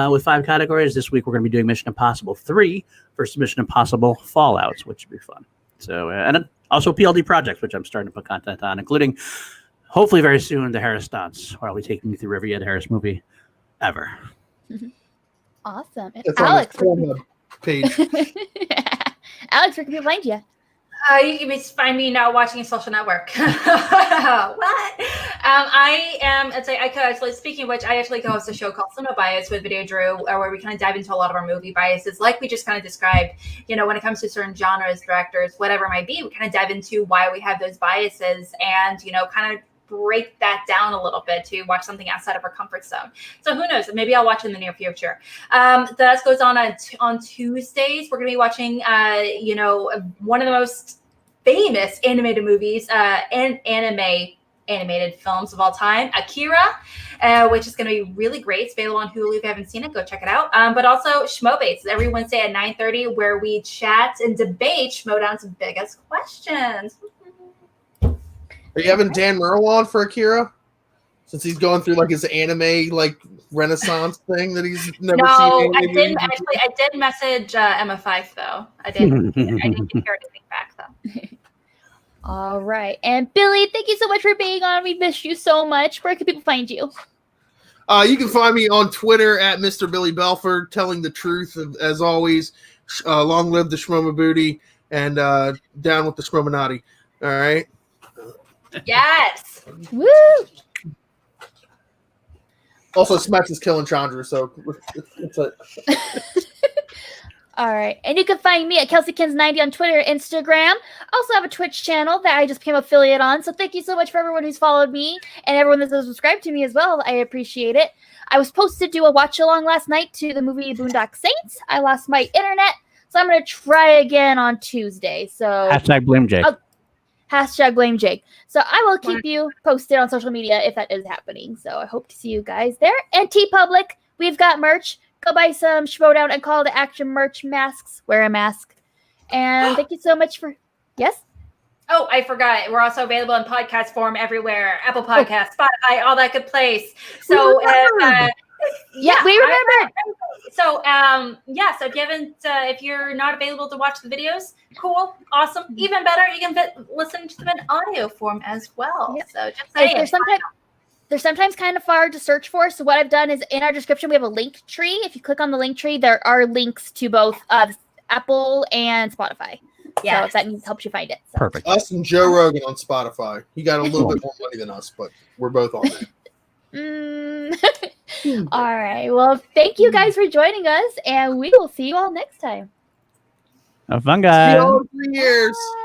[SPEAKER 3] with 5 categories. This week we're going to be doing Mission Impossible 3 versus Mission Impossible Fallout, which should be fun. So, and then also PLD Projects, which I'm starting to put content on, including hopefully very soon the Harris stunts, where I'll be taking you through every Ed Harris movie ever.
[SPEAKER 1] Awesome. And
[SPEAKER 4] It's
[SPEAKER 1] Alex,
[SPEAKER 4] on his Pornhub page.
[SPEAKER 1] Alex, where can people find you?
[SPEAKER 2] You can find me now watching Social Network. What? I am. I could actually. Speaking of which, I actually co-host a show called Cinema Bias with Video Drew, where we kind of dive into a lot of our movie biases, like we just kind of described. You know, when it comes to certain genres, directors, whatever it might be, we kind of dive into why we have those biases, and kind of break that down a little bit to watch something outside of our comfort zone. So who knows? Maybe I'll watch in the near future. That goes on Tuesdays. We're going to be watching, one of the most famous animated movies and animated films of all time, Akira, which is going to be really great. It's available on Hulu. If you haven't seen it, go check it out. But also Schmoedawn every Wednesday at 9:30, where we chat and debate Schmoedown's biggest questions.
[SPEAKER 4] Are you having Dan Merle on for Akira? since he's going through like his anime like renaissance thing that he's never
[SPEAKER 2] No,
[SPEAKER 4] seen.
[SPEAKER 2] I didn't actually. I did message Emma Fife though. I didn't hear anything back though.
[SPEAKER 1] All right. And Billy, thank you so much for being on. We missed you so much. Where can people find you?
[SPEAKER 4] You can find me on Twitter at Mr. Billy Belford, telling the truth as always. Long live the Schmoma Booty and down with the Schmominati. All right.
[SPEAKER 2] Yes.
[SPEAKER 1] Woo!
[SPEAKER 4] Also, Smash is killing Chandra, so it's a.
[SPEAKER 1] All right. And you can find me at KelseyKins90 on Twitter and Instagram. I also have a Twitch channel that I just became affiliate on. So thank you so much for everyone who's followed me and everyone that's subscribed to me as well. I appreciate it. I was supposed to do a watch along last night to the movie Boondock Saints. I lost my internet, so I'm going to try again on Tuesday. So
[SPEAKER 3] Hashtag blame Jake.
[SPEAKER 1] Hashtag blame Jake. So I will keep you posted on social media if that is happening. So I hope to see you guys there. And TeePublic, we've got merch. Go buy some Schmoedown and Call to Action merch masks. Wear a mask. And thank you so much for... Yes?
[SPEAKER 2] Oh, I forgot. We're also available in podcast form everywhere. Apple Podcasts, Spotify, all that good place. So,
[SPEAKER 1] yeah, we remembered.
[SPEAKER 2] So, so if you haven't, if you're not available to watch the videos, cool, awesome. Even better, you can listen to them in audio form as well.
[SPEAKER 1] Yep.
[SPEAKER 2] So just saying.
[SPEAKER 1] They're sometimes kind of hard to search for. So what I've done is in our description, we have a link tree. If you click on the link tree, there are links to both Apple and Spotify. Yeah, so if that helps you find it. So.
[SPEAKER 3] Perfect.
[SPEAKER 4] Us and Joe Rogan on Spotify. He got a little bit more money than us, but we're both on there.
[SPEAKER 1] All right. Well, thank you guys for joining us, and we will see you all next time.
[SPEAKER 3] Have fun, guys.
[SPEAKER 4] See you all in 3 years.
[SPEAKER 1] Bye.